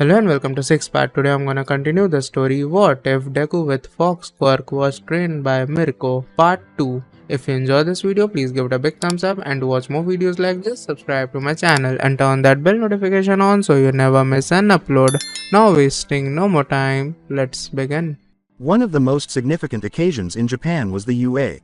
Hello and welcome to 6 Part. Today I'm gonna continue the story What If Deku with Fox Quirk was trained by Mirko Part 2. If you enjoy this video, please give it a big thumbs up, and to watch more videos like this, subscribe to my channel and turn that bell notification on so you never miss an upload. Now wasting no more time, let's begin. One of the most significant occasions in Japan was the UA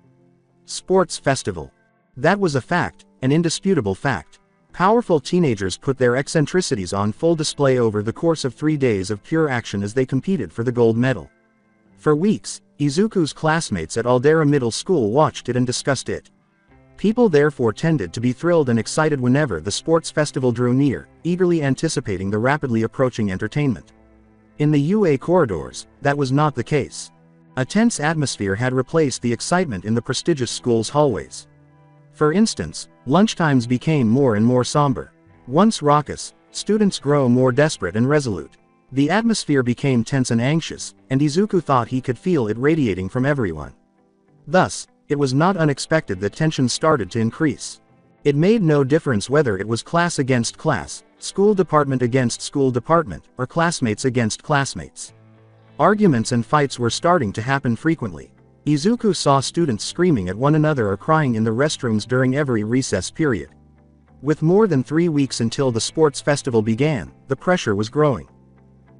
Sports Festival. That was a fact, an indisputable fact. Powerful teenagers put their eccentricities on full display over the course of 3 days of pure action as they competed for the gold medal. For weeks, Izuku's classmates at Aldera Middle School watched it and discussed it. People therefore tended to be thrilled and excited whenever the sports festival drew near, eagerly anticipating the rapidly approaching entertainment. In the UA corridors, that was not the case. A tense atmosphere had replaced the excitement in the prestigious school's hallways. For instance, lunchtimes became more and more somber. Once raucous, students grow more desperate and resolute. The atmosphere became tense and anxious, and Izuku thought he could feel it radiating from everyone. Thus, it was not unexpected that tension started to increase. It made no difference whether it was class against class, school department against school department, or classmates against classmates. Arguments and fights were starting to happen frequently. Izuku saw students screaming at one another or crying in the restrooms during every recess period. With more than 3 weeks until the sports festival began, the pressure was growing.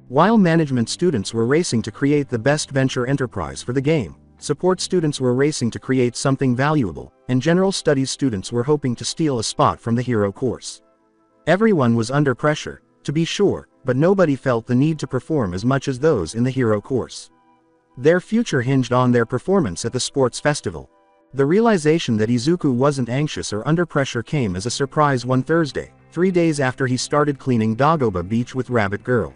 While management students were racing to create the best venture enterprise for the game, support students were racing to create something valuable, and general studies students were hoping to steal a spot from the hero course. Everyone was under pressure, to be sure, but nobody felt the need to perform as much as those in the hero course. Their future hinged on their performance at the sports festival. The realization that Izuku wasn't anxious or under pressure came as a surprise one Thursday, 3 days after he started cleaning Dagoba Beach with Rabbit Girl.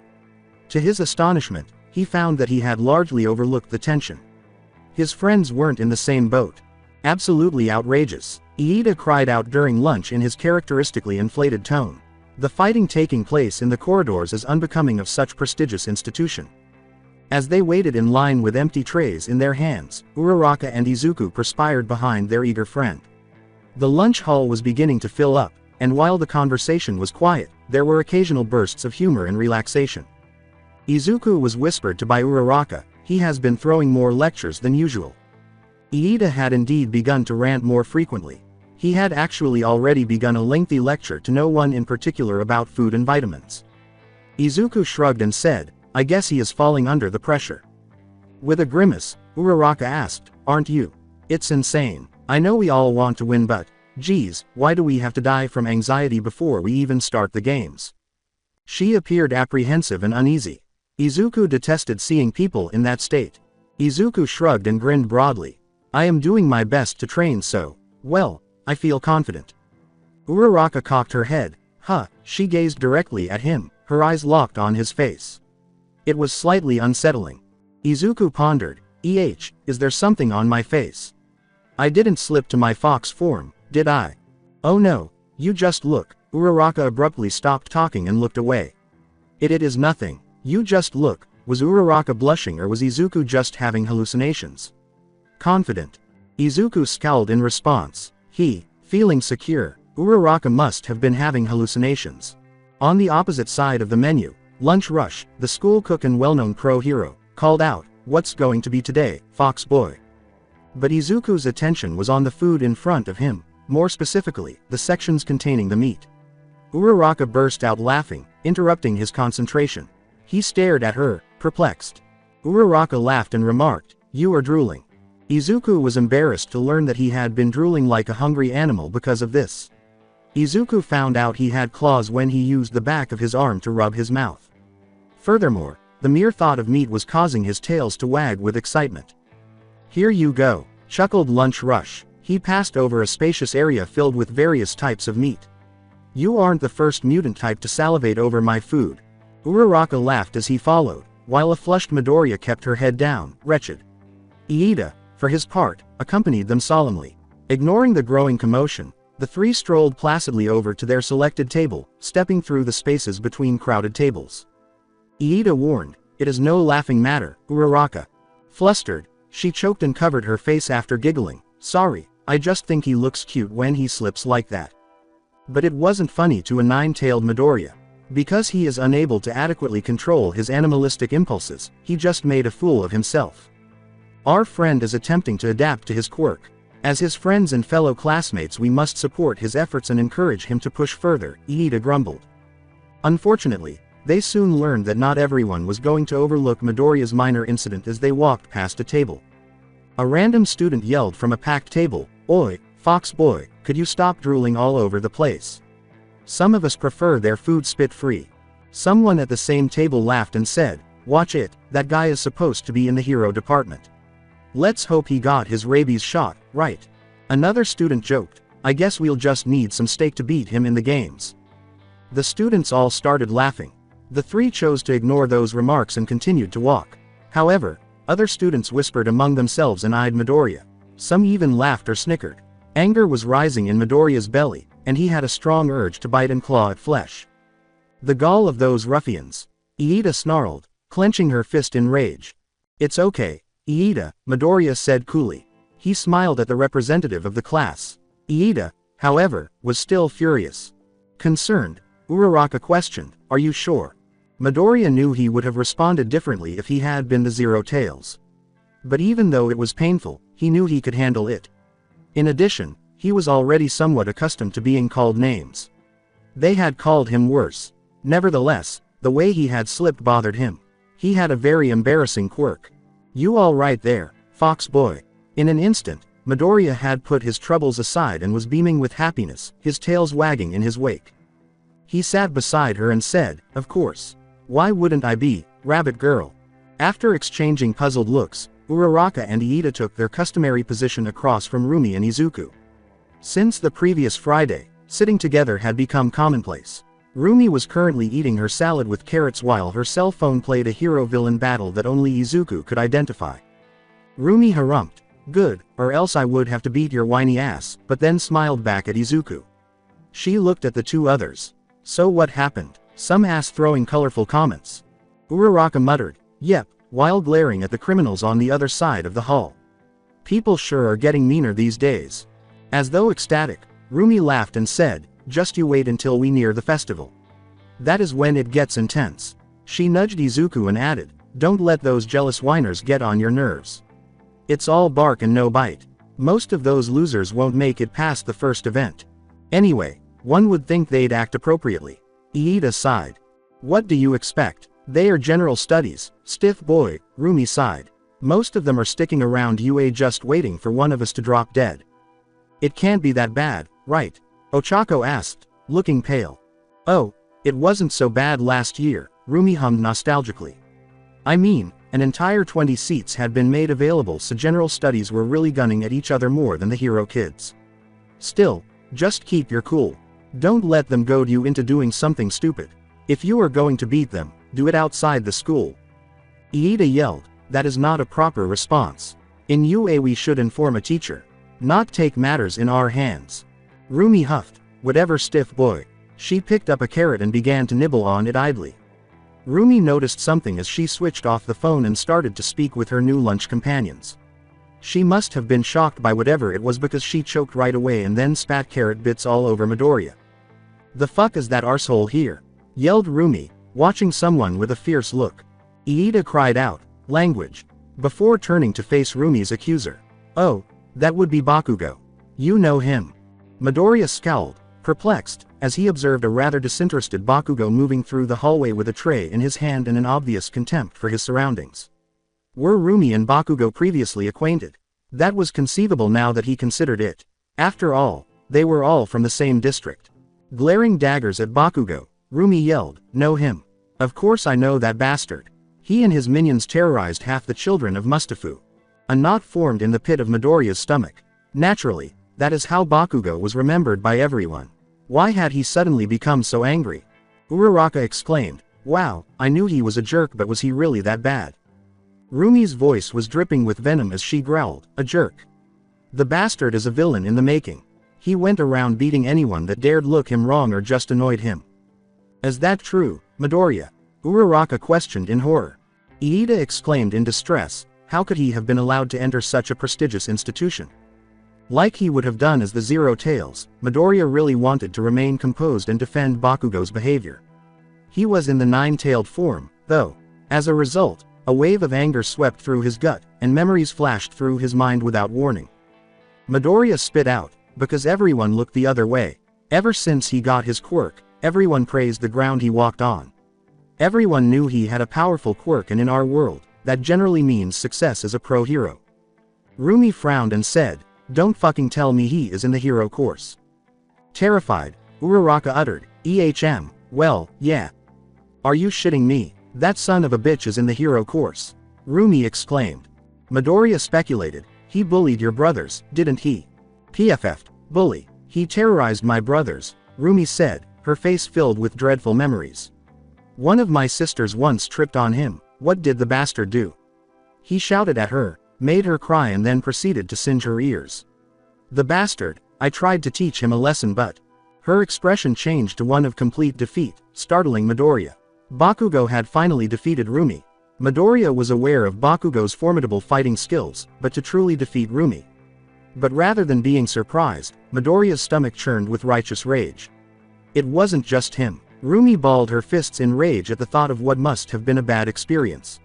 To his astonishment, he found that he had largely overlooked the tension. His friends weren't in the same boat. Absolutely outrageous, Iida cried out during lunch in his characteristically inflated tone. The fighting taking place in the corridors is unbecoming of such prestigious institution. As they waited in line with empty trays in their hands, Uraraka and Izuku perspired behind their eager friend. The lunch hall was beginning to fill up, and while the conversation was quiet, there were occasional bursts of humor and relaxation. Izuku was whispered to by Uraraka, "He has been throwing more lectures than usual." Iida had indeed begun to rant more frequently. He had actually already begun a lengthy lecture to no one in particular about food and vitamins. Izuku shrugged and said, "I guess he is falling under the pressure." With a grimace, Uraraka asked, "Aren't you? It's insane. I know we all want to win, but, geez, why do we have to die from anxiety before we even start the games?" She appeared apprehensive and uneasy. Izuku detested seeing people in that state. Izuku shrugged and grinned broadly. "I am doing my best to train so, well, I feel confident." Uraraka cocked her head. She gazed directly at him, her eyes locked on his face. It was slightly unsettling. Izuku pondered, is there something on my face? I didn't slip to my fox form, did I? Oh no, you just look. Uraraka abruptly stopped talking and looked away. It is nothing, you just look. Was Uraraka blushing or was Izuku just having hallucinations? Confident. Izuku scowled in response. Feeling secure, Uraraka must have been having hallucinations. On the opposite side of the menu, Lunch Rush, the school cook and well-known pro hero, called out, "What's going to be today, Fox Boy?" But Izuku's attention was on the food in front of him, more specifically, the sections containing the meat. Uraraka burst out laughing, interrupting his concentration. He stared at her, perplexed. Uraraka laughed and remarked, "You are drooling." Izuku was embarrassed to learn that he had been drooling like a hungry animal because of this. Izuku found out he had claws when he used the back of his arm to rub his mouth. Furthermore, the mere thought of meat was causing his tails to wag with excitement. "Here you go," chuckled Lunch Rush. He passed over a spacious area filled with various types of meat. "You aren't the first mutant type to salivate over my food." Uraraka laughed as he followed, while a flushed Midoriya kept her head down, wretched. Iida, for his part, accompanied them solemnly. Ignoring the growing commotion, the three strolled placidly over to their selected table, stepping through the spaces between crowded tables. Iida warned, "It is no laughing matter, Uraraka." Flustered, she choked and covered her face after giggling, "Sorry, I just think he looks cute when he slips like that." But it wasn't funny to a nine-tailed Midoriya. Because he is unable to adequately control his animalistic impulses, he just made a fool of himself. Our friend is attempting to adapt to his quirk. As his friends and fellow classmates, we must support his efforts and encourage him to push further, Iida grumbled. Unfortunately, they soon learned that not everyone was going to overlook Midoriya's minor incident as they walked past a table. A random student yelled from a packed table, "Oi, fox boy, could you stop drooling all over the place? Some of us prefer their food spit free." Someone at the same table laughed and said, "Watch it, that guy is supposed to be in the hero department. Let's hope he got his rabies shot, right?" Another student joked, "I guess we'll just need some steak to beat him in the games." The students all started laughing. The three chose to ignore those remarks and continued to walk. However, other students whispered among themselves and eyed Midoriya. Some even laughed or snickered. Anger was rising in Midoriya's belly, and he had a strong urge to bite and claw at flesh. The gall of those ruffians! Iida snarled, clenching her fist in rage. "It's okay, Iida," Midoriya said coolly. He smiled at the representative of the class. Iida, however, was still furious. Concerned, Uraraka questioned, "Are you sure?" Midoriya knew he would have responded differently if he had been the Zero Tails. But even though it was painful, he knew he could handle it. In addition, he was already somewhat accustomed to being called names. They had called him worse. Nevertheless, the way he had slipped bothered him. He had a very embarrassing quirk. "You all right there, fox boy?" In an instant, Midoriya had put his troubles aside and was beaming with happiness, his tails wagging in his wake. He sat beside her and said, "Of course. Why wouldn't I be, rabbit girl?" After exchanging puzzled looks, Uraraka and Iida took their customary position across from Rumi and Izuku. Since the previous Friday, sitting together had become commonplace. Rumi was currently eating her salad with carrots while her cell phone played a hero-villain battle that only Izuku could identify. Rumi harumphed, "Good, or else I would have to beat your whiny ass," but then smiled back at Izuku. She looked at the two others. "So what happened?" Some asked, throwing colorful comments. Uraraka muttered, "Yep," while glaring at the criminals on the other side of the hall. "People sure are getting meaner these days." As though ecstatic, Rumi laughed and said, "Just you wait until we near the festival. That is when it gets intense." She nudged Izuku and added, "Don't let those jealous whiners get on your nerves. It's all bark and no bite. Most of those losers won't make it past the first event. Anyway, one would think they'd act appropriately." Iida sighed. "What do you expect? They are general studies, stiff boy," Rumi sighed. "Most of them are sticking around UA just waiting for one of us to drop dead." "It can't be that bad, right?" Ochako asked, looking pale. "Oh, it wasn't so bad last year," Rumi hummed nostalgically. "I mean, an entire 20 seats had been made available, so general studies were really gunning at each other more than the hero kids. Still, just keep your cool. Don't let them goad you into doing something stupid. If you are going to beat them, do it outside the school." Iida yelled, "That is not a proper response. In UA we should inform a teacher, not take matters in our hands." Rumi huffed, "Whatever, stiff boy." She picked up a carrot and began to nibble on it idly. Rumi noticed something as she switched off the phone and started to speak with her new lunch companions. She must have been shocked by whatever it was because she choked right away and then spat carrot bits all over Midoriya. "The fuck is that arsehole here?" yelled Rumi, watching someone with a fierce look. Iida cried out, "Language," before turning to face Rumi's accuser. "Oh, that would be Bakugo. You know him." Midoriya scowled, perplexed, as he observed a rather disinterested Bakugo moving through the hallway with a tray in his hand and an obvious contempt for his surroundings. Were Rumi and Bakugo previously acquainted? That was conceivable now that he considered it. After all, they were all from the same district. Glaring daggers at Bakugo, Rumi yelled, "Know him? Of course I know that bastard. He and his minions terrorized half the children of Mustafu." A knot formed in the pit of Midoriya's stomach. Naturally, that is how Bakugo was remembered by everyone. Why had he suddenly become so angry? Uraraka exclaimed, "Wow, I knew he was a jerk, but was he really that bad?" Rumi's voice was dripping with venom as she growled, "A jerk? The bastard is a villain in the making. He went around beating anyone that dared look him wrong or just annoyed him." "Is that true, Midoriya?" Uraraka questioned in horror. Iida exclaimed in distress, how could he have been allowed to enter such a prestigious institution? Like he would have done as the Zero Tails, Midoriya really wanted to remain composed and defend Bakugo's behavior. He was in the nine-tailed form, though. As a result, a wave of anger swept through his gut, and memories flashed through his mind without warning. Midoriya spit out, because everyone looked the other way. Ever since he got his quirk, everyone praised the ground he walked on. Everyone knew he had a powerful quirk, and in our world, that generally means success as a pro hero. Rumi frowned and said, "Don't fucking tell me he is in the hero course." Terrified, Uraraka uttered, well, yeah. Are you shitting me? That son of a bitch is in the hero course." Rumi exclaimed. Midoriya speculated, "He bullied your brothers, didn't he?" PFF'd, "Bully. He terrorized my brothers," Rumi said, her face filled with dreadful memories. "One of my sisters once tripped on him. What did the bastard do? He shouted at her, made her cry, and then proceeded to singe her ears. The bastard, I tried to teach him a lesson, but..." Her expression changed to one of complete defeat, startling Midoriya. Bakugo had finally defeated Rumi. Midoriya was aware of Bakugo's formidable fighting skills, but to truly defeat Rumi. But rather than being surprised, Midoriya's stomach churned with righteous rage. It wasn't just him. Rumi balled her fists in rage at the thought of what must have been a bad experience.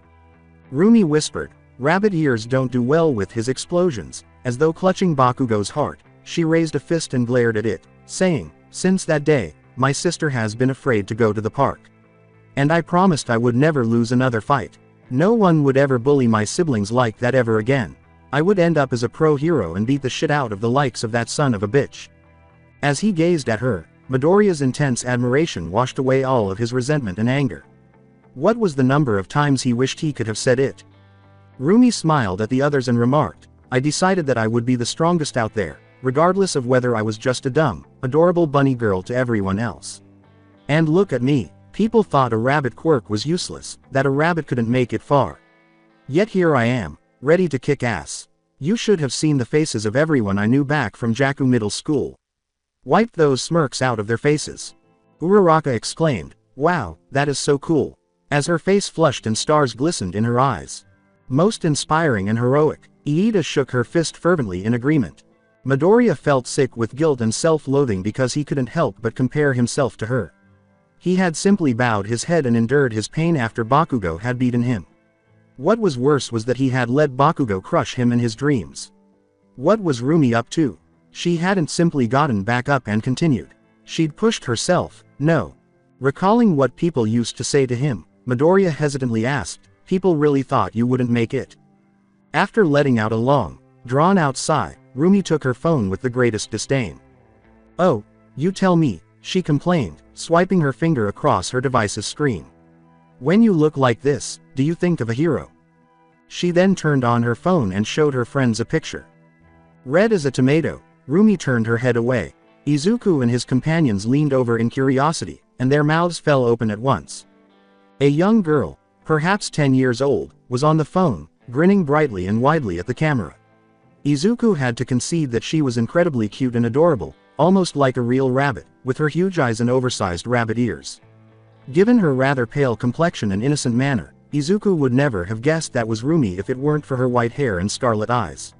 Rumi whispered, "Rabbit ears don't do well with his explosions," as though clutching Bakugo's heart. She raised a fist and glared at it, saying, "Since that day, my sister has been afraid to go to the park. And I promised I would never lose another fight. No one would ever bully my siblings like that ever again. I would end up as a pro hero and beat the shit out of the likes of that son of a bitch." As he gazed at her, Midoriya's intense admiration washed away all of his resentment and anger. What was the number of times he wished he could have said it? Rumi smiled at the others and remarked, "I decided that I would be the strongest out there, regardless of whether I was just a dumb, adorable bunny girl to everyone else. And look at me. People thought a rabbit quirk was useless, that a rabbit couldn't make it far. Yet here I am, ready to kick ass. You should have seen the faces of everyone I knew back from Jaku Middle School. Wiped those smirks out of their faces." Uraraka exclaimed, "Wow, that is so cool." As her face flushed and stars glistened in her eyes. "Most inspiring and heroic." Iida shook her fist fervently in agreement. Midoriya felt sick with guilt and self-loathing because he couldn't help but compare himself to her. He had simply bowed his head and endured his pain after Bakugo had beaten him. What was worse was that he had let Bakugo crush him in his dreams. What was Rumi up to? She hadn't simply gotten back up and continued. She'd pushed herself, no. Recalling what people used to say to him, Midoriya hesitantly asked, "People really thought you wouldn't make it?" After letting out a long, drawn-out sigh, Rumi took her phone with the greatest disdain. "Oh, you tell me," she complained, swiping her finger across her device's screen. "When you look like this, do you think of a hero?" She then turned on her phone and showed her friends a picture. Red as a tomato, Rumi turned her head away. Izuku and his companions leaned over in curiosity, and their mouths fell open at once. A young girl, perhaps 10 years old, was on the phone, grinning brightly and widely at the camera. Izuku had to concede that she was incredibly cute and adorable, almost like a real rabbit, with her huge eyes and oversized rabbit ears. Given her rather pale complexion and innocent manner, Izuku would never have guessed that was Rumi if it weren't for her white hair and scarlet eyes.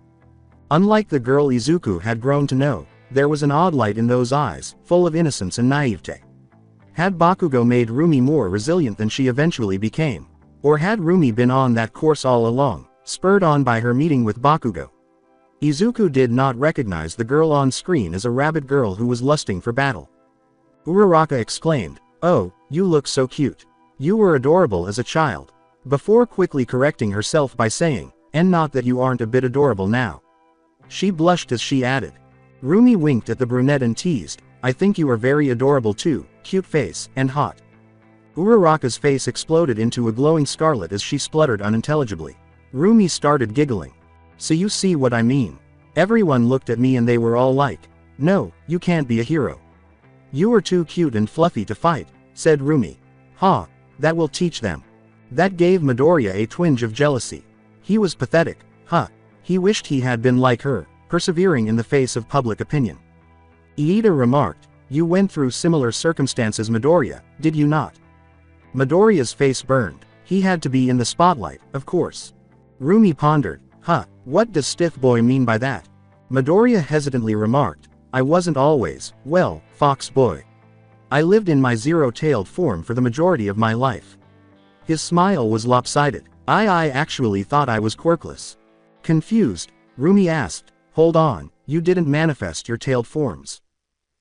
Unlike the girl Izuku had grown to know, there was an odd light in those eyes, full of innocence and naivete. Had Bakugo made Rumi more resilient than she eventually became? Or had Rumi been on that course all along, spurred on by her meeting with Bakugo? Izuku did not recognize the girl on screen as a rabbit girl who was lusting for battle. Uraraka exclaimed, "Oh, you look so cute. You were adorable as a child," before quickly correcting herself by saying, "And not that you aren't a bit adorable now." She blushed as she added. Rumi winked at the brunette and teased, "I think you are very adorable too, cute face, and hot." Uraraka's face exploded into a glowing scarlet as she spluttered unintelligibly. Rumi started giggling. "So you see what I mean. Everyone looked at me and they were all like, 'No, you can't be a hero. You are too cute and fluffy to fight,'" said Rumi. "Ha, that will teach them." That gave Midoriya a twinge of jealousy. He was pathetic, huh? He wished he had been like her, persevering in the face of public opinion. Iida remarked, "You went through similar circumstances, Midoriya, did you not?" Midoriya's face burned. He had to be in the spotlight, of course. Rumi pondered, "Huh, what does stiff boy mean by that?" Midoriya hesitantly remarked, "I wasn't always, well, fox boy." I lived in my zero-tailed form for the majority of my life. His smile was lopsided. I actually thought I was quirkless. Confused, Rumi asked, hold on, you didn't manifest your tailed forms.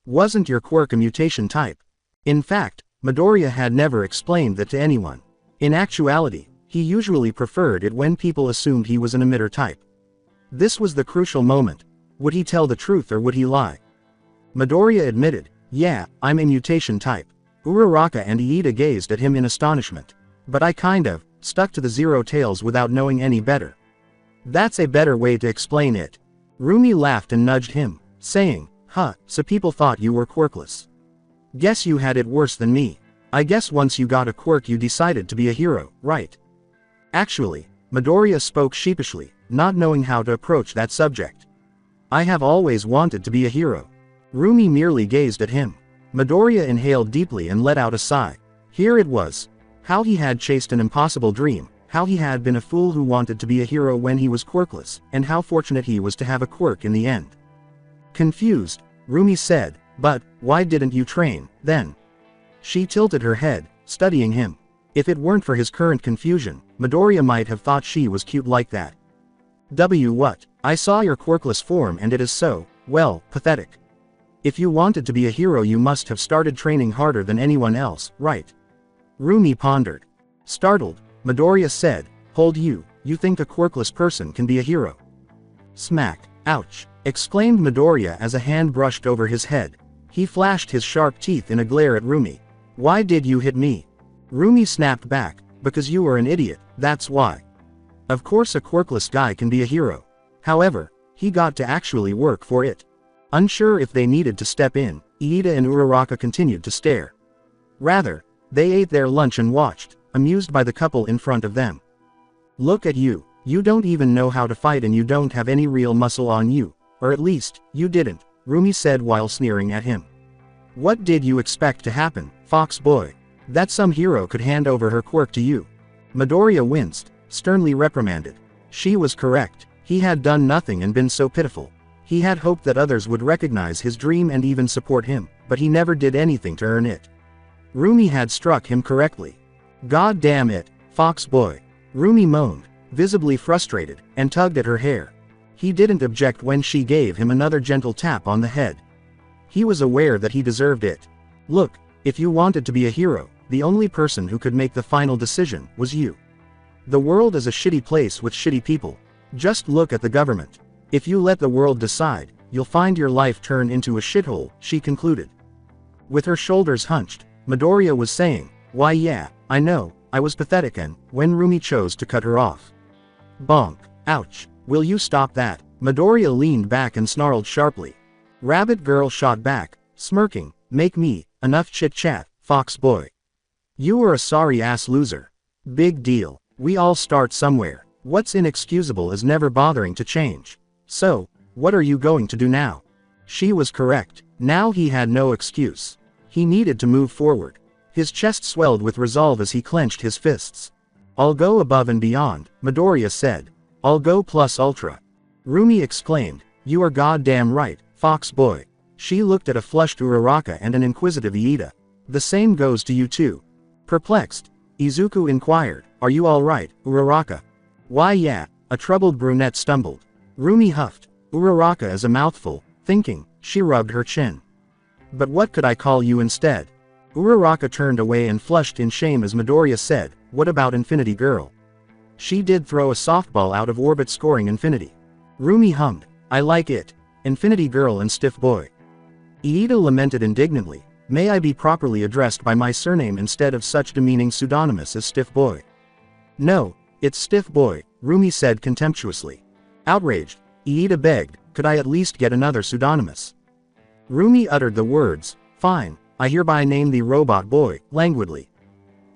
Wasn't your quirk a mutation type? In fact, Midoriya had never explained that to anyone. In actuality, he usually preferred it when people assumed he was an emitter type. This was the crucial moment. Would he tell the truth or would he lie? Midoriya admitted, yeah, I'm a mutation type. Uraraka and Iida gazed at him in astonishment. But I kind of stuck to the zero tails without knowing any better. That's a better way to explain it. Rumi laughed and nudged him, saying, huh, so people thought you were quirkless. Guess you had it worse than me. I guess once you got a quirk you decided to be a hero, right? Actually, Midoriya spoke sheepishly, not knowing how to approach that subject. I have always wanted to be a hero. Rumi merely gazed at him. Midoriya inhaled deeply and let out a sigh. Here it was. How he had chased an impossible dream, how he had been a fool who wanted to be a hero when he was quirkless, and how fortunate he was to have a quirk in the end. Confused, Rumi said, but, why didn't you train, then? She tilted her head, studying him. If it weren't for his current confusion, Midoriya might have thought she was cute like that. What? I saw your quirkless form and it is so, well, pathetic. If you wanted to be a hero you must have started training harder than anyone else, right? Rumi pondered. Startled, Midoriya said, hold you think a quirkless person can be a hero? Smack, ouch, exclaimed Midoriya as a hand brushed over his head. He flashed his sharp teeth in a glare at Rumi. Why did you hit me? Rumi snapped back, because you were an idiot, that's why. Of course a quirkless guy can be a hero. However, he got to actually work for it. Unsure if they needed to step in, Iida and Uraraka continued to stare. Rather, they ate their lunch and watched, amused by the couple in front of them. Look at you don't even know how to fight and you don't have any real muscle on you, or at least, you didn't, Rumi said while sneering at him. What did you expect to happen, fox boy? That some hero could hand over her quirk to you? Midoriya winced, sternly reprimanded. She was correct, he had done nothing and been so pitiful. He had hoped that others would recognize his dream and even support him, but he never did anything to earn it. Rumi had struck him correctly. God damn it, fox boy. Rumi moaned, visibly frustrated, and tugged at her hair. He didn't object when she gave him another gentle tap on the head. He was aware that he deserved it. Look, if you wanted to be a hero, the only person who could make the final decision was you. The world is a shitty place with shitty people. Just look at the government. If you let the world decide, you'll find your life turn into a shithole, she concluded. With her shoulders hunched, Midoriya was saying, why yeah, I know, I was pathetic and, when Rumi chose to cut her off. Bonk, ouch, will you stop that? Midoriya leaned back and snarled sharply. Rabbit girl shot back, smirking, make me, enough chit-chat, fox boy. You were a sorry-ass loser. Big deal, we all start somewhere. What's inexcusable is never bothering to change. So, what are you going to do now? She was correct, now he had no excuse. He needed to move forward. His chest swelled with resolve as he clenched his fists. I'll go above and beyond, Midoriya said. I'll go plus ultra. Rumi exclaimed, you are goddamn right, fox boy. She looked at a flushed Uraraka and an inquisitive Iida. The same goes to you too. Perplexed, Izuku inquired, are you alright, Uraraka? Why yeah, a troubled brunette stumbled. Rumi huffed, Uraraka is a mouthful, thinking, she rubbed her chin. But what could I call you instead? Uraraka turned away and flushed in shame as Midoriya said, what about Infinity Girl? She did throw a softball out of orbit scoring Infinity. Rumi hummed, I like it. Infinity Girl and Stiff Boy. Iida lamented indignantly, may I be properly addressed by my surname instead of such demeaning pseudonymous as Stiff Boy? No, it's Stiff Boy, Rumi said contemptuously. Outraged, Iida begged, could I at least get another pseudonymous? Rumi uttered the words, fine, I hereby name thee Robot Boy, languidly.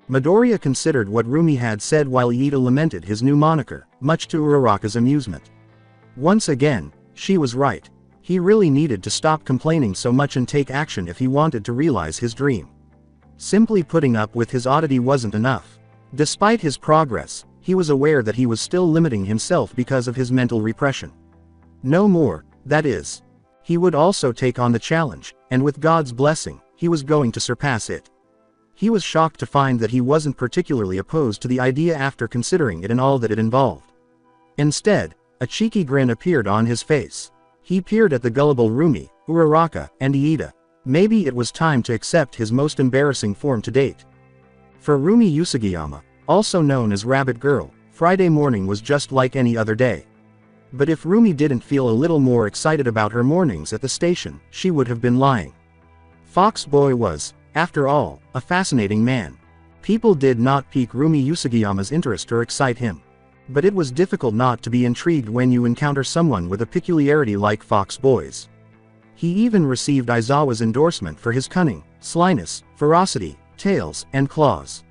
Midoriya considered what Rumi had said while Iida lamented his new moniker, much to Uraraka's amusement. Once again, she was right. He really needed to stop complaining so much and take action if he wanted to realize his dream. Simply putting up with his oddity wasn't enough. Despite his progress, he was aware that he was still limiting himself because of his mental repression. No more, that is. He would also take on the challenge, and with God's blessing, he was going to surpass it. He was shocked to find that he wasn't particularly opposed to the idea after considering it and all that it involved. Instead, a cheeky grin appeared on his face. He peered at the gullible Rumi, Uraraka, and Iida. Maybe it was time to accept his most embarrassing form to date. For Rumi Usugiyama, also known as Rabbit Girl, Friday morning was just like any other day. But if Rumi didn't feel a little more excited about her mornings at the station, she would have been lying. Fox Boy was, after all, a fascinating man. People did not pique Rumi Usugiyama's interest or excite him. But it was difficult not to be intrigued when you encounter someone with a peculiarity like Fox Boy's. He even received Aizawa's endorsement for his cunning, slyness, ferocity, tails, and claws.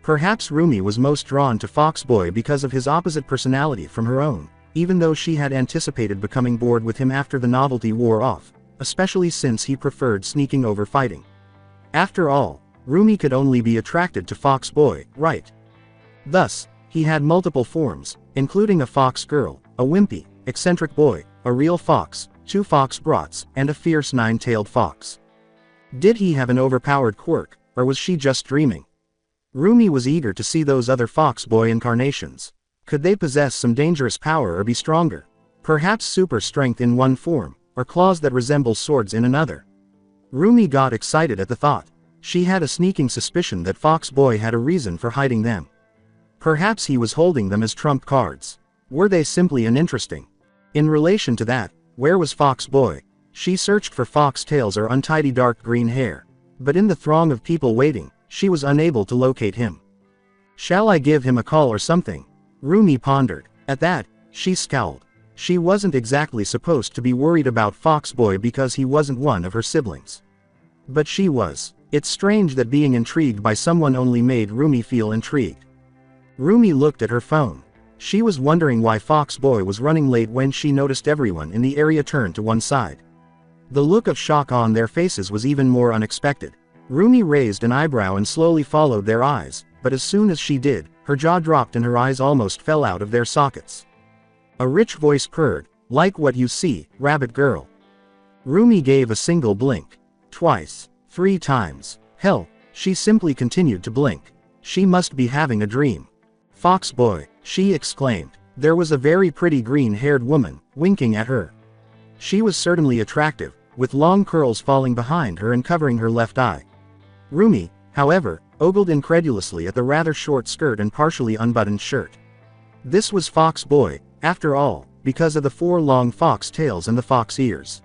Perhaps Rumi was most drawn to Fox Boy because of his opposite personality from her own, even though she had anticipated becoming bored with him after the novelty wore off, especially since he preferred sneaking over fighting. After all, Rumi could only be attracted to Fox Boy, right? Thus, he had multiple forms, including a fox girl, a wimpy, eccentric boy, a real fox, 2 fox brats, and a fierce 9-tailed fox. Did he have an overpowered quirk, or was she just dreaming? Rumi was eager to see those other Fox Boy incarnations. Could they possess some dangerous power or be stronger? Perhaps super strength in one form, or claws that resemble swords in another. Rumi got excited at the thought. She had a sneaking suspicion that Fox Boy had a reason for hiding them. Perhaps he was holding them as trump cards. Were they simply uninteresting? In relation to that, where was Fox Boy? She searched for fox tails or untidy dark green hair. But in the throng of people waiting, she was unable to locate him. Shall I give him a call or something? Rumi pondered. At that, she scowled. She wasn't exactly supposed to be worried about Fox Boy because he wasn't one of her siblings. But she was. It's strange that being intrigued by someone only made Rumi feel intrigued. Rumi looked at her phone. She was wondering why Fox Boy was running late when she noticed everyone in the area turned to one side. The look of shock on their faces was even more unexpected. Rumi raised an eyebrow and slowly followed their eyes, but as soon as she did, her jaw dropped and her eyes almost fell out of their sockets. A rich voice purred, "Like what you see, Rabbit Girl." Rumi gave a single blink. Twice. 3 times. Hell, she simply continued to blink. She must be having a dream. "Fox Boy," she exclaimed. There was a very pretty green-haired woman, winking at her. She was certainly attractive, with long curls falling behind her and covering her left eye. Rumi, however, ogled incredulously at the rather short skirt and partially unbuttoned shirt. This was Fox Boy, after all, because of the 4 long fox tails and the fox ears.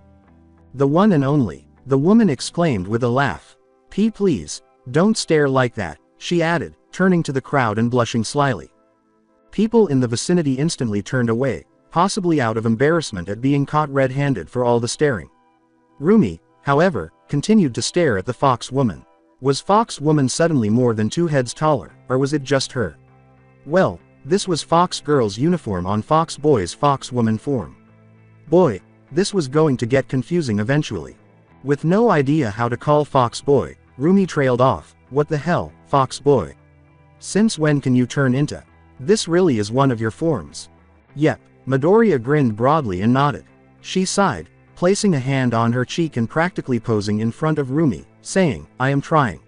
"The one and only," the woman exclaimed with a laugh. Please, don't stare like that," she added, turning to the crowd and blushing slyly. People in the vicinity instantly turned away, possibly out of embarrassment at being caught red-handed for all the staring. Rumi, however, continued to stare at the fox woman. Was Fox Woman suddenly more than 2 heads taller, or was it just her? Well, this was Fox Girl's uniform on Fox Boy's Fox Woman form. Boy, this was going to get confusing eventually. With no idea how to call Fox Boy, Rumi trailed off. "What the hell, Fox Boy? Since when can you turn into? This really is one of your forms." "Yep." Midoriya grinned broadly and nodded. She sighed, placing a hand on her cheek and practically posing in front of Rumi, saying, "I am trying.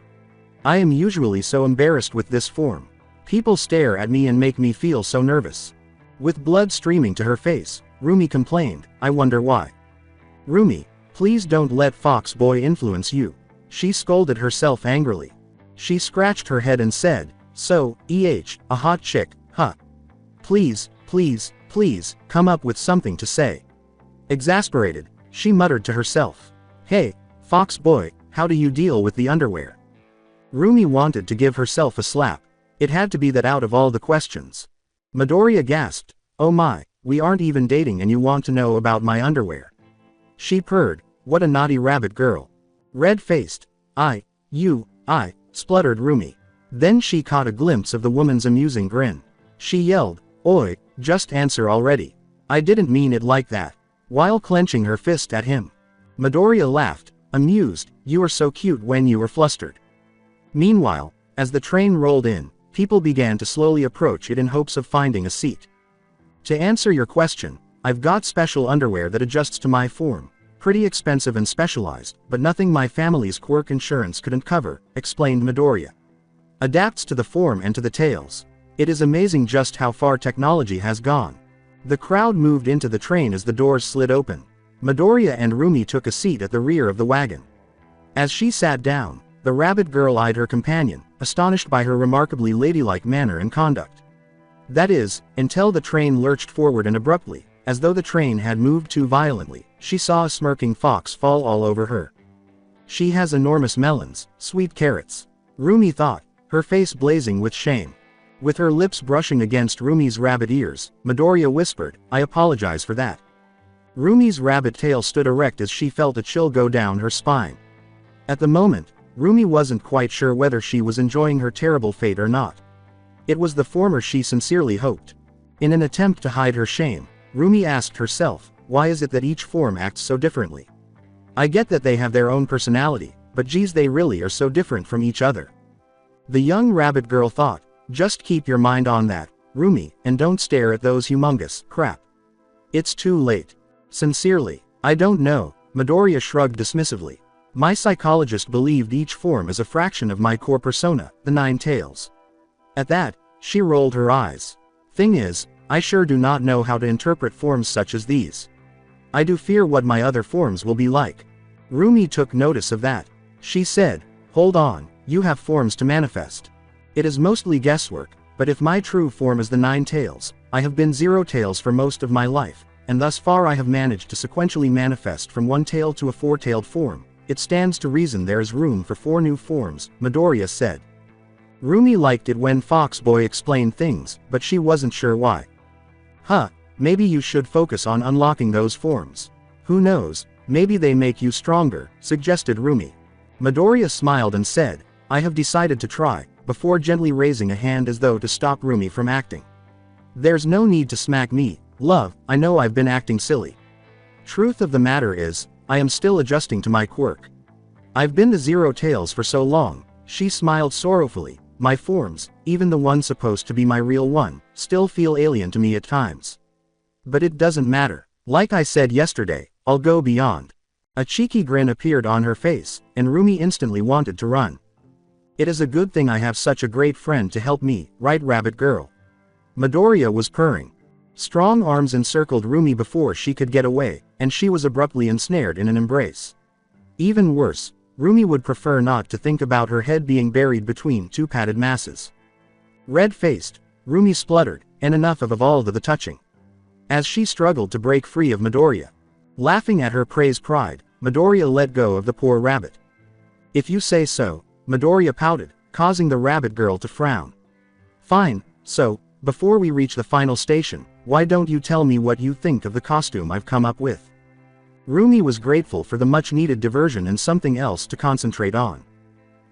I am usually so embarrassed with this form. People stare at me and make me feel so nervous." With blood streaming to her face, Rumi complained, "I wonder why." "Rumi, please don't let Fox Boy influence you." She scolded herself angrily. She scratched her head and said, "So, a hot chick, huh? Please, come up with something to say." Exasperated, she muttered to herself, "Hey, Fox Boy, how do you deal with the underwear?" Rumi wanted to give herself a slap. It had to be that out of all the questions. Midoriya gasped, "Oh my, we aren't even dating and you want to know about my underwear." She purred, "What a naughty rabbit girl." Red-faced, I spluttered Rumi. Then she caught a glimpse of the woman's amusing grin. She yelled, "Oi, just answer already. I didn't mean it like that," while clenching her fist at him. Midoriya laughed, amused, "You were so cute when you were flustered." Meanwhile, as the train rolled in, people began to slowly approach it in hopes of finding a seat. "To answer your question, I've got special underwear that adjusts to my form. Pretty expensive and specialized, but nothing my family's quirk insurance couldn't cover, explained Midoriya. Adapts to the form and to the tails. It is amazing just how far technology has gone. The crowd moved into the train as the doors slid open. Midoriya and Rumi took a seat at the rear of the wagon. As she sat down, the rabbit girl eyed her companion, astonished by her remarkably ladylike manner and conduct. That is, until the train lurched forward and abruptly, as though the train had moved too violently, she saw a smirking fox fall all over her. She has enormous melons, sweet carrots. Rumi thought, her face blazing with shame. With her lips brushing against Rumi's rabbit ears, Midoriya whispered, I apologize for that. Rumi's rabbit tail stood erect as she felt a chill go down her spine. At the moment, Rumi wasn't quite sure whether she was enjoying her terrible fate or not. It was the former she sincerely hoped. In an attempt to hide her shame, Rumi asked herself, why is it that each form acts so differently? I get that they have their own personality, but geez, they really are so different from each other. The young rabbit girl thought, just keep your mind on that, Rumi, and don't stare at those humongous crap. It's too late. Sincerely, I don't know, Midoriya shrugged dismissively. My psychologist believed each form is a fraction of my core persona, the 9 tails. At that, she rolled her eyes. Thing is, I sure do not know how to interpret forms such as these. I do fear what my other forms will be like. Rumi took notice of that. She said, hold on, you have forms to manifest. It is mostly guesswork, but if my true form is the 9 tails, I have been 0 tails for most of my life, and thus far I have managed to sequentially manifest from 1 tail to a 4-tailed form. It stands to reason there is room for 4 new forms, Midoriya said. Rumi liked it when Fox Boy explained things, but she wasn't sure why. Maybe you should focus on unlocking those forms. Who knows, maybe they make you stronger, suggested Rumi. Midoriya smiled and said, I have decided to try, before gently raising a hand as though to stop Rumi from acting. There's no need to smack me, love, I know I've been acting silly. Truth of the matter is, I am still adjusting to my quirk. I've been the 0 tails for so long, she smiled sorrowfully, my forms, even the one supposed to be my real one, still feel alien to me at times. But it doesn't matter, like I said yesterday, I'll go beyond. A cheeky grin appeared on her face, and Rumi instantly wanted to run. It is a good thing I have such a great friend to help me, right rabbit girl? Midoriya was purring. Strong arms encircled Rumi before she could get away, and she was abruptly ensnared in an embrace. Even worse, Rumi would prefer not to think about her head being buried between 2 padded masses. Red-faced, Rumi spluttered, and enough of all the touching. As she struggled to break free of Midoriya. Laughing at her prey's pride, Midoriya let go of the poor rabbit. If you say so, Midoriya pouted, causing the rabbit girl to frown. Fine, so, before we reach the final station, why don't you tell me what you think of the costume I've come up with? Rumi was grateful for the much-needed diversion and something else to concentrate on.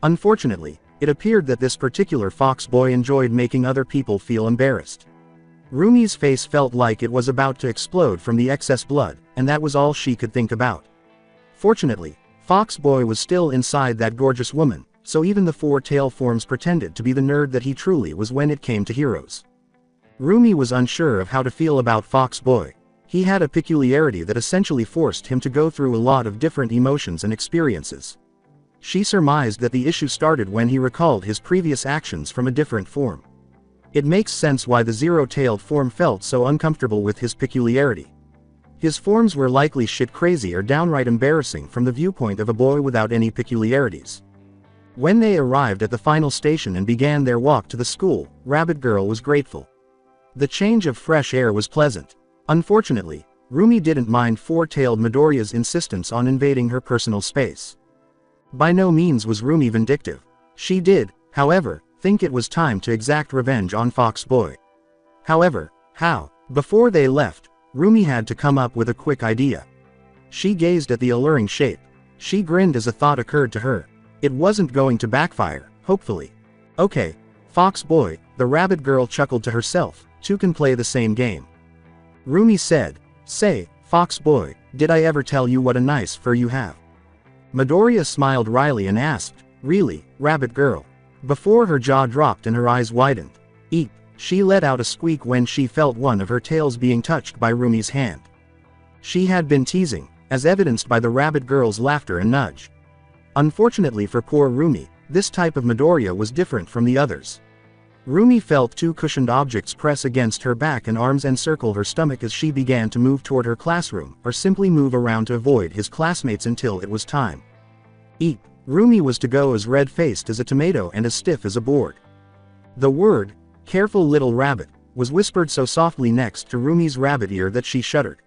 Unfortunately, it appeared that this particular fox boy enjoyed making other people feel embarrassed. Rumi's face felt like it was about to explode from the excess blood, and that was all she could think about. Fortunately, Fox Boy was still inside that gorgeous woman, so even the 4-tail forms pretended to be the nerd that he truly was when it came to heroes. Rumi was unsure of how to feel about Fox Boy. He had a peculiarity that essentially forced him to go through a lot of different emotions and experiences. She surmised that the issue started when he recalled his previous actions from a different form. It makes sense why the 0-tailed form felt so uncomfortable with his peculiarity. His forms were likely shit crazy or downright embarrassing from the viewpoint of a boy without any peculiarities. When they arrived at the final station and began their walk to the school, Rabbit Girl was grateful. The change of fresh air was pleasant. Unfortunately, Rumi didn't mind 4-tailed Midoriya's insistence on invading her personal space. By no means was Rumi vindictive. She did, however, think it was time to exact revenge on Fox Boy. However, how? Before they left, Rumi had to come up with a quick idea. She gazed at the alluring shape. She grinned as a thought occurred to her. It wasn't going to backfire, hopefully. Okay, Fox Boy, the rabbit girl chuckled to herself, two can play the same game. Rumi said, say, Fox Boy, did I ever tell you what a nice fur you have? Midoriya smiled wryly and asked, really, rabbit girl? Before her jaw dropped and her eyes widened. Eep, she let out a squeak when she felt one of her tails being touched by Rumi's hand. She had been teasing, as evidenced by the rabbit girl's laughter and nudge. Unfortunately for poor Rumi, this type of Midoriya was different from the others. Rumi felt two cushioned objects press against her back and arms encircle her stomach as she began to move toward her classroom, or simply move around to avoid his classmates until it was time. Eep! Rumi was to go as red-faced as a tomato and as stiff as a board. The word, "Careful little rabbit," was whispered so softly next to Rumi's rabbit ear that she shuddered.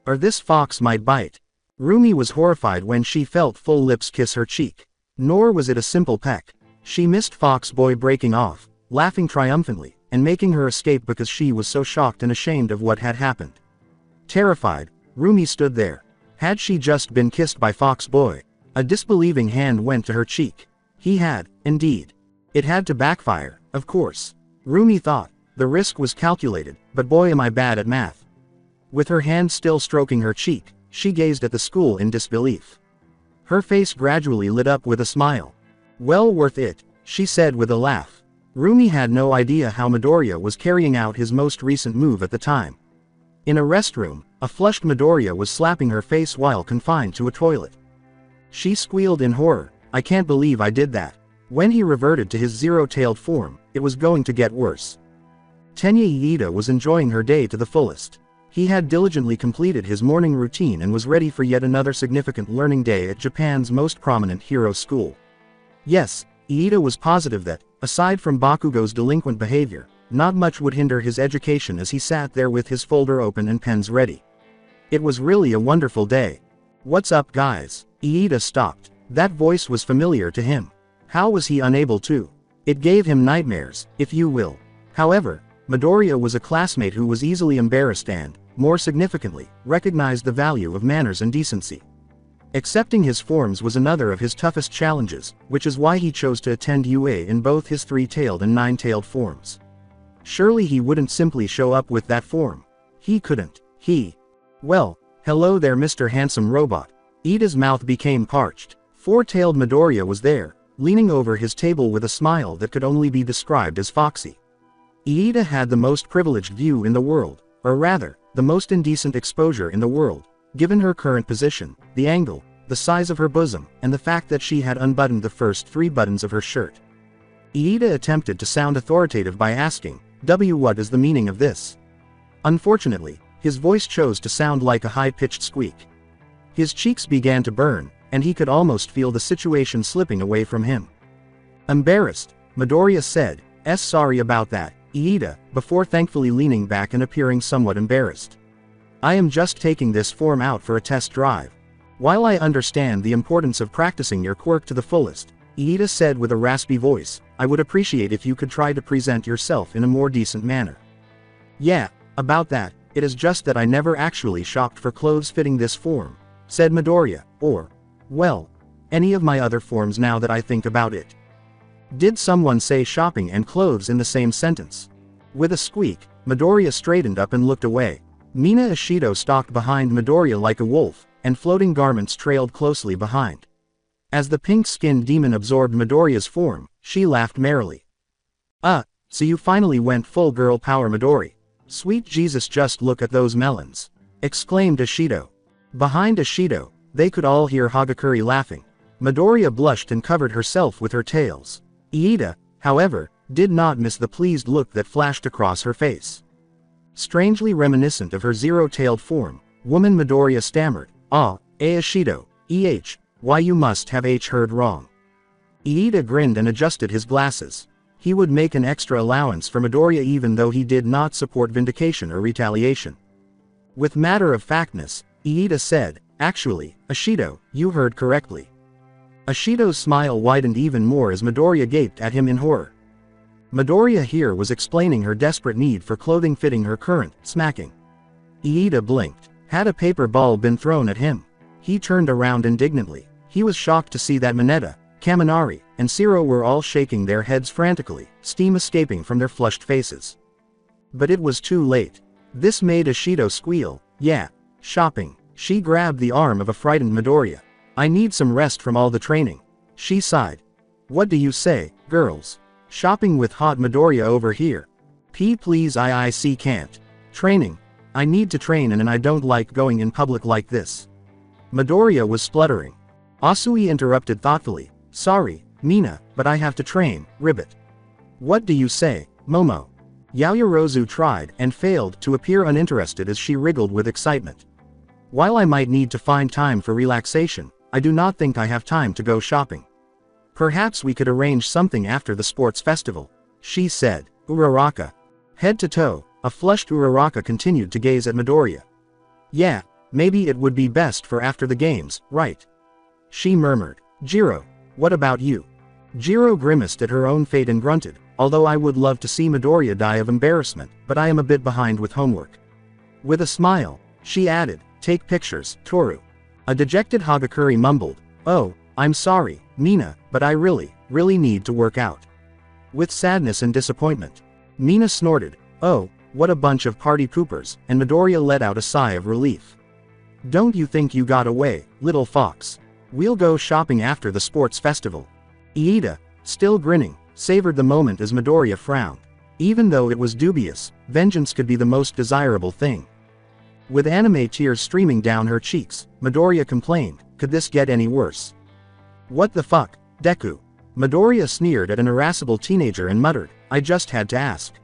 Or this fox might bite. Rumi was horrified when she felt full lips kiss her cheek. Nor was it a simple peck. She missed Fox Boy breaking off, laughing triumphantly, and making her escape because she was so shocked and ashamed of what had happened. Terrified, Rumi stood there. Had she just been kissed by Fox Boy? A disbelieving hand went to her cheek. He had, indeed. It had to backfire, of course. Rumi thought. The risk was calculated, but boy am I bad at math. With her hand still stroking her cheek, she gazed at the school in disbelief. Her face gradually lit up with a smile. Well worth it, she said with a laugh. Rumi had no idea how Midoriya was carrying out his most recent move at the time. In a restroom, a flushed Midoriya was slapping her face while confined to a toilet. She squealed in horror, "I can't believe I did that." When he reverted to his zero-tailed form, it was going to get worse. Tenya Iida was enjoying her day to the fullest. He had diligently completed his morning routine and was ready for yet another significant learning day at Japan's most prominent hero school. Yes, Iida was positive that, aside from Bakugo's delinquent behavior, not much would hinder his education as he sat there with his folder open and pens ready. It was really a wonderful day. "What's up, guys?" Iida stopped. That voice was familiar to him. How was he unable to? It gave him nightmares, if you will. However, Midoriya was a classmate who was easily embarrassed and, more significantly, recognized the value of manners and decency. Accepting his forms was another of his toughest challenges, which is why he chose to attend UA in both his three-tailed and nine-tailed forms. Surely he wouldn't simply show up with that form. He couldn't. Well, hello there, Mr. Handsome Robot. Iida's mouth became parched. Four-tailed Midoriya was there, leaning over his table with a smile that could only be described as foxy. Iida had the most privileged view in the world, or rather, the most indecent exposure in the world, given her current position, the angle, the size of her bosom, and the fact that she had unbuttoned the first 3 buttons of her shirt. Iida attempted to sound authoritative by asking, "What is the meaning of this?" Unfortunately, his voice chose to sound like a high-pitched squeak. His cheeks began to burn, and he could almost feel the situation slipping away from him. Embarrassed, Midoriya said, "Sorry about that, Iida," before thankfully leaning back and appearing somewhat embarrassed. "I am just taking this form out for a test drive. While I understand the importance of practicing your quirk to the fullest," Iida said with a raspy voice, "I would appreciate if you could try to present yourself in a more decent manner." "Yeah, about that, it is just that I never actually shopped for clothes fitting this form," said Midoriya, "or, well, any of my other forms now that I think about it." Did someone say shopping and clothes in the same sentence? With a squeak, Midoriya straightened up and looked away. Mina Ishido stalked behind Midoriya like a wolf, and floating garments trailed closely behind. As the pink-skinned demon absorbed Midoriya's form, she laughed merrily. So you finally went full girl power, Midori. Sweet Jesus, just look at those melons!" exclaimed Ishido. Behind Ishido, they could all hear Hagakure laughing. Midoriya blushed and covered herself with her tails. Iida, however, did not miss the pleased look that flashed across her face. Strangely reminiscent of her zero-tailed form, woman Midoriya stammered, Ishido, why you must have heard wrong." Iida grinned and adjusted his glasses. He would make an extra allowance for Midoriya even though he did not support vindication or retaliation. With matter-of-factness, Iida said, "Actually, Ishido, you heard correctly." Ishido's smile widened even more as Midoriya gaped at him in horror. Midoriya here was explaining her desperate need for clothing fitting her current smacking. Iida blinked. Had a paper ball been thrown at him? He turned around indignantly. He was shocked to see that Mineta, Kaminari, and Zero were all shaking their heads frantically, steam escaping from their flushed faces. But it was too late. This made Ishido squeal. "Yeah, shopping." She grabbed the arm of a frightened Midoriya. "I need some rest from all the training." She sighed. "What do you say, girls? Shopping with hot Midoriya over here. Please, I can't. Training. I need to train and I don't like going in public like this." Midoriya was spluttering. Asui interrupted thoughtfully. Sorry, Mina, but I have to train, Ribbit. What do you say, Momo? Yaoyorozu tried and failed to appear uninterested as she wriggled with excitement. While I might need to find time for relaxation, I do not think I have time to go shopping. Perhaps we could arrange something after the sports festival, she said. Uraraka. Head to toe, a flushed Uraraka continued to gaze at Midoriya. Yeah, maybe it would be best for after the games, right? She murmured. Jiro, what about you? Jiro grimaced at her own fate and grunted, although I would love to see Midoriya die of embarrassment, but I am a bit behind with homework. With a smile, she added, take pictures, Toru. A dejected Hagakure mumbled, oh, I'm sorry, Mina, but I really need to work out. With sadness and disappointment. Mina snorted, oh, what a bunch of party poopers, and Midoriya let out a sigh of relief. Don't you think you got away, little fox? We'll go shopping after the sports festival. Iida, still grinning, savored the moment as Midoriya frowned. Even though it was dubious, vengeance could be the most desirable thing. With anime tears streaming down her cheeks, Midoriya complained, could this get any worse? What the fuck, Deku? Midoriya sneered at an irascible teenager and muttered, I just had to ask.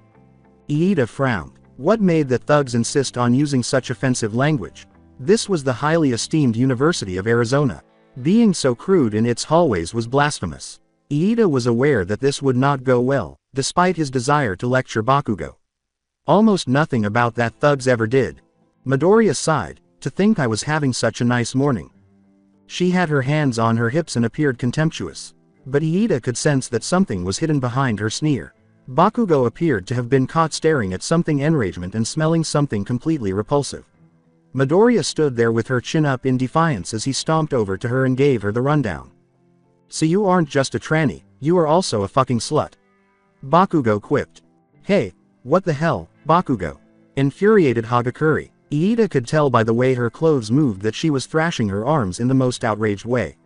Iida frowned. What made the thugs insist on using such offensive language? This was the highly esteemed University of Arizona. Being so crude in its hallways was blasphemous. Iida was aware that this would not go well, despite his desire to lecture Bakugo. Almost nothing about that thugs ever did. Midoriya sighed, to think I was having such a nice morning. She had her hands on her hips and appeared contemptuous. But Iida could sense that something was hidden behind her sneer. Bakugo appeared to have been caught staring at something enragement and smelling something completely repulsive. Midoriya stood there with her chin up in defiance as he stomped over to her and gave her the rundown. So you aren't just a tranny, you are also a fucking slut. Bakugo quipped. Hey, what the hell, Bakugo? Infuriated Hagakure. Iida could tell by the way her clothes moved that she was thrashing her arms in the most outraged way.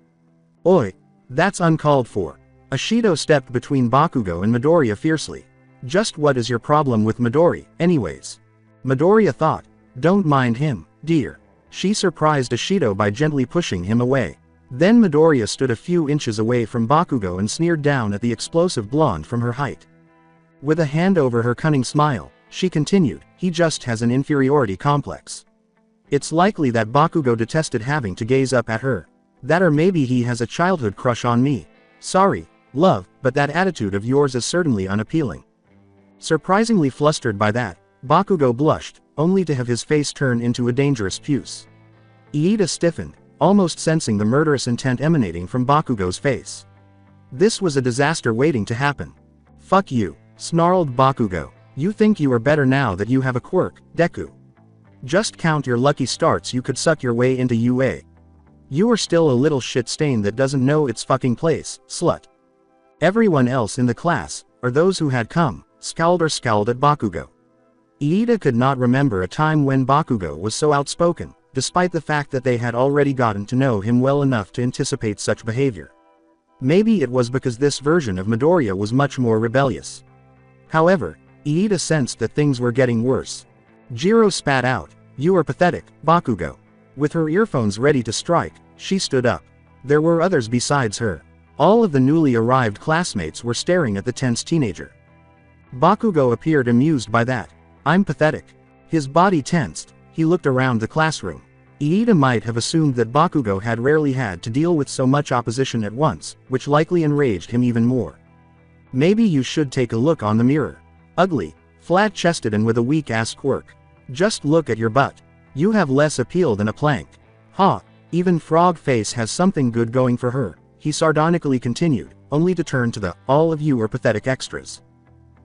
Oi, that's uncalled for. Ashido stepped between Bakugo and Midoriya fiercely. Just what is your problem with Midori, anyways? Midoriya thought, don't mind him, dear. She surprised Ashido by gently pushing him away. Then Midoriya stood a few inches away from Bakugo and sneered down at the explosive blonde from her height. With a hand over her cunning smile, she continued, he just has an inferiority complex. It's likely that Bakugo detested having to gaze up at her. That or maybe he has a childhood crush on me. Sorry, love, but that attitude of yours is certainly unappealing. Surprisingly flustered by that, Bakugo blushed, only to have his face turn into a dangerous puce. Iida stiffened, almost sensing the murderous intent emanating from Bakugo's face. This was a disaster waiting to happen. Fuck you, snarled Bakugo. You think you are better now that you have a quirk, Deku. Just count your lucky starts you could suck your way into UA. You are still a little shit stain that doesn't know its fucking place, slut. Everyone else in the class, or those who had come, scowled at Bakugo. Iida could not remember a time when Bakugo was so outspoken, despite the fact that they had already gotten to know him well enough to anticipate such behavior. Maybe it was because this version of Midoriya was much more rebellious. However, Iida sensed that things were getting worse. Jiro spat out, you are pathetic, Bakugo. With her earphones ready to strike, she stood up. There were others besides her. All of the newly arrived classmates were staring at the tense teenager. Bakugo appeared amused by that. I'm pathetic. His body tensed, he looked around the classroom. Iida might have assumed that Bakugo had rarely had to deal with so much opposition at once, which likely enraged him even more. Maybe you should take a look on the mirror. Ugly, flat-chested and with a weak-ass quirk. Just look at your butt. You have less appeal than a plank. Ha, even Frog Face has something good going for her, he sardonically continued, only to turn to the, all of you are pathetic extras.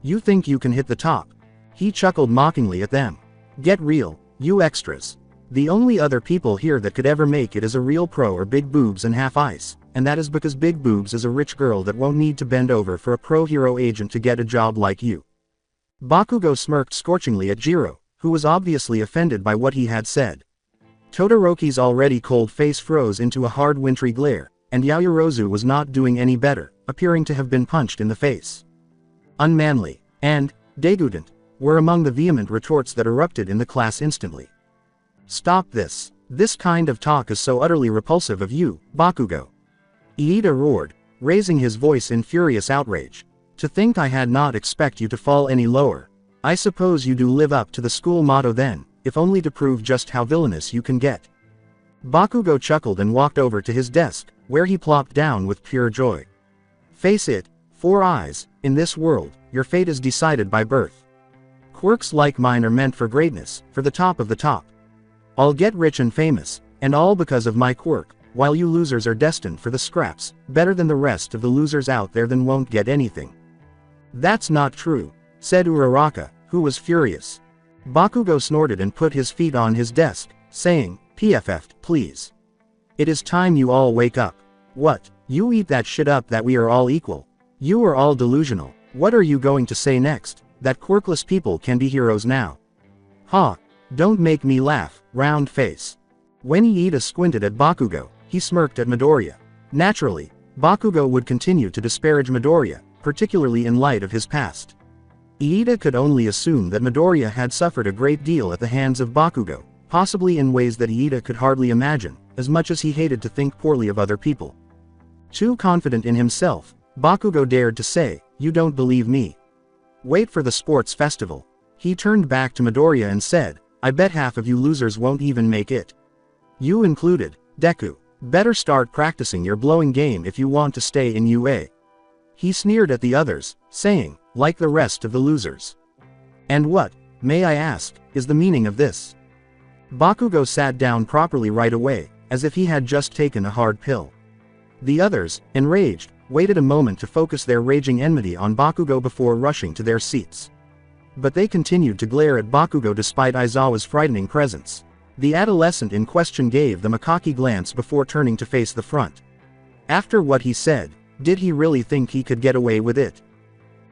You think you can hit the top? He chuckled mockingly at them. Get real, you extras. The only other people here that could ever make it as a real pro are Big Boobs and Half Ice, and that is because Big Boobs is a rich girl that won't need to bend over for a pro hero agent to get a job like you. Bakugo smirked scorchingly at Jiro, who was obviously offended by what he had said. Todoroki's already cold face froze into a hard wintry glare, and Yaoyorozu was not doing any better, appearing to have been punched in the face. Unmanly, and degradant, were among the vehement retorts that erupted in the class instantly. Stop this. This kind of talk is so utterly repulsive of you, Bakugo. Iida roared, raising his voice in furious outrage. To think I had not expect you to fall any lower. I suppose you do live up to the school motto then, if only to prove just how villainous you can get. Bakugo chuckled and walked over to his desk, where he plopped down with pure joy. Face it, Four Eyes, in this world, your fate is decided by birth. Quirks like mine are meant for greatness, for the top of the top. I'll get rich and famous, and all because of my quirk, while you losers are destined for the scraps, better than the rest of the losers out there then won't get anything. That's not true, said Uraraka, who was furious. Bakugo snorted and put his feet on his desk, saying, PFF, please. It is time you all wake up. What, you eat that shit up that we are all equal? You are all delusional. What are you going to say next? That quirkless people can be heroes now? Ha, don't make me laugh, round face. When Iida squinted at Bakugo, he smirked at Midoriya. Naturally, Bakugo would continue to disparage Midoriya, particularly in light of his past. Iida could only assume that Midoriya had suffered a great deal at the hands of Bakugo, possibly in ways that Iida could hardly imagine, as much as he hated to think poorly of other people. Too confident in himself, Bakugo dared to say, you don't believe me. Wait for the sports festival. He turned back to Midoriya and said, I bet half of you losers won't even make it. You included, Deku. Better start practicing your blowing game if you want to stay in UA. He sneered at the others, saying, like the rest of the losers. And what, may I ask, is the meaning of this? Bakugo sat down properly right away, as if he had just taken a hard pill. The others, enraged, waited a moment to focus their raging enmity on Bakugo before rushing to their seats. But they continued to glare at Bakugo despite Aizawa's frightening presence. The adolescent in question gave them a cocky glance before turning to face the front. After what he said, did he really think he could get away with it?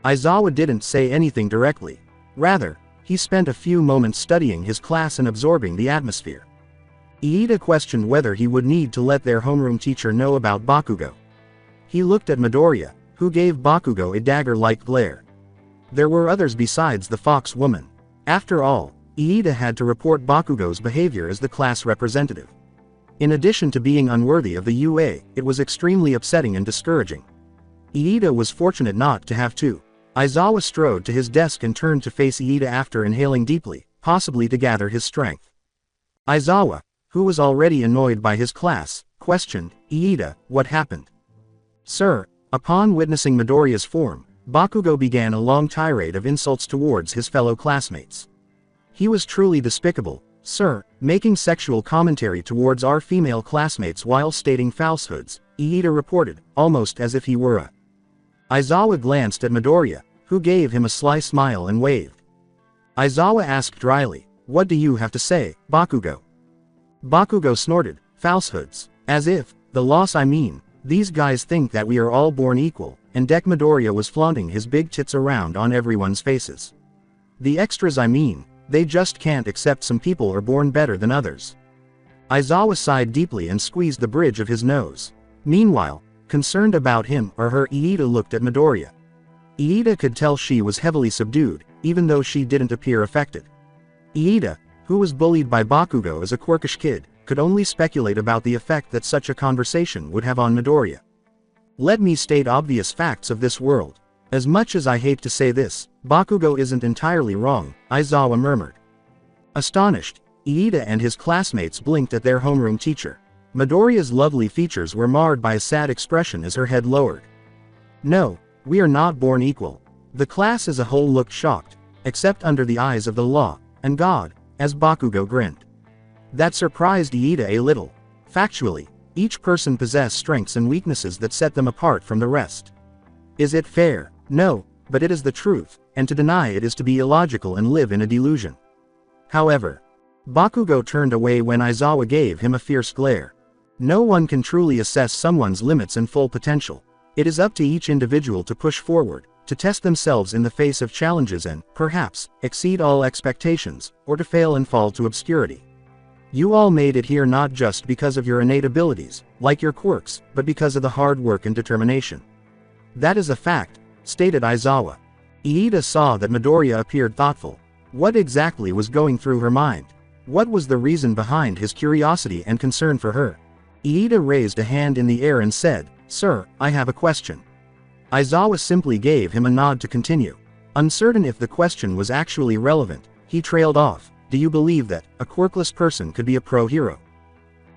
Aizawa didn't say anything directly. Rather, he spent a few moments studying his class and absorbing the atmosphere. Iida questioned whether he would need to let their homeroom teacher know about Bakugo. He looked at Midoriya, who gave Bakugo a dagger-like glare. There were others besides the fox woman. After all, Iida had to report Bakugo's behavior as the class representative. In addition to being unworthy of the UA, it was extremely upsetting and discouraging. Iida was fortunate not to have to. Aizawa strode to his desk and turned to face Iida after inhaling deeply, possibly to gather his strength. Aizawa, who was already annoyed by his class, questioned, Iida, what happened? Sir, upon witnessing Midoriya's form, Bakugo began a long tirade of insults towards his fellow classmates. He was truly despicable, sir, making sexual commentary towards our female classmates while stating falsehoods, Iida reported, almost as if he were a. Aizawa glanced at Midoriya, who gave him a sly smile and waved. Aizawa asked dryly, what do you have to say, Bakugo? Bakugo snorted, falsehoods, as if, the loss I mean, these guys think that we are all born equal, and Midoriya was flaunting his big tits around on everyone's faces. The extras I mean, they just can't accept some people are born better than others. Aizawa sighed deeply and squeezed the bridge of his nose. Meanwhile, concerned about him or her, Iida looked at Midoriya. Iida could tell she was heavily subdued, even though she didn't appear affected. Iida, who was bullied by Bakugo as a quirkish kid, could only speculate about the effect that such a conversation would have on Midoriya. Let me state obvious facts of this world. As much as I hate to say this, Bakugo isn't entirely wrong, Aizawa murmured. Astonished, Iida and his classmates blinked at their homeroom teacher. Midoriya's lovely features were marred by a sad expression as her head lowered. No, we are not born equal. The class as a whole looked shocked, except under the eyes of the law, and God, as Bakugo grinned. That surprised Iida a little. Factually, each person possessed strengths and weaknesses that set them apart from the rest. Is it fair? No, but it is the truth, and to deny it is to be illogical and live in a delusion. However, Bakugo turned away when Aizawa gave him a fierce glare. No one can truly assess someone's limits and full potential. It is up to each individual to push forward, to test themselves in the face of challenges and, perhaps, exceed all expectations, or to fail and fall to obscurity. You all made it here not just because of your innate abilities, like your quirks, but because of the hard work and determination. That is a fact, stated Aizawa. Iida saw that Midoriya appeared thoughtful. What exactly was going through her mind? What was the reason behind his curiosity and concern for her? Iida raised a hand in the air and said, "Sir, I have a question." Aizawa simply gave him a nod to continue. Uncertain if the question was actually relevant, he trailed off. "Do you believe that a quirkless person could be a pro-hero?"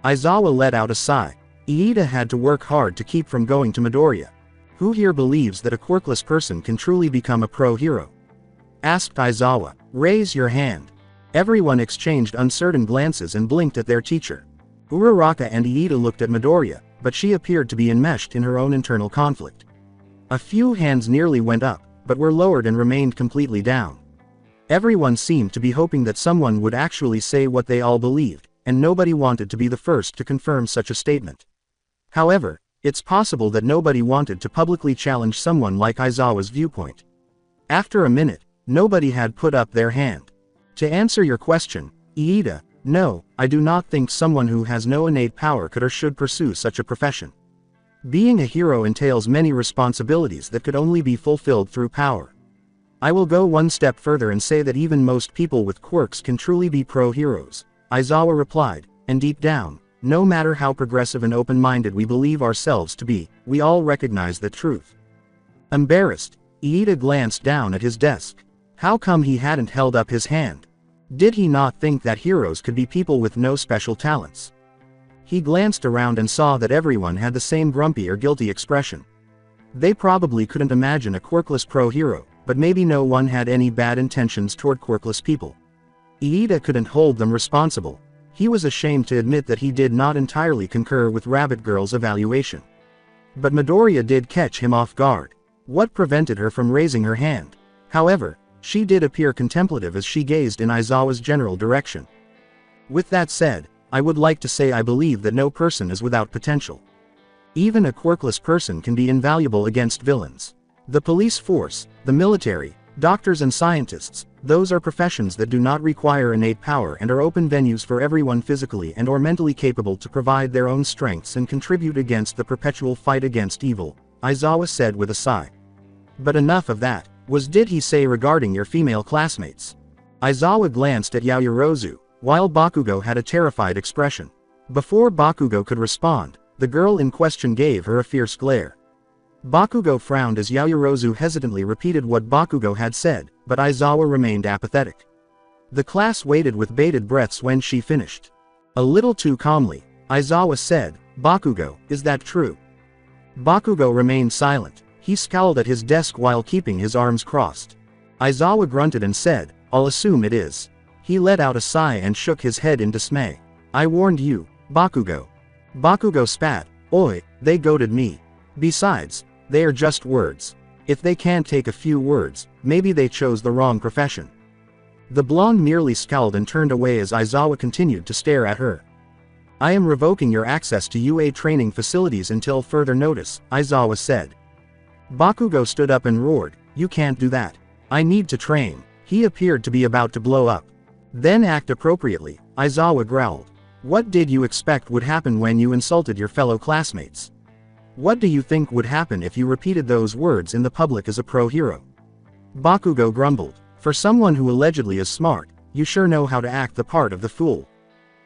Aizawa let out a sigh. Iida had to work hard to keep from going to Midoriya. "Who here believes that a quirkless person can truly become a pro-hero?" asked Aizawa. "Raise your hand." Everyone exchanged uncertain glances and blinked at their teacher. Uraraka and Iida looked at Midoriya, but she appeared to be enmeshed in her own internal conflict. A few hands nearly went up, but were lowered and remained completely down. Everyone seemed to be hoping that someone would actually say what they all believed, and nobody wanted to be the first to confirm such a statement. However, it's possible that nobody wanted to publicly challenge someone like Aizawa's viewpoint. After a minute, nobody had put up their hand. To answer your question, Iida, no, I do not think someone who has no innate power could or should pursue such a profession. Being a hero entails many responsibilities that could only be fulfilled through power. I will go one step further and say that even most people with quirks can truly be pro-heroes, Aizawa replied, and deep down, no matter how progressive and open-minded we believe ourselves to be, we all recognize the truth. Embarrassed, Iida glanced down at his desk. How come he hadn't held up his hand? Did he not think that heroes could be people with no special talents? He glanced around and saw that everyone had the same grumpy or guilty expression. They probably couldn't imagine a quirkless pro-hero, but maybe no one had any bad intentions toward quirkless people. Iida couldn't hold them responsible. He was ashamed to admit that he did not entirely concur with Rabbit Girl's evaluation. But Midoriya did catch him off guard. What prevented her from raising her hand? However, she did appear contemplative as she gazed in Aizawa's general direction. With that said, I would like to say I believe that no person is without potential. Even a quirkless person can be invaluable against villains. The police force, the military, doctors and scientists, those are professions that do not require innate power and are open venues for everyone physically and or mentally capable to provide their own strengths and contribute against the perpetual fight against evil, Aizawa said with a sigh. But enough of that. What did he say regarding your female classmates? Aizawa glanced at Yaoyorozu, while Bakugo had a terrified expression. Before Bakugo could respond, the girl in question gave her a fierce glare. Bakugo frowned as Yaoyorozu hesitantly repeated what Bakugo had said, but Aizawa remained apathetic. The class waited with bated breaths when she finished. A little too calmly, Aizawa said, "Bakugo, is that true?" Bakugo remained silent. He scowled at his desk while keeping his arms crossed. Aizawa grunted and said, "I'll assume it is." He let out a sigh and shook his head in dismay. "I warned you, Bakugo." Bakugo spat, "Oi, they goaded me. Besides, they are just words. If they can't take a few words, maybe they chose the wrong profession." The blonde merely scowled and turned away as Aizawa continued to stare at her. "I am revoking your access to UA training facilities until further notice," Aizawa said. Bakugo stood up and roared, "You can't do that. I need to train." He appeared to be about to blow up. "Then act appropriately," Aizawa growled. "What did you expect would happen when you insulted your fellow classmates? What do you think would happen if you repeated those words in the public as a pro-hero?" Bakugo grumbled. "For someone who allegedly is smart, you sure know how to act the part of the fool."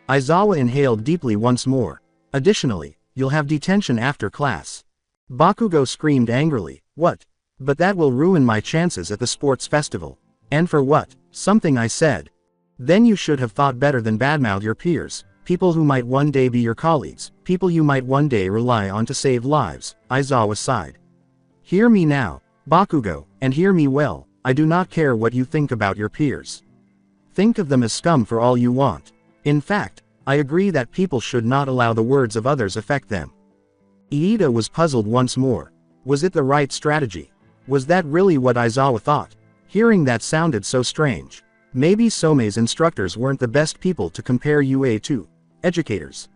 Aizawa inhaled deeply once more. "Additionally, you'll have detention after class." Bakugo screamed angrily, "What? But that will ruin my chances at the sports festival." "And for what?" "Something I said." "Then you should have thought better than badmouth your peers, people who might one day be your colleagues, people you might one day rely on to save lives," Aizawa sighed. "Hear me now, Bakugo, and hear me well, I do not care what you think about your peers. Think of them as scum for all you want. In fact, I agree that people should not allow the words of others affect them." Iida was puzzled once more. Was it the right strategy? Was that really what Aizawa thought? Hearing that sounded so strange. Maybe Some's instructors weren't the best people to compare UA to. Educators.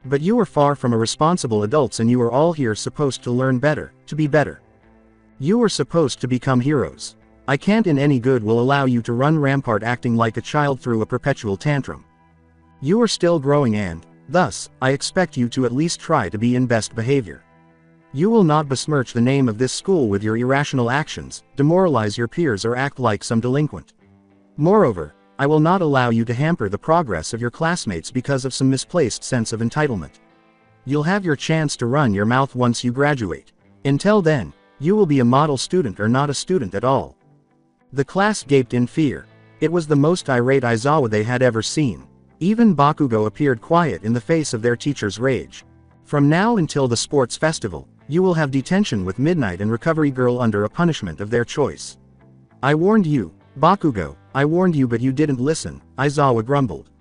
But you are far from a responsible adults and you are all here supposed to learn better, to be better. You are supposed to become heroes. I can't in any good will allow you to run rampart acting like a child through a perpetual tantrum. You are still growing and, thus, I expect you to at least try to be in best behavior. You will not besmirch the name of this school with your irrational actions, demoralize your peers or act like some delinquent. Moreover, I will not allow you to hamper the progress of your classmates because of some misplaced sense of entitlement. You'll have your chance to run your mouth once you graduate. Until then, you will be a model student or not a student at all." The class gaped in fear. It was the most irate Aizawa they had ever seen. Even Bakugo appeared quiet in the face of their teacher's rage. "From now until the sports festival, you will have detention with Midnight and Recovery Girl under a punishment of their choice." "I warned you, Bakugo, I warned you, but you didn't listen," Aizawa grumbled.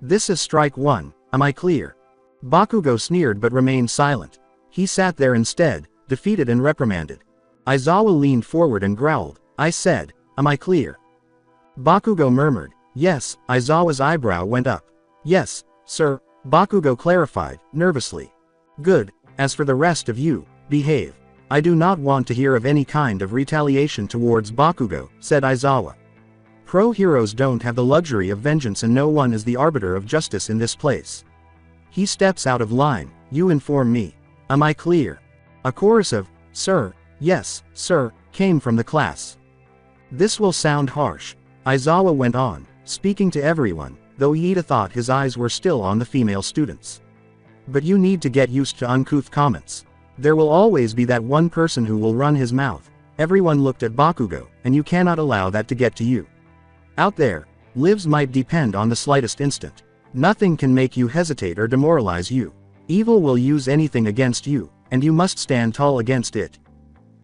"This is strike one, am I clear?" Bakugo sneered but remained silent. He sat there instead, defeated and reprimanded. Aizawa leaned forward and growled, "I said, am I clear?" Bakugo murmured, "Yes." Aizawa's eyebrow went up. "Yes, sir," Bakugo clarified, nervously. "Good, as for the rest of you, behave. I do not want to hear of any kind of retaliation towards Bakugo," said Aizawa. "Pro heroes don't have the luxury of vengeance and no one is the arbiter of justice in this place. He steps out of line, you inform me. Am I clear?" A chorus of, "Sir, yes, sir," came from the class. "This will sound harsh," Aizawa went on, speaking to everyone, though Iida thought his eyes were still on the female students. "But you need to get used to uncouth comments. There will always be that one person who will run his mouth." Everyone looked at Bakugo, "and you cannot allow that to get to you. Out there, lives might depend on the slightest instant. Nothing can make you hesitate or demoralize you. Evil will use anything against you, and you must stand tall against it."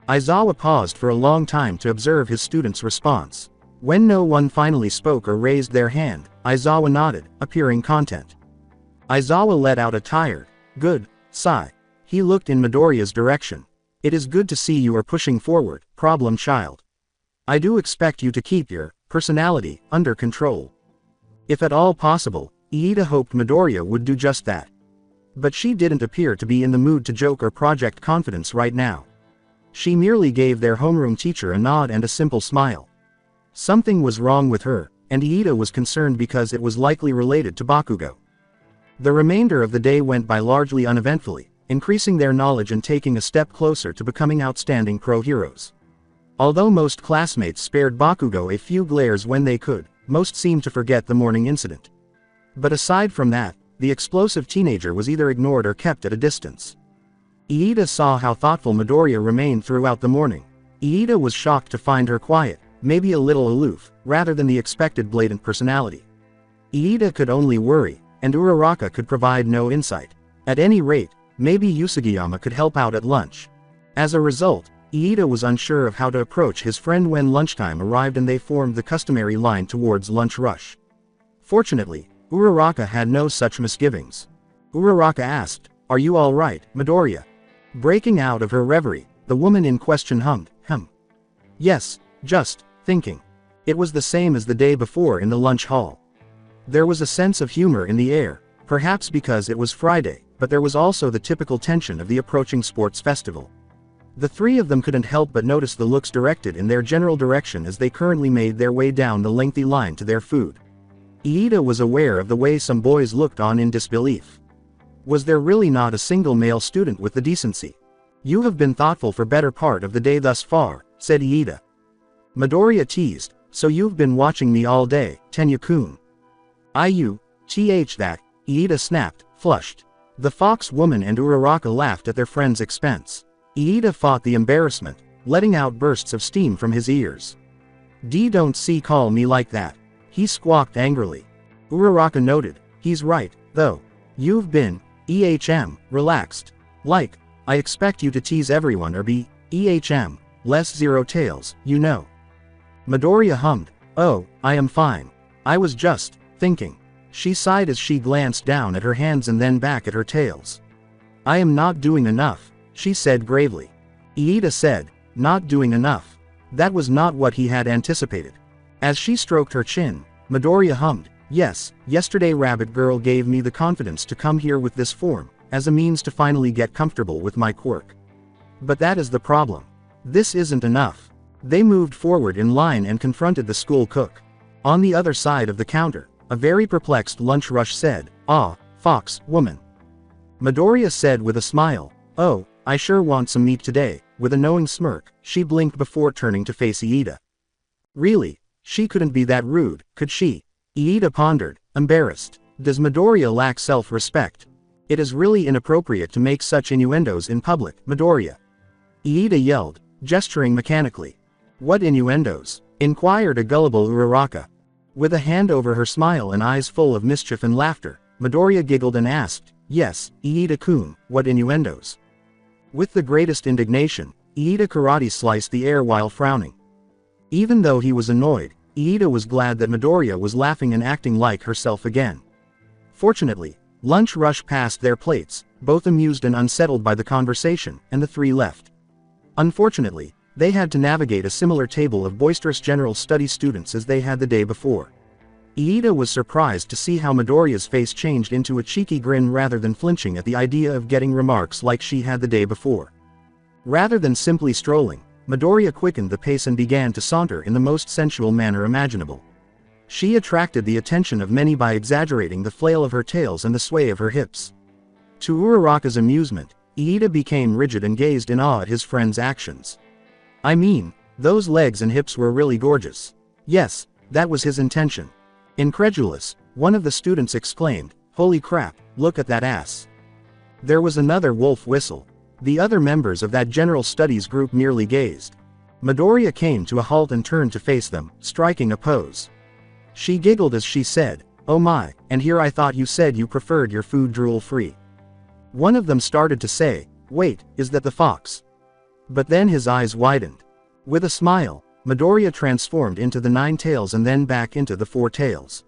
Aizawa paused for a long time to observe his students' response. When no one finally spoke or raised their hand, Aizawa nodded, appearing content. Aizawa let out a tired, "Good," sigh. He looked in Midoriya's direction. "It is good to see you are pushing forward, problem child. I do expect you to keep your personality under control." If at all possible, Iida hoped Midoriya would do just that. But she didn't appear to be in the mood to joke or project confidence right now. She merely gave their homeroom teacher a nod and a simple smile. Something was wrong with her, and Iida was concerned because it was likely related to Bakugo. The remainder of the day went by largely uneventfully, increasing their knowledge and taking a step closer to becoming outstanding pro heroes. Although most classmates spared Bakugo a few glares when they could, most seemed to forget the morning incident. But aside from that, the explosive teenager was either ignored or kept at a distance. Iida saw how thoughtful Midoriya remained throughout the morning. Iida was shocked to find her quiet, maybe a little aloof, rather than the expected blatant personality. Iida could only worry, and Uraraka could provide no insight. At any rate, maybe Usugiyama could help out at lunch. As a result, Iida was unsure of how to approach his friend when lunchtime arrived and they formed the customary line towards lunch rush. Fortunately, Uraraka had no such misgivings. Uraraka asked, "Are you all right, Midoriya?" Breaking out of her reverie, the woman in question hummed, "Yes, just thinking." It was the same as the day before in the lunch hall. There was a sense of humor in the air, perhaps because it was Friday, but there was also the typical tension of the approaching sports festival. The three of them couldn't help but notice the looks directed in their general direction as they currently made their way down the lengthy line to their food. Iida was aware of the way some boys looked on in disbelief. Was there really not a single male student with the decency? "You have been thoughtful for better part of the day thus far," said Iida. Midoriya teased, "So you've been watching me all day, Tenya-kun." That," Iida snapped, flushed. The fox woman and Uraraka laughed at their friend's expense. Iida fought the embarrassment, letting out bursts of steam from his ears. Don't see call me like that," he squawked angrily. Uraraka noted, "He's right, though. You've been, relaxed. Like, I expect you to tease everyone or be, less zero tails, you know." Midoriya hummed, "Oh, I am fine. I was just thinking." She sighed as she glanced down at her hands and then back at her tails. "I am not doing enough," she said gravely. Iida said, "Not doing enough." That was not what he had anticipated. As she stroked her chin, Midoriya hummed, "Yes, yesterday Rabbit Girl gave me the confidence to come here with this form, as a means to finally get comfortable with my quirk. But that is the problem. This isn't enough." They moved forward in line and confronted the school cook. On the other side of the counter, a very perplexed lunch rush said, "Ah, fox, woman." Midoriya said with a smile, "Oh, I sure want some meat today." With a knowing smirk, she blinked before turning to face Iida. Really, she couldn't be that rude, could she? Iida pondered, embarrassed. Does Midoriya lack self-respect? It is really inappropriate to make such innuendos in public, Midoriya. Iida yelled, gesturing mechanically. What innuendos? Inquired a gullible Uraraka. With a hand over her smile and eyes full of mischief and laughter, Midoriya giggled and asked, yes, Iida-kun, what innuendos? With the greatest indignation, Iida karate sliced the air while frowning. Even though he was annoyed, Iida was glad that Midoriya was laughing and acting like herself again. Fortunately, lunch rushed past their plates, both amused and unsettled by the conversation, and the three left. Unfortunately, they had to navigate a similar table of boisterous general study students as they had the day before. Iida was surprised to see how Midoriya's face changed into a cheeky grin rather than flinching at the idea of getting remarks like she had the day before. Rather than simply strolling, Midoriya quickened the pace and began to saunter in the most sensual manner imaginable. She attracted the attention of many by exaggerating the flail of her tails and the sway of her hips. To Uraraka's amusement, Iida became rigid and gazed in awe at his friend's actions. I mean, those legs and hips were really gorgeous. Yes, that was his intention. Incredulous, one of the students exclaimed, holy crap, look at that ass. There was another wolf whistle. The other members of that general studies group merely gazed. Midoriya came to a halt and turned to face them, striking a pose. She giggled as she said, oh my, and here I thought you said you preferred your food drool-free. One of them started to say, wait, is that the fox? But then his eyes widened. With a smile, Midoriya transformed into the 9 tails and then back into the 4 tails.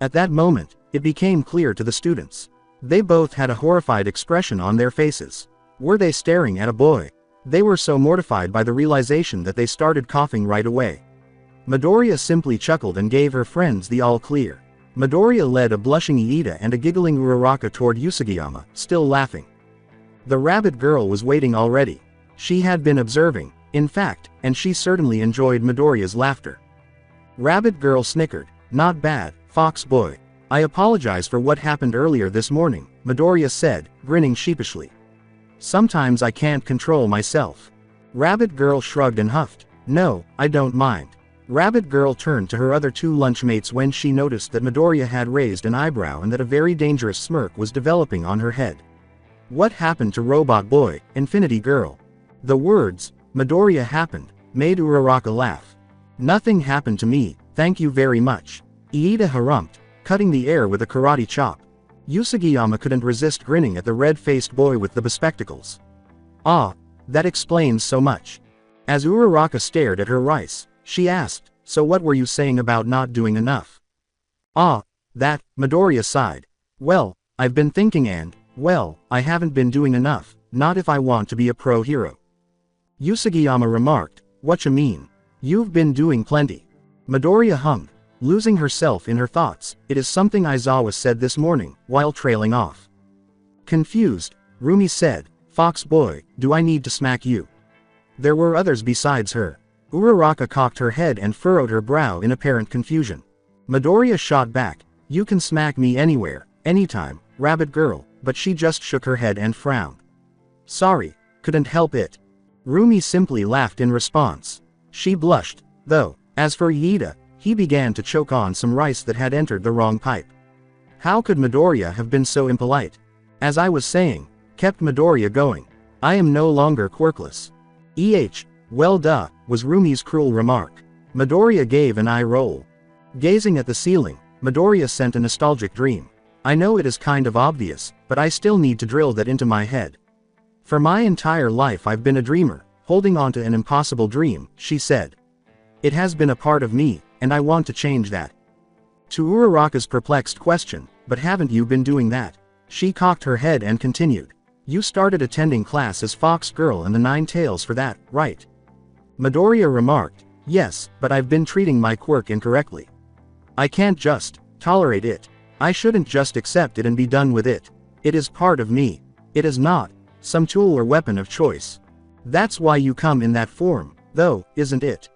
At that moment, it became clear to the students. They both had a horrified expression on their faces. Were they staring at a boy? They were so mortified by the realization that they started coughing right away. Midoriya simply chuckled and gave her friends the all clear. Midoriya led a blushing Iida and a giggling Uraraka toward Usugiyama, still laughing. The rabbit girl was waiting already. She had been observing, in fact, and she certainly enjoyed Midoriya's laughter. Rabbit girl snickered, not bad, fox boy. I apologize for what happened earlier this morning, Midoriya said, grinning sheepishly. Sometimes I can't control myself. Rabbit girl shrugged and huffed. No, I don't mind. Rabbit girl turned to her other 2 lunchmates when she noticed that Midoriya had raised an eyebrow and that a very dangerous smirk was developing on her head. What happened to Robot Boy, Infinity Girl? The words, Midoriya happened, made Uraraka laugh. Nothing happened to me, thank you very much. Iida harumphed, cutting the air with a karate chop. Usugiyama couldn't resist grinning at the red-faced boy with the bespectacles. Ah, that explains so much. As Uraraka stared at her rice, she asked, so what were you saying about not doing enough? Ah, that, Midoriya sighed. Well, I've been thinking and, well, I haven't been doing enough, not if I want to be a pro hero. Usugiyama remarked, whatcha mean? You've been doing plenty. Midoriya hummed, losing herself in her thoughts. It is something Aizawa said this morning, while trailing off. Confused, Rumi said, Fox boy, do I need to smack you? There were others besides her. Uraraka cocked her head and furrowed her brow in apparent confusion. Midoriya shot back, you can smack me anywhere, anytime, rabbit girl, but she just shook her head and frowned. Sorry, couldn't help it. Rumi simply laughed in response. She blushed, though. As for Iida, he began to choke on some rice that had entered the wrong pipe. How could Midoriya have been so impolite? As I was saying, kept Midoriya going. I am no longer quirkless. Well duh, was Rumi's cruel remark. Midoriya gave an eye roll. Gazing at the ceiling, Midoriya sent a nostalgic dream. I know it is kind of obvious, but I still need to drill that into my head. For my entire life I've been a dreamer, holding on to an impossible dream, she said. It has been a part of me, and I want to change that. To Uraraka's perplexed question, but haven't you been doing that? She cocked her head and continued. You started attending class as Fox Girl and the 9 Tails for that, right? Midoriya remarked, yes, but I've been treating my quirk incorrectly. I can't just tolerate it. I shouldn't just accept it and be done with it. It is part of me. It is not some tool or weapon of choice. That's why you come in that form, though, isn't it?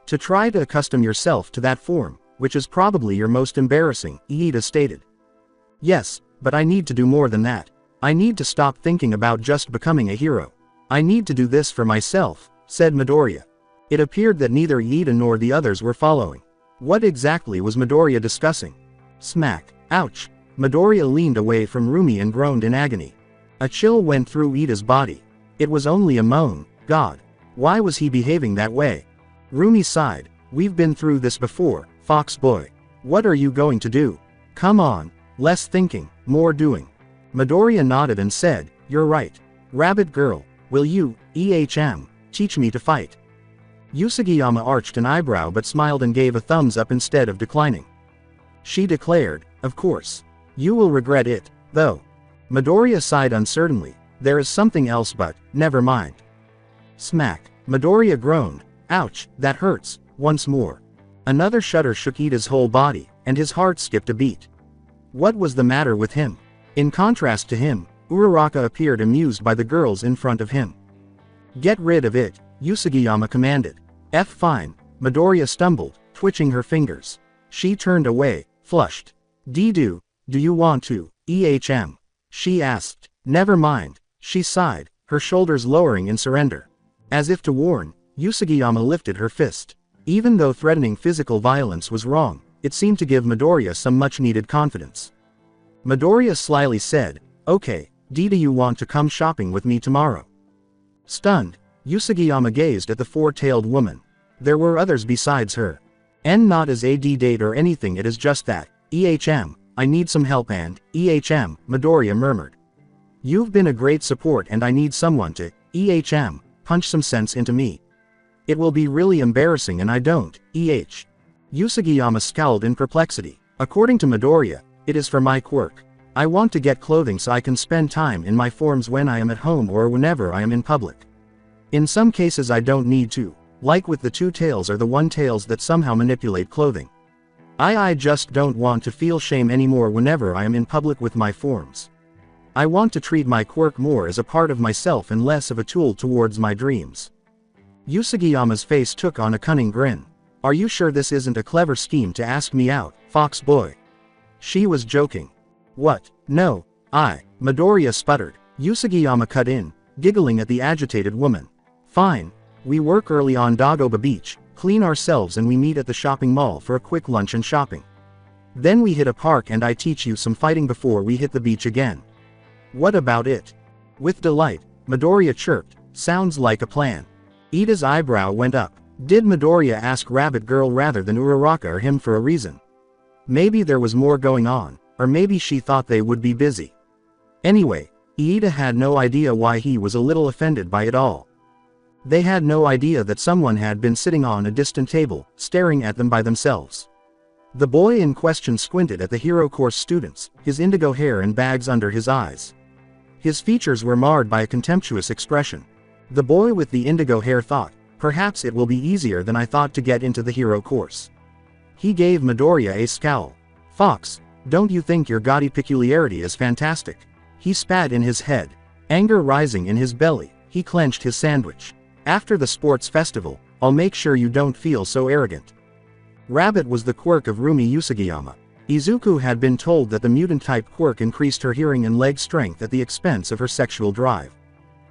To try to accustom yourself to that form, which is probably your most embarrassing, Iida stated. Yes, but I need to do more than that. I need to stop thinking about just becoming a hero. I need to do this for myself, said Midoriya. It appeared that neither Iida nor the others were following. What exactly was Midoriya discussing? Smack. Ouch. Midoriya leaned away from Rumi and groaned in agony. A chill went through Ida's body. It was only a moan. God. Why was he behaving that way? Rumi sighed. We've been through this before, fox boy. What are you going to do? Come on. Less thinking, more doing. Midoriya nodded and said, you're right. Rabbit girl, will you, teach me to fight? Usagiyama arched an eyebrow but smiled and gave a thumbs up instead of declining. She declared, of course. You will regret it, though. Midoriya sighed uncertainly. There is something else but, never mind. Smack. Midoriya groaned. Ouch, that hurts, once more. Another shudder shook Ida's whole body, and his heart skipped a beat. What was the matter with him? In contrast to him, Uraraka appeared amused by the girls in front of him. Get rid of it, Usagiyama commanded. Fine, Midoriya stumbled, twitching her fingers. She turned away, flushed. Do you want to, She asked. Never mind, she sighed, her shoulders lowering in surrender. As if to warn, Usagiyama lifted her fist. Even though threatening physical violence was wrong, it seemed to give Midoriya some much-needed confidence. Midoriya slyly said, okay, do you want to come shopping with me tomorrow? Stunned, Usagiyama gazed at the four-tailed woman. There were others besides her. Not as a date or anything, it is just that, I need some help and, Midoriya murmured. You've been a great support and I need someone to, punch some sense into me. It will be really embarrassing and I don't, Usagiyama scowled in perplexity. According to Midoriya, it is for my quirk. I want to get clothing so I can spend time in my forms when I am at home or whenever I am in public. In some cases I don't need to, like with the two tails or the one tails that somehow manipulate clothing. I just don't want to feel shame anymore whenever I am in public with my forms. I want to treat my quirk more as a part of myself and less of a tool towards my dreams. Usagiyama's face took on a cunning grin. Are you sure this isn't a clever scheme to ask me out, fox boy? She was joking. What? No, Midoriya sputtered. Usagiyama cut in, giggling at the agitated woman. Fine. We work early on Dagoba Beach, clean ourselves and we meet at the shopping mall for a quick lunch and shopping. Then we hit a park and I teach you some fighting before we hit the beach again. What about it? With delight, Midoriya chirped, sounds like a plan. Ida's eyebrow went up. Did Midoriya ask Rabbit Girl rather than Uraraka or him for a reason? Maybe there was more going on, or maybe she thought they would be busy. Anyway, Ida had no idea why he was a little offended by it all. They had no idea that someone had been sitting on a distant table, staring at them by themselves. The boy in question squinted at the hero course students, his indigo hair and bags under his eyes. His features were marred by a contemptuous expression. The boy with the indigo hair thought, perhaps it will be easier than I thought to get into the hero course. He gave Midoriya a scowl. Fox, don't you think your gaudy peculiarity is fantastic? He spat in his head. Anger rising in his belly, he clenched his sandwich. After the sports festival, I'll make sure you don't feel so arrogant. Rabbit was the quirk of Rumi Usagiyama. Izuku had been told that the mutant-type quirk increased her hearing and leg strength at the expense of her sexual drive.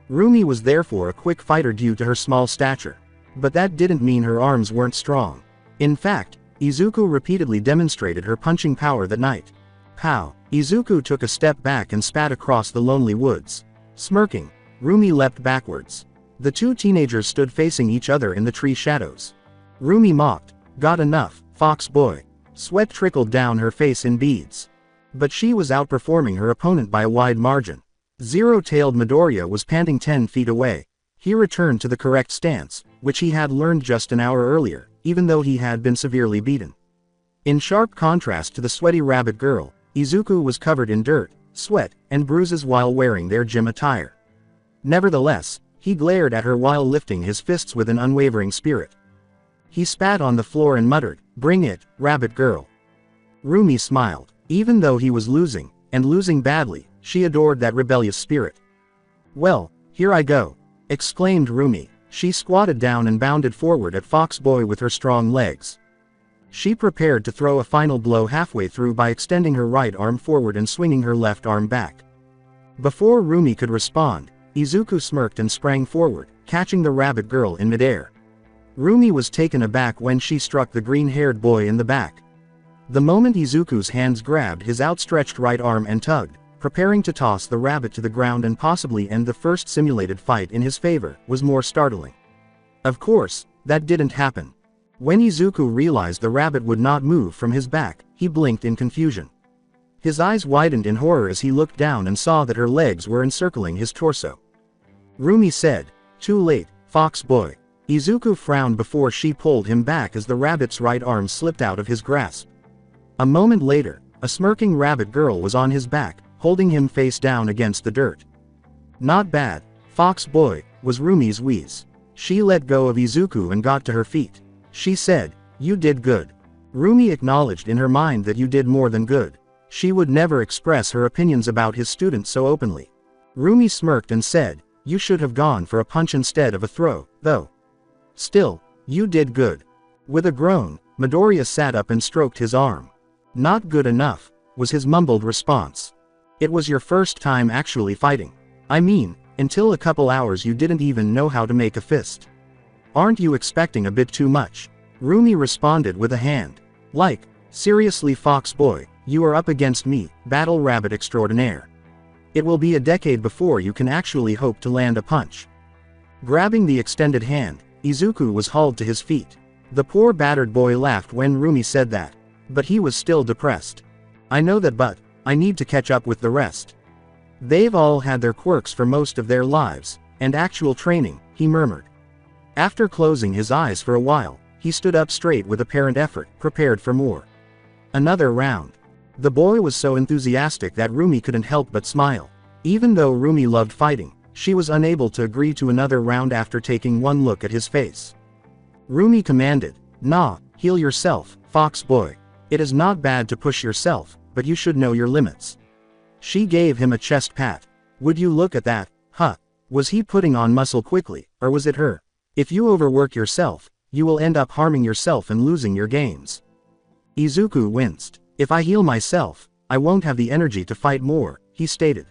Rumi was therefore a quick fighter due to her small stature. But that didn't mean her arms weren't strong. In fact, Izuku repeatedly demonstrated her punching power that night. Pow! Izuku took a step back and spat across the lonely woods. Smirking, Rumi leapt backwards. The two teenagers stood facing each other in the tree shadows. Rumi mocked, got enough, fox boy. Sweat trickled down her face in beads. But she was outperforming her opponent by a wide margin. Zero-tailed Midoriya was panting 10 feet away. He returned to the correct stance, which he had learned just an hour earlier, even though he had been severely beaten. In sharp contrast to the sweaty rabbit girl, Izuku was covered in dirt, sweat, and bruises while wearing their gym attire. Nevertheless, he glared at her while lifting his fists with an unwavering spirit. He spat on the floor and muttered, "Bring it, rabbit girl." Rumi smiled. Even though he was losing, and losing badly, she adored that rebellious spirit. "Well, here I go," exclaimed Rumi. She squatted down and bounded forward at Fox Boy with her strong legs. She prepared to throw a final blow halfway through by extending her right arm forward and swinging her left arm back. Before Rumi could respond, Izuku smirked and sprang forward, catching the rabbit girl in midair. Rumi was taken aback when she struck the green-haired boy in the back. The moment Izuku's hands grabbed his outstretched right arm and tugged, preparing to toss the rabbit to the ground and possibly end the first simulated fight in his favor, was more startling. Of course, that didn't happen. When Izuku realized the rabbit would not move from his back, he blinked in confusion. His eyes widened in horror as he looked down and saw that her legs were encircling his torso. Rumi said, "Too late, fox boy." Izuku frowned before she pulled him back as the rabbit's right arm slipped out of his grasp. A moment later, a smirking rabbit girl was on his back, holding him face down against the dirt. "Not bad, fox boy," was Rumi's wheeze. She let go of Izuku and got to her feet. She said, "You did good." Rumi acknowledged in her mind that you did more than good. She would never express her opinions about his student so openly. Rumi smirked and said, "You should have gone for a punch instead of a throw, though. Still, you did good." With a groan, Midoriya sat up and stroked his arm. "Not good enough," was his mumbled response. "It was your first time actually fighting. I mean, until a couple hours you didn't even know how to make a fist. Aren't you expecting a bit too much?" Rumi responded with a hand. "Like, seriously fox boy, you are up against me, battle rabbit extraordinaire. It will be a decade before you can actually hope to land a punch." Grabbing the extended hand, Izuku was hauled to his feet. The poor battered boy laughed when Rumi said that. But he was still depressed. "I know that, but I need to catch up with the rest. They've all had their quirks for most of their lives, and actual training," he murmured. After closing his eyes for a while, he stood up straight with apparent effort, prepared for more. Another round. The boy was so enthusiastic that Rumi couldn't help but smile. Even though Rumi loved fighting, she was unable to agree to another round after taking one look at his face. Rumi commanded, "Nah, heal yourself, fox boy. It is not bad to push yourself, but you should know your limits." She gave him a chest pat. "Would you look at that, huh?" Was he putting on muscle quickly, or was it her? "If you overwork yourself, you will end up harming yourself and losing your gains." Izuku winced. "If I heal myself, I won't have the energy to fight more," he stated.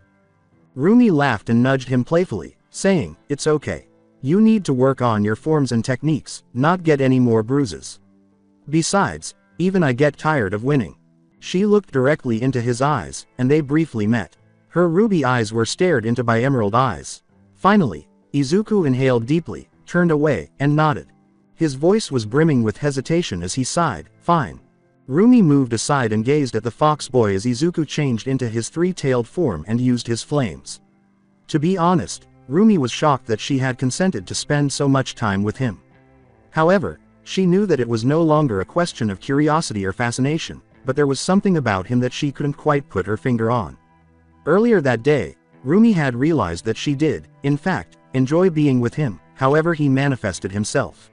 Rumi laughed and nudged him playfully, saying, "It's okay. You need to work on your forms and techniques, not get any more bruises. Besides, even I get tired of winning." She looked directly into his eyes, and they briefly met. Her ruby eyes were stared into by emerald eyes. Finally, Izuku inhaled deeply, turned away, and nodded. His voice was brimming with hesitation as he sighed, "Fine." Rumi moved aside and gazed at the fox boy as Izuku changed into his three-tailed form and used his flames. To be honest, Rumi was shocked that she had consented to spend so much time with him. However, she knew that it was no longer a question of curiosity or fascination, but there was something about him that she couldn't quite put her finger on. Earlier that day, Rumi had realized that she did, in fact, enjoy being with him, however he manifested himself.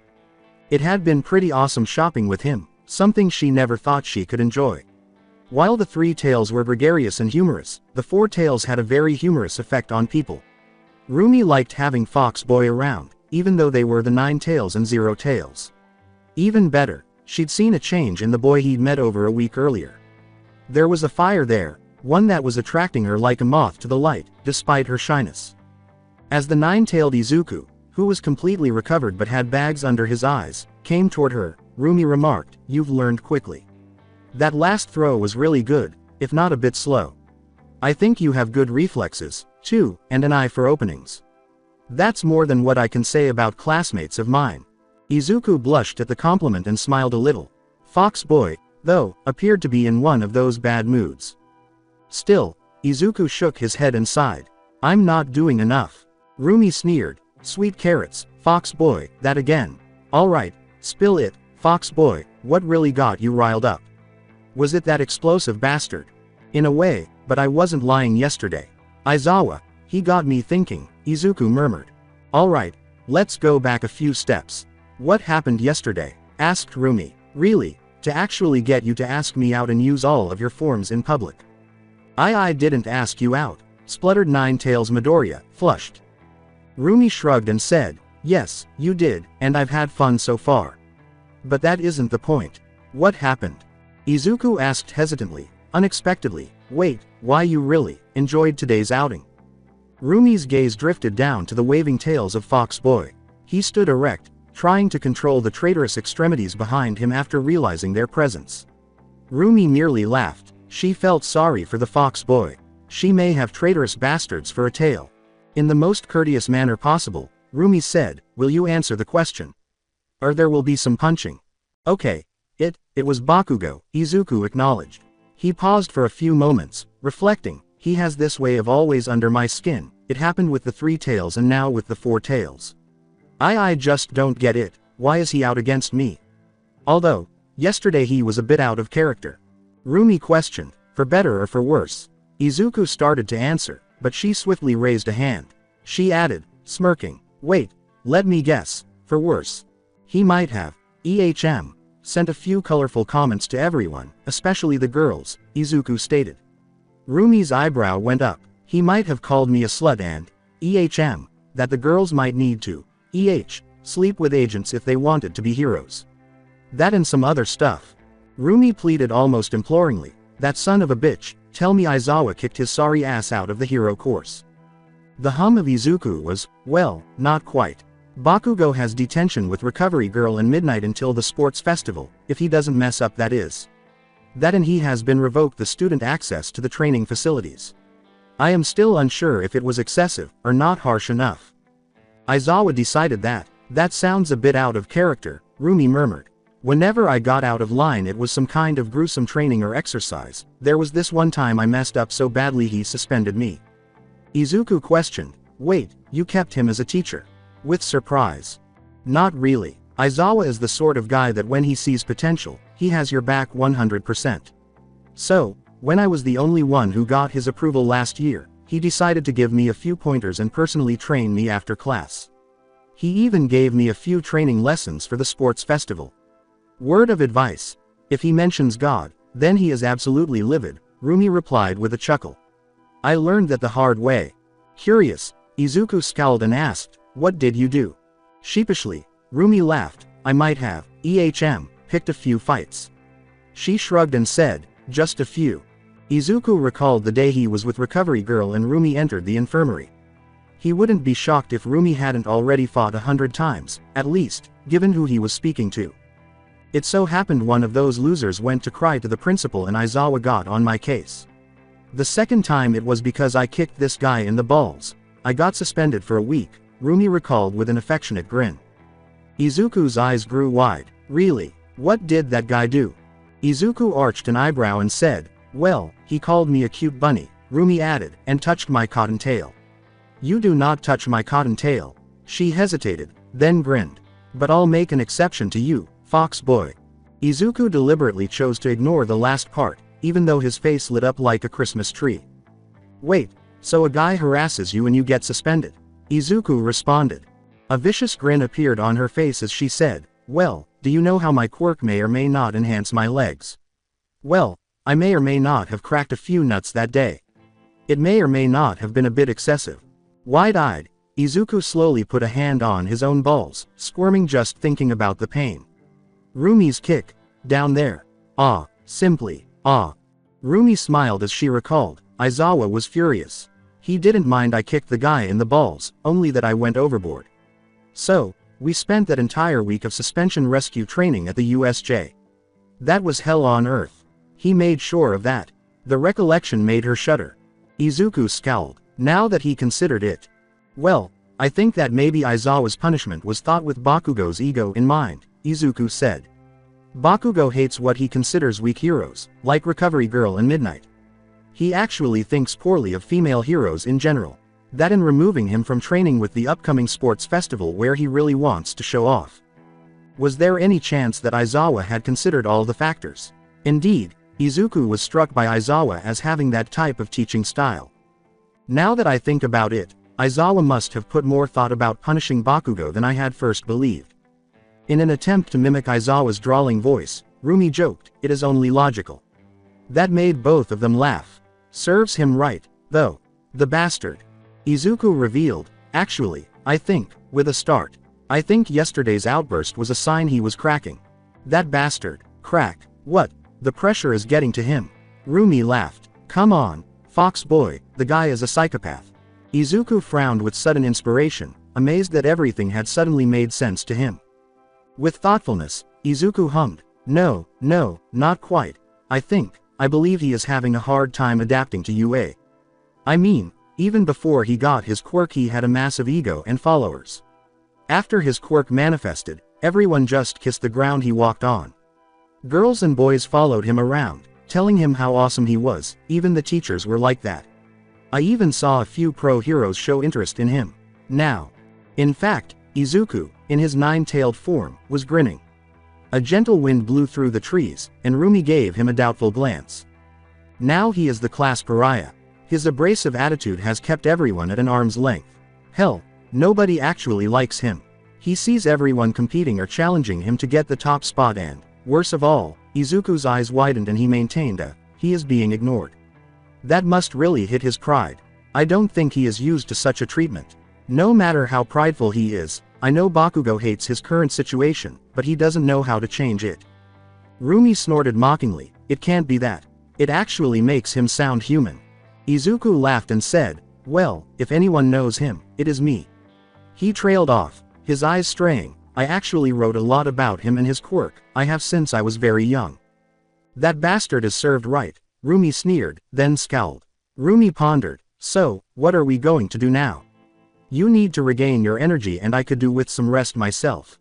It had been pretty awesome shopping with him, something she never thought she could enjoy. While the three tails were gregarious and humorous, the four tails had a very humorous effect on people. Rumi liked having Fox Boy around, even though they were the 9 tails and 0 tails. Even better, she'd seen a change in the boy he'd met over a week earlier. There was a fire there, one that was attracting her like a moth to the light, despite her shyness. As the 9-tailed Izuku, who was completely recovered but had bags under his eyes, came toward her, Rumi remarked, "You've learned quickly. That last throw was really good, if not a bit slow. I think you have good reflexes, too, and an eye for openings. That's more than what I can say about classmates of mine." Izuku blushed at the compliment and smiled a little. Fox Boy, though, appeared to be in one of those bad moods. Still, Izuku shook his head and sighed. "I'm not doing enough." Rumi sneered, "Sweet carrots, Fox Boy, that again. All right, spill it, Fox Boy, what really got you riled up? Was it that explosive bastard?" "In a way, but I wasn't lying yesterday. Aizawa, he got me thinking," Izuku murmured. "All right, let's go back a few steps. What happened yesterday?" asked Rumi. "Really, to actually get you to ask me out and use all of your forms in public." I didn't ask you out," spluttered 9 tails Midoriya, flushed. Rumi shrugged and said, "Yes, you did, and I've had fun so far. But that isn't the point. What happened?" Izuku asked hesitantly, unexpectedly, "Wait, why you really enjoyed today's outing?" Rumi's gaze drifted down to the waving tails of Fox Boy. He stood erect, trying to control the traitorous extremities behind him after realizing their presence. Rumi merely laughed. She felt sorry for the fox boy. She may have traitorous bastards for a tail. In the most courteous manner possible, Rumi said, "Will you answer the question? Or there will be some punching." "Okay. It was Bakugo," Izuku acknowledged. He paused for a few moments, reflecting. He has this way of always under my skin. It happened with the 3 tails and now with the 4 tails. I just don't get it. Why is he out against me? Although, yesterday he was a bit out of character. Rumi questioned, for better or for worse. Izuku started to answer, but she swiftly raised a hand. She added, smirking, "Wait, let me guess, for worse. He might have, sent a few colorful comments to everyone, especially the girls," Izuku stated. Rumi's eyebrow went up. "He might have called me a slut and, that the girls might need to, sleep with agents if they wanted to be heroes. That and some other stuff." Rumi pleaded almost imploringly, "That son of a bitch, tell me Aizawa kicked his sorry ass out of the hero course." The hum of Izuku was, well, not quite. Bakugo has detention with Recovery Girl and Midnight until the sports festival, if he doesn't mess up that is. That and he has been revoked the student access to the training facilities. I am still unsure if it was excessive, or not harsh enough. Aizawa decided that. That sounds a bit out of character, Rumi murmured. Whenever I got out of line it was some kind of gruesome training or exercise. There was this one time I messed up so badly he suspended me. Izuku questioned, "Wait, you kept him as a teacher?" With surprise. "Not really. Aizawa is the sort of guy that when he sees potential, he has your back 100%. So, when I was the only one who got his approval last year, he decided to give me a few pointers and personally train me after class. He even gave me a few training lessons for the sports festival. Word of advice. If he mentions God, then he is absolutely livid," Rumi replied with a chuckle. "I learned that the hard way." Curious, Izuku scowled and asked, "What did you do?" Sheepishly, Rumi laughed, "I might have, picked a few fights." She shrugged and said, "Just a few." Izuku recalled the day he was with Recovery Girl and Rumi entered the infirmary. He wouldn't be shocked if Rumi hadn't already fought 100 times, at least, given who he was speaking to. It so happened one of those losers went to cry to the principal and Aizawa got on my case. The second time it was because I kicked this guy in the balls. I got suspended for a week, Rumi recalled with an affectionate grin. Izuku's eyes grew wide. "Really? What did that guy do?" Izuku arched an eyebrow and said, "Well, he called me a cute bunny," Rumi added, "and touched my cotton tail." "You do not touch my cotton tail." She hesitated, then grinned. "But I'll make an exception to you, fox boy." Izuku deliberately chose to ignore the last part, even though his face lit up like a Christmas tree. "Wait, so a guy harasses you and you get suspended?" Izuku responded. A vicious grin appeared on her face as she said, "Well, do you know how my quirk may or may not enhance my legs? Well, I may or may not have cracked a few nuts that day. It may or may not have been a bit excessive." Wide-eyed, Izuku slowly put a hand on his own balls, squirming just thinking about the pain. Rumi's kick, down there. Simply, Rumi smiled as she recalled, Aizawa was furious. He didn't mind I kicked the guy in the balls, only that I went overboard. So, we spent that entire week of suspension rescue training at the USJ. That was hell on earth. He made sure of that. The recollection made her shudder. Izuku scowled, now that he considered it. "Well, I think that maybe Aizawa's punishment was thought with Bakugo's ego in mind," Izuku said. "Bakugo hates what he considers weak heroes, like Recovery Girl and Midnight. He actually thinks poorly of female heroes in general. That and removing him from training with the upcoming sports festival where he really wants to show off." Was there any chance that Aizawa had considered all the factors? Indeed, Izuku was struck by Aizawa as having that type of teaching style. "Now that I think about it, Aizawa must have put more thought about punishing Bakugo than I had first believed." In an attempt to mimic Aizawa's drawling voice, Rumi joked, "It is only logical." That made both of them laugh. Serves him right, though. The bastard. Izuku revealed, "Actually, I think, with a start. I think yesterday's outburst was a sign he was cracking." "That bastard. Crack. What? The pressure is getting to him." Rumi laughed. "Come on, fox boy, the guy is a psychopath." Izuku frowned with sudden inspiration, amazed that everything had suddenly made sense to him. With thoughtfulness, Izuku hummed, no, not quite. I believe he is having a hard time adapting to UA. I mean, even before he got his quirk he had a massive ego and followers. After his quirk manifested, everyone just kissed the ground he walked on. Girls and boys followed him around, telling him how awesome he was. Even the teachers were like that. I even saw a few pro heroes show interest in him. Now. In fact, Izuku, in his nine-tailed form, was grinning. A gentle wind blew through the trees, and Rumi gave him a doubtful glance. Now he is the class pariah. His abrasive attitude has kept everyone at an arm's length. Hell, nobody actually likes him. He sees everyone competing or challenging him to get the top spot and, worse of all, Izuku's eyes widened and he maintained he is being ignored. That must really hit his pride. I don't think he is used to such a treatment. No matter how prideful he is, I know Bakugo hates his current situation, but he doesn't know how to change it. Rumi snorted mockingly, it can't be that. It actually makes him sound human. Izuku laughed and said, well, if anyone knows him, it is me. He trailed off, his eyes straying. I actually wrote a lot about him and his quirk. I have since I was very young. That bastard is served right, Rumi sneered, then scowled. Rumi pondered, so, what are we going to do now? You need to regain your energy and I could do with some rest myself.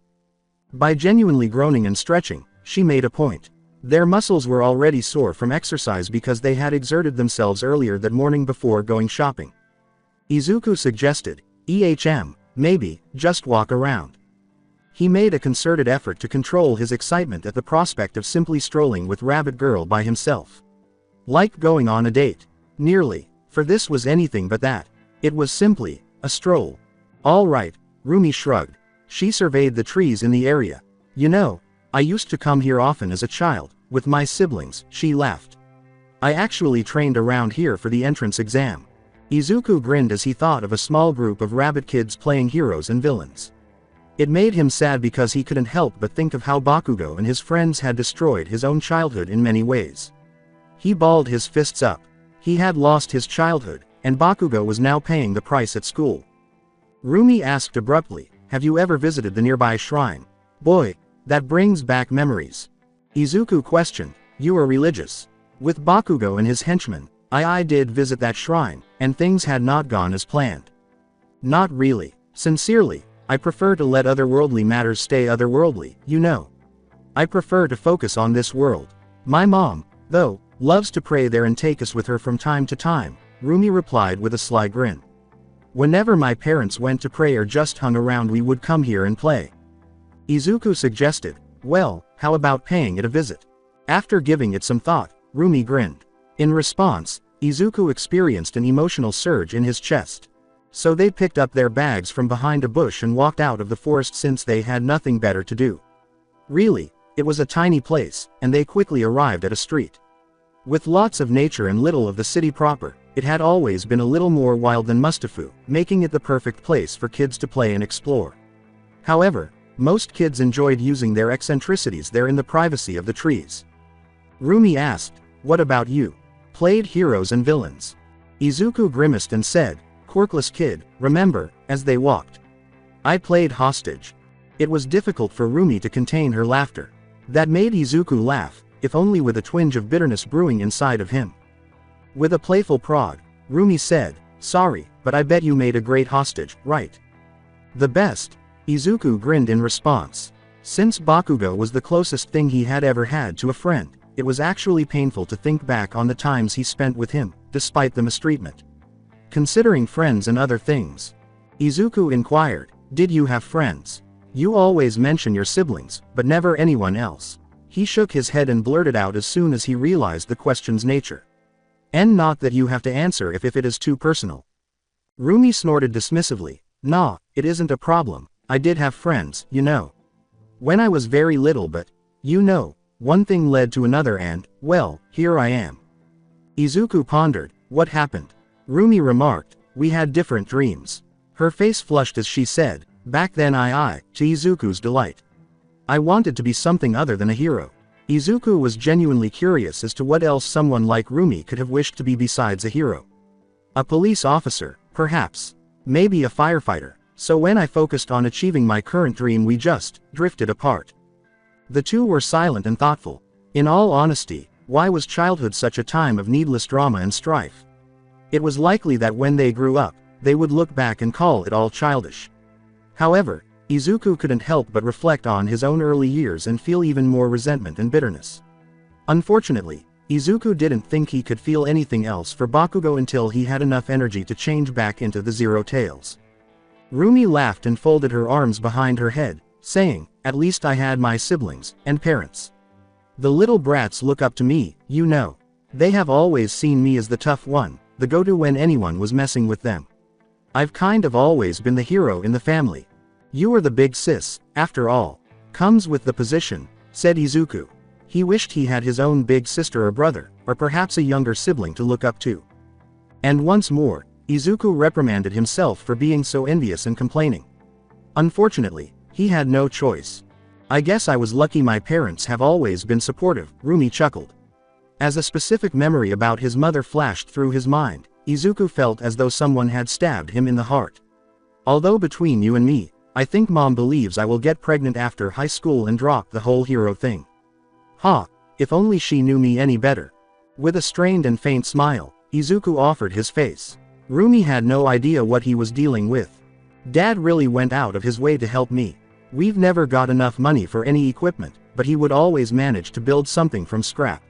By genuinely groaning and stretching, she made a point. Their muscles were already sore from exercise because they had exerted themselves earlier that morning before going shopping. Izuku suggested, maybe, just walk around. He made a concerted effort to control his excitement at the prospect of simply strolling with Rabbit Girl by himself. Like going on a date. Nearly, for this was anything but that. It was simply a stroll. All right, Rumi shrugged. She surveyed the trees in the area. You know, I used to come here often as a child, with my siblings, she laughed. I actually trained around here for the entrance exam. Izuku grinned as he thought of a small group of rabbit kids playing heroes and villains. It made him sad because he couldn't help but think of how Bakugo and his friends had destroyed his own childhood in many ways. He balled his fists up. He had lost his childhood, and Bakugo was now paying the price at school. Rumi asked abruptly, have you ever visited the nearby shrine? Boy, that brings back memories. Izuku questioned, you are religious. With Bakugo and his henchmen, I did visit that shrine, and things had not gone as planned. Not really. Sincerely, I prefer to let otherworldly matters stay otherworldly, you know. I prefer to focus on this world. My mom, though, loves to pray there and take us with her from time to time, Rumi replied with a sly grin. Whenever my parents went to pray or just hung around we would come here and play. Izuku suggested, well, how about paying it a visit? After giving it some thought, Rumi grinned. In response, Izuku experienced an emotional surge in his chest. So they picked up their bags from behind a bush and walked out of the forest since they had nothing better to do. Really, it was a tiny place, and they quickly arrived at a street. With lots of nature and little of the city proper, it had always been a little more wild than Mustafu, making it the perfect place for kids to play and explore. However, most kids enjoyed using their eccentricities there in the privacy of the trees. Rumi asked, what about you? Played heroes and villains? Izuku grimaced and said, quirkless kid, remember, as they walked. I played hostage. It was difficult for Rumi to contain her laughter. That made Izuku laugh, if only with a twinge of bitterness brewing inside of him. With a playful prod, Rumi said, sorry, but I bet you made a great hostage, right? The best. Izuku grinned in response. Since Bakugo was the closest thing he had ever had to a friend, it was actually painful to think back on the times he spent with him, despite the mistreatment. Considering friends and other things. Izuku inquired, did you have friends? You always mention your siblings, but never anyone else. He shook his head and blurted out as soon as he realized the question's nature. And not that you have to answer if it is too personal. Rumi snorted dismissively, nah, it isn't a problem, I did have friends, you know. When I was very little but, you know, one thing led to another and, well, here I am. Izuku pondered, what happened? Rumi remarked, we had different dreams. Her face flushed as she said, back then to Izuku's delight. I wanted to be something other than a hero. Izuku was genuinely curious as to what else someone like Rumi could have wished to be besides a hero. A police officer, perhaps. Maybe a firefighter. So when I focused on achieving my current dream, we just drifted apart. The two were silent and thoughtful. In all honesty, why was childhood such a time of needless drama and strife? It was likely that when they grew up, they would look back and call it all childish. However, Izuku couldn't help but reflect on his own early years and feel even more resentment and bitterness. Unfortunately, Izuku didn't think he could feel anything else for Bakugo until he had enough energy to change back into the Zero Tails. Rumi laughed and folded her arms behind her head, saying, "At least I had my siblings and parents. The little brats look up to me, you know. They have always seen me as the tough one, the go-to when anyone was messing with them. I've kind of always been the hero in the family. You are the big sis, after all. Comes with the position," said Izuku. He wished he had his own big sister or brother, or perhaps a younger sibling to look up to. And once more, Izuku reprimanded himself for being so envious and complaining. Unfortunately, he had no choice. "I guess I was lucky my parents have always been supportive," Rumi chuckled. As a specific memory about his mother flashed through his mind, Izuku felt as though someone had stabbed him in the heart. "Although between you and me, I think Mom believes I will get pregnant after high school and drop the whole hero thing. Ha, if only she knew me any better." With a strained and faint smile, Izuku offered his face. Rumi had no idea what he was dealing with. "Dad really went out of his way to help me. We've never got enough money for any equipment, but he would always manage to build something from scrap.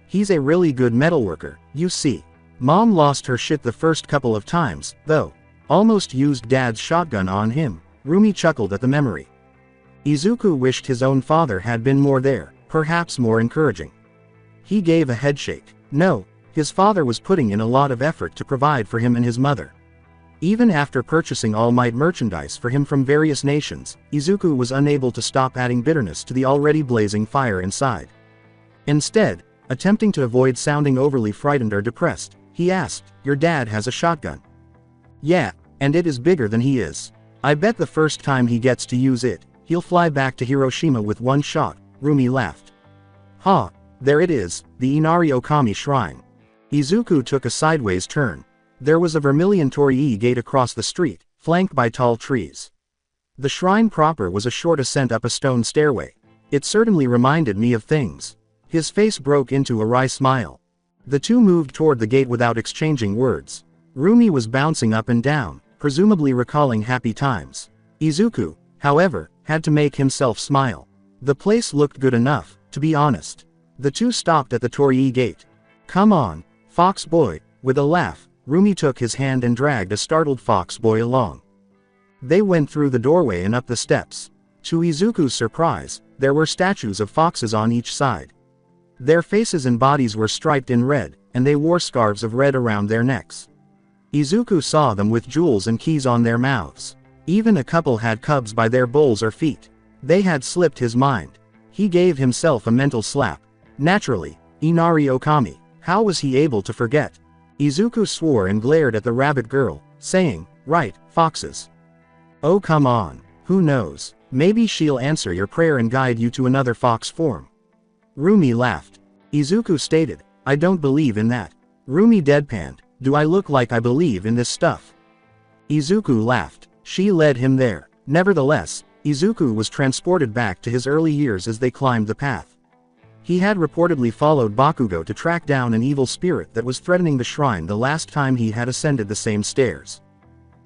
He's a really good metalworker, you see. Mom lost her shit the first couple of times, though. Almost used Dad's shotgun on him." Rumi chuckled at the memory. Izuku wished his own father had been more there, perhaps more encouraging. He gave a headshake. No, his father was putting in a lot of effort to provide for him and his mother. Even after purchasing All Might merchandise for him from various nations, Izuku was unable to stop adding bitterness to the already blazing fire inside. Instead, attempting to avoid sounding overly frightened or depressed, he asked, "Your dad has a shotgun?" "Yeah, and it is bigger than he is. I bet the first time he gets to use it, he'll fly back to Hiroshima with one shot," Rumi laughed. "Ha, there it is, the Inari Okami shrine." Izuku took a sideways turn. There was a vermilion torii gate across the street, flanked by tall trees. The shrine proper was a short ascent up a stone stairway. It certainly reminded me of things. His face broke into a wry smile. The two moved toward the gate without exchanging words. Rumi was bouncing up and down, presumably recalling happy times. Izuku, however, had to make himself smile. The place looked good enough, to be honest. The two stopped at the torii gate. "Come on, fox boy," with a laugh, Rumi took his hand and dragged a startled fox boy along. They went through the doorway and up the steps. To Izuku's surprise, there were statues of foxes on each side. Their faces and bodies were striped in red, and they wore scarves of red around their necks. Izuku saw them with jewels and keys on their mouths. Even a couple had cubs by their bowls or feet. They had slipped his mind. He gave himself a mental slap. Naturally, Inari Okami. How was he able to forget? Izuku swore and glared at the rabbit girl, saying, "Right, foxes. Oh come on, who knows, maybe she'll answer your prayer and guide you to another fox form." Rumi laughed. Izuku stated, "I don't believe in that." Rumi deadpanned, "Do I look like I believe in this stuff?" Izuku laughed. She led him there. Nevertheless, Izuku was transported back to his early years as they climbed the path. He had reportedly followed Bakugo to track down an evil spirit that was threatening the shrine the last time he had ascended the same stairs.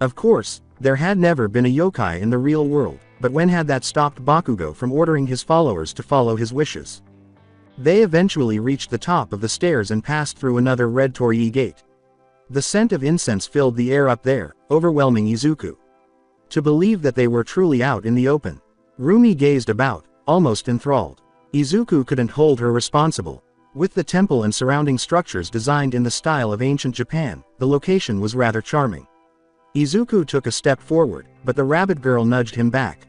Of course, there had never been a yokai in the real world, but when had that stopped Bakugo from ordering his followers to follow his wishes? They eventually reached the top of the stairs and passed through another red torii gate. The scent of incense filled the air up there, overwhelming Izuku. To believe that they were truly out in the open. Rumi gazed about, almost enthralled. Izuku couldn't hold her responsible. With the temple and surrounding structures designed in the style of ancient Japan, the location was rather charming. Izuku took a step forward, but the rabbit girl nudged him back.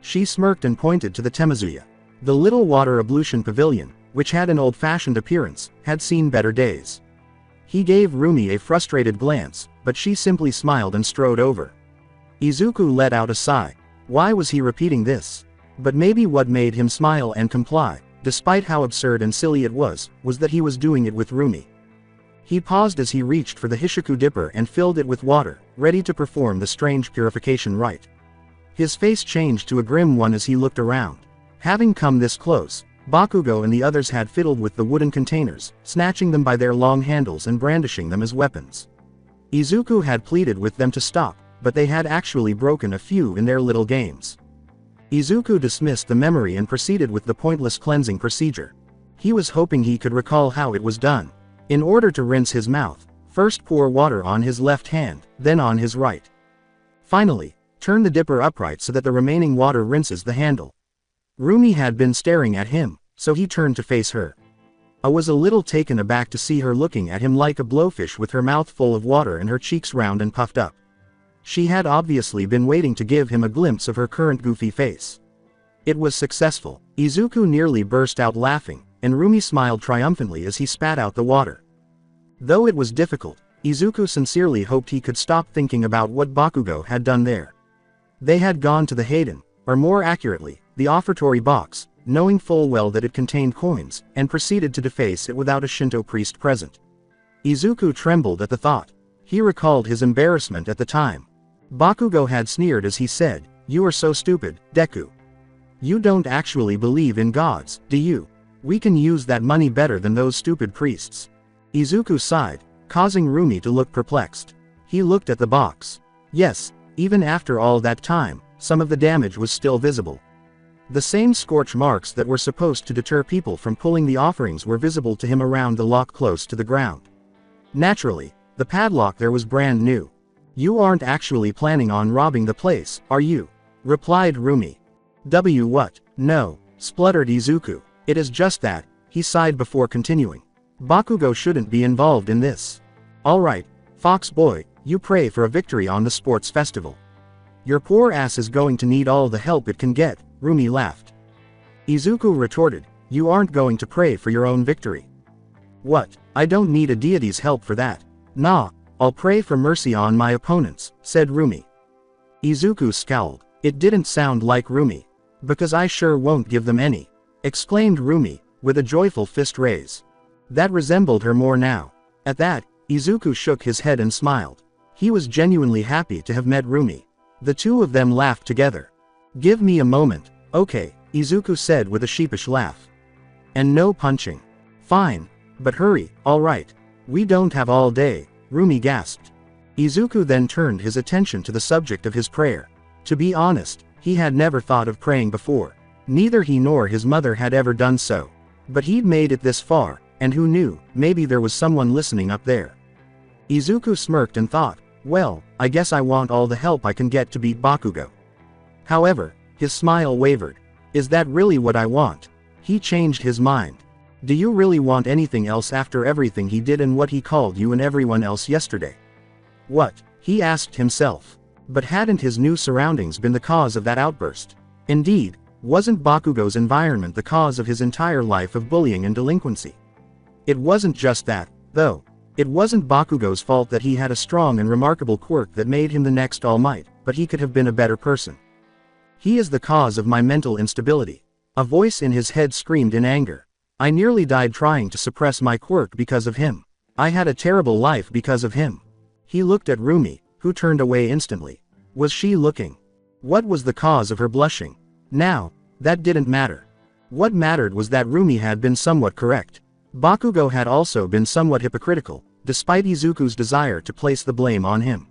She smirked and pointed to the Temazuya. The little water ablution pavilion, which had an old-fashioned appearance, had seen better days. He gave Rumi a frustrated glance, but she simply smiled and strode over. Izuku let out a sigh. Why was he repeating this? But maybe what made him smile and comply, despite how absurd and silly it was that he was doing it with Rumi. He paused as he reached for the Hishiku dipper and filled it with water, ready to perform the strange purification rite. His face changed to a grim one as he looked around. Having come this close, Bakugo and the others had fiddled with the wooden containers, snatching them by their long handles and brandishing them as weapons. Izuku had pleaded with them to stop, but they had actually broken a few in their little games. Izuku dismissed the memory and proceeded with the pointless cleansing procedure. He was hoping he could recall how it was done. In order to rinse his mouth, first pour water on his left hand, then on his right. Finally, turn the dipper upright so that the remaining water rinses the handle. Rumi had been staring at him, so he turned to face her. I was a little taken aback to see her looking at him like a blowfish with her mouth full of water and her cheeks round and puffed up. She had obviously been waiting to give him a glimpse of her current goofy face. It was successful. Izuku nearly burst out laughing, and Rumi smiled triumphantly as he spat out the water. Though it was difficult, Izuku sincerely hoped he could stop thinking about what Bakugo had done there. They had gone to the Hayden, or more accurately, the offertory box, knowing full well that it contained coins, and proceeded to deface it without a Shinto priest present. Izuku trembled at the thought. He recalled his embarrassment at the time. Bakugo had sneered as he said, "You are so stupid, Deku. You don't actually believe in gods, do you? We can use that money better than those stupid priests." Izuku sighed, causing Rumi to look perplexed. He looked at the box. Yes, even after all that time, some of the damage was still visible. The same scorch marks that were supposed to deter people from pulling the offerings were visible to him around the lock close to the ground. Naturally, the padlock there was brand new. "You aren't actually planning on robbing the place, are you?" replied Rumi. What? No, spluttered Izuku. "It is just that," he sighed before continuing. "Bakugo shouldn't be involved in this. Alright, Fox boy, you pray for a victory on the sports festival. Your poor ass is going to need all the help it can get," Rumi laughed. Izuku retorted, "You aren't going to pray for your own victory." "What? I don't need a deity's help for that. Nah, I'll pray for mercy on my opponents," said Rumi. Izuku scowled. It didn't sound like Rumi. "Because I sure won't give them any," exclaimed Rumi, with a joyful fist raise. That resembled her more now. At that, Izuku shook his head and smiled. He was genuinely happy to have met Rumi. The two of them laughed together. "Give me a moment, okay," Izuku said with a sheepish laugh. "And no punching." "Fine. But hurry, alright. We don't have all day," Rumi gasped. Izuku then turned his attention to the subject of his prayer. To be honest, he had never thought of praying before. Neither he nor his mother had ever done so. But he'd made it this far, and who knew, maybe there was someone listening up there. Izuku smirked and thought, well, I guess I want all the help I can get to beat Bakugo. However, his smile wavered. Is that really what I want? He changed his mind. Do you really want anything else after everything he did and what he called you and everyone else yesterday? What? He asked himself. But hadn't his new surroundings been the cause of that outburst? Indeed, wasn't Bakugo's environment the cause of his entire life of bullying and delinquency? It wasn't just that, though. It wasn't Bakugo's fault that he had a strong and remarkable quirk that made him the next All Might, but he could have been a better person. He is the cause of my mental instability. A voice in his head screamed in anger. I nearly died trying to suppress my quirk because of him. I had a terrible life because of him. He looked at Rumi, who turned away instantly. Was she looking? What was the cause of her blushing? Now, that didn't matter. What mattered was that Rumi had been somewhat correct. Bakugo had also been somewhat hypocritical, despite Izuku's desire to place the blame on him.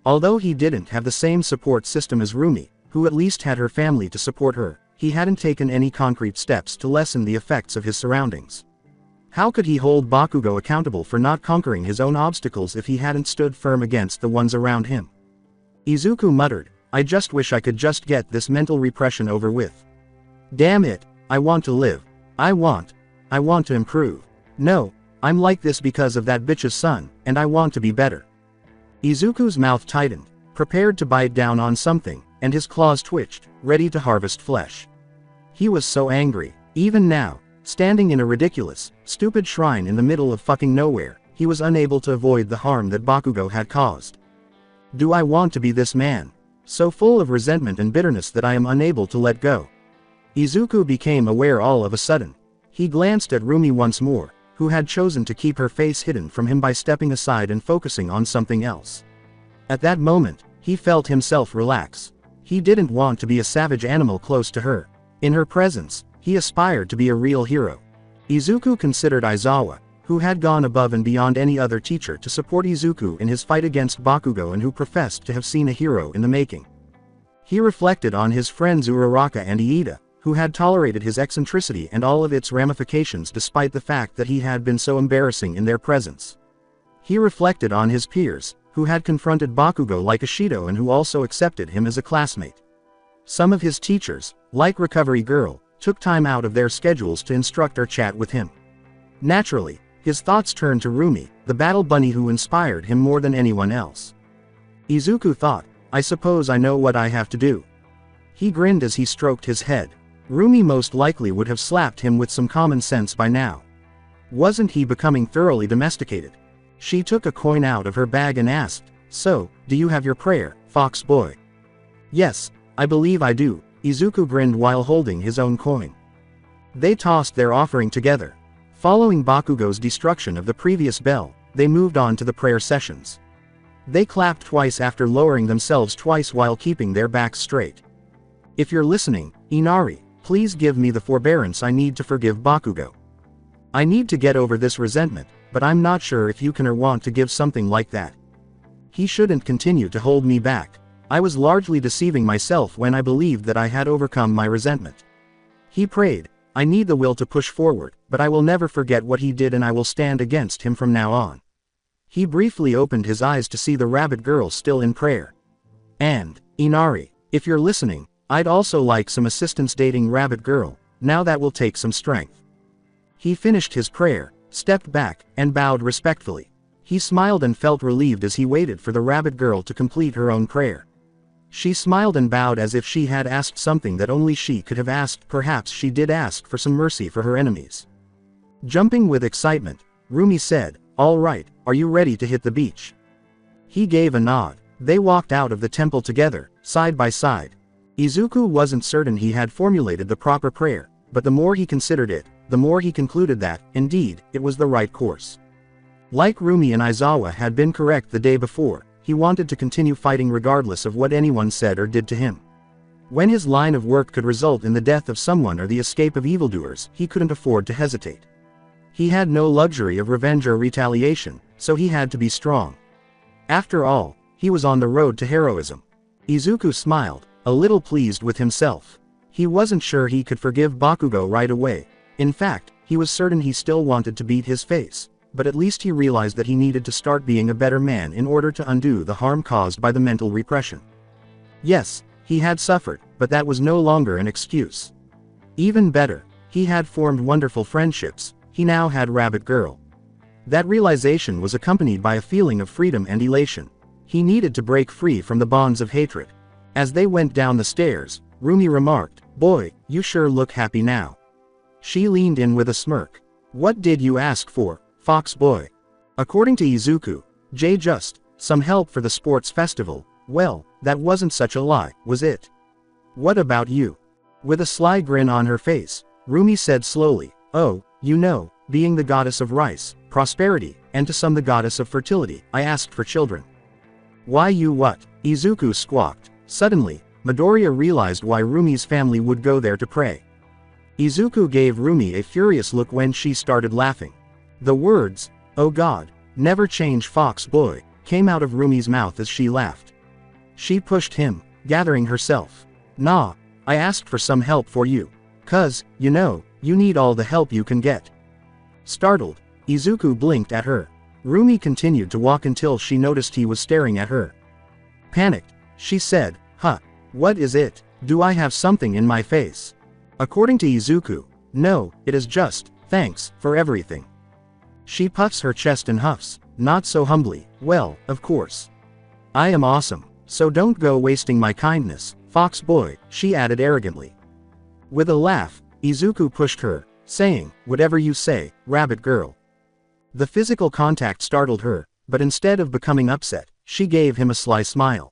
Although he didn't have the same support system as Rumi, who at least had her family to support her, he hadn't taken any concrete steps to lessen the effects of his surroundings. How could he hold Bakugo accountable for not conquering his own obstacles if he hadn't stood firm against the ones around him? Izuku muttered, I just wish I could just get this mental repression over with. Damn it, I want to live. I want to improve. No, I'm like this because of that bitch's son, and I want to be better. Izuku's mouth tightened, prepared to bite down on something, and his claws twitched, ready to harvest flesh. He was so angry. Even now, standing in a ridiculous, stupid shrine in the middle of fucking nowhere, he was unable to avoid the harm that Bakugo had caused. Do I want to be this man? So full of resentment and bitterness that I am unable to let go. Izuku became aware all of a sudden. He glanced at Rumi once more, who had chosen to keep her face hidden from him by stepping aside and focusing on something else. At that moment, he felt himself relax. He didn't want to be a savage animal close to her. In her presence, he aspired to be a real hero. Izuku considered Aizawa, who had gone above and beyond any other teacher to support Izuku in his fight against Bakugo and who professed to have seen a hero in the making. He reflected on his friends Uraraka and Iida, who had tolerated his eccentricity and all of its ramifications despite the fact that he had been so embarrassing in their presence. He reflected on his peers, who had confronted Bakugo like a Shido and who also accepted him as a classmate. Some of his teachers, like Recovery Girl, took time out of their schedules to instruct or chat with him. Naturally, his thoughts turned to Rumi, the battle bunny who inspired him more than anyone else. Izuku thought, I suppose I know what I have to do. He grinned as he stroked his head. Rumi most likely would have slapped him with some common sense by now. Wasn't he becoming thoroughly domesticated? She took a coin out of her bag and asked, So, do you have your prayer, fox boy? Yes, I believe I do, Izuku grinned while holding his own coin. They tossed their offering together. Following Bakugo's destruction of the previous bell, they moved on to the prayer sessions. They clapped twice after lowering themselves twice while keeping their backs straight. If you're listening, Inari, please give me the forbearance I need to forgive Bakugo. I need to get over this resentment, but I'm not sure if you can or want to give something like that. He shouldn't continue to hold me back. I was largely deceiving myself when I believed that I had overcome my resentment. He prayed, I need the will to push forward, but I will never forget what he did and I will stand against him from now on. He briefly opened his eyes to see the rabbit girl still in prayer. And, Inari, if you're listening, I'd also like some assistance dating rabbit girl, now that will take some strength. He finished his prayer, stepped back, and bowed respectfully. He smiled and felt relieved as he waited for the rabbit girl to complete her own prayer. She smiled and bowed as if she had asked something that only she could have asked. Perhaps she did ask for some mercy for her enemies. Jumping with excitement, Rumi said, All right, are you ready to hit the beach? He gave a nod. They walked out of the temple together, side by side. Izuku wasn't certain he had formulated the proper prayer, but the more he considered it, the more he concluded that, indeed, it was the right course. Like Rumi and Aizawa had been correct the day before, he wanted to continue fighting regardless of what anyone said or did to him. When his line of work could result in the death of someone or the escape of evildoers, he couldn't afford to hesitate. He had no luxury of revenge or retaliation, so he had to be strong. After all, he was on the road to heroism. Izuku smiled, a little pleased with himself. He wasn't sure he could forgive Bakugo right away. In fact, he was certain he still wanted to beat his face, but at least he realized that he needed to start being a better man in order to undo the harm caused by the mental repression. Yes, he had suffered, but that was no longer an excuse. Even better, he had formed wonderful friendships. He now had Rabbit Girl. That realization was accompanied by a feeling of freedom and elation. He needed to break free from the bonds of hatred. As they went down the stairs, Rumi remarked, Boy, you sure look happy now. She leaned in with a smirk. What did you ask for, fox boy? According to Izuku, just some help for the sports festival. Well, that wasn't such a lie, was it? What about you? With a sly grin on her face, Rumi said slowly, Oh, you know, being the goddess of rice, prosperity, and to some the goddess of fertility, I asked for children. Why you what? Izuku squawked. Suddenly, Midoriya realized why Rumi's family would go there to pray. Izuku gave Rumi a furious look when she started laughing. The words, Oh God, never change fox boy, came out of Rumi's mouth as she laughed. She pushed him, gathering herself. Nah, I asked for some help for you. 'Cause, you know, you need all the help you can get. Startled, Izuku blinked at her. Rumi continued to walk until she noticed he was staring at her. Panicked, she said, Huh, what is it? Do I have something in my face? According to Izuku, no, it is just, thanks, for everything. She puffs her chest and huffs, not so humbly, well, of course. I am awesome, so don't go wasting my kindness, fox boy, she added arrogantly. With a laugh, Izuku pushed her, saying, Whatever you say, rabbit girl. The physical contact startled her, but instead of becoming upset, she gave him a sly smile.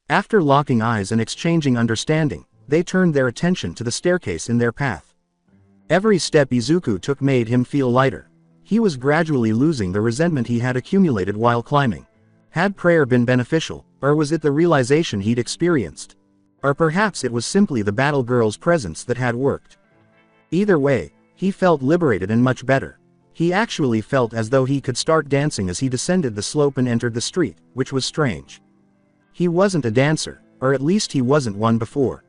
After locking eyes and exchanging understanding, they turned their attention to the staircase in their path. Every step Izuku took made him feel lighter. He was gradually losing the resentment he had accumulated while climbing. Had prayer been beneficial, or was it the realization he'd experienced? Or perhaps it was simply the battle girl's presence that had worked. Either way, he felt liberated and much better. He actually felt as though he could start dancing as he descended the slope and entered the street, which was strange. He wasn't a dancer, or at least he wasn't one before.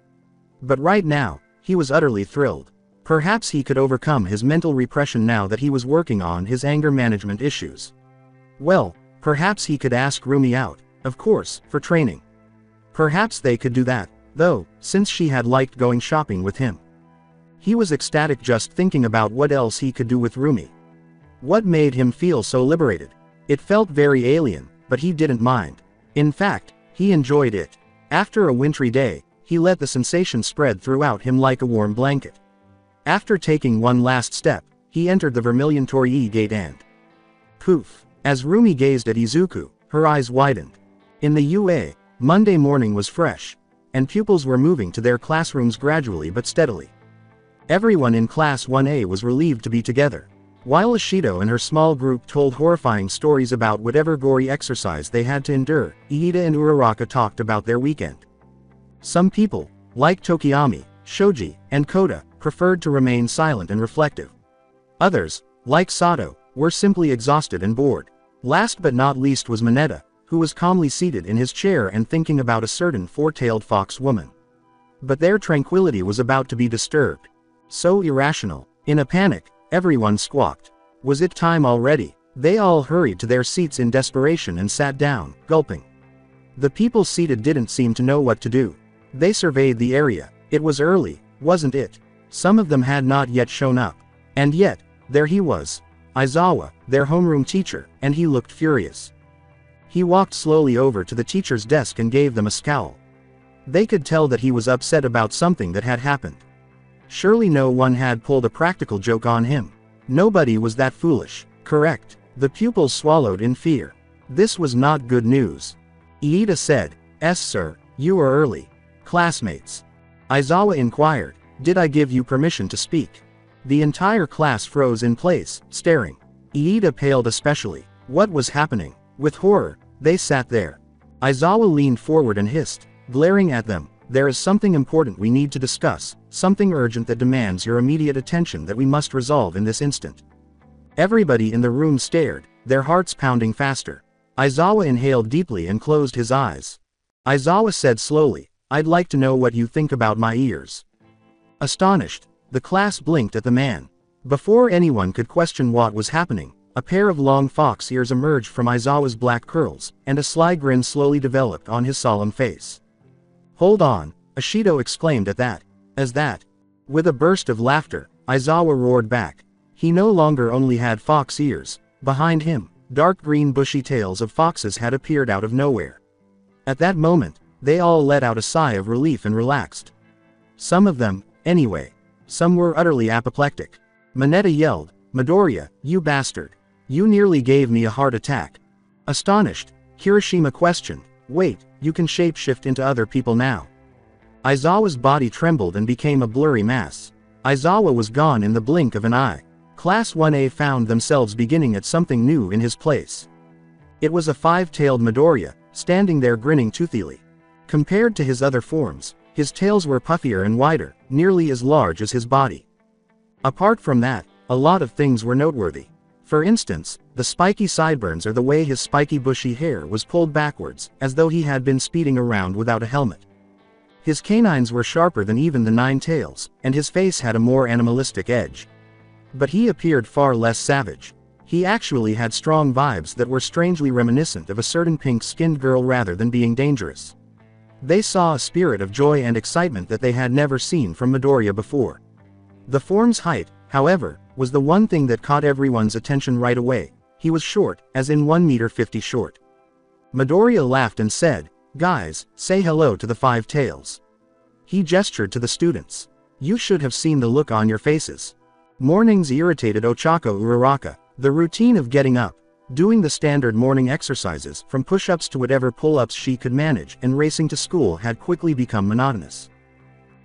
But right now, he was utterly thrilled. Perhaps he could overcome his mental repression now that he was working on his anger management issues. Well, perhaps he could ask Rumi out, of course, for training. Perhaps they could do that, though, since she had liked going shopping with him. He was ecstatic just thinking about what else he could do with Rumi. What made him feel so liberated? It felt very alien, but he didn't mind. In fact, he enjoyed it. After a wintry day, he let the sensation spread throughout him like a warm blanket. After taking one last step, he entered the Vermilion Torii gate and... poof! As Rumi gazed at Izuku, her eyes widened. In the UA, Monday morning was fresh, and pupils were moving to their classrooms gradually but steadily. Everyone in Class 1A was relieved to be together. While Ishido and her small group told horrifying stories about whatever gory exercise they had to endure, Iida and Uraraka talked about their weekend. Some people, like Tokiyami, Shoji, and Koda, preferred to remain silent and reflective. Others, like Sato, were simply exhausted and bored. Last but not least was Mineta, who was calmly seated in his chair and thinking about a certain four-tailed fox woman. But their tranquility was about to be disturbed. So irrational. In a panic, everyone squawked. Was it time already? They all hurried to their seats in desperation and sat down, gulping. The people seated didn't seem to know what to do. They surveyed the area. It was early, wasn't it? Some of them had not yet shown up. And yet, there he was. Aizawa, their homeroom teacher, and he looked furious. He walked slowly over to the teacher's desk and gave them a scowl. They could tell that he was upset about something that had happened. Surely no one had pulled a practical joke on him. Nobody was that foolish, correct? The pupils swallowed in fear. This was not good news. Iida said, "Yes, sir, you are early." Classmates. Aizawa inquired, "Did I give you permission to speak?" The entire class froze in place, staring. Iida paled especially. What was happening? With horror, they sat there. Aizawa leaned forward and hissed, glaring at them, "There is something important we need to discuss, something urgent that demands your immediate attention that we must resolve in this instant." Everybody in the room stared, their hearts pounding faster. Aizawa inhaled deeply and closed his eyes. Aizawa said slowly, "I'd like to know what you think about my ears." Astonished, the class blinked at the man. Before anyone could question what was happening, a pair of long fox ears emerged from Aizawa's black curls, and a sly grin slowly developed on his solemn face. "Hold on," Ishido exclaimed at that. As that. With a burst of laughter, Aizawa roared back. He no longer only had fox ears. Behind him, dark green bushy tails of foxes had appeared out of nowhere. At that moment, they all let out a sigh of relief and relaxed. Some of them, anyway. Some were utterly apoplectic. Mineta yelled, "Midoriya, you bastard. You nearly gave me a heart attack." Astonished, Kirishima questioned, "Wait, you can shapeshift into other people now?" Aizawa's body trembled and became a blurry mass. Aizawa was gone in the blink of an eye. Class 1A found themselves beginning at something new in his place. It was a five-tailed Midoriya, standing there grinning toothily. Compared to his other forms, his tails were puffier and wider, nearly as large as his body. Apart from that, a lot of things were noteworthy. For instance, the spiky sideburns or the way his spiky bushy hair was pulled backwards, as though he had been speeding around without a helmet. His canines were sharper than even the 9 tails, and his face had a more animalistic edge. But he appeared far less savage. He actually had strong vibes that were strangely reminiscent of a certain pink-skinned girl rather than being dangerous. They saw a spirit of joy and excitement that they had never seen from Midoriya before. The form's height, however, was the one thing that caught everyone's attention right away. He was short, as in 1.50 m short. Midoriya laughed and said, "Guys, say hello to the 5 tails." He gestured to the students. You should have seen the look on your faces. Mornings irritated Ochako Uraraka. The routine of getting up, doing the standard morning exercises, from push-ups to whatever pull-ups she could manage, and racing to school had quickly become monotonous.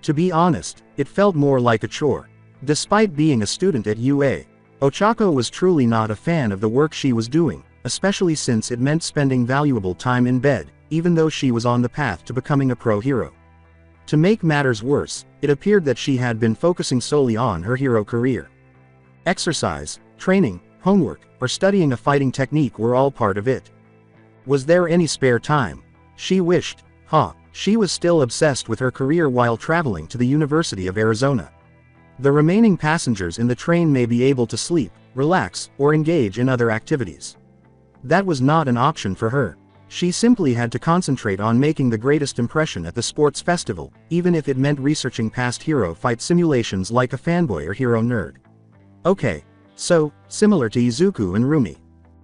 To be honest, it felt more like a chore. Despite being a student at UA, Ochako was truly not a fan of the work she was doing, especially since it meant spending valuable time in bed, even though she was on the path to becoming a pro hero. To make matters worse, it appeared that she had been focusing solely on her hero career. Exercise, training, homework, or studying a fighting technique were all part of it. Was there any spare time? She wished. She was still obsessed with her career while traveling to the University of Arizona. The remaining passengers in the train may be able to sleep, relax, or engage in other activities. That was not an option for her. She simply had to concentrate on making the greatest impression at the sports festival, even if it meant researching past hero fight simulations like a fanboy or hero nerd. Okay. So, similar to Izuku and Rumi.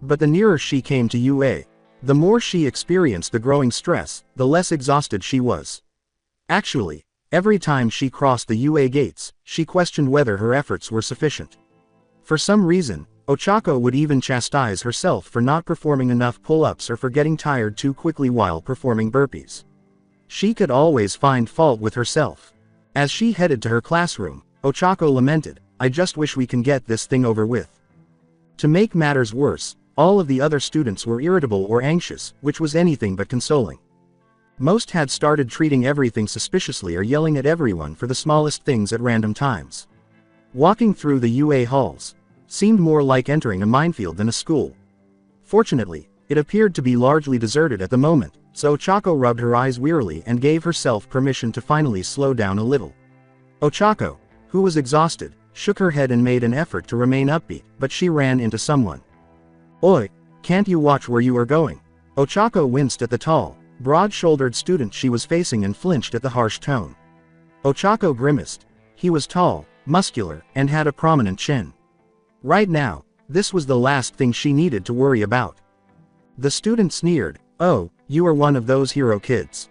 But the nearer she came to UA, the more she experienced the growing stress, the less exhausted she was. Actually, every time she crossed the UA gates, she questioned whether her efforts were sufficient. For some reason, Ochako would even chastise herself for not performing enough pull-ups or for getting tired too quickly while performing burpees. She could always find fault with herself. As she headed to her classroom, Ochako lamented, "I just wish we can get this thing over with." To make matters worse, all of the other students were irritable or anxious, which was anything but consoling. Most had started treating everything suspiciously or yelling at everyone for the smallest things at random times. Walking through the UA halls seemed more like entering a minefield than a school. Fortunately, it appeared to be largely deserted at the moment, so Ochako rubbed her eyes wearily and gave herself permission to finally slow down a little. Ochako, who was exhausted, shook her head and made an effort to remain upbeat, but she ran into someone. "Oi, can't you watch where you are going?" Ochako winced at the tall, broad-shouldered student she was facing and flinched at the harsh tone. Ochako grimaced. He was tall, muscular, and had a prominent chin. Right now, this was the last thing she needed to worry about. The student sneered, "Oh, you are one of those hero kids."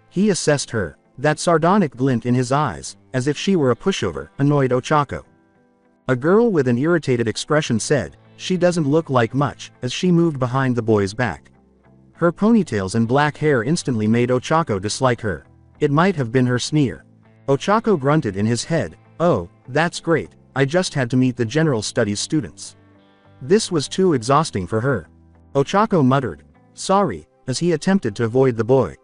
He assessed her. That sardonic glint in his eyes, as if she were a pushover, annoyed Ochako. A girl with an irritated expression said, "She doesn't look like much," as she moved behind the boy's back. Her ponytails and black hair instantly made Ochako dislike her. It might have been her sneer. Ochako grunted in his head, "Oh, that's great, I just had to meet the general studies students." This was too exhausting for her. Ochako muttered, "Sorry," as he attempted to avoid the boy.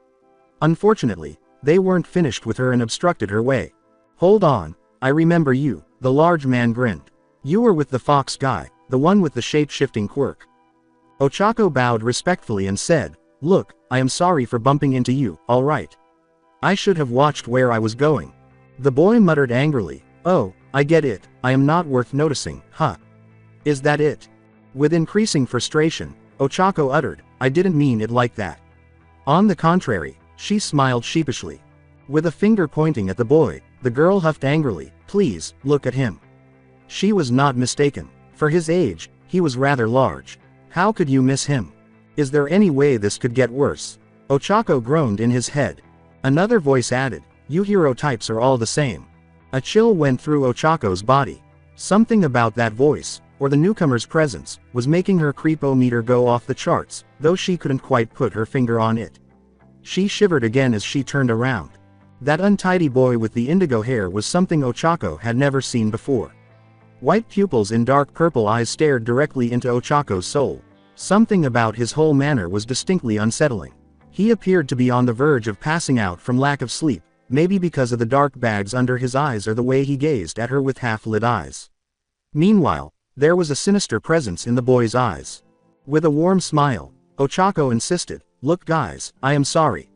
Unfortunately, they weren't finished with her and obstructed her way. "Hold on, I remember you," the large man grinned. "You were with the fox guy, the one with the shape-shifting quirk." Ochako bowed respectfully and said, "Look, I am sorry for bumping into you, alright. I should have watched where I was going." The boy muttered angrily, "Oh, I get it, I am not worth noticing, huh? Is that it?" With increasing frustration, Ochako uttered, "I didn't mean it like that." On the contrary, she smiled sheepishly. With a finger pointing at the boy, the girl huffed angrily, "Please, look at him." She was not mistaken. For his age, he was rather large. How could you miss him? Is there any way this could get worse? Ochako groaned in his head. Another voice added, "You hero types are all the same." A chill went through Ochako's body. Something about that voice, or the newcomer's presence, was making her creepometer go off the charts, though she couldn't quite put her finger on it. She shivered again as she turned around. That untidy boy with the indigo hair was something Ochako had never seen before. White pupils in dark purple eyes stared directly into Ochako's soul. Something about his whole manner was distinctly unsettling. He appeared to be on the verge of passing out from lack of sleep, maybe because of the dark bags under his eyes or the way he gazed at her with half-lit eyes. Meanwhile, there was a sinister presence in the boy's eyes. With a warm smile, Ochako insisted, "Look guys, I am sorry.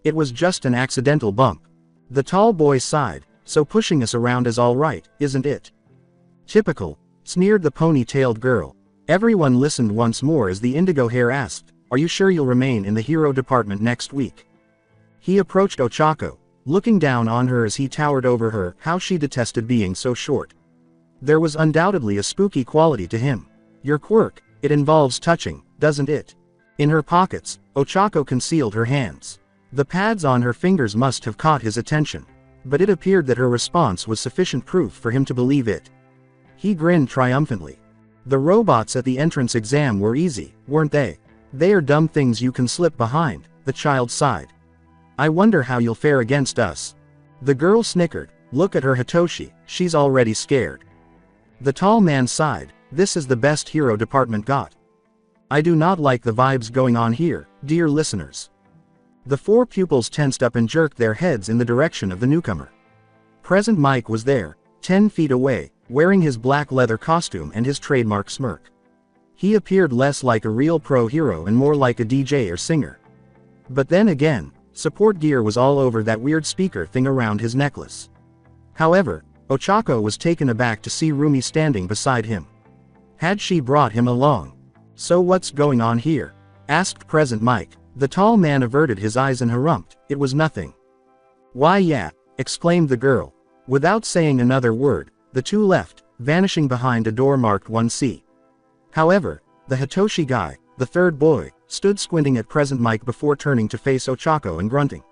It was just an accidental bump." The tall boy sighed, "So pushing us around is all right, isn't it?" "Typical," sneered the pony-tailed girl. Everyone listened once more as the indigo hair asked, "Are you sure you'll remain in the hero department next week?" He approached Ochako, looking down on her as he towered over her. How she detested being so short. There was undoubtedly a spooky quality to him. "Your quirk, it involves touching, doesn't it?" In her pockets, Ochako concealed her hands. The pads on her fingers must have caught his attention. But it appeared that her response was sufficient proof for him to believe it. He grinned triumphantly. "The robots at the entrance exam were easy, weren't they? They are dumb things you can slip behind," the child sighed. "I wonder how you'll fare against us." The girl snickered, "Look at her Hitoshi, she's already scared." The tall man sighed, "This is the best hero department got. I do not like the vibes going on here, dear listeners. The 4 pupils tensed up and jerked their heads in the direction of the newcomer. Present Mike was there, 10 feet away, wearing his black leather costume and his trademark smirk. He appeared less like a real pro hero and more like a DJ or singer. But then again, support gear was all over that weird speaker thing around his necklace. However, Ochako was taken aback to see Rumi standing beside him. Had she brought him along? So what's going on here? Asked Present Mike. The tall man averted his eyes and harumphed. It was nothing. Why yeah, exclaimed the girl. Without saying another word, the two left, vanishing behind a door marked 1C. However, the Hitoshi guy, the third boy, stood squinting at Present Mike before turning to face Ochako and grunting.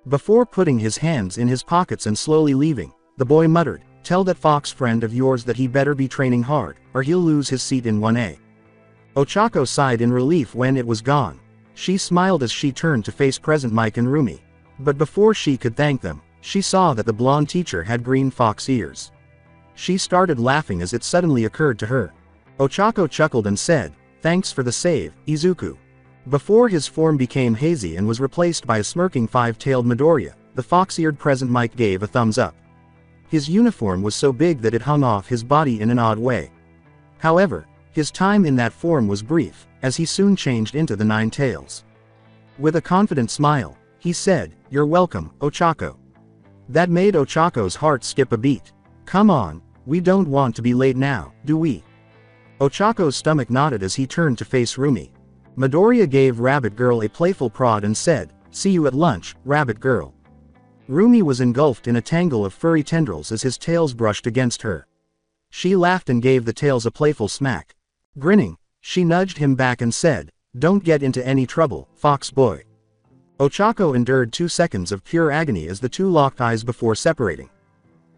Before putting his hands in his pockets and slowly leaving, the boy muttered, "Tell that fox friend of yours that he better be training hard, or he'll lose his seat in 1A. Ochako sighed in relief when it was gone. She smiled as she turned to face Present Mike and Rumi. But before she could thank them, she saw that the blonde teacher had green fox ears. She started laughing as it suddenly occurred to her. Ochako chuckled and said, "Thanks for the save, Izuku." Before his form became hazy and was replaced by a smirking 5-tailed Midoriya, the fox-eared Present Mike gave a thumbs up. His uniform was so big that it hung off his body in an odd way. However, his time in that form was brief, as he soon changed into the 9 tails. With a confident smile, he said, "You're welcome, Ochako." That made Ochako's heart skip a beat. Come on, we don't want to be late now, do we? Ochako's stomach nodded as he turned to face Rumi. Midoriya gave Rabbit Girl a playful prod and said, "See you at lunch, Rabbit Girl." Rumi was engulfed in a tangle of furry tendrils as his tails brushed against her. She laughed and gave the tails a playful smack. Grinning, she nudged him back and said, "Don't get into any trouble, fox boy." Ochako endured 2 seconds of pure agony as the two locked eyes before separating.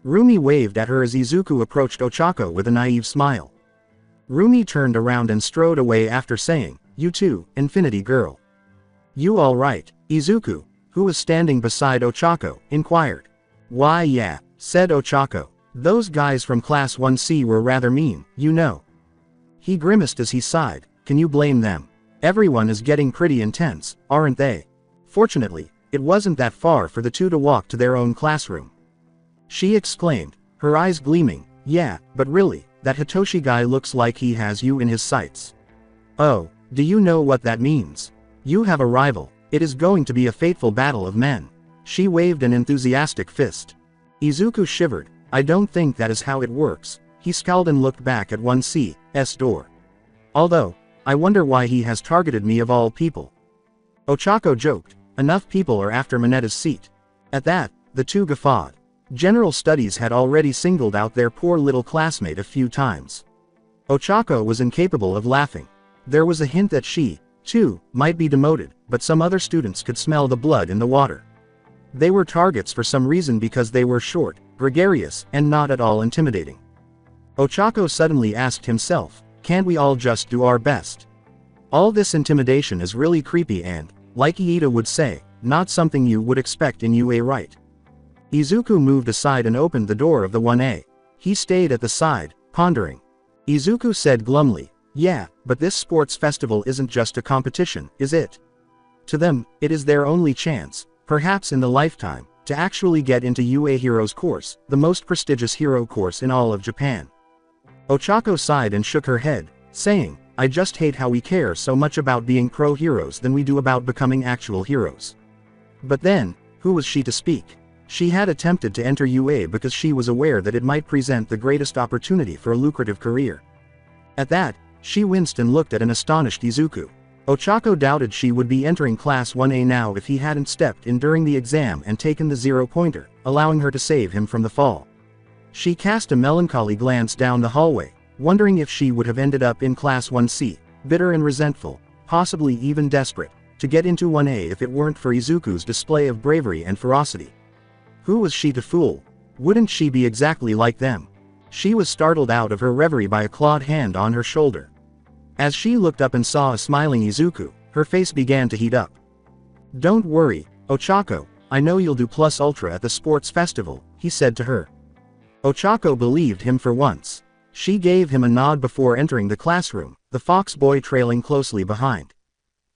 Rumi waved at her as Izuku approached Ochako with a naive smile. Rumi turned around and strode away after saying, "You too, Infinity Girl." "You all right?" Izuku, who was standing beside Ochako, inquired. "Why yeah," said Ochako. "Those guys from Class 1C were rather mean, you know." He grimaced as he sighed. "Can you blame them? Everyone is getting pretty intense, aren't they?" Fortunately, it wasn't that far for the two to walk to their own classroom. She exclaimed, her eyes gleaming, "Yeah, but really, that Hitoshi guy looks like he has you in his sights." "Oh, do you know what that means? You have a rival. It is going to be a fateful battle of men." She waved an enthusiastic fist. Izuku shivered. "I don't think that is how it works." He scowled and looked back at 1C's door. "Although, I wonder why he has targeted me of all people." Ochako joked, "Enough people are after Minetta's seat." At that, the two guffawed. General Studies had already singled out their poor little classmate a few times. Ochako was incapable of laughing. There was a hint that she, too, might be demoted, but some other students could smell the blood in the water. They were targets for some reason because they were short, gregarious, and not at all intimidating. Ochako suddenly asked himself, "Can't we all just do our best? All this intimidation is really creepy and, like Iida would say, not something you would expect in UA, right?" Izuku moved aside and opened the door of the 1A. He stayed at the side, pondering. Izuku said glumly, "Yeah, but this sports festival isn't just a competition, is it? To them, it is their only chance, perhaps in the lifetime, to actually get into UA Heroes course, the most prestigious hero course in all of Japan." Ochako sighed and shook her head, saying, "I just hate how we care so much about being pro heroes than we do about becoming actual heroes." But then, who was she to speak? She had attempted to enter UA because she was aware that it might present the greatest opportunity for a lucrative career. At that, she winced and looked at an astonished Izuku. Ochako doubted she would be entering Class 1A now if he hadn't stepped in during the exam and taken the 0-pointer, allowing her to save him from the fall. She cast a melancholy glance down the hallway, wondering if she would have ended up in Class 1C, bitter and resentful, possibly even desperate, to get into 1A if it weren't for Izuku's display of bravery and ferocity. Who was she to fool? Wouldn't she be exactly like them? She was startled out of her reverie by a clawed hand on her shoulder. As she looked up and saw a smiling Izuku, her face began to heat up. "Don't worry, Ochako, I know you'll do plus ultra at the sports festival," he said to her. Ochako believed him for once. She gave him a nod before entering the classroom, the fox boy trailing closely behind.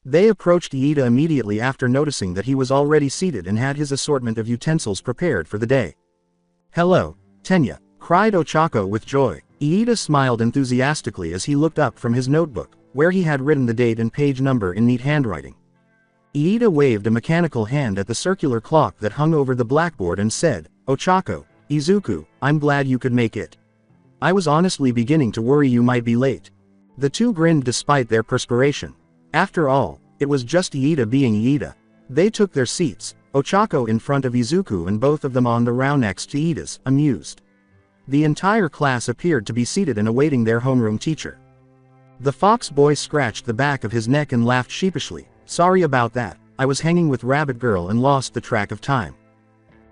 They approached Iida immediately after noticing that he was already seated and had his assortment of utensils prepared for the day. "Hello, Tenya," cried Ochako with joy. Iida smiled enthusiastically as he looked up from his notebook, where he had written the date and page number in neat handwriting. Iida waved a mechanical hand at the circular clock that hung over the blackboard and said, "Ochako, Izuku, I'm glad you could make it. I was honestly beginning to worry you might be late." The two grinned despite their perspiration. After all, it was just Iida being Iida. They took their seats, Ochako in front of Izuku and both of them on the row next to Iida's, amused. The entire class appeared to be seated and awaiting their homeroom teacher. The fox boy scratched the back of his neck and laughed sheepishly. "Sorry about that, I was hanging with Rabbit Girl and lost the track of time."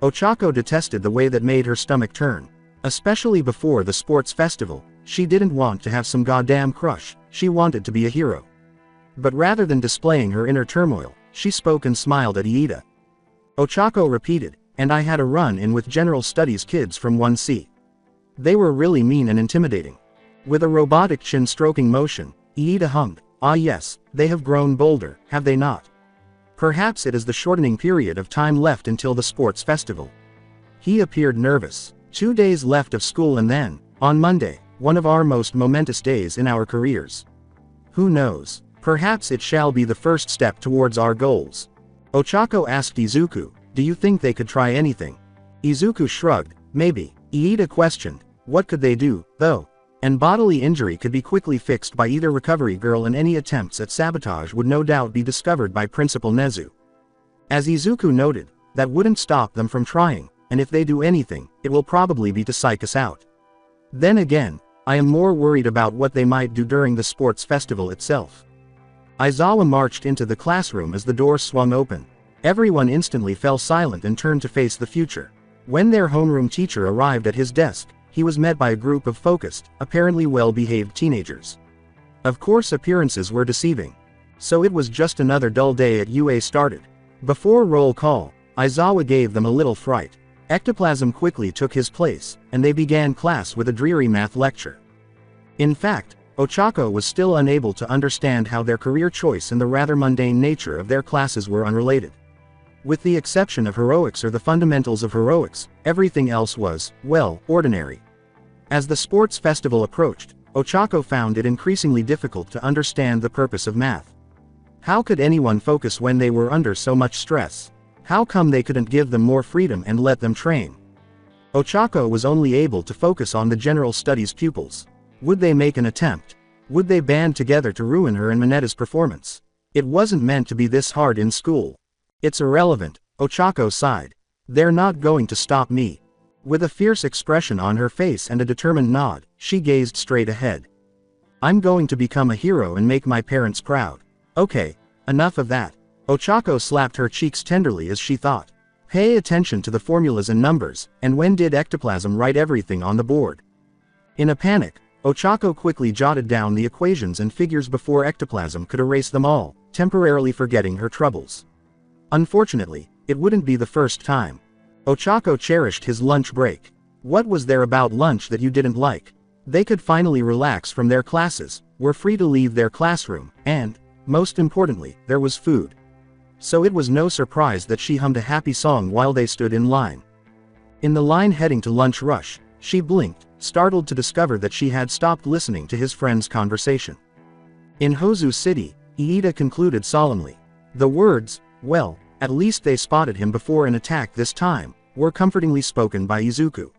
Ochako detested the way that made her stomach turn. Especially before the sports festival, she didn't want to have some goddamn crush, she wanted to be a hero. But rather than displaying her inner turmoil, she spoke and smiled at Iida. Ochako repeated, "And I had a run-in with General Studies kids from 1C. They were really mean and intimidating." With a robotic chin-stroking motion, Iida hummed, "Ah yes, they have grown bolder, have they not? Perhaps it is the shortening period of time left until the sports festival." He appeared nervous. 2 days left of school and then, on Monday, one of our most momentous days in our careers. Who knows? Perhaps it shall be the first step towards our goals. Ochako asked Izuku, "Do you think they could try anything?" Izuku shrugged, "Maybe." Iida questioned, "What could they do, though?" And bodily injury could be quickly fixed by either Recovery Girl, and any attempts at sabotage would no doubt be discovered by Principal Nezu. As Izuku noted, that wouldn't stop them from trying, and if they do anything, it will probably be to psych us out. Then again, I am more worried about what they might do during the sports festival itself. Aizawa marched into the classroom as the door swung open. Everyone instantly fell silent and turned to face the future. When their homeroom teacher arrived at his desk, he was met by a group of focused, apparently well-behaved teenagers. Of course, appearances were deceiving. So it was just another dull day at UA started. Before roll call, Aizawa gave them a little fright. Ectoplasm quickly took his place, and they began class with a dreary math lecture. In fact, Ochako was still unable to understand how their career choice and the rather mundane nature of their classes were unrelated. With the exception of heroics or the fundamentals of heroics, everything else was, well, ordinary. As the sports festival approached, Ochako found it increasingly difficult to understand the purpose of math. How could anyone focus when they were under so much stress? How come they couldn't give them more freedom and let them train? Ochako was only able to focus on the general studies pupils. Would they make an attempt? Would they band together to ruin her and Minetta's performance? It wasn't meant to be this hard in school. It's irrelevant, Ochako sighed. They're not going to stop me. With a fierce expression on her face and a determined nod, she gazed straight ahead. I'm going to become a hero and make my parents proud. Okay, enough of that. Ochako slapped her cheeks tenderly as she thought. Pay attention to the formulas and numbers, and when did Ectoplasm write everything on the board? In a panic, Ochako quickly jotted down the equations and figures before Ectoplasm could erase them all, temporarily forgetting her troubles. Unfortunately, it wouldn't be the first time. Ochako cherished his lunch break. What was there about lunch that you didn't like? They could finally relax from their classes, were free to leave their classroom, and, most importantly, there was food. So it was no surprise that she hummed a happy song while they stood in line. In the line heading to lunch rush, she blinked, startled to discover that she had stopped listening to his friend's conversation. In Hozu City, Iida concluded solemnly. The words, "Well, at least they spotted him before an attack this time," were comfortingly spoken by Izuku.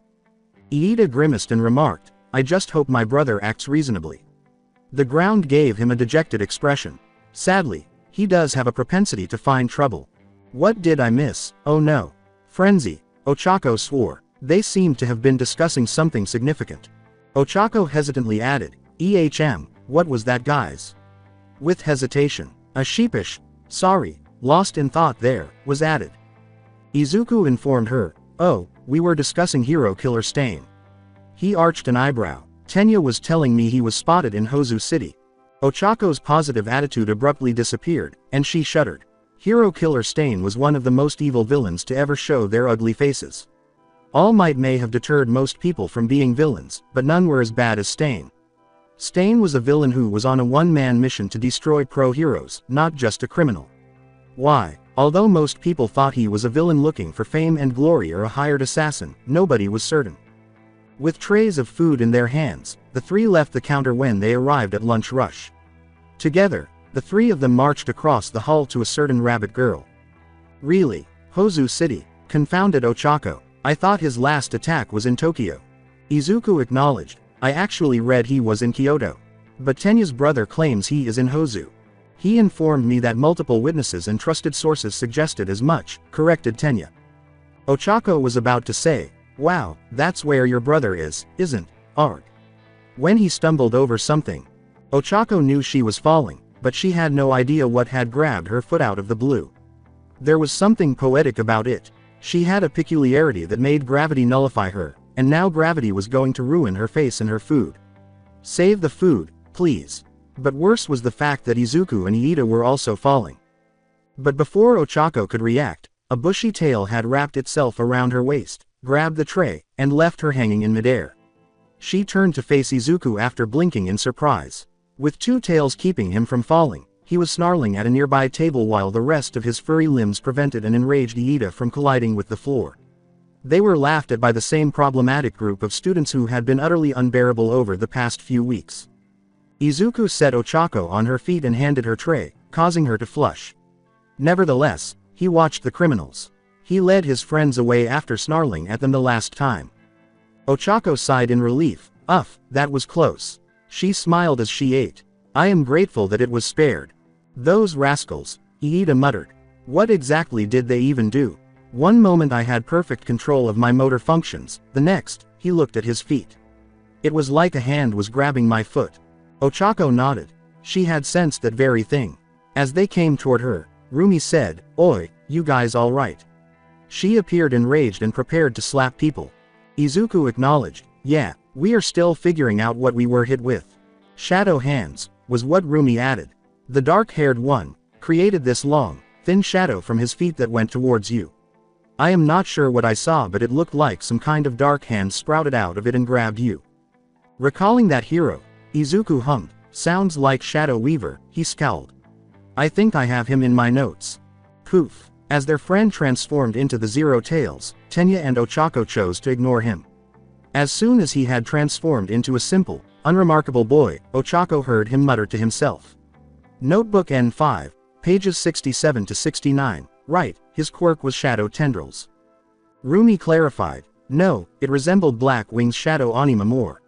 Iida grimaced and remarked, "I just hope my brother acts reasonably." The ground gave him a dejected expression. Sadly, he does have a propensity to find trouble. What did I miss? Oh no. Frenzy, Ochako swore. They seemed to have been discussing something significant. Ochako hesitantly added, what was that, guys?" With hesitation, a sheepish, "Sorry, lost in thought there," was added. Izuku informed her, "Oh, we were discussing Hero Killer Stain." He arched an eyebrow. Tenya was telling me he was spotted in Hozu City. Ochako's positive attitude abruptly disappeared, and she shuddered. Hero Killer Stain was one of the most evil villains to ever show their ugly faces. All Might may have deterred most people from being villains, but none were as bad as Stain. Stain was a villain who was on a one-man mission to destroy pro-heroes, not just a criminal. Why? Although most people thought he was a villain looking for fame and glory or a hired assassin, nobody was certain. With trays of food in their hands, the three left the counter when they arrived at lunch rush. Together, the three of them marched across the hall to a certain rabbit girl. Really? Hozu City? Confounded Ochako. I thought his last attack was in Tokyo. Izuku acknowledged. I actually read he was in Kyoto. But Tenya's brother claims he is in Hozu. He informed me that multiple witnesses and trusted sources suggested as much, corrected Tenya. Ochako was about to say, wow, that's where your brother is, isn't, Arg? When he stumbled over something. Ochako knew she was falling, but she had no idea what had grabbed her foot out of the blue. There was something poetic about it. She had a peculiarity that made gravity nullify her, and now gravity was going to ruin her face and her food. Save the food, please. But worse was the fact that Izuku and Iida were also falling. But before Ochako could react, a bushy tail had wrapped itself around her waist, grabbed the tray, and left her hanging in midair. She turned to face Izuku after blinking in surprise. With two tails keeping him from falling, he was snarling at a nearby table while the rest of his furry limbs prevented an enraged Iida from colliding with the floor. They were laughed at by the same problematic group of students who had been utterly unbearable over the past few weeks. Izuku set Ochako on her feet and handed her tray, causing her to flush. Nevertheless, he watched the criminals. He led his friends away after snarling at them the last time. Ochako sighed in relief. That was close. She smiled as she ate. I am grateful that it was spared. Those rascals, Iida muttered. What exactly did they even do? One moment I had perfect control of my motor functions, the next, he looked at his feet. It was like a hand was grabbing my foot. Ochako nodded. She had sensed that very thing. As they came toward her, Rumi said, Oi, you guys alright? She appeared enraged and prepared to slap people. Izuku acknowledged, yeah, we are still figuring out what we were hit with. Shadow hands, was what Rumi added. The dark-haired one, created this long, thin shadow from his feet that went towards you. I am not sure what I saw, but it looked like some kind of dark hand sprouted out of it and grabbed you. Recalling that hero, Izuku hummed, sounds like Shadow Weaver, he scowled. I think I have him in my notes. Poof. As their friend transformed into the Zero Tails, Tenya and Ochako chose to ignore him. As soon as he had transformed into a simple, unremarkable boy, Ochako heard him mutter to himself. Notebook N5, pages 67 to 69, right, his quirk was shadow tendrils. Rumi clarified, no, it resembled Black Wing's shadow anima more.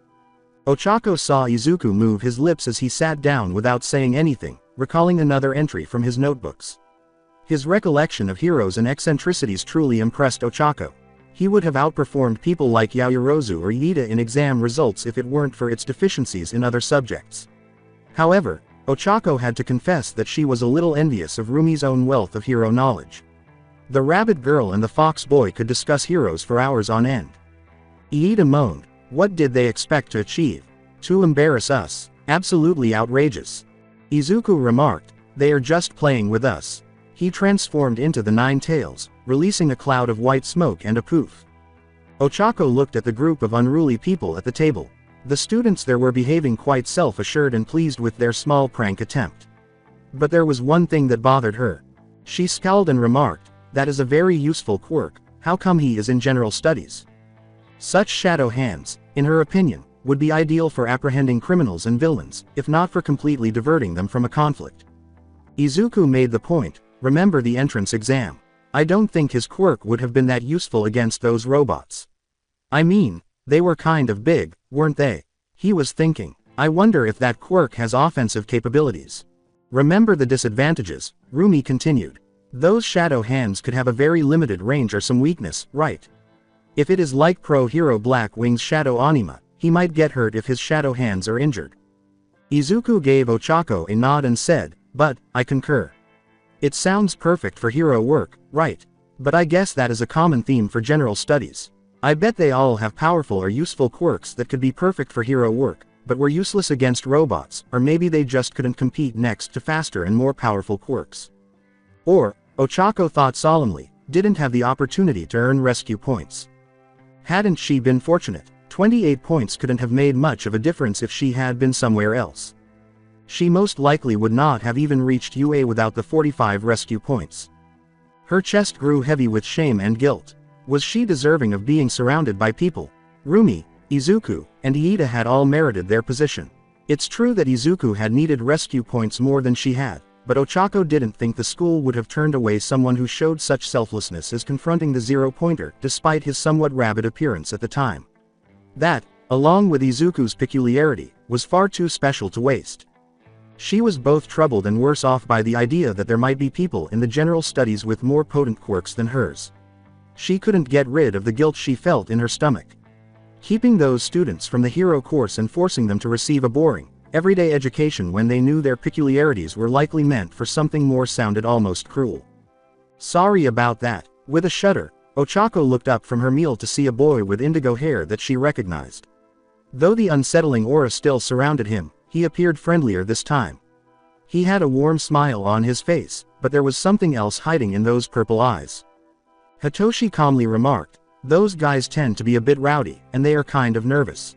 Ochako saw Izuku move his lips as he sat down without saying anything, recalling another entry from his notebooks. His recollection of heroes and eccentricities truly impressed Ochako. He would have outperformed people like Yaoyorozu or Iida in exam results if it weren't for its deficiencies in other subjects. However, Ochako had to confess that she was a little envious of Rumi's own wealth of hero knowledge. The rabbit girl and the fox boy could discuss heroes for hours on end. Iida moaned, what did they expect to achieve? To embarrass us? Absolutely outrageous. Izuku remarked, they are just playing with us. He transformed into the Nine Tails, releasing a cloud of white smoke and a poof. Ochako looked at the group of unruly people at the table. The students there were behaving quite self-assured and pleased with their small prank attempt. But there was one thing that bothered her. She scowled and remarked, that is a very useful quirk, how come he is in general studies? Such shadow hands, in her opinion, would be ideal for apprehending criminals and villains, if not for completely diverting them from a conflict. Izuku made the point, remember the entrance exam. I don't think his quirk would have been that useful against those robots. I mean, they were kind of big, weren't they? He was thinking, I wonder if that quirk has offensive capabilities. Remember the disadvantages, Rumi continued. Those shadow hands could have a very limited range or some weakness, right? If it is like pro-hero Black Wing's shadow anima, he might get hurt if his shadow hands are injured. Izuku gave Ochako a nod and said, but, I concur. It sounds perfect for hero work, right? But I guess that is a common theme for general studies. I bet they all have powerful or useful quirks that could be perfect for hero work, but were useless against robots, or maybe they just couldn't compete next to faster and more powerful quirks. Or, Ochako thought solemnly, didn't have the opportunity to earn rescue points. Hadn't she been fortunate? 28 points couldn't have made much of a difference if she had been somewhere else. She most likely would not have even reached UA without the 45 rescue points. Her chest grew heavy with shame and guilt. Was she deserving of being surrounded by people? Rumi, Izuku, and Iida had all merited their position. It's true that Izuku had needed rescue points more than she had, but Ochako didn't think the school would have turned away someone who showed such selflessness as confronting the zero-pointer, despite his somewhat rabid appearance at the time. That, along with Izuku's peculiarity, was far too special to waste. She was both troubled and worse off by the idea that there might be people in the general studies with more potent quirks than hers. She couldn't get rid of the guilt she felt in her stomach. Keeping those students from the hero course and forcing them to receive a boring, everyday education when they knew their peculiarities were likely meant for something more sounded almost cruel. Sorry about that. With a shudder, Ochako looked up from her meal to see a boy with indigo hair that she recognized. Though the unsettling aura still surrounded him, he appeared friendlier this time. He had a warm smile on his face, but there was something else hiding in those purple eyes. Hitoshi calmly remarked, "Those guys tend to be a bit rowdy, and they are kind of nervous."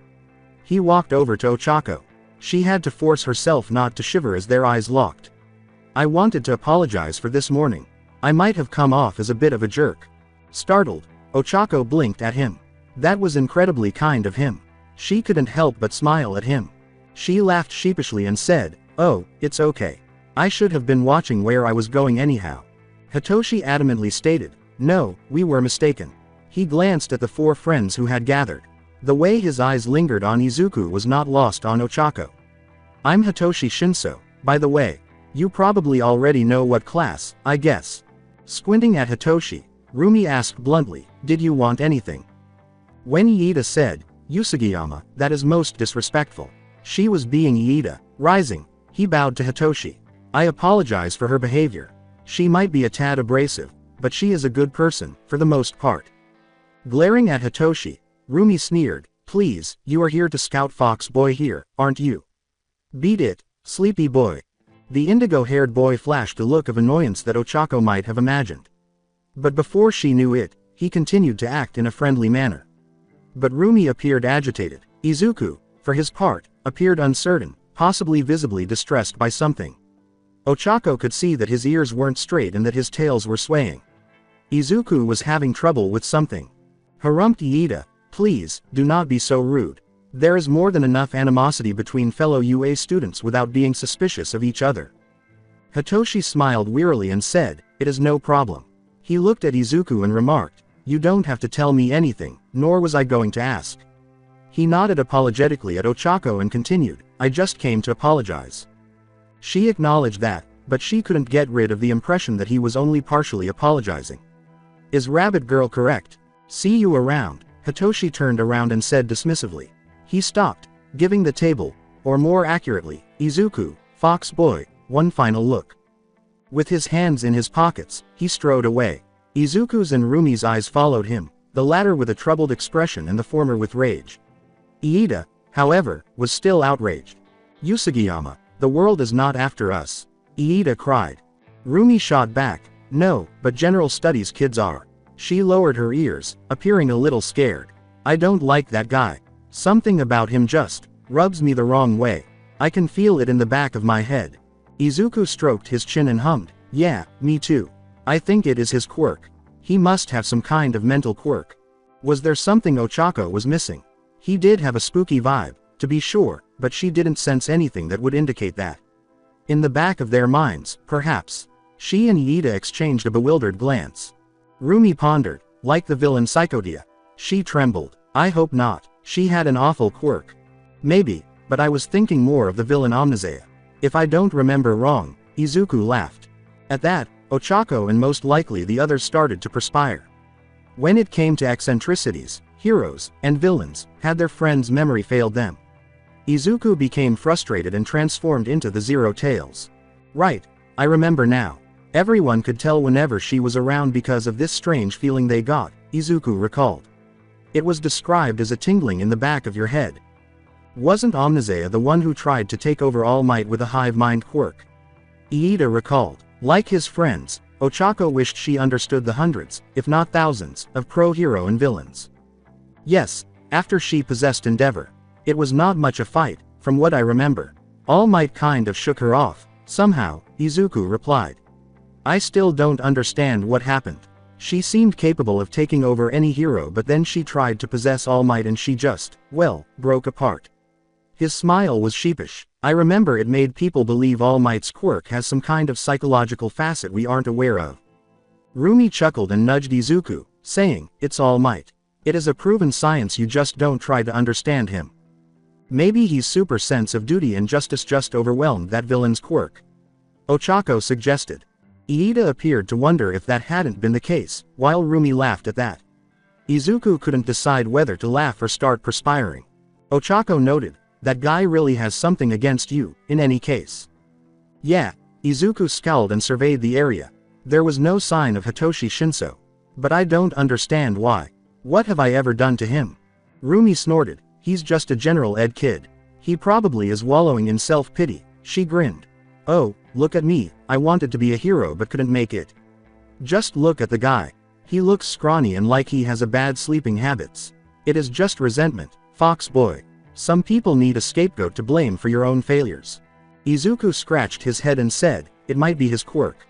He walked over to Ochako. She had to force herself not to shiver as their eyes locked. "I wanted to apologize for this morning. I might have come off as a bit of a jerk." Startled, Ochako blinked at him. That was incredibly kind of him. She couldn't help but smile at him. She laughed sheepishly and said, "Oh, it's okay. I should have been watching where I was going anyhow." Hitoshi adamantly stated, "No, we were mistaken." He glanced at the four friends who had gathered. The way his eyes lingered on Izuku was not lost on Ochako. "I'm Hitoshi Shinso, by the way. You probably already know what class, I guess." Squinting at Hitoshi, Rumi asked bluntly, "Did you want anything?" When Iida said, "Usugiyama, that is most disrespectful," she was being Iida. Rising, he bowed to Hitoshi. "I apologize for her behavior. She might be a tad abrasive, but she is a good person, for the most part." Glaring at Hitoshi, Rumi sneered, "Please, you are here to scout Fox Boy here, aren't you?" "Beat it, sleepy boy." The indigo-haired boy flashed a look of annoyance that Ochako might have imagined. But before she knew it, he continued to act in a friendly manner. But Rumi appeared agitated. Izuku, for his part, appeared uncertain, possibly visibly distressed by something. Ochako could see that his ears weren't straight and that his tails were swaying. Izuku was having trouble with something. Harumphed Iida, "Please, do not be so rude. There is more than enough animosity between fellow UA students without being suspicious of each other." Hitoshi smiled wearily and said, "It is no problem." He looked at Izuku and remarked, "You don't have to tell me anything, nor was I going to ask." He nodded apologetically at Ochako and continued, "I just came to apologize." She acknowledged that, but she couldn't get rid of the impression that he was only partially apologizing. "Is Rabbit Girl correct? See you around." Hitoshi turned around and said dismissively. He stopped, giving the table, or more accurately, Izuku, Fox Boy, one final look. With his hands in his pockets, he strode away. Izuku's and Rumi's eyes followed him, the latter with a troubled expression and the former with rage. Iida, however, was still outraged. "Usugiyama, the world is not after us," Iida cried. Rumi shot back, "No, but general studies kids are." She lowered her ears, appearing a little scared. "I don't like that guy. Something about him just rubs me the wrong way. I can feel it in the back of my head." Izuku stroked his chin and hummed, "Yeah, me too. I think it is his quirk. He must have some kind of mental quirk." Was there something Ochako was missing? He did have a spooky vibe, to be sure, but she didn't sense anything that would indicate that. In the back of their minds, perhaps. She and Iida exchanged a bewildered glance. Rumi pondered, like the villain Psychodia. She trembled. "I hope not. She had an awful quirk." "Maybe, but I was thinking more of the villain Omnizea. If I don't remember wrong." Izuku laughed. At that, Ochako and most likely the others started to perspire. When it came to eccentricities, heroes, and villains, had their friend's memory failed them? Izuku became frustrated and transformed into the Zero Tails. "Right, I remember now. Everyone could tell whenever she was around because of this strange feeling they got," Izuku recalled. "It was described as a tingling in the back of your head. Wasn't Omnizea the one who tried to take over All Might with a hive mind quirk?" Iida recalled. Like his friends, Ochako wished she understood the hundreds, if not thousands, of pro-hero and villains. "Yes, after she possessed Endeavor. It was not much a fight, from what I remember. All Might kind of shook her off, somehow, Izuku replied. I still don't understand what happened. She seemed capable of taking over any hero, but then she tried to possess All Might and she just, well, broke apart. His smile was sheepish. I remember it made people believe All Might's quirk has some kind of psychological facet we aren't aware of. Rumi chuckled and nudged Izuku, saying, it's All Might. It is a proven science, you just don't try to understand him. Maybe his super sense of duty and justice just overwhelmed that villain's quirk. Ochako suggested. Iida appeared to wonder if that hadn't been the case, while Rumi laughed at that. Izuku couldn't decide whether to laugh or start perspiring. Ochako noted, that guy really has something against you, in any case. Yeah, Izuku scowled and surveyed the area. There was no sign of Hitoshi Shinso. But I don't understand why. What have I ever done to him? Rumi snorted, he's just a general ed kid. He probably is wallowing in self-pity. She grinned. Oh, look at me, I wanted to be a hero but couldn't make it. Just look at the guy. He looks scrawny and like he has a bad sleeping habits. It is just resentment, fox boy. Some people need a scapegoat to blame for your own failures. Izuku scratched his head and said, it might be his quirk.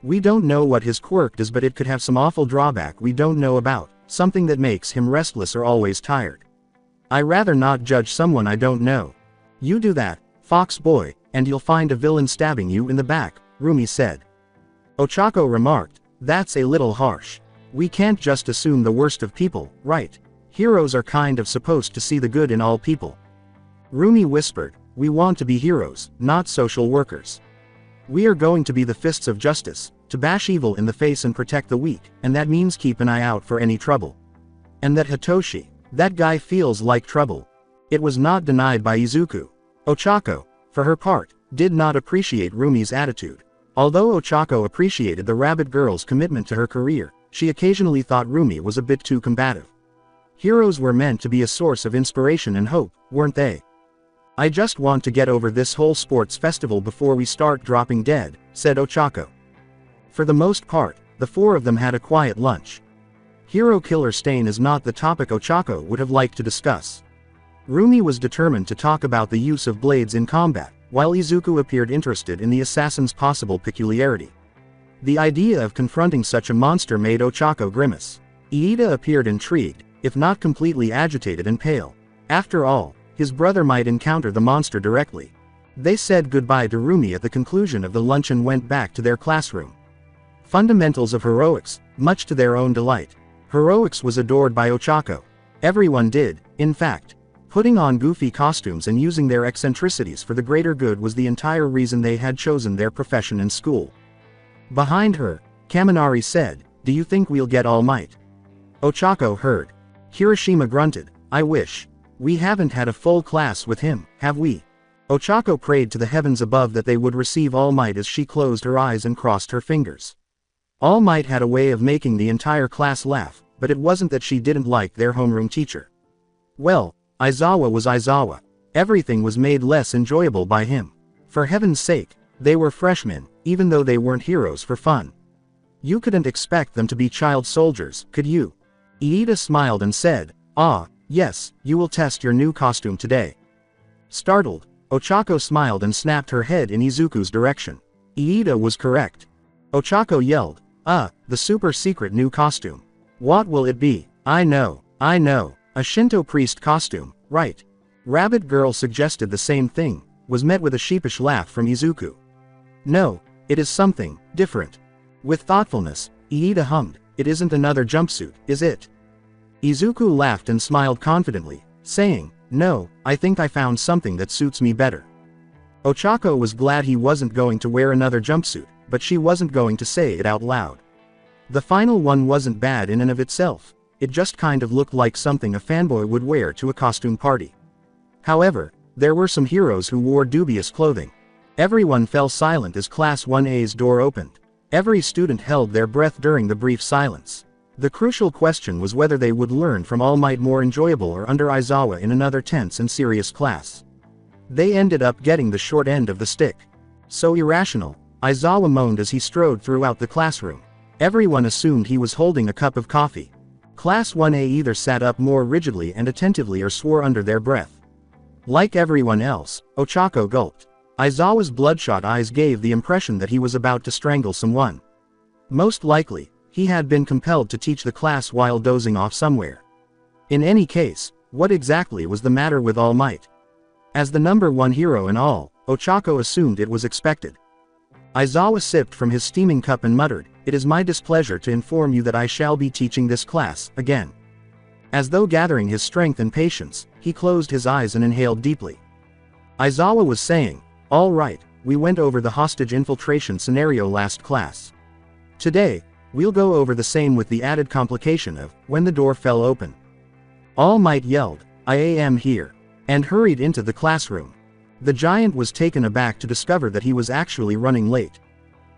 We don't know what his quirk does, but it could have some awful drawback we don't know about, something that makes him restless or always tired. I rather not judge someone I don't know. You do that, fox boy, and you'll find a villain stabbing you in the back, Rumi said. Ochako remarked, that's a little harsh. We can't just assume the worst of people, right? Heroes are kind of supposed to see the good in all people. Rumi whispered, we want to be heroes, not social workers. We are going to be the fists of justice, to bash evil in the face and protect the weak, and that means keep an eye out for any trouble. And that Hitoshi, that guy feels like trouble. It was not denied by Izuku. Ochako, for her part, did not appreciate Rumi's attitude. Although Ochako appreciated the rabbit girl's commitment to her career, she occasionally thought Rumi was a bit too combative. Heroes were meant to be a source of inspiration and hope, weren't they? I just want to get over this whole sports festival before we start dropping dead, said Ochako. For the most part, the four of them had a quiet lunch. Hero killer stain is not the topic Ochako would have liked to discuss. Rumi was determined to talk about the use of blades in combat, while Izuku appeared interested in the assassin's possible peculiarity. The idea of confronting such a monster made Ochako grimace. Iida appeared intrigued, if not completely agitated and pale. After all, his brother might encounter the monster directly. They said goodbye to Rumi at the conclusion of the lunch and went back to their classroom. Fundamentals of heroics, much to their own delight. Heroics was adored by Ochako. Everyone did, in fact. Putting on goofy costumes and using their eccentricities for the greater good was the entire reason they had chosen their profession in school. Behind her, Kaminari said, do you think we'll get All Might? Ochako heard. Kirishima grunted, I wish. We haven't had a full class with him, have we? Ochako prayed to the heavens above that they would receive All Might as she closed her eyes and crossed her fingers. All Might had a way of making the entire class laugh, but it wasn't that she didn't like their homeroom teacher. Well, Aizawa was Aizawa. Everything was made less enjoyable by him. For heaven's sake, they were freshmen, even though they weren't heroes for fun. You couldn't expect them to be child soldiers, could you? Iida smiled and said, ah, yes, you will test your new costume today. Startled, Ochako smiled and snapped her head in Izuku's direction. Iida was correct. Ochako yelled, the super secret new costume. What will it be? I know, a Shinto priest costume, right? Rabbit Girl suggested the same thing, was met with a sheepish laugh from Izuku. No, it is something different. With thoughtfulness, Iida hummed, it isn't another jumpsuit, is it? Izuku laughed and smiled confidently, saying, no, I think I found something that suits me better. Ochako was glad he wasn't going to wear another jumpsuit, but she wasn't going to say it out loud. The final one wasn't bad in and of itself, it just kind of looked like something a fanboy would wear to a costume party. However, there were some heroes who wore dubious clothing. Everyone fell silent as Class 1A's door opened. Every student held their breath during the brief silence. The crucial question was whether they would learn from All Might more enjoyable or under Aizawa in another tense and serious class. They ended up getting the short end of the stick. So irrational, Aizawa moaned as he strode throughout the classroom. Everyone assumed he was holding a cup of coffee. Class 1A either sat up more rigidly and attentively or swore under their breath. Like everyone else, Ochako gulped. Aizawa's bloodshot eyes gave the impression that he was about to strangle someone. Most likely, he had been compelled to teach the class while dozing off somewhere. In any case, what exactly was the matter with All Might? As the number one hero in all, Ochako assumed it was expected. Aizawa sipped from his steaming cup and muttered, "It is my displeasure to inform you that I shall be teaching this class, again." As though gathering his strength and patience, he closed his eyes and inhaled deeply. Aizawa was saying, "All right, we went over the hostage infiltration scenario last class. Today, we'll go over the same with the added complication of, when the door fell open." All Might yelled, "I am here," and hurried into the classroom. The giant was taken aback to discover that he was actually running late.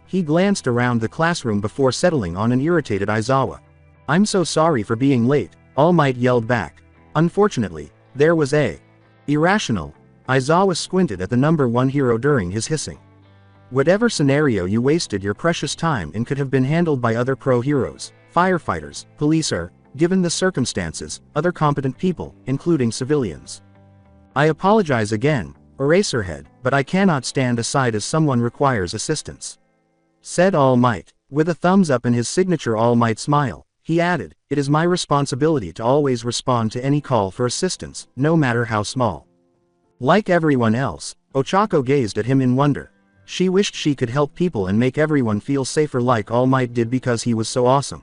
He glanced around the classroom before settling on an irritated Aizawa. "I'm so sorry for being late," All Might yelled back. Unfortunately, there was a irrational. Aizawa squinted at the number one hero during his hissing. Whatever scenario you wasted your precious time in could have been handled by other pro heroes, firefighters, police or, given the circumstances, other competent people, including civilians. "I apologize again, Eraserhead, but I cannot stand aside as someone requires assistance," said All Might. With a thumbs up and his signature All Might smile, he added, "It is my responsibility to always respond to any call for assistance, no matter how small." Like everyone else, Ochako gazed at him in wonder. She wished she could help people and make everyone feel safer like All Might did because he was so awesome.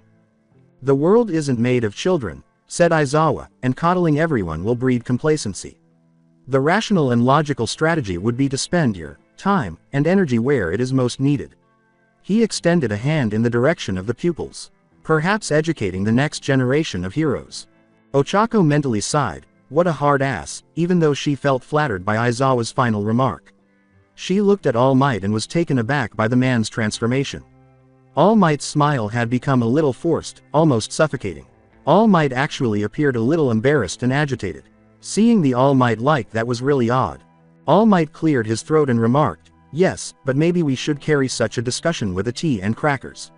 "The world isn't made of children," said Aizawa, "and coddling everyone will breed complacency. The rational and logical strategy would be to spend your time and energy where it is most needed." He extended a hand in the direction of the pupils. "Perhaps educating the next generation of heroes." Ochako mentally sighed, what a hard ass, even though she felt flattered by Aizawa's final remark. She looked at All Might and was taken aback by the man's transformation. All Might's smile had become a little forced, almost suffocating. All Might actually appeared a little embarrassed and agitated. Seeing the All Might like that was really odd. All Might cleared his throat and remarked, "Yes, but maybe we should carry such a discussion with a tea and crackers."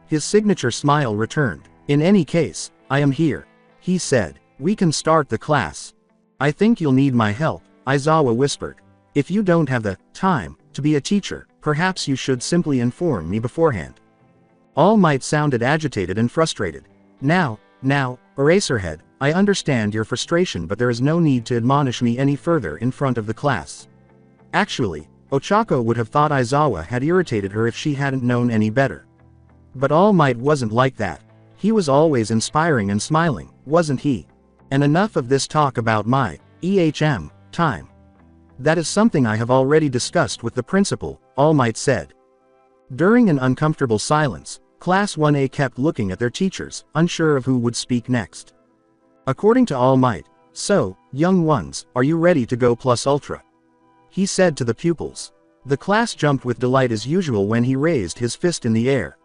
His signature smile returned. "In any case, I am here," he said. "We can start the class." "I think you'll need my help," Aizawa whispered. "If you don't have the time to be a teacher, perhaps you should simply inform me beforehand." All Might sounded agitated and frustrated. Now, Eraserhead, I understand your frustration, but there is no need to admonish me any further in front of the class." Actually, Ochako would have thought Aizawa had irritated her if she hadn't known any better. But All Might wasn't like that. He was always inspiring and smiling, wasn't he? "And enough of this talk about my time. That is something I have already discussed with the principal," All Might said. During an uncomfortable silence, Class 1A kept looking at their teachers, unsure of who would speak next. According to All Might, "So, young ones, are you ready to go plus ultra?" he said to the pupils. The class jumped with delight as usual when he raised his fist in the air.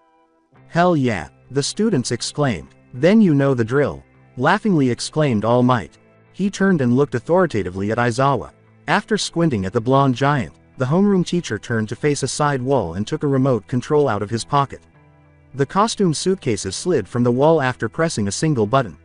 "Hell yeah," the students exclaimed. "Then you know the drill," laughingly exclaimed All Might. He turned and looked authoritatively at Aizawa. After squinting at the blonde giant, the homeroom teacher turned to face a side wall and took a remote control out of his pocket. The costume suitcases slid from the wall after pressing a single button.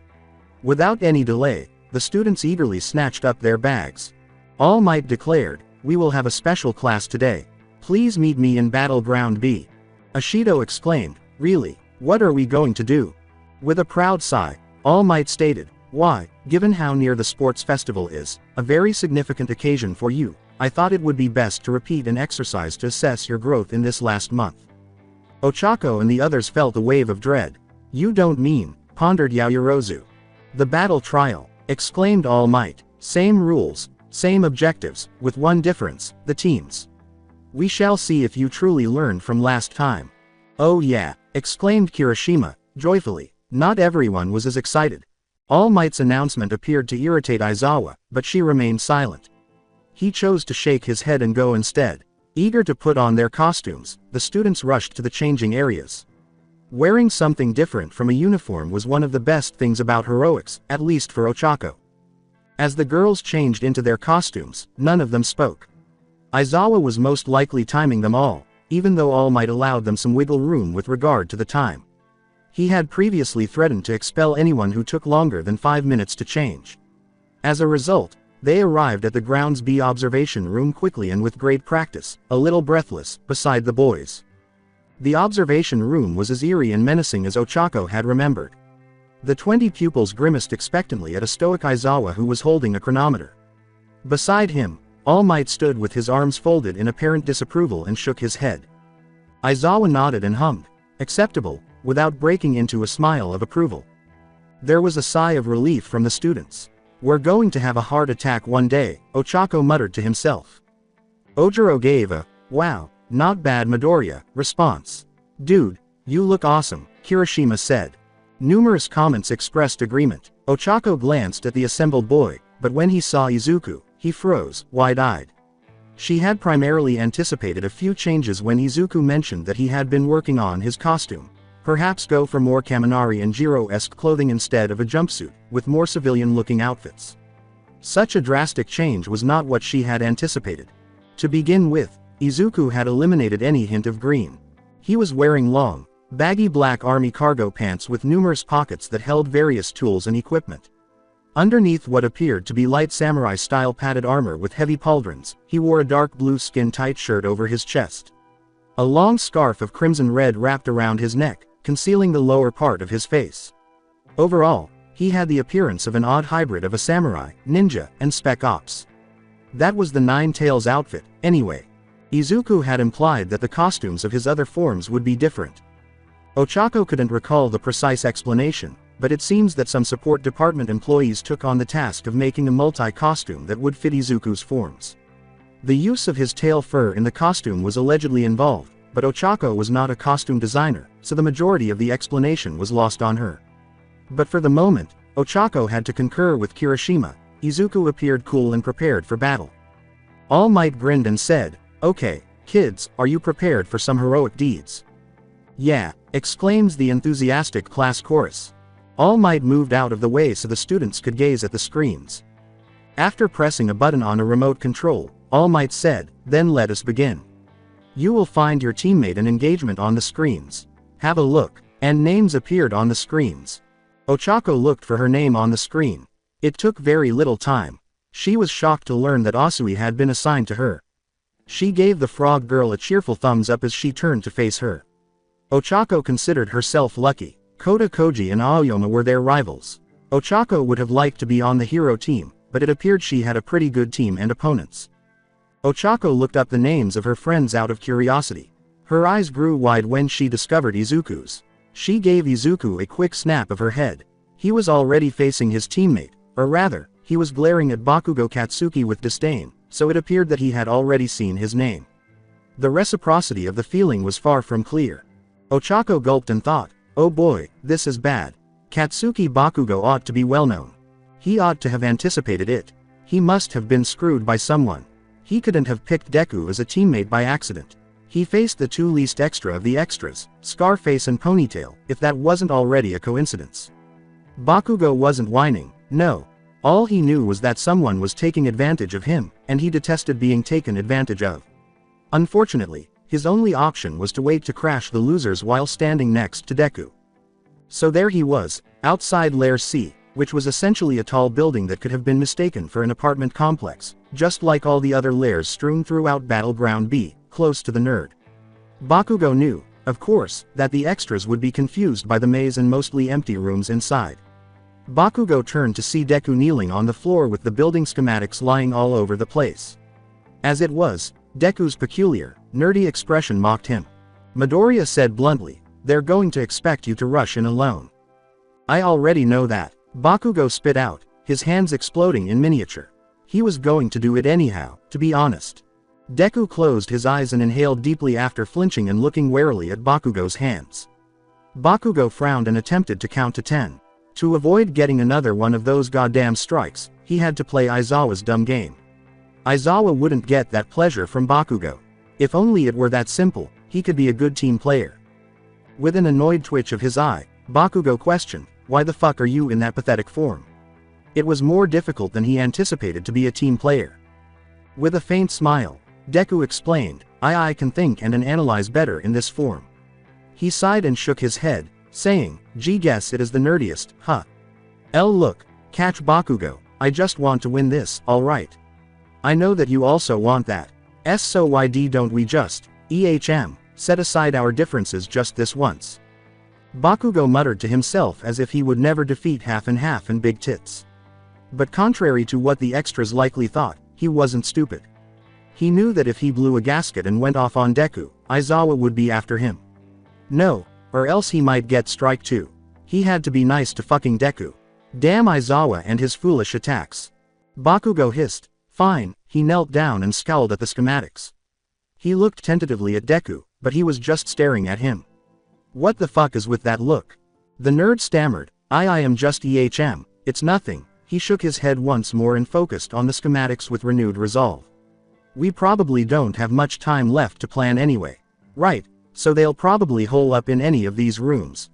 Without any delay, the students eagerly snatched up their bags. All Might declared, "We will have a special class today. Please meet me in Battleground B." Ashido exclaimed, "Really? What are we going to do?" With a proud sigh, All Might stated, "Why, given how near the sports festival is, a very significant occasion for you, I thought it would be best to repeat an exercise to assess your growth in this last month." Ochako and the others felt a wave of dread. "You don't mean," pondered Yaoyorozu. "The battle trial," exclaimed All Might. "Same rules, same objectives, with one difference, the teams. We shall see if you truly learned from last time." "Oh yeah," exclaimed Kirishima, joyfully. Not everyone was as excited. All Might's announcement appeared to irritate Aizawa, but she remained silent. He chose to shake his head and go instead. Eager to put on their costumes, the students rushed to the changing areas. Wearing something different from a uniform was one of the best things about heroics, at least for Ochako. As the girls changed into their costumes, none of them spoke. Aizawa was most likely timing them all, even though All Might allowed them some wiggle room with regard to the time. He had previously threatened to expel anyone who took longer than 5 minutes to change. As a result, they arrived at the ground's B observation room quickly and with great practice, a little breathless, beside the boys. The observation room was as eerie and menacing as Ochako had remembered. The 20 pupils grimaced expectantly at a stoic Aizawa who was holding a chronometer. Beside him, All Might stood with his arms folded in apparent disapproval and shook his head. Aizawa nodded and hummed, acceptable, without breaking into a smile of approval. There was a sigh of relief from the students. We're going to have a heart attack one day, Ochako muttered to himself. Ojiro gave a, wow, not bad Midoriya, response. Dude, you look awesome, Kirishima said. Numerous comments expressed agreement. Ochako glanced at the assembled boy, but when he saw Izuku, he froze, wide-eyed. She had primarily anticipated a few changes when Izuku mentioned that he had been working on his costume. Perhaps go for more Kaminari and Jiro-esque clothing instead of a jumpsuit, with more civilian-looking outfits. Such a drastic change was not what she had anticipated. To begin with, Izuku had eliminated any hint of green. He was wearing long, baggy black army cargo pants with numerous pockets that held various tools and equipment. Underneath what appeared to be light samurai-style padded armor with heavy pauldrons, he wore a dark blue skin-tight shirt over his chest. A long scarf of crimson red wrapped around his neck, concealing the lower part of his face. Overall, he had the appearance of an odd hybrid of a samurai, ninja, and spec ops. That was the Nine Tails outfit, anyway. Izuku had implied that the costumes of his other forms would be different. Ochako couldn't recall the precise explanation, but it seems that some support department employees took on the task of making a multi-costume that would fit Izuku's forms. The use of his tail fur in the costume was allegedly involved, but Ochako was not a costume designer, so the majority of the explanation was lost on her. But for the moment, Ochako had to concur with Kirishima. Izuku appeared cool and prepared for battle. All Might grinned and said, "Okay, kids, are you prepared for some heroic deeds?" "Yeah," exclaims the enthusiastic class chorus. All Might moved out of the way so the students could gaze at the screens. After pressing a button on a remote control, All Might said, "Then let us begin. You will find your teammate and engagement on the screens. Have a look," and names appeared on the screens. Ochako looked for her name on the screen. It took very little time. She was shocked to learn that Asui had been assigned to her. She gave the frog girl a cheerful thumbs up as she turned to face her. Ochako considered herself lucky. Kota Koji and Aoyama were their rivals. Ochako would have liked to be on the hero team, but it appeared she had a pretty good team and opponents. Ochako looked up the names of her friends out of curiosity. Her eyes grew wide when she discovered Izuku's. She gave Izuku a quick snap of her head. He was already facing his teammate, or rather, he was glaring at Bakugo Katsuki with disdain, so it appeared that he had already seen his name. The reciprocity of the feeling was far from clear. Ochako gulped and thought, oh boy, this is bad. Katsuki Bakugo ought to be well known. He ought to have anticipated it. He must have been screwed by someone. He couldn't have picked Deku as a teammate by accident. He faced the two least extra of the extras, Scarface and Ponytail, if that wasn't already a coincidence. Bakugo wasn't whining, no. All he knew was that someone was taking advantage of him, and he detested being taken advantage of. Unfortunately, his only option was to wait to crash the losers while standing next to Deku. So there he was, outside Lair C, which was essentially a tall building that could have been mistaken for an apartment complex, just like all the other lairs strewn throughout Battleground B, close to the nerd. Bakugo knew, of course, that the extras would be confused by the maze and mostly empty rooms inside. Bakugo turned to see Deku kneeling on the floor with the building schematics lying all over the place. As it was, Deku's peculiar, nerdy expression mocked him. Midoriya said bluntly, "They're going to expect you to rush in alone." "I already know that," Bakugo spit out, his hands exploding in miniature. He was going to do it anyhow, to be honest. Deku closed his eyes and inhaled deeply after flinching and looking warily at Bakugo's hands. Bakugo frowned and attempted to count to 10. To avoid getting another one of those goddamn strikes, he had to play Aizawa's dumb game. Aizawa wouldn't get that pleasure from Bakugo. If only it were that simple, he could be a good team player. With an annoyed twitch of his eye, Bakugo questioned, "Why the fuck are you in that pathetic form?" It was more difficult than he anticipated to be a team player. With a faint smile, Deku explained, I can think and analyze better in this form." He sighed and shook his head, saying, "Gee, guess it is the nerdiest, huh? L look, catch Bakugo, I just want to win this, alright. I know that you also want that. So why don't we just, set aside our differences just this once?" Bakugo muttered to himself as if he would never defeat Half and Big Tits. But contrary to what the extras likely thought, he wasn't stupid. He knew that if he blew a gasket and went off on Deku, Aizawa would be after him. No, or else he might get strike too. He had to be nice to fucking Deku. Damn Aizawa and his foolish attacks. Bakugo hissed. Fine, he knelt down and scowled at the schematics. He looked tentatively at Deku, but he was just staring at him. What the fuck is with that look? The nerd stammered, I am just it's nothing. He shook his head once more and focused on the schematics with renewed resolve. We probably don't have much time left to plan anyway. Right, so they'll probably hole up in any of these rooms.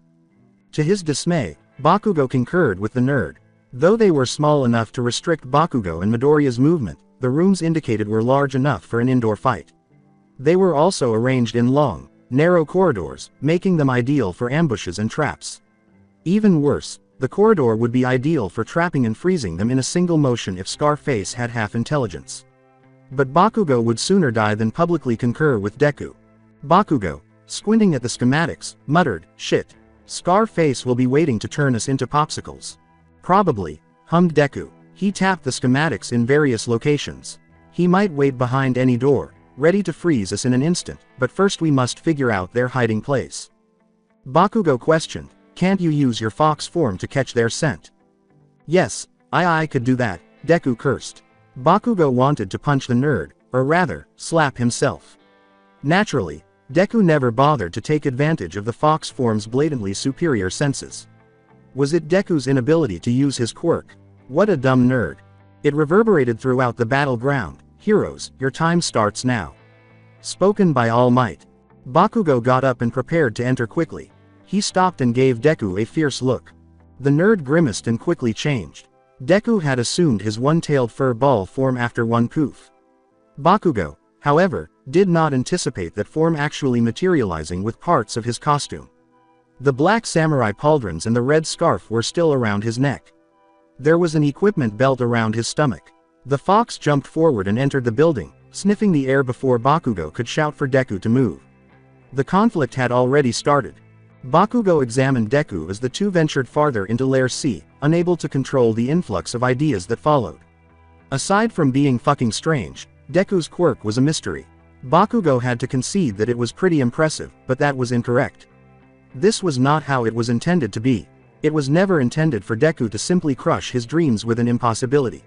To his dismay, Bakugo concurred with the nerd. Though they were small enough to restrict Bakugo and Midoriya's movement, the rooms indicated were large enough for an indoor fight. They were also arranged in long, narrow corridors, making them ideal for ambushes and traps. Even worse, the corridor would be ideal for trapping and freezing them in a single motion if Scarface had half intelligence. But Bakugo would sooner die than publicly concur with Deku. Bakugo, squinting at the schematics, muttered, shit. Scarface will be waiting to turn us into popsicles. Probably, hummed Deku. He tapped the schematics in various locations. He might wait behind any door, ready to freeze us in an instant, but first we must figure out their hiding place. Bakugo questioned, can't you use your fox form to catch their scent? Yes, I could do that, Deku cursed. Bakugo wanted to punch the nerd, or rather, slap himself. Naturally, Deku never bothered to take advantage of the fox form's blatantly superior senses. Was it Deku's inability to use his quirk? What a dumb nerd. It reverberated throughout the battleground. Heroes, your time starts now. Spoken by All Might. Bakugo got up and prepared to enter quickly. He stopped and gave Deku a fierce look. The nerd grimaced and quickly changed. Deku had assumed his one-tailed fur ball form after one poof. Bakugo, however, did not anticipate that form actually materializing with parts of his costume. The black samurai pauldrons and the red scarf were still around his neck. There was an equipment belt around his stomach. The fox jumped forward and entered the building, sniffing the air before Bakugo could shout for Deku to move. The conflict had already started. Bakugo examined Deku as the two ventured farther into Lair C, unable to control the influx of ideas that followed. Aside from being fucking strange, Deku's quirk was a mystery. Bakugo had to concede that it was pretty impressive, but that was incorrect. This was not how it was intended to be. It was never intended for Deku to simply crush his dreams with an impossibility.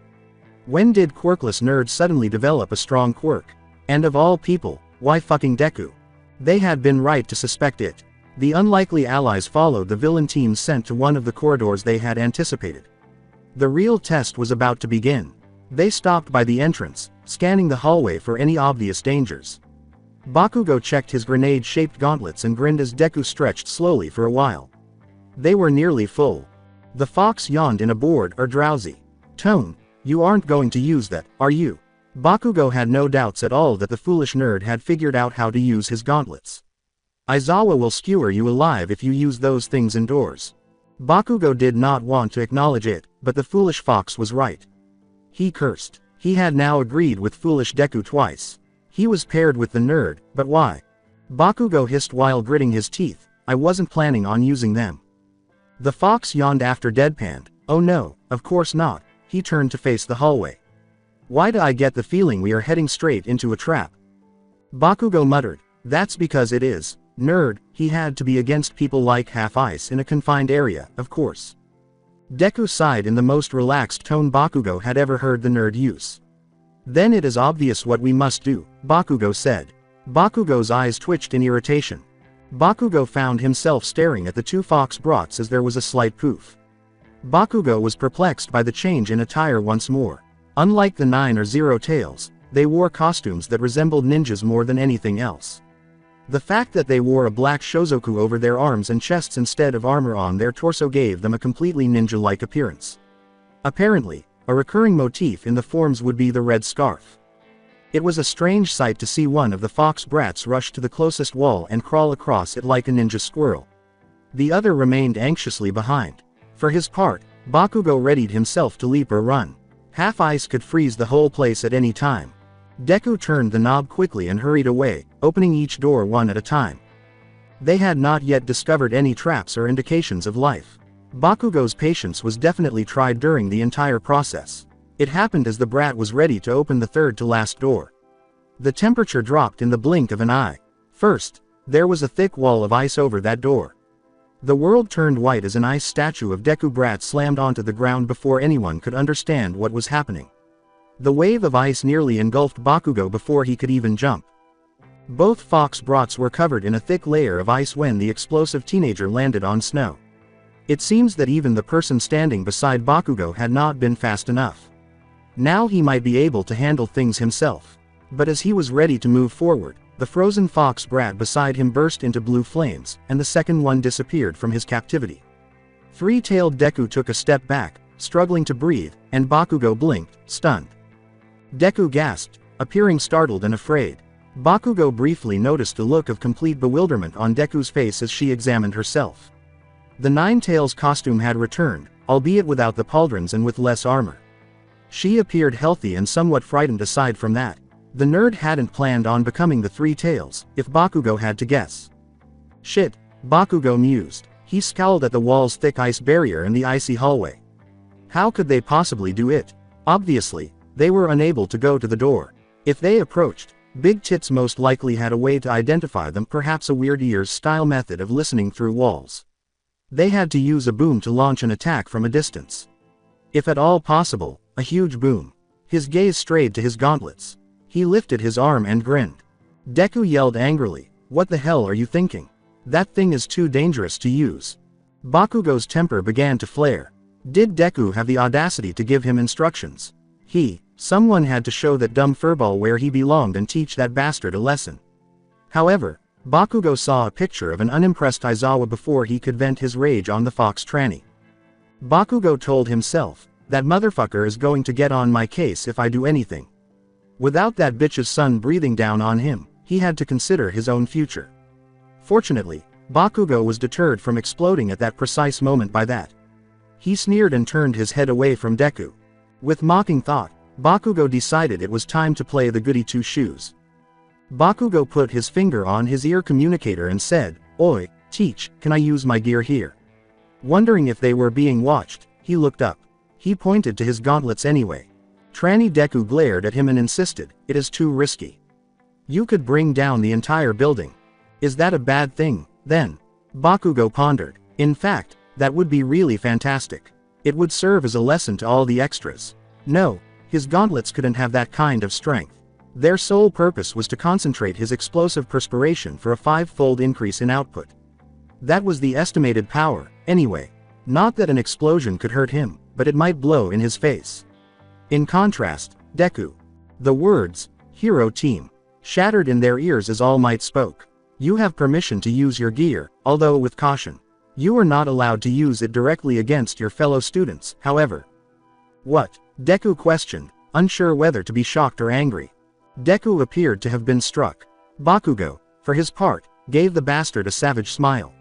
When did quirkless nerds suddenly develop a strong quirk? And of all people, why fucking Deku? They had been right to suspect it. The unlikely allies followed the villain team sent to one of the corridors they had anticipated. The real test was about to begin. They stopped by the entrance, scanning the hallway for any obvious dangers. Bakugo checked his grenade-shaped gauntlets and grinned as Deku stretched slowly for a while. They were nearly full. The fox yawned in a bored or drowsy tone. You aren't going to use that, are you? Bakugo had no doubts at all that the foolish nerd had figured out how to use his gauntlets. Aizawa will skewer you alive if you use those things indoors. Bakugo did not want to acknowledge it, but the foolish fox was right. He cursed. He had now agreed with foolish Deku twice. He was paired with the nerd, but why? Bakugo hissed while gritting his teeth, I wasn't planning on using them. The fox yawned after deadpanned, oh no, of course not. He turned to face the hallway. Why do I get the feeling we are heading straight into a trap? Bakugo muttered, that's because it is. Nerd, he had to be against people like Half-Ice in a confined area, of course. Deku sighed in the most relaxed tone Bakugo had ever heard the nerd use. Then it is obvious what we must do, Bakugo said. Bakugo's eyes twitched in irritation. Bakugo found himself staring at the two fox brats as there was a slight poof. Bakugo was perplexed by the change in attire once more. Unlike the 9 or 0 tails, they wore costumes that resembled ninjas more than anything else. The fact that they wore a black shozoku over their arms and chests instead of armor on their torso gave them a completely ninja-like appearance. Apparently, a recurring motif in the forms would be the red scarf. It was a strange sight to see one of the fox brats rush to the closest wall and crawl across it like a ninja squirrel. The other remained anxiously behind. For his part, Bakugo readied himself to leap or run. Half ice could freeze the whole place at any time. Deku turned the knob quickly and hurried away, opening each door one at a time. They had not yet discovered any traps or indications of life. Bakugo's patience was definitely tried during the entire process. It happened as the brat was ready to open the third to last door. The temperature dropped in the blink of an eye. First, there was a thick wall of ice over that door. The world turned white as an ice statue of Deku Brat slammed onto the ground before anyone could understand what was happening. The wave of ice nearly engulfed Bakugo before he could even jump. Both Fox Brats were covered in a thick layer of ice when the explosive teenager landed on snow. It seems that even the person standing beside Bakugo had not been fast enough. Now he might be able to handle things himself. But as he was ready to move forward, the frozen Fox Brat beside him burst into blue flames, and the second one disappeared from his captivity. Three-tailed Deku took a step back, struggling to breathe, and Bakugo blinked, stunned. Deku gasped, appearing startled and afraid. Bakugo briefly noticed a look of complete bewilderment on Deku's face as she examined herself. The Nine-Tails costume had returned, albeit without the pauldrons and with less armor. She appeared healthy and somewhat frightened. Aside from that, the nerd hadn't planned on becoming the Three-Tails, if Bakugo had to guess. Shit, Bakugo mused. He scowled at the wall's thick ice barrier and the icy hallway. How could they possibly do it? Obviously, they were unable to go to the door. If they approached, Big Tits most likely had a way to identify them, perhaps a Weird Ears-style method of listening through walls. They had to use a boom to launch an attack from a distance. If at all possible, a huge boom. His gaze strayed to his gauntlets. He lifted his arm and grinned. Deku yelled angrily, "What the hell are you thinking? That thing is too dangerous to use." Bakugo's temper began to flare. Did Deku have the audacity to give him instructions? Someone had to show that dumb furball where he belonged and teach that bastard a lesson. However, Bakugo saw a picture of an unimpressed Aizawa before he could vent his rage on the fox tranny. Bakugo told himself, "That motherfucker is going to get on my case if I do anything." Without that bitch's son breathing down on him, he had to consider his own future. Fortunately, Bakugo was deterred from exploding at that precise moment by that. He sneered and turned his head away from Deku. With mocking thought, Bakugo decided it was time to play the goody two-shoes. Bakugo put his finger on his ear communicator and said, "Oi, teach, can I use my gear here?" Wondering if they were being watched, he looked up. He pointed to his gauntlets anyway. Tranny Deku glared at him and insisted, "It is too risky. You could bring down the entire building." "Is that a bad thing, then?" Bakugo pondered. "In fact, that would be really fantastic. It would serve as a lesson to all the extras." No, his gauntlets couldn't have that kind of strength. Their sole purpose was to concentrate his explosive perspiration for a 5-fold increase in output. That was the estimated power, anyway. Not that an explosion could hurt him, but it might blow in his face. In contrast, Deku. The words, "Hero Team," shattered in their ears as All Might spoke. "You have permission to use your gear, although with caution. You are not allowed to use it directly against your fellow students, however." "What?" Deku questioned, unsure whether to be shocked or angry. Deku appeared to have been struck. Bakugo, for his part, gave the bastard a savage smile.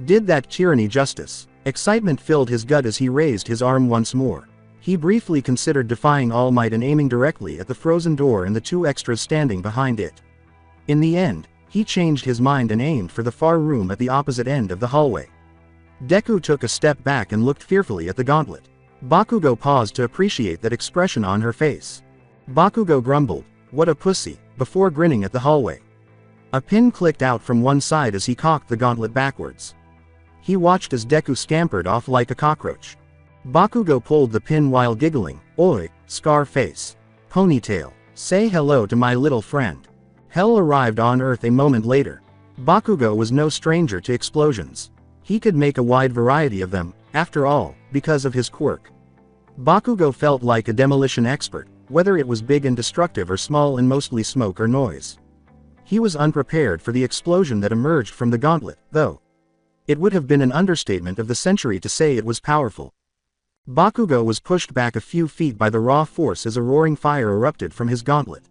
Did that tyranny justice. Excitement filled his gut as he raised his arm once more. He briefly considered defying All Might and aiming directly at the frozen door and the two extras standing behind it. In the end, he changed his mind and aimed for the far room at the opposite end of the hallway. Deku took a step back and looked fearfully at the gauntlet. Bakugo paused to appreciate that expression on her face. Bakugo grumbled, "What a pussy," before grinning at the hallway. A pin clicked out from one side as he cocked the gauntlet backwards. He watched as Deku scampered off like a cockroach. Bakugo pulled the pin while giggling, "Oi, scar face. Ponytail. Say hello to my little friend." Hell arrived on Earth a moment later. Bakugo was no stranger to explosions. He could make a wide variety of them, after all, because of his quirk. Bakugo felt like a demolition expert, whether it was big and destructive or small and mostly smoke or noise. He was unprepared for the explosion that emerged from the gauntlet, though. It would have been an understatement of the century to say it was powerful. Bakugo was pushed back a few feet by the raw force as a roaring fire erupted from his gauntlet.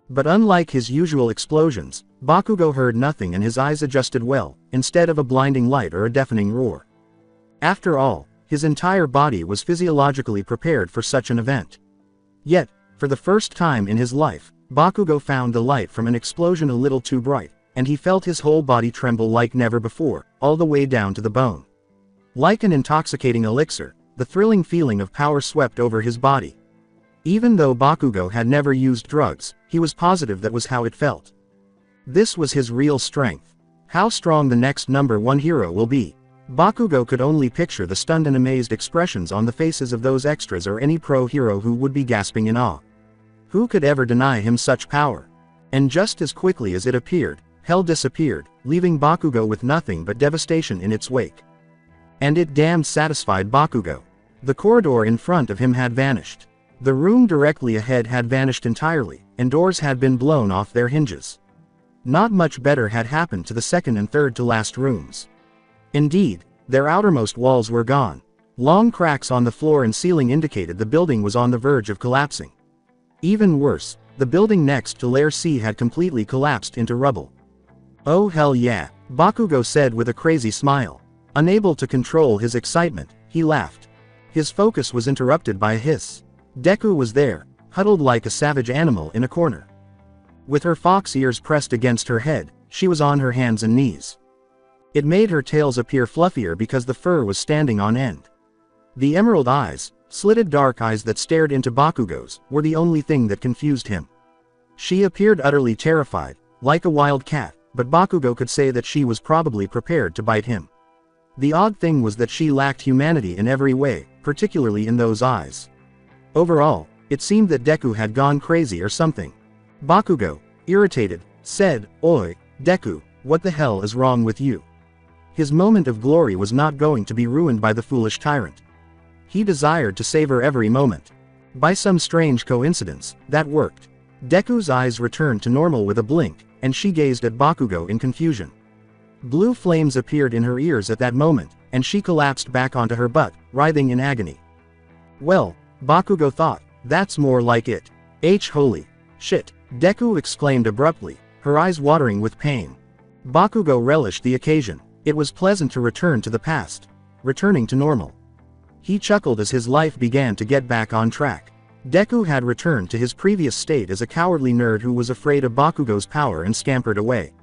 But unlike his usual explosions, Bakugo heard nothing and his eyes adjusted well, instead of a blinding light or a deafening roar. After all, his entire body was physiologically prepared for such an event. Yet, for the first time in his life, Bakugo found the light from an explosion a little too bright, and he felt his whole body tremble like never before, all the way down to the bone. Like an intoxicating elixir, the thrilling feeling of power swept over his body. Even though Bakugo had never used drugs, he was positive that was how it felt. This was his real strength. How strong the next #1 hero will be. Bakugo could only picture the stunned and amazed expressions on the faces of those extras or any pro hero who would be gasping in awe. Who could ever deny him such power? And just as quickly as it appeared, hell disappeared, leaving Bakugo with nothing but devastation in its wake. And it damned satisfied Bakugo. The corridor in front of him had vanished. The room directly ahead had vanished entirely, and doors had been blown off their hinges. Not much better had happened to the second and third to last rooms. Indeed, their outermost walls were gone. Long cracks on the floor and ceiling indicated the building was on the verge of collapsing. Even worse, the building next to Lair C had completely collapsed into rubble. Oh hell yeah, Bakugo said with a crazy smile. Unable to control his excitement, he laughed. His focus was interrupted by a hiss. Deku was there, huddled like a savage animal in a corner. With her fox ears pressed against her head, she was on her hands and knees. It made her tails appear fluffier because the fur was standing on end. The emerald eyes, slitted dark eyes that stared into Bakugo's, were the only thing that confused him. She appeared utterly terrified, like a wild cat, but Bakugo could say that she was probably prepared to bite him. The odd thing was that she lacked humanity in every way, particularly in those eyes. Overall, it seemed that Deku had gone crazy or something. Bakugo, irritated, said, "Oi, Deku, what the hell is wrong with you?" His moment of glory was not going to be ruined by the foolish tyrant. He desired to savor every moment. By some strange coincidence, that worked. Deku's eyes returned to normal with a blink, and she gazed at Bakugo in confusion. Blue flames appeared in her ears at that moment, and she collapsed back onto her butt, writhing in agony. Well, Bakugo thought, that's more like it. Holy shit, Deku exclaimed abruptly, her eyes watering with pain. Bakugo relished the occasion. It was pleasant to return to the past. Returning to normal. He chuckled as his life began to get back on track. Deku had returned to his previous state as a cowardly nerd who was afraid of Bakugo's power and scampered away.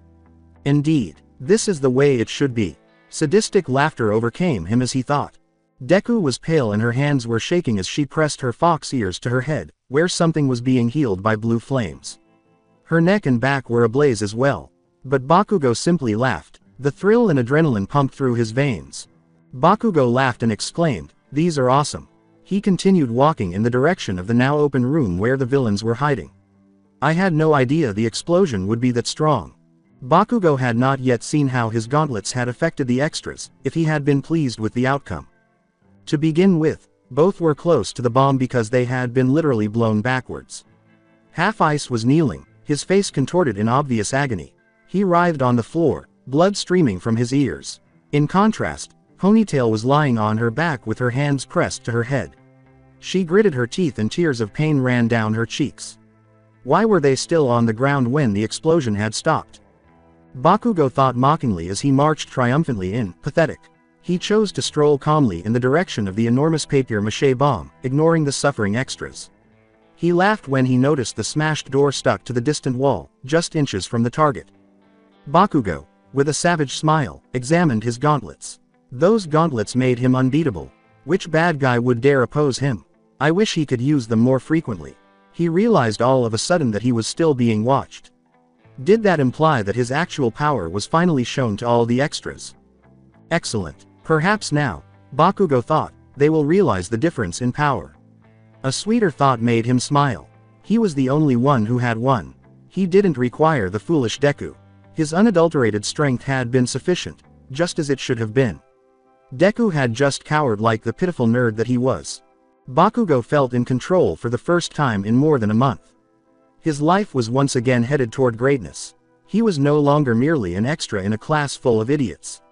Indeed, this is the way it should be. Sadistic laughter overcame him as he thought. Deku was pale and her hands were shaking as she pressed her fox ears to her head, where something was being healed by blue flames. Her neck and back were ablaze as well. But Bakugo simply laughed. The thrill and adrenaline pumped through his veins. Bakugo laughed and exclaimed, "These are awesome." He continued walking in the direction of the now open room where the villains were hiding. I had no idea the explosion would be that strong. Bakugo had not yet seen how his gauntlets had affected the extras, if he had been pleased with the outcome. To begin with, both were close to the bomb because they had been literally blown backwards. Half Ice was kneeling, his face contorted in obvious agony. He writhed on the floor, blood streaming from his ears. In contrast, Ponytail was lying on her back with her hands pressed to her head. She gritted her teeth and tears of pain ran down her cheeks. Why were they still on the ground when the explosion had stopped? Bakugo thought mockingly as he marched triumphantly in, pathetic. He chose to stroll calmly in the direction of the enormous papier-mâché bomb, ignoring the suffering extras. He laughed when he noticed the smashed door stuck to the distant wall, just inches from the target. Bakugo, with a savage smile, examined his gauntlets. Those gauntlets made him unbeatable. Which bad guy would dare oppose him? I wish he could use them more frequently. He realized all of a sudden that he was still being watched. Did that imply that his actual power was finally shown to all the extras? Excellent. Perhaps now, Bakugo thought, they will realize the difference in power. A sweeter thought made him smile. He was the only one who had won. He didn't require the foolish Deku. His unadulterated strength had been sufficient, just as it should have been. Deku had just cowered like the pitiful nerd that he was. Bakugo felt in control for the first time in more than a month. His life was once again headed toward greatness. He was no longer merely an extra in a class full of idiots.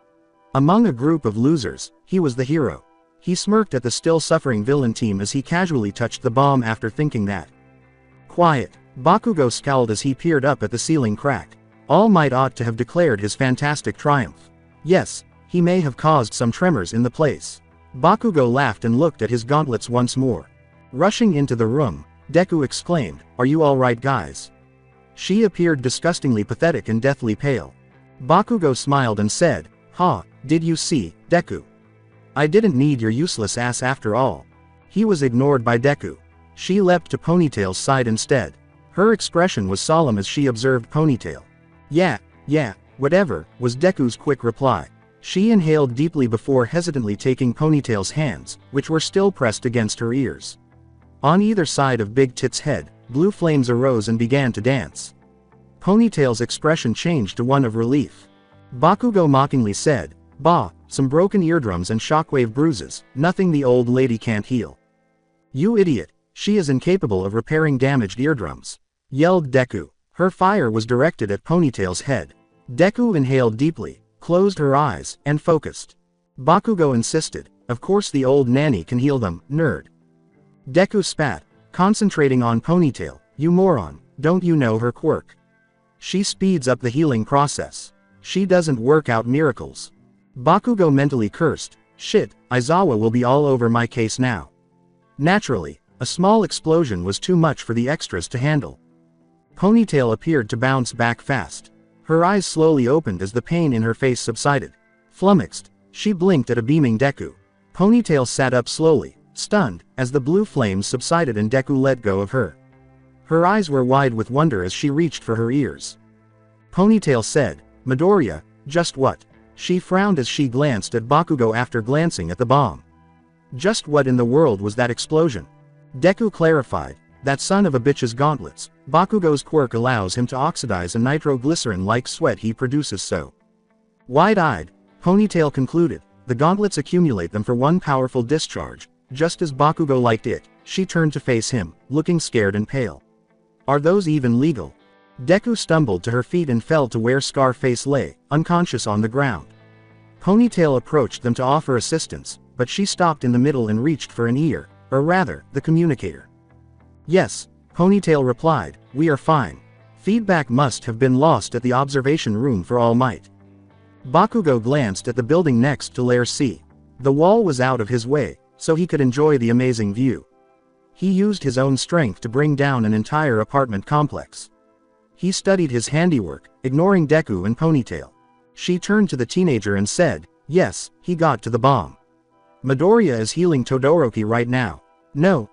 Among a group of losers, he was the hero. He smirked at the still suffering villain team as he casually touched the bomb after thinking that. Quiet, Bakugo scowled as he peered up at the ceiling crack. All Might ought to have declared his fantastic triumph. Yes, he may have caused some tremors in the place. Bakugo laughed and looked at his gauntlets once more. Rushing into the room, Deku exclaimed, "Are you all right, guys?" She appeared disgustingly pathetic and deathly pale. Bakugo smiled and said, "Ha, did you see, Deku? I didn't need your useless ass after all." He was ignored by Deku. She leapt to Ponytail's side instead. Her expression was solemn as she observed Ponytail. Yeah, whatever," was Deku's quick reply. She inhaled deeply before hesitantly taking Ponytail's hands, which were still pressed against her ears. On either side of Big Tit's head, blue flames arose and began to dance. Ponytail's expression changed to one of relief. Bakugo mockingly said, "Bah, some broken eardrums and shockwave bruises, nothing the old lady can't heal." "You idiot, she is incapable of repairing damaged eardrums," yelled Deku. Her fire was directed at Ponytail's head. Deku inhaled deeply, closed her eyes, and focused. Bakugo insisted, "Of course the old nanny can heal them, nerd." Deku spat, concentrating on Ponytail, "You moron, don't you know her quirk? She speeds up the healing process. She doesn't work out miracles." Bakugo mentally cursed, "Shit, Aizawa will be all over my case now." Naturally, a small explosion was too much for the extras to handle. Ponytail appeared to bounce back fast. Her eyes slowly opened as the pain in her face subsided. Flummoxed, she blinked at a beaming Deku. Ponytail sat up slowly, stunned, as the blue flames subsided and Deku let go of her. Her eyes were wide with wonder as she reached for her ears. Ponytail said, "Midoriya, just what?" She frowned as she glanced at Bakugo after glancing at the bomb. "Just what in the world was that explosion?" Deku clarified, "That son of a bitch's gauntlets. Bakugo's quirk allows him to oxidize a nitroglycerin-like sweat he produces so." Wide-eyed, Ponytail concluded, "The gauntlets accumulate them for one powerful discharge, just as Bakugo liked it." She turned to face him, looking scared and pale. "Are those even legal?" Deku stumbled to her feet and fell to where Scarface lay, unconscious on the ground. Ponytail approached them to offer assistance, but she stopped in the middle and reached for an ear, or rather, the communicator. "Yes," Ponytail replied, "we are fine. Feedback must have been lost at the observation room for All Might." Bakugo glanced at the building next to Lair C. The wall was out of his way, so he could enjoy the amazing view. He used his own strength to bring down an entire apartment complex. He studied his handiwork, ignoring Deku and Ponytail. She turned to the teenager and said, "Yes, he got to the bomb. Midoriya is healing Todoroki right now." No,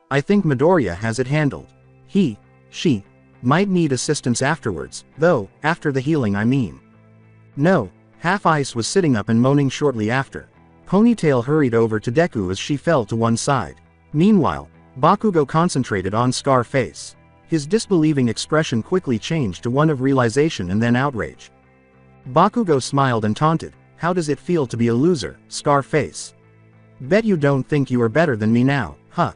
I think Midoriya has it handled. She might need assistance afterwards, though, after the healing I mean." "No." Half-Ice was sitting up and moaning shortly after. Ponytail hurried over to Deku as she fell to one side. Meanwhile, Bakugo concentrated on Scarface. His disbelieving expression quickly changed to one of realization and then outrage. Bakugo smiled and taunted, "How does it feel to be a loser, Scarface? Bet you don't think you are better than me now, huh?"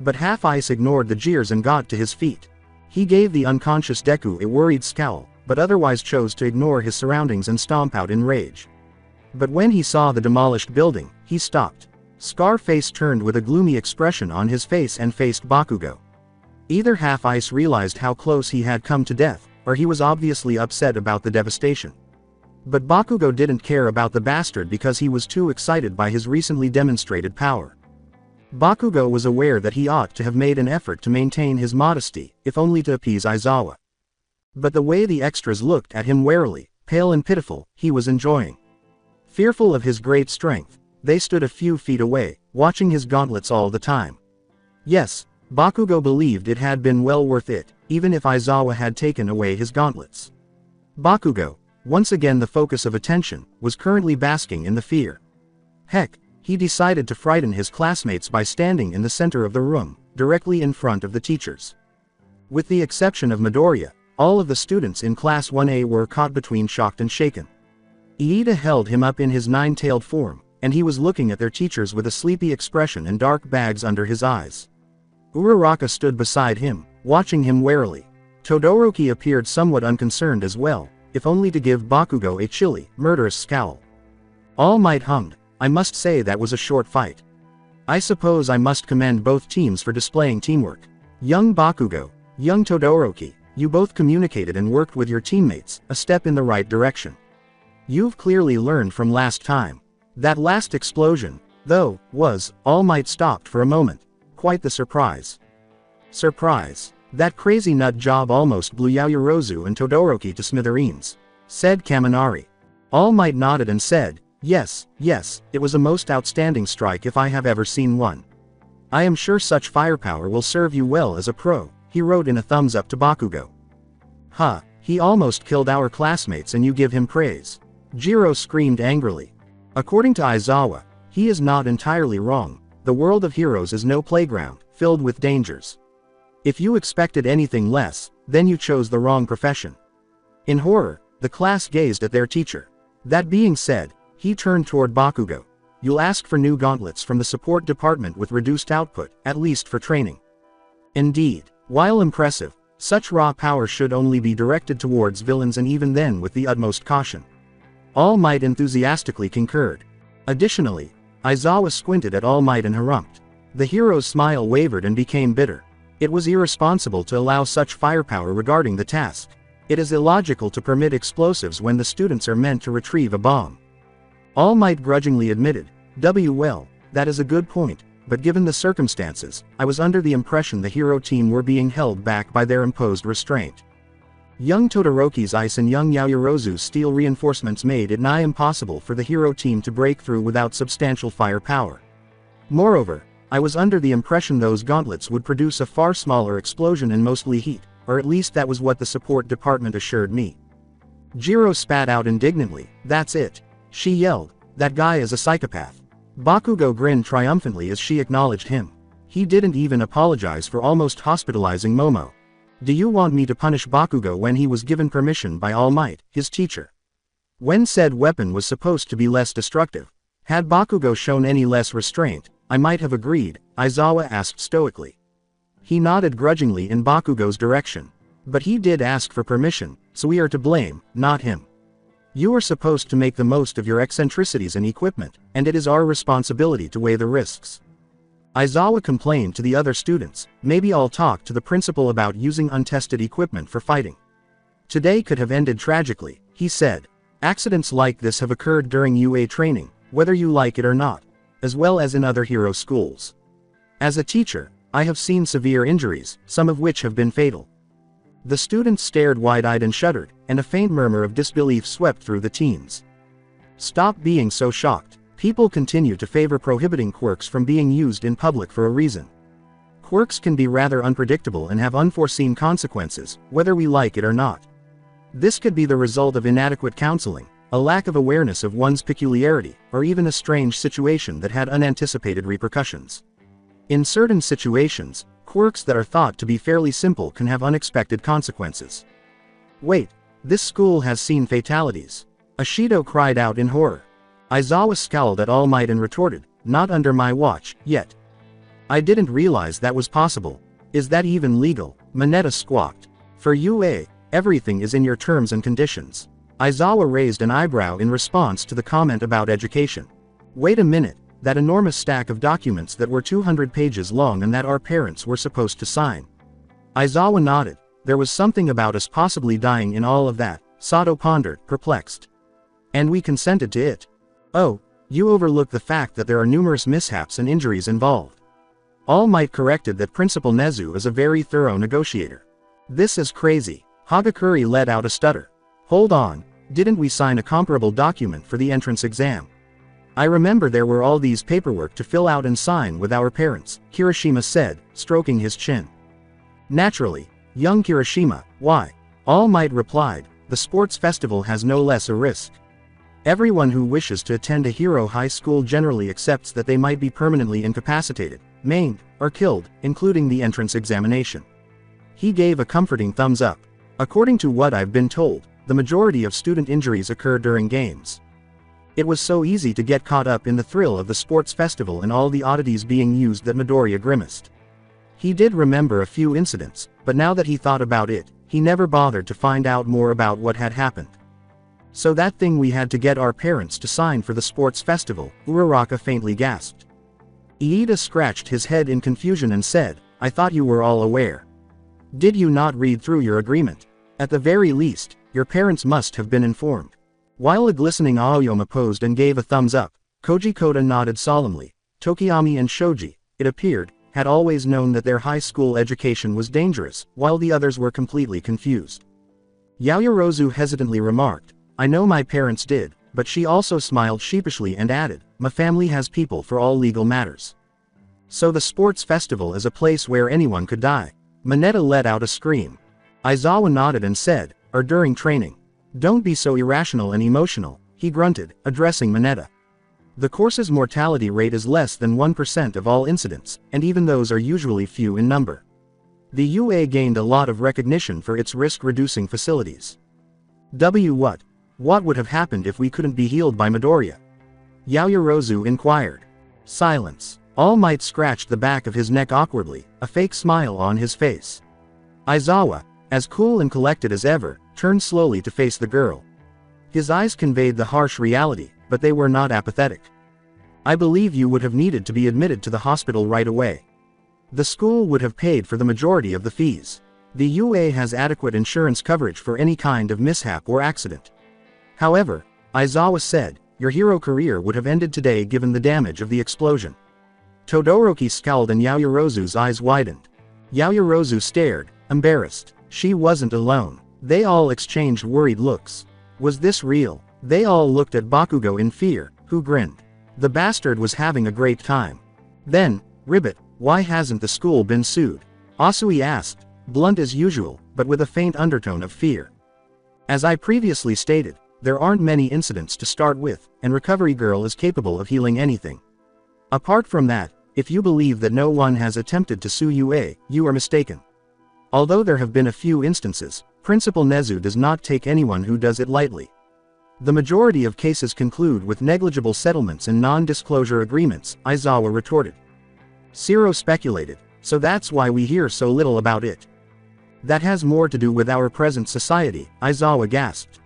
But Half-Ice ignored the jeers and got to his feet. He gave the unconscious Deku a worried scowl, but otherwise chose to ignore his surroundings and stomp out in rage. But when he saw the demolished building, he stopped. Scarface turned with a gloomy expression on his face and faced Bakugo. Either Half-Ice realized how close he had come to death, or he was obviously upset about the devastation. But Bakugo didn't care about the bastard because he was too excited by his recently demonstrated power. Bakugo was aware that he ought to have made an effort to maintain his modesty, if only to appease Aizawa. But the way the extras looked at him warily, pale and pitiful, he was enjoying. Fearful of his great strength, they stood a few feet away, watching his gauntlets all the time. Yes, Bakugo believed it had been well worth it, even if Aizawa had taken away his gauntlets. Bakugo, once again the focus of attention, was currently basking in the fear. Heck, he decided to frighten his classmates by standing in the center of the room, directly in front of the teachers. With the exception of Midoriya, all of the students in Class 1A were caught between shocked and shaken. Iida held him up in his nine-tailed form, and he was looking at their teachers with a sleepy expression and dark bags under his eyes. Uraraka stood beside him, watching him warily. Todoroki appeared somewhat unconcerned as well, if only to give Bakugo a chilly, murderous scowl. All Might hummed, "I must say that was a short fight. I suppose I must commend both teams for displaying teamwork." Young Bakugo, Young Todoroki, you both communicated and worked with your teammates, a step in the right direction. You've clearly learned from last time. That last explosion, though, was, All Might stopped for a moment. Quite the surprise. Surprise. That crazy nut job almost blew Yaoyorozu and Todoroki to smithereens, said Kaminari. All Might nodded and said, yes, it was a most outstanding strike if I have ever seen one. I am sure such firepower will serve you well as a pro, he wrote in a thumbs up to Bakugo. Ha, he almost killed our classmates and you give him praise. Jiro screamed angrily. According to Aizawa, he is not entirely wrong. The world of heroes is no playground, filled with dangers. If you expected anything less, then you chose the wrong profession. In horror, the class gazed at their teacher. That being said, he turned toward Bakugo. You'll ask for new gauntlets from the support department with reduced output, at least for training. Indeed, while impressive, such raw power should only be directed towards villains and even then with the utmost caution. All Might enthusiastically concurred. Additionally, Aizawa squinted at All Might and harumphed. The hero's smile wavered and became bitter. It was irresponsible to allow such firepower regarding the task. It is illogical to permit explosives when the students are meant to retrieve a bomb. All Might grudgingly admitted, well, that is a good point, but given the circumstances, I was under the impression the hero team were being held back by their imposed restraint. Young Todoroki's ice and young Yaoyorozu's steel reinforcements made it nigh impossible for the hero team to break through without substantial firepower. Moreover, I was under the impression those gauntlets would produce a far smaller explosion and mostly heat, or at least that was what the support department assured me. Jiro spat out indignantly, that's it. She yelled, that guy is a psychopath. Bakugo grinned triumphantly as she acknowledged him. He didn't even apologize for almost hospitalizing Momo. Do you want me to punish Bakugo when he was given permission by All Might, his teacher? When said weapon was supposed to be less destructive? Had Bakugo shown any less restraint, I might have agreed, Aizawa asked stoically. He nodded grudgingly in Bakugo's direction. But he did ask for permission, so we are to blame, not him. You are supposed to make the most of your eccentricities and equipment, and it is our responsibility to weigh the risks. Aizawa complained to the other students, maybe I'll talk to the principal about using untested equipment for fighting. Today could have ended tragically, he said. Accidents like this have occurred during UA training, whether you like it or not, as well as in other hero schools. As a teacher, I have seen severe injuries, some of which have been fatal. The students stared wide-eyed and shuddered, and a faint murmur of disbelief swept through the teens. Stop being so shocked. People continue to favor prohibiting quirks from being used in public for a reason. Quirks can be rather unpredictable and have unforeseen consequences, whether we like it or not. This could be the result of inadequate counseling, a lack of awareness of one's peculiarity, or even a strange situation that had unanticipated repercussions. In certain situations, quirks that are thought to be fairly simple can have unexpected consequences. Wait, this school has seen fatalities. Ashido cried out in horror. Aizawa scowled at All Might and retorted, not under my watch, yet. I didn't realize that was possible. Is that even legal? Mineta squawked. For UA, everything is in your terms and conditions. Aizawa raised an eyebrow in response to the comment about education. Wait a minute, that enormous stack of documents that were 200 pages long and that our parents were supposed to sign. Aizawa nodded. There was something about us possibly dying in all of that, Sato pondered, perplexed. And we consented to it. Oh, you overlook the fact that there are numerous mishaps and injuries involved. All Might corrected that Principal Nezu is a very thorough negotiator. This is crazy. Hagakure let out a stutter. Hold on, didn't we sign a comparable document for the entrance exam? I remember there were all these paperwork to fill out and sign with our parents, Kirishima said, stroking his chin. Naturally, young Kirishima, why? All Might replied, the sports festival has no less a risk. Everyone who wishes to attend a hero high school generally accepts that they might be permanently incapacitated, maimed, or killed, including the entrance examination. He gave a comforting thumbs up. According to what I've been told, the majority of student injuries occur during games. It was so easy to get caught up in the thrill of the sports festival and all the oddities being used that Midoriya grimaced. He did remember a few incidents, but now that he thought about it, he never bothered to find out more about what had happened. So that thing we had to get our parents to sign for the sports festival, Uraraka faintly gasped. Iida scratched his head in confusion and said, I thought you were all aware. Did you not read through your agreement? At the very least, your parents must have been informed. While a glistening Aoyama posed and gave a thumbs up, Koji Koda nodded solemnly. Tokiyami and Shoji, it appeared, had always known that their high school education was dangerous, while the others were completely confused. Yaoyorozu hesitantly remarked, I know my parents did, but she also smiled sheepishly and added, my family has people for all legal matters. So the sports festival is a place where anyone could die. Mineta let out a scream. Aizawa nodded and said, or during training. Don't be so irrational and emotional, he grunted, addressing Mineta. The course's mortality rate is less than 1% of all incidents, and even those are usually few in number. The UA gained a lot of recognition for its risk-reducing facilities. What? What would have happened if we couldn't be healed by Midoriya? Yaoyorozu inquired. Silence. All Might scratched the back of his neck awkwardly, a fake smile on his face. Aizawa, as cool and collected as ever, turned slowly to face the girl. His eyes conveyed the harsh reality, but they were not apathetic. I believe you would have needed to be admitted to the hospital right away. The school would have paid for the majority of the fees. The UA has adequate insurance coverage for any kind of mishap or accident. However, Aizawa said, your hero career would have ended today given the damage of the explosion. Todoroki scowled and Yaoyorozu's eyes widened. Yaoyorozu stared, embarrassed. She wasn't alone. They all exchanged worried looks. Was this real? They all looked at Bakugo in fear, who grinned. The bastard was having a great time. Then, Ribbit, why hasn't the school been sued? Asui asked, blunt as usual, but with a faint undertone of fear. As I previously stated, there aren't many incidents to start with, and Recovery Girl is capable of healing anything. Apart from that, if you believe that no one has attempted to sue UA, you are mistaken. Although there have been a few instances, Principal Nezu does not take anyone who does it lightly. The majority of cases conclude with negligible settlements and non-disclosure agreements, Aizawa retorted. Zero speculated, so that's why we hear so little about it. That has more to do with our present society, Aizawa gasped.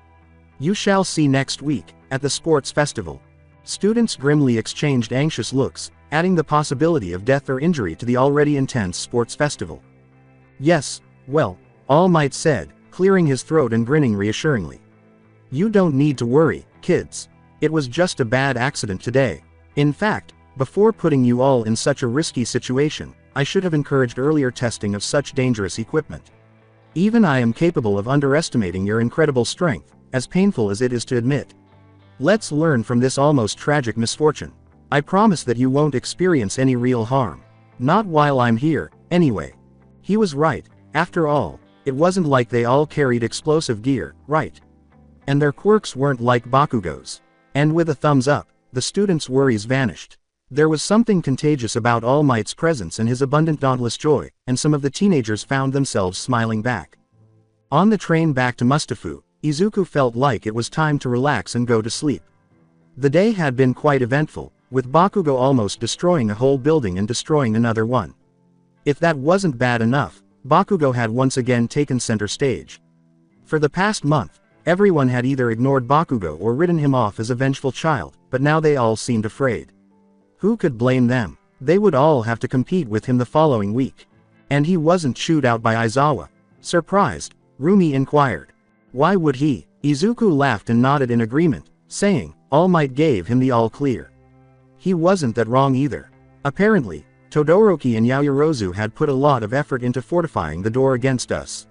You shall see next week, at the sports festival. Students grimly exchanged anxious looks, adding the possibility of death or injury to the already intense sports festival. Yes, well, All Might said, clearing his throat and grinning reassuringly. You don't need to worry, kids. It was just a bad accident today. In fact, before putting you all in such a risky situation, I should have encouraged earlier testing of such dangerous equipment. Even I am capable of underestimating your incredible strength, as painful as it is to admit. Let's learn from this almost tragic misfortune. I promise that you won't experience any real harm. Not while I'm here, anyway. He was right, after all, it wasn't like they all carried explosive gear, right? And their quirks weren't like Bakugo's. And with a thumbs up, the students' worries vanished. There was something contagious about All Might's presence and his abundant dauntless joy, and some of the teenagers found themselves smiling back. On the train back to Mustafu, Izuku felt like it was time to relax and go to sleep. The day had been quite eventful, with Bakugo almost destroying a whole building and destroying another one. If that wasn't bad enough, Bakugo had once again taken center stage. For the past month, everyone had either ignored Bakugo or written him off as a vengeful child, but now they all seemed afraid. Who could blame them? They would all have to compete with him the following week. And he wasn't chewed out by Aizawa. Surprised, Rumi inquired. Why would he? Izuku laughed and nodded in agreement, saying, All Might gave him the all clear. He wasn't that wrong either. Apparently, Todoroki and Yaoyorozu had put a lot of effort into fortifying the door against us.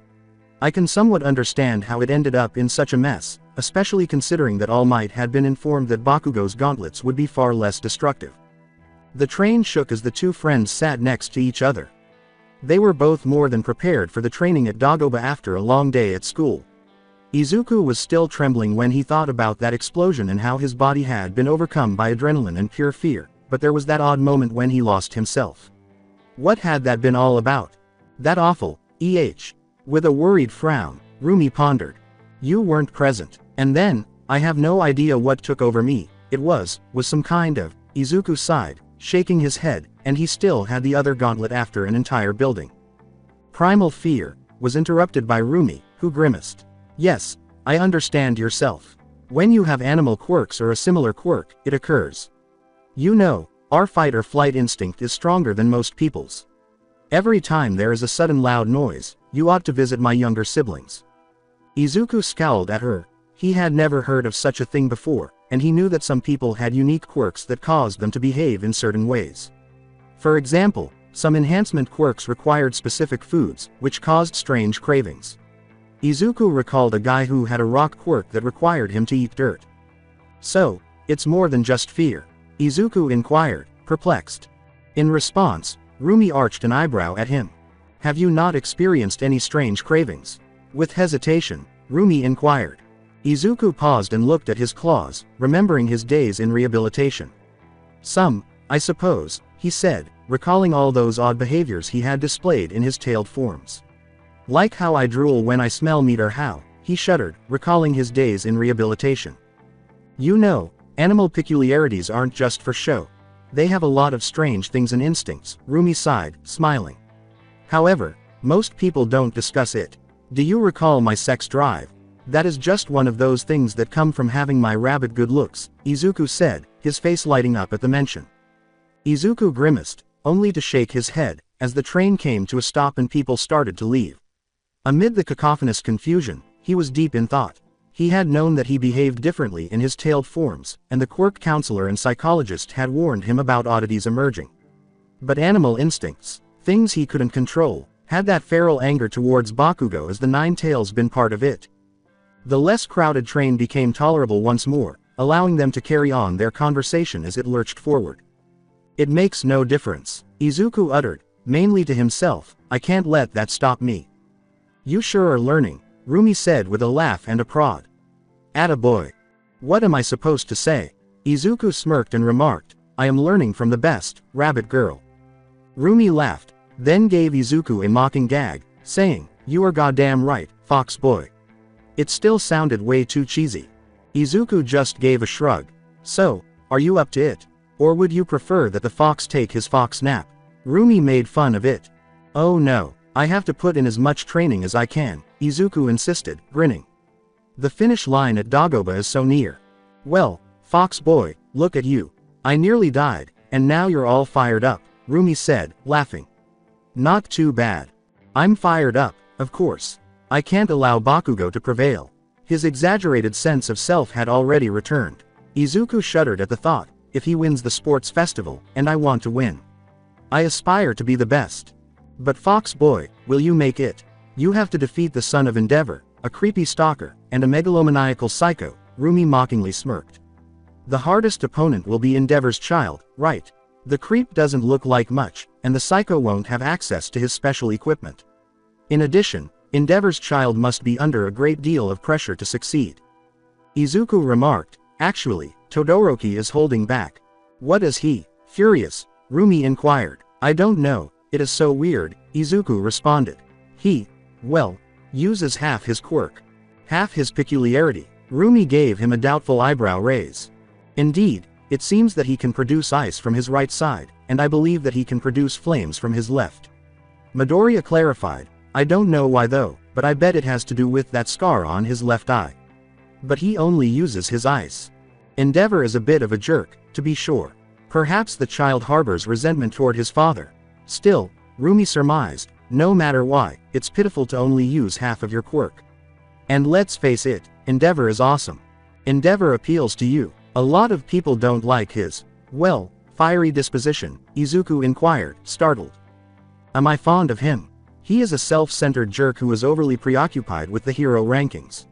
I can somewhat understand how it ended up in such a mess, especially considering that All Might had been informed that Bakugo's gauntlets would be far less destructive. The train shook as the two friends sat next to each other. They were both more than prepared for the training at Dagoba after a long day at school. Izuku was still trembling when he thought about that explosion and how his body had been overcome by adrenaline and pure fear, but there was that odd moment when he lost himself. What had that been all about? That awful, With a worried frown, Rumi pondered. You weren't present. And then, I have no idea what took over me. It was some kind of, Izuku sighed, shaking his head, and he still had the other gauntlet after an entire building. Primal fear, was interrupted by Rumi, who grimaced. Yes, I understand yourself. When you have animal quirks or a similar quirk, it occurs. You know, our fight or flight instinct is stronger than most people's. Every time there is a sudden loud noise, you ought to visit my younger siblings. Izuku scowled at her. He had never heard of such a thing before, and he knew that some people had unique quirks that caused them to behave in certain ways. For example, some enhancement quirks required specific foods, which caused strange cravings. Izuku recalled a guy who had a rock quirk that required him to eat dirt. So, it's more than just fear? Izuku inquired, perplexed. In response, Rumi arched an eyebrow at him. Have you not experienced any strange cravings? With hesitation, Rumi inquired. Izuku paused and looked at his claws, remembering his days in rehabilitation. Some, I suppose, he said, recalling all those odd behaviors he had displayed in his tailed forms. Like how I drool when I smell meat or how, he shuddered, recalling his days in rehabilitation. You know, animal peculiarities aren't just for show. They have a lot of strange things and instincts, Rumi sighed, smiling. However, most people don't discuss it. Do you recall my sex drive? That is just one of those things that come from having my rabbit good looks, Izuku said, his face lighting up at the mention. Izuku grimaced, only to shake his head, as the train came to a stop and people started to leave. Amid the cacophonous confusion, he was deep in thought. He had known that he behaved differently in his tailed forms, and the quirk counselor and psychologist had warned him about oddities emerging. But animal instincts, things he couldn't control, had that feral anger towards Bakugo as the Nine Tails been part of it? The less crowded train became tolerable once more, allowing them to carry on their conversation as it lurched forward. It makes no difference, Izuku uttered, mainly to himself, I can't let that stop me. You sure are learning, Rumi said with a laugh and a prod. Attaboy. What am I supposed to say? Izuku smirked and remarked, I am learning from the best, rabbit girl. Rumi laughed, then gave Izuku a mocking gag, saying, you are goddamn right, fox boy. It still sounded way too cheesy. Izuku just gave a shrug. So, are you up to it? Or would you prefer that the fox take his fox nap? Rumi made fun of it. Oh no, I have to put in as much training as I can, Izuku insisted, grinning. The finish line at Dagoba is so near. Well, fox boy, look at you. I nearly died, and now you're all fired up, Rumi said, laughing. Not too bad. I'm fired up, of course. I can't allow Bakugo to prevail. His exaggerated sense of self had already returned. Izuku shuddered at the thought, if he wins the sports festival, and I want to win. I aspire to be the best. But fox boy, will you make it? You have to defeat the son of Endeavor, a creepy stalker, and a megalomaniacal psycho, Rumi mockingly smirked. The hardest opponent will be Endeavor's child, right? The creep doesn't look like much, and the psycho won't have access to his special equipment. In addition, Endeavor's child must be under a great deal of pressure to succeed. Izuku remarked, actually, Todoroki is holding back. What is he? Furious, Rumi inquired. I don't know, it is so weird, Izuku responded. He, well, uses half his quirk. Half his peculiarity. Rumi gave him a doubtful eyebrow raise. Indeed, it seems that he can produce ice from his right side, and I believe that he can produce flames from his left. Midoriya clarified, I don't know why though, but I bet it has to do with that scar on his left eye. But he only uses his ice. Endeavor is a bit of a jerk, to be sure. Perhaps the child harbors resentment toward his father. Still, Rumi surmised, no matter why, it's pitiful to only use half of your quirk. And let's face it, Endeavor is awesome. Endeavor appeals to you. A lot of people don't like his, well, fiery disposition, Izuku inquired, startled. Am I fond of him? He is a self-centered jerk who is overly preoccupied with the hero rankings.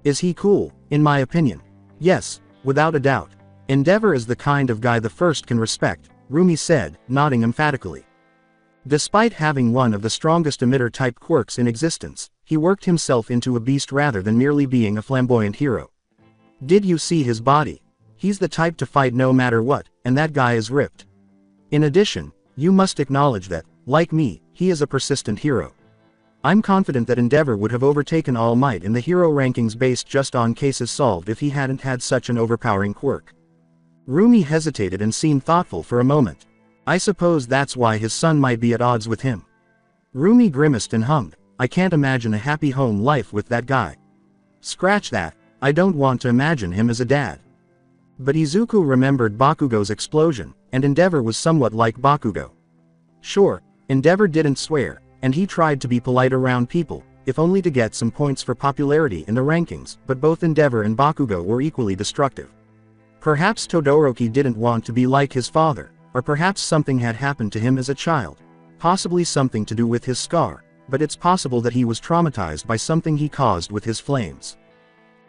Is he cool, in my opinion? Yes, without a doubt. Endeavor is the kind of guy the first can respect, Rumi said, nodding emphatically. Despite having one of the strongest emitter-type quirks in existence, he worked himself into a beast rather than merely being a flamboyant hero. Did you see his body? He's the type to fight no matter what, and that guy is ripped. In addition, you must acknowledge that, like me, he is a persistent hero. I'm confident that Endeavor would have overtaken All Might in the hero rankings based just on cases solved if he hadn't had such an overpowering quirk. Rumi hesitated and seemed thoughtful for a moment. I suppose that's why his son might be at odds with him. Rumi grimaced and hummed, I can't imagine a happy home life with that guy. Scratch that, I don't want to imagine him as a dad. But Izuku remembered Bakugo's explosion, and Endeavor was somewhat like Bakugo. Sure, Endeavor didn't swear, and he tried to be polite around people, if only to get some points for popularity in the rankings, but both Endeavor and Bakugo were equally destructive. Perhaps Todoroki didn't want to be like his father, or perhaps something had happened to him as a child. Possibly something to do with his scar, but it's possible that he was traumatized by something he caused with his flames.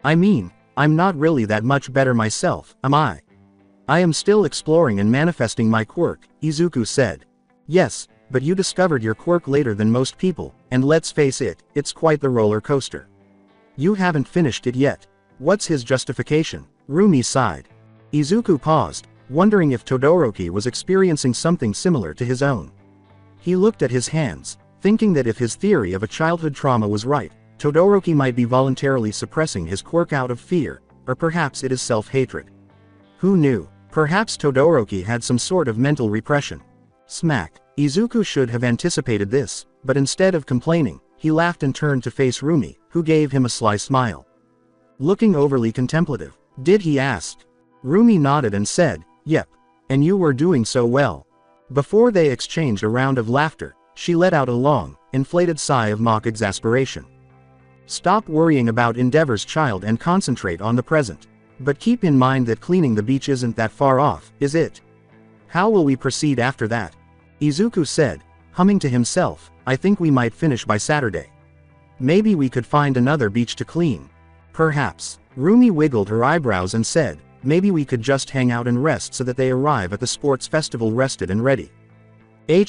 I mean, I'm not really that much better myself, am I? I am still exploring and manifesting my quirk, Izuku said. Yes, but you discovered your quirk later than most people, and let's face it, it's quite the roller coaster. You haven't finished it yet. What's his justification? Rumi sighed. Izuku paused, wondering if Todoroki was experiencing something similar to his own. He looked at his hands, thinking that if his theory of a childhood trauma was right, Todoroki might be voluntarily suppressing his quirk out of fear, or perhaps it is self-hatred. Who knew? Perhaps Todoroki had some sort of mental repression. Smack. Izuku should have anticipated this, but instead of complaining, he laughed and turned to face Rumi, who gave him a sly smile. Looking overly contemplative, did he ask? Rumi nodded and said, yep. And you were doing so well. Before they exchanged a round of laughter, she let out a long, inflated sigh of mock exasperation. Stop worrying about Endeavor's child and concentrate on the present. But keep in mind that cleaning the beach isn't that far off, is it? How will we proceed after that? Izuku said, humming to himself, I think we might finish by Saturday. Maybe we could find another beach to clean. Perhaps. Rumi wiggled her eyebrows and said, maybe we could just hang out and rest so that they arrive at the sports festival rested and ready.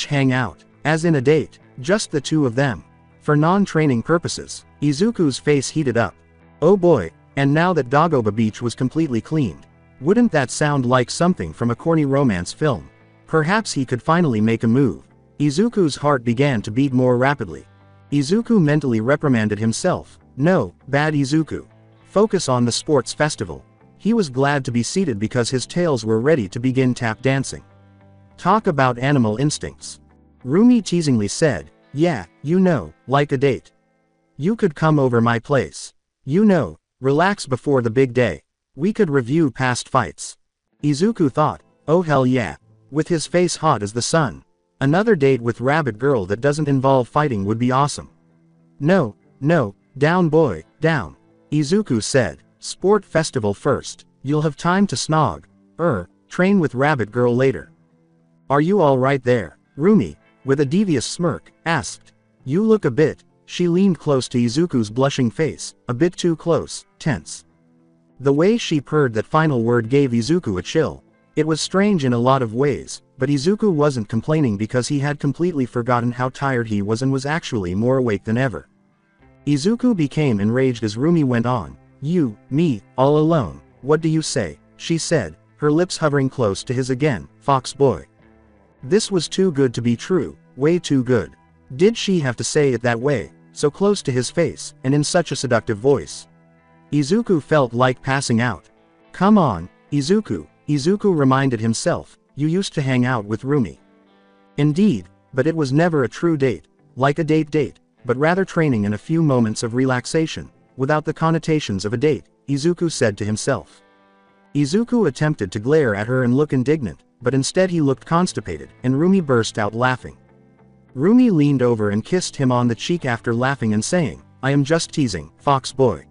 Hang out, as in a date, just the two of them. For non-training purposes. Izuku's face heated up. Oh boy, and now that Dagoba Beach was completely cleaned. Wouldn't that sound like something from a corny romance film? Perhaps he could finally make a move. Izuku's heart began to beat more rapidly. Izuku mentally reprimanded himself. No, bad Izuku. Focus on the sports festival. He was glad to be seated because his tails were ready to begin tap dancing. Talk about animal instincts. Rumi teasingly said, yeah, you know, like a date. You could come over my place. You know, relax before the big day. We could review past fights. Izuku thought, oh hell yeah. With his face hot as the sun. Another date with Rabbit Girl that doesn't involve fighting would be awesome. No, down boy, down. Izuku said, sport festival first. You'll have time to snog. Train with Rabbit Girl later. Are you all right there? Rumi, with a devious smirk, asked. You look a bit. She leaned close to Izuku's blushing face, a bit too close, tense. The way she purred that final word gave Izuku a chill. It was strange in a lot of ways, but Izuku wasn't complaining because he had completely forgotten how tired he was and was actually more awake than ever. Izuku became enraged as Rumi went on. You, me, all alone, what do you say? She said, her lips hovering close to his again, fox boy. This was too good to be true, way too good. Did she have to say it that way, so close to his face, and in such a seductive voice? Izuku felt like passing out. Come on, Izuku. Izuku reminded himself, you used to hang out with Rumi. Indeed, but it was never a true date, like a date, but rather training and a few moments of relaxation, without the connotations of a date, Izuku said to himself. Izuku attempted to glare at her and look indignant, but instead he looked constipated, and Rumi burst out laughing. Rumi leaned over and kissed him on the cheek after laughing and saying, I am just teasing, fox boy.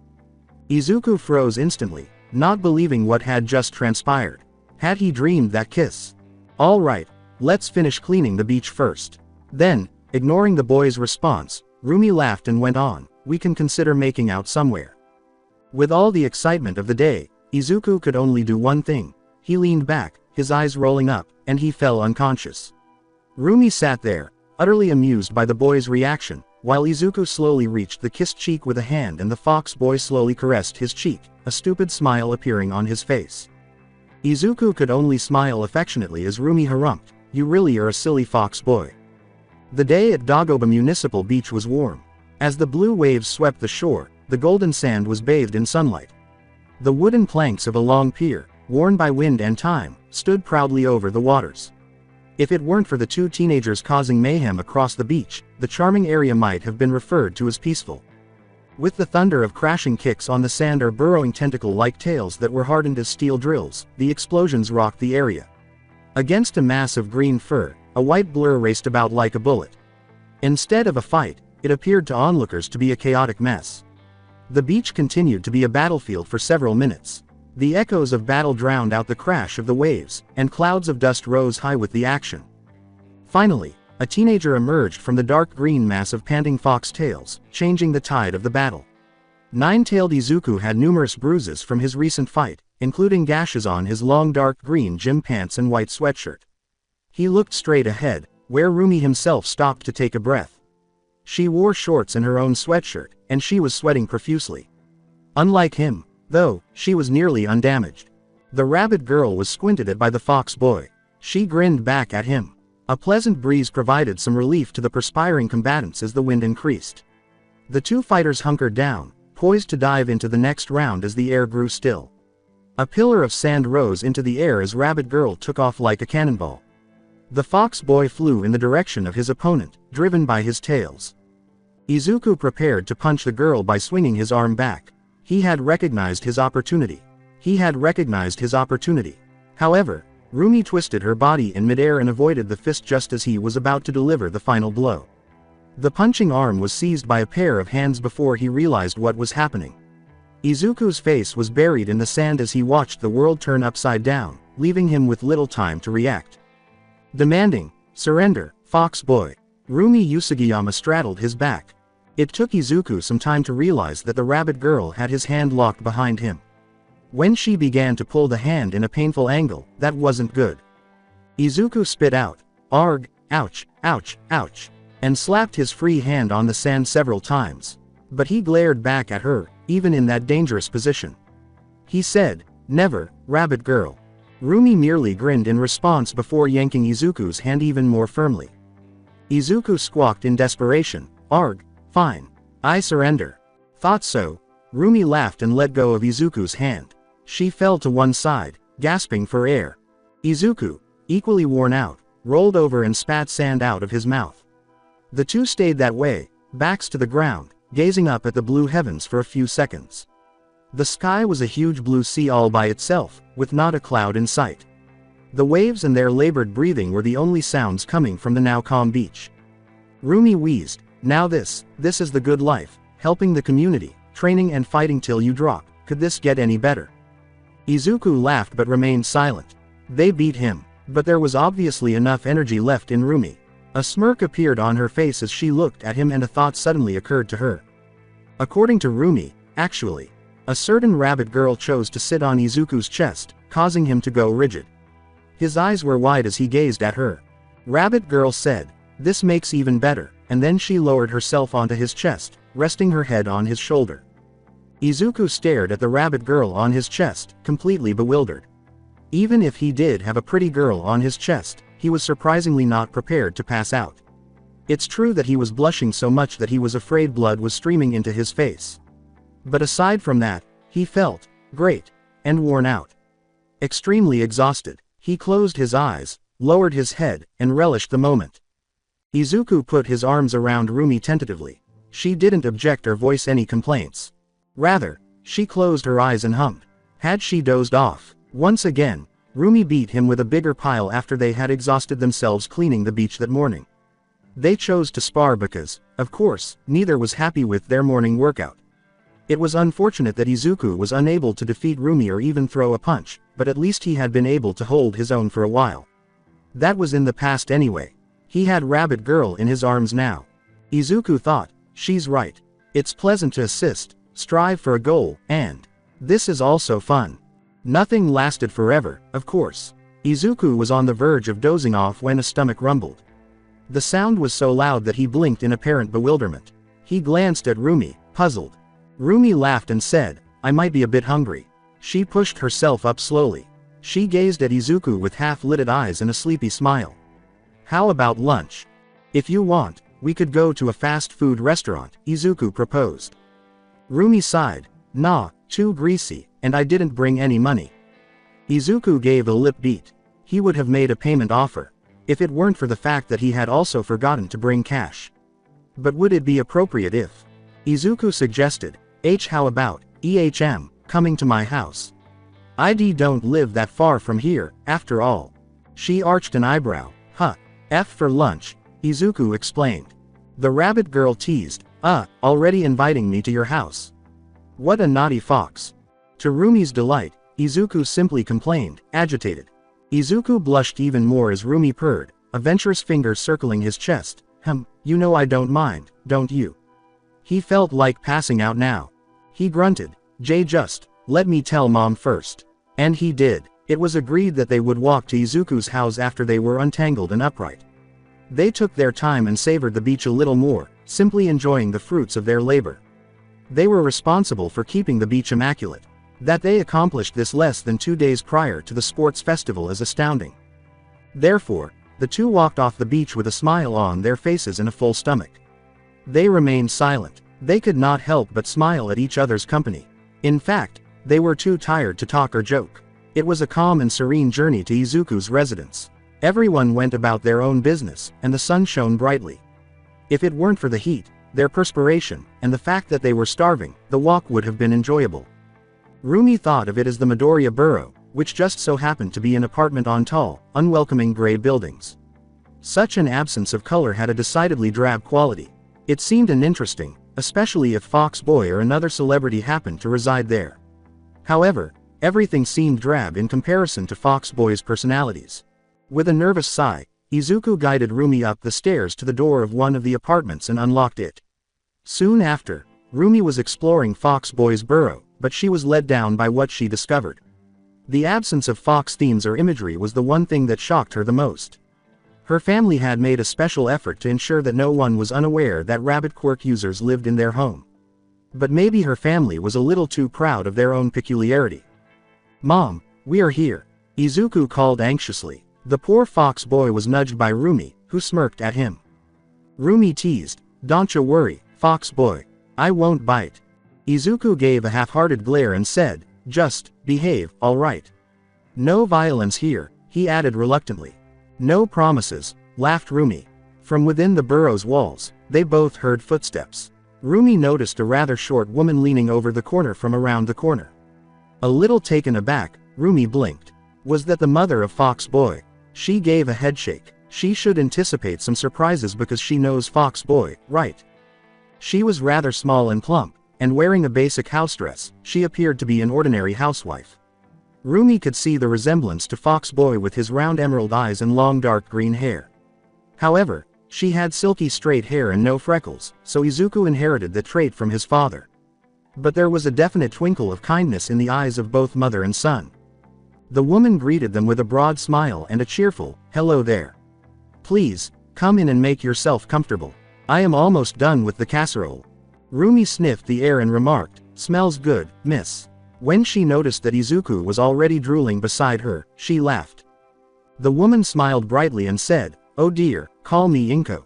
Izuku froze instantly, not believing what had just transpired. Had he dreamed that kiss? All right, let's finish cleaning the beach first. Then, ignoring the boy's response, Rumi laughed and went on, we can consider making out somewhere. With all the excitement of the day, Izuku could only do one thing. He leaned back, his eyes rolling up, and he fell unconscious. Rumi sat there, utterly amused by the boy's reaction, while Izuku slowly reached the kissed cheek with a hand and the fox boy slowly caressed his cheek, a stupid smile appearing on his face. Izuku could only smile affectionately as Rumi harumphed, you really are a silly fox boy. The day at Dagoba Municipal Beach was warm. As the blue waves swept the shore, the golden sand was bathed in sunlight. The wooden planks of a long pier, worn by wind and time, stood proudly over the waters. If it weren't for the two teenagers causing mayhem across the beach, the charming area might have been referred to as peaceful. With the thunder of crashing kicks on the sand or burrowing tentacle-like tails that were hardened as steel drills, the explosions rocked the area. Against a mass of green fur, a white blur raced about like a bullet. Instead of a fight, it appeared to onlookers to be a chaotic mess. The beach continued to be a battlefield for several minutes. The echoes of battle drowned out the crash of the waves, and clouds of dust rose high with the action. Finally, a teenager emerged from the dark green mass of panting fox tails, changing the tide of the battle. Nine-tailed Izuku had numerous bruises from his recent fight, including gashes on his long dark green gym pants and white sweatshirt. He looked straight ahead, where Rumi himself stopped to take a breath. She wore shorts and her own sweatshirt, and she was sweating profusely. Unlike him, though, she was nearly undamaged. The rabbit girl was squinted at by the fox boy. She grinned back at him. A pleasant breeze provided some relief to the perspiring combatants as the wind increased. The two fighters hunkered down, poised to dive into the next round as the air grew still. A pillar of sand rose into the air as Rabbit Girl took off like a cannonball. The fox boy flew in the direction of his opponent, driven by his tails. Izuku prepared to punch the girl by swinging his arm back. He had recognized his opportunity. However, Rumi twisted her body in midair and avoided the fist just as he was about to deliver the final blow. The punching arm was seized by a pair of hands before he realized what was happening. Izuku's face was buried in the sand as he watched the world turn upside down, leaving him with little time to react. Demanding, "Surrender, fox boy." Rumi Usugiyama straddled his back. It took Izuku some time to realize that the rabbit girl had his hand locked behind him. When she began to pull the hand in a painful angle, that wasn't good. Izuku spit out, "Arg, ouch, ouch, ouch," and slapped his free hand on the sand several times. But he glared back at her, even in that dangerous position. He said, "Never, rabbit girl." Rumi merely grinned in response before yanking Izuku's hand even more firmly. Izuku squawked in desperation, "Arg, fine. I surrender." "Thought so." Rumi laughed and let go of Izuku's hand. She fell to one side, gasping for air. Izuku, equally worn out, rolled over and spat sand out of his mouth. The two stayed that way, backs to the ground, gazing up at the blue heavens for a few seconds. The sky was a huge blue sea all by itself, with not a cloud in sight. The waves and their labored breathing were the only sounds coming from the now calm beach. Rumi wheezed, "Now this is the good life, helping the community, training and fighting till you drop. Could this get any better?" Izuku laughed but remained silent. They beat him, but there was obviously enough energy left in Rumi. A smirk appeared on her face as she looked at him and a thought suddenly occurred to her. According to Rumi, actually, a certain rabbit girl chose to sit on Izuku's chest, causing him to go rigid. His eyes were wide as he gazed at her. Rabbit girl said, "This makes even better," and then she lowered herself onto his chest, resting her head on his shoulder. Izuku stared at the rabbit girl on his chest, completely bewildered. Even if he did have a pretty girl on his chest, he was surprisingly not prepared to pass out. It's true that he was blushing so much that he was afraid blood was streaming into his face. But aside from that, he felt great and worn out. Extremely exhausted, he closed his eyes, lowered his head, and relished the moment. Izuku put his arms around Rumi tentatively. She didn't object or voice any complaints. Rather, she closed her eyes and hummed. Had she dozed off? Once again, Rumi beat him with a bigger pile after they had exhausted themselves cleaning the beach that morning. They chose to spar because, of course, neither was happy with their morning workout. It was unfortunate that Izuku was unable to defeat Rumi or even throw a punch, but at least he had been able to hold his own for a while. That was in the past anyway. He had Rabbit Girl in his arms now. Izuku thought, she's right. It's pleasant to assist, strive for a goal, and this is also fun. Nothing lasted forever, of course. Izuku was on the verge of dozing off when a stomach rumbled. The sound was so loud that he blinked in apparent bewilderment. He glanced at Rumi, puzzled. Rumi laughed and said, "I might be a bit hungry." She pushed herself up slowly. She gazed at Izuku with half-lidded eyes and a sleepy smile. "How about lunch? If you want, we could go to a fast food restaurant," Izuku proposed. Rumi sighed, "Nah, too greasy, and I didn't bring any money." Izuku gave a lip beat. He would have made a payment offer, if it weren't for the fact that he had also forgotten to bring cash. But would it be appropriate if Izuku suggested, how about, coming to my house? I don't live that far from here, after all." She arched an eyebrow, "Huh. F for lunch, Izuku explained. The rabbit girl teased, already inviting me to your house. What a naughty fox. To Rumi's delight, Izuku simply complained, agitated. Izuku blushed even more as Rumi purred, a venturous finger circling his chest. You know I don't mind, don't you? He felt like passing out now. He grunted, just, let me tell Mom first. And he did. It was agreed that they would walk to Izuku's house after they were untangled and upright. They took their time and savored the beach a little more, simply enjoying the fruits of their labor. They were responsible for keeping the beach immaculate. That they accomplished this less than 2 days prior to the sports festival is astounding. Therefore, the two walked off the beach with a smile on their faces and a full stomach. They remained silent. They could not help but smile at each other's company. In fact, they were too tired to talk or joke. It was a calm and serene journey to Izuku's residence. Everyone went about their own business, and the sun shone brightly. If it weren't for the heat, their perspiration, and the fact that they were starving, the walk would have been enjoyable. Rumi thought of it as the Midoriya Borough, which just so happened to be an apartment on tall, unwelcoming gray buildings. Such an absence of color had a decidedly drab quality. It seemed uninteresting, especially if Fox Boy or another celebrity happened to reside there. However, everything seemed drab in comparison to Fox Boy's personalities. With a nervous sigh, Izuku guided Rumi up the stairs to the door of one of the apartments and unlocked it. Soon after, Rumi was exploring Fox Boy's burrow, but she was led down by what she discovered. The absence of fox themes or imagery was the one thing that shocked her the most. Her family had made a special effort to ensure that no one was unaware that rabbit quirk users lived in their home. But maybe her family was a little too proud of their own peculiarity. Mom, we are here, Izuku called anxiously. The poor fox boy was nudged by Rumi, who smirked at him. Rumi teased, don't you worry, fox boy. I won't bite. Izuku gave a half-hearted glare and said, just, behave, alright. No violence here, he added reluctantly. No promises, laughed Rumi. From within the burrow's walls, they both heard footsteps. Rumi noticed a rather short woman leaning over the corner from around the corner. A little taken aback, Rumi blinked. Was that the mother of Fox Boy? She gave a headshake. She should anticipate some surprises because she knows Fox Boy, right? She was rather small and plump, and wearing a basic house dress, she appeared to be an ordinary housewife. Rumi could see the resemblance to Fox Boy with his round emerald eyes and long dark green hair. However, she had silky straight hair and no freckles, so Izuku inherited the trait from his father. But there was a definite twinkle of kindness in the eyes of both mother and son. The woman greeted them with a broad smile and a cheerful, hello there. Please, come in and make yourself comfortable. I am almost done with the casserole. Rumi sniffed the air and remarked, smells good, miss. When she noticed that Izuku was already drooling beside her, she laughed. The woman smiled brightly and said, oh dear, call me Inko.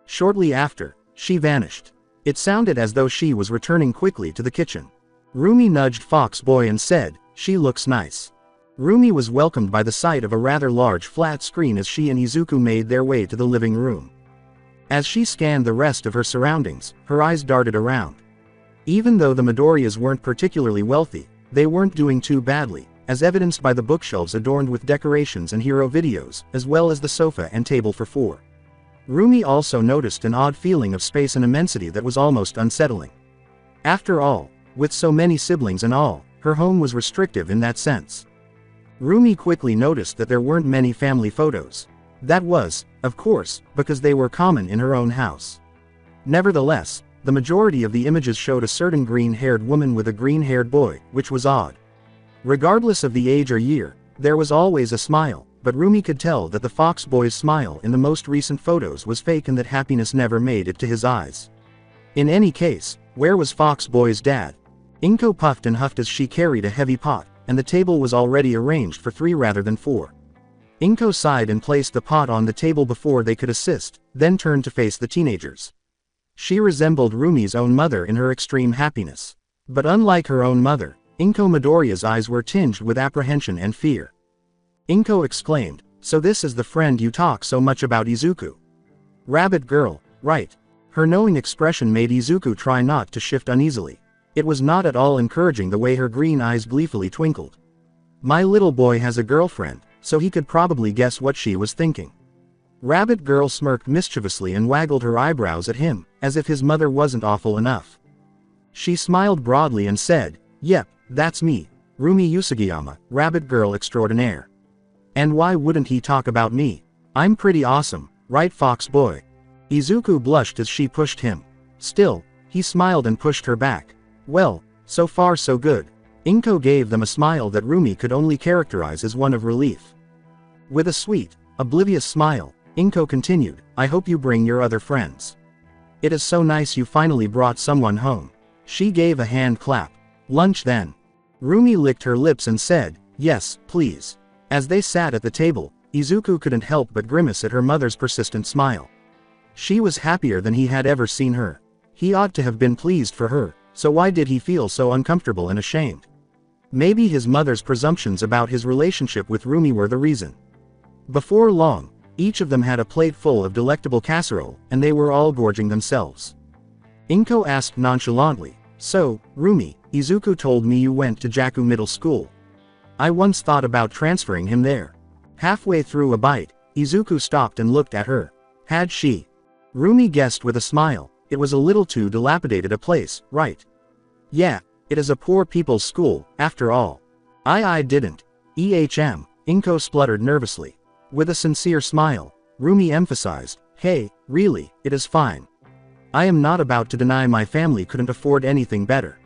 Shortly after, she vanished. It sounded as though she was returning quickly to the kitchen. Rumi nudged Fox Boy and said, she looks nice. Rumi was welcomed by the sight of a rather large flat screen as she and Izuku made their way to the living room. As she scanned the rest of her surroundings, her eyes darted around. Even though the Midoriyas weren't particularly wealthy, they weren't doing too badly, as evidenced by the bookshelves adorned with decorations and hero videos, as well as the sofa and table for four. Rumi also noticed an odd feeling of space and immensity that was almost unsettling. After all, with so many siblings and all, her home was restrictive in that sense. Rumi quickly noticed that there weren't many family photos. That was, of course, because they were common in her own house. Nevertheless, the majority of the images showed a certain green-haired woman with a green-haired boy, which was odd. Regardless of the age or year, there was always a smile, but Rumi could tell that the Fox Boy's smile in the most recent photos was fake and that happiness never made it to his eyes. In any case, where was Fox Boy's dad? Inko puffed and huffed as she carried a heavy pot, and the table was already arranged for 3 rather than 4. Inko sighed and placed the pot on the table before they could assist, then turned to face the teenagers. She resembled Rumi's own mother in her extreme happiness. But unlike her own mother, Inko Midoriya's eyes were tinged with apprehension and fear. Inko exclaimed, so this is the friend you talk so much about, Izuku. Rabbit girl, right. Her knowing expression made Izuku try not to shift uneasily. It was not at all encouraging the way her green eyes gleefully twinkled. My little boy has a girlfriend, so he could probably guess what she was thinking. Rabbit Girl smirked mischievously and waggled her eyebrows at him, as if his mother wasn't awful enough. She smiled broadly and said, "Yep, that's me, Rumi Usugiyama, Rabbit Girl extraordinaire. And why wouldn't he talk about me? I'm pretty awesome, right Fox Boy?" Izuku blushed as she pushed him. Still, he smiled and pushed her back. Well, so far so good. Inko gave them a smile that Rumi could only characterize as one of relief. With a sweet, oblivious smile, Inko continued, "I hope you bring your other friends. It is so nice you finally brought someone home." She gave a hand clap. "Lunch then." Rumi licked her lips and said, "Yes, please." As they sat at the table, Izuku couldn't help but grimace at her mother's persistent smile. She was happier than he had ever seen her. He ought to have been pleased for her, so why did he feel so uncomfortable and ashamed? Maybe his mother's presumptions about his relationship with Rumi were the reason. Before long, each of them had a plate full of delectable casserole, and they were all gorging themselves. Inko asked nonchalantly, "So, Rumi, Izuku told me you went to Jaku Middle School. I once thought about transferring him there." Halfway through a bite, Izuku stopped and looked at her. Had she? Rumi guessed with a smile, "It was a little too dilapidated a place, right? Yeah, it is a poor people's school, after all." I didn't. Inko spluttered nervously. With a sincere smile, Rumi emphasized, "Hey, really, it is fine. I am not about to deny my family couldn't afford anything better.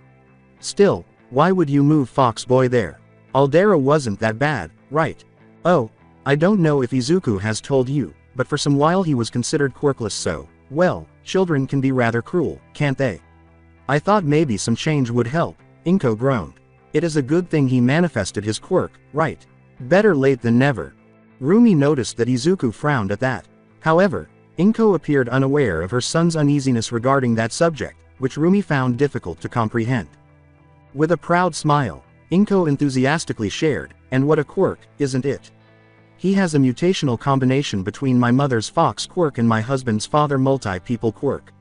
Still, why would you move Fox Boy there? Aldera wasn't that bad, right? Oh, I don't know if Izuku has told you, but for some while he was considered quirkless, so, well, children can be rather cruel, can't they? I thought maybe some change would help." Inko groaned. "It is a good thing he manifested his quirk, right? Better late than never." Rumi noticed that Izuku frowned at that. However, Inko appeared unaware of her son's uneasiness regarding that subject, which Rumi found difficult to comprehend. With a proud smile, Inko enthusiastically shared, "And what a quirk, isn't it? He has a mutational combination between my mother's fox quirk and my husband's father multi-people quirk.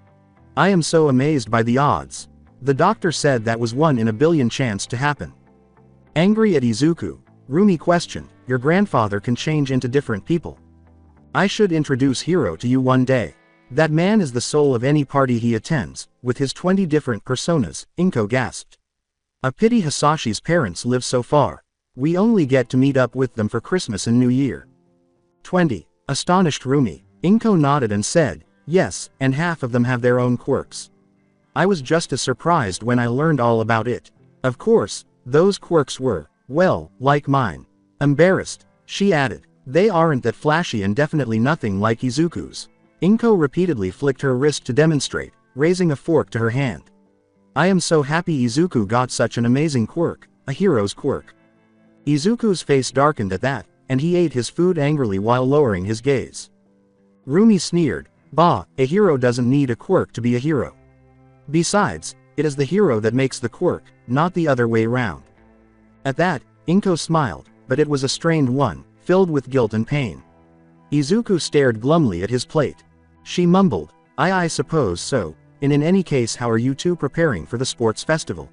I am so amazed by the odds. The doctor said that was 1 in a billion chance to happen." Angry at Izuku, Rumi questioned, "Your grandfather can change into different people? I should introduce Hiro to you one day. That man is the soul of any party he attends, with his 20 different personas," Inko gasped. "A pity Hisashi's parents live so far. We only get to meet up with them for Christmas and New Year." 20. Astonished Rumi. Inko nodded and said, "Yes, and half of them have their own quirks. I was just as surprised when I learned all about it. Of course, those quirks were, well, like mine." Embarrassed, she added, "They aren't that flashy and definitely nothing like Izuku's." Inko repeatedly flicked her wrist to demonstrate, raising a fork to her hand. "I am so happy Izuku got such an amazing quirk, a hero's quirk." Izuku's face darkened at that, and he ate his food angrily while lowering his gaze. Rumi sneered, "Bah, a hero doesn't need a quirk to be a hero. Besides, it is the hero that makes the quirk, not the other way round." At that, Inko smiled, but it was a strained one, filled with guilt and pain. Izuku stared glumly at his plate. She mumbled, I suppose so, and in any case how are you two preparing for the sports festival?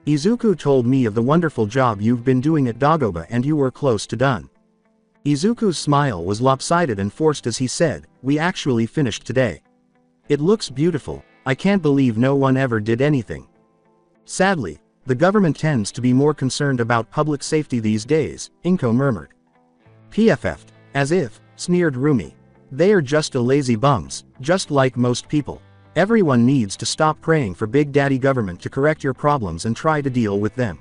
Izuku told me of the wonderful job you've been doing at Dagoba and you were close to done." Izuku's smile was lopsided and forced as he said, "We actually finished today. It looks beautiful. I can't believe no one ever did anything. Sadly, the government tends to be more concerned about public safety these days," Inko murmured. "PFF'd, as if," sneered Rumi. "They are just a lazy bums, just like most people. Everyone needs to stop praying for Big Daddy government to correct your problems and try to deal with them."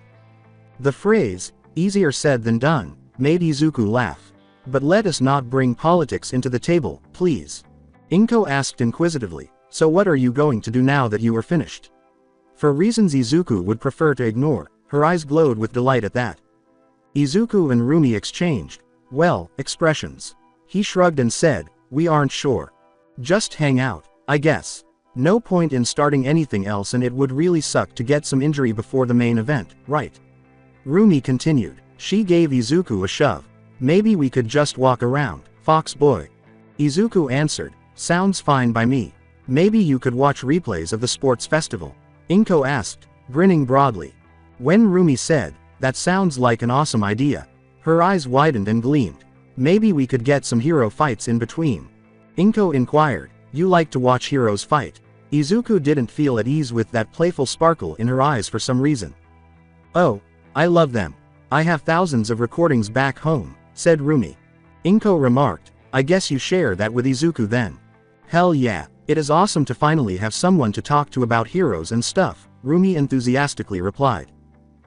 The phrase, "easier said than done," made Izuku laugh. "But let us not bring politics into the table, please." Inko asked inquisitively, "So what are you going to do now that you are finished?" For reasons Izuku would prefer to ignore, her eyes glowed with delight at that. Izuku and Rumi exchanged, well, expressions. He shrugged and said, "We aren't sure. Just hang out, I guess. No point in starting anything else and it would really suck to get some injury before the main event, right?" Rumi continued. She gave Izuku a shove. "Maybe we could just walk around, Fox Boy." Izuku answered, "Sounds fine by me. Maybe you could watch replays of the sports festival." Inko asked, grinning broadly. When Rumi said, "That sounds like an awesome idea," her eyes widened and gleamed. "Maybe we could get some hero fights in between, Inko inquired. You like to watch heroes fight? Izuku didn't feel at ease with that playful sparkle in her eyes for some reason. Oh, I love them. I have thousands of recordings back home, said Rumi. Inko remarked, I guess you share that with Izuku then. Hell yeah, it is awesome to finally have someone to talk to about heroes and stuff, Rumi enthusiastically replied.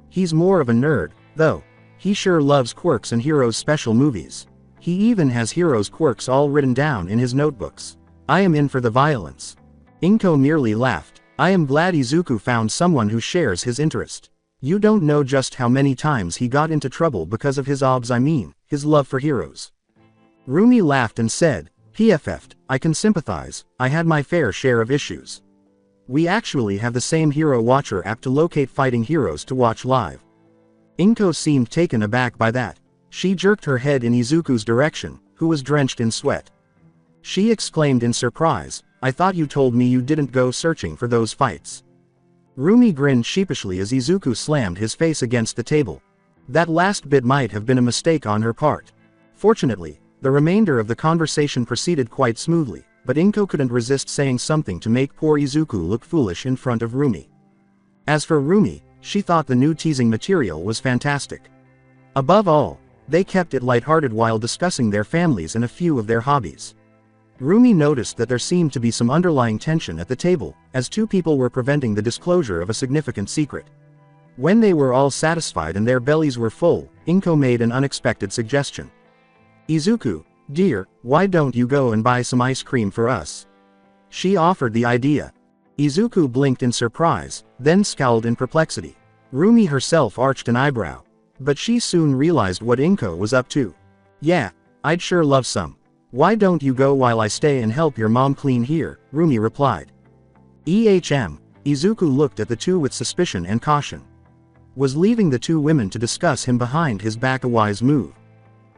He's more of a nerd, though. He sure loves quirks and heroes special movies. He even has heroes' quirks all written down in his notebooks. I am in for the violence. Inko merely laughed. I am glad Izuku found someone who shares his interest. You don't know just how many times he got into trouble because of his his love for heroes. Rumi laughed and said, PFF'd, I can sympathize, I had my fair share of issues. We actually have the same Hero Watcher app to locate fighting heroes to watch live. Inko seemed taken aback by that. She jerked her head in Izuku's direction, who was drenched in sweat. She exclaimed in surprise, I thought you told me you didn't go searching for those fights. Rumi grinned sheepishly as Izuku slammed his face against the table. That last bit might have been a mistake on her part. Fortunately, the remainder of the conversation proceeded quite smoothly, but Inko couldn't resist saying something to make poor Izuku look foolish in front of Rumi. As for Rumi, she thought the new teasing material was fantastic. Above all, they kept it lighthearted while discussing their families and a few of their hobbies. Rumi noticed that there seemed to be some underlying tension at the table, as two people were preventing the disclosure of a significant secret. When they were all satisfied and their bellies were full, Inko made an unexpected suggestion. Izuku, dear, why don't you go and buy some ice cream for us? She offered the idea. Izuku blinked in surprise, then scowled in perplexity. Rumi herself arched an eyebrow. But she soon realized what Inko was up to. Yeah, I'd sure love some. Why don't you go while I stay and help your mom clean here, Rumi replied. Izuku looked at the two with suspicion and caution. Was leaving the two women to discuss him behind his back a wise move?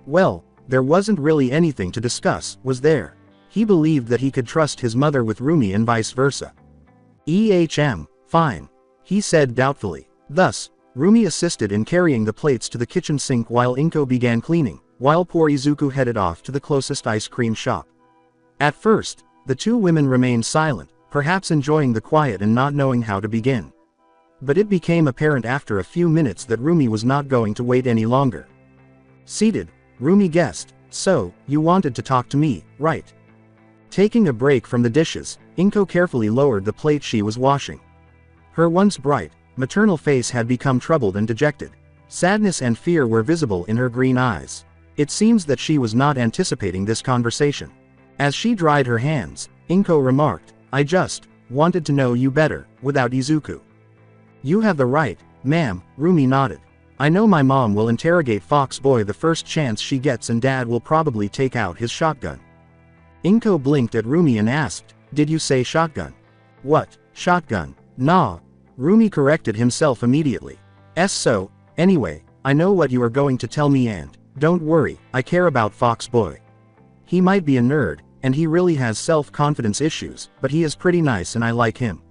Well, there wasn't really anything to discuss, was there? He believed that he could trust his mother with Rumi and vice versa. Fine. He said doubtfully. Thus, Rumi assisted in carrying the plates to the kitchen sink while Inko began cleaning, while poor Izuku headed off to the closest ice cream shop. At first, the two women remained silent, perhaps enjoying the quiet and not knowing how to begin. But it became apparent after a few minutes that Rumi was not going to wait any longer. Seated, Rumi guessed, so, you wanted to talk to me, right? Taking a break from the dishes, Inko carefully lowered the plate she was washing. Her once bright, maternal face had become troubled and dejected. Sadness and fear were visible in her green eyes. It seems that she was not anticipating this conversation. As she dried her hands, Inko remarked, I just wanted to know you better, without Izuku. You have the right, ma'am, Rumi nodded. I know my mom will interrogate Fox Boy the first chance she gets and Dad will probably take out his shotgun. Inko blinked at Rumi and asked, did you say shotgun? What, shotgun? Nah. Rumi corrected himself immediately. So, anyway, I know what you are going to tell me and, don't worry, I care about Fox Boy. He might be a nerd, and he really has self-confidence issues, but he is pretty nice and I like him.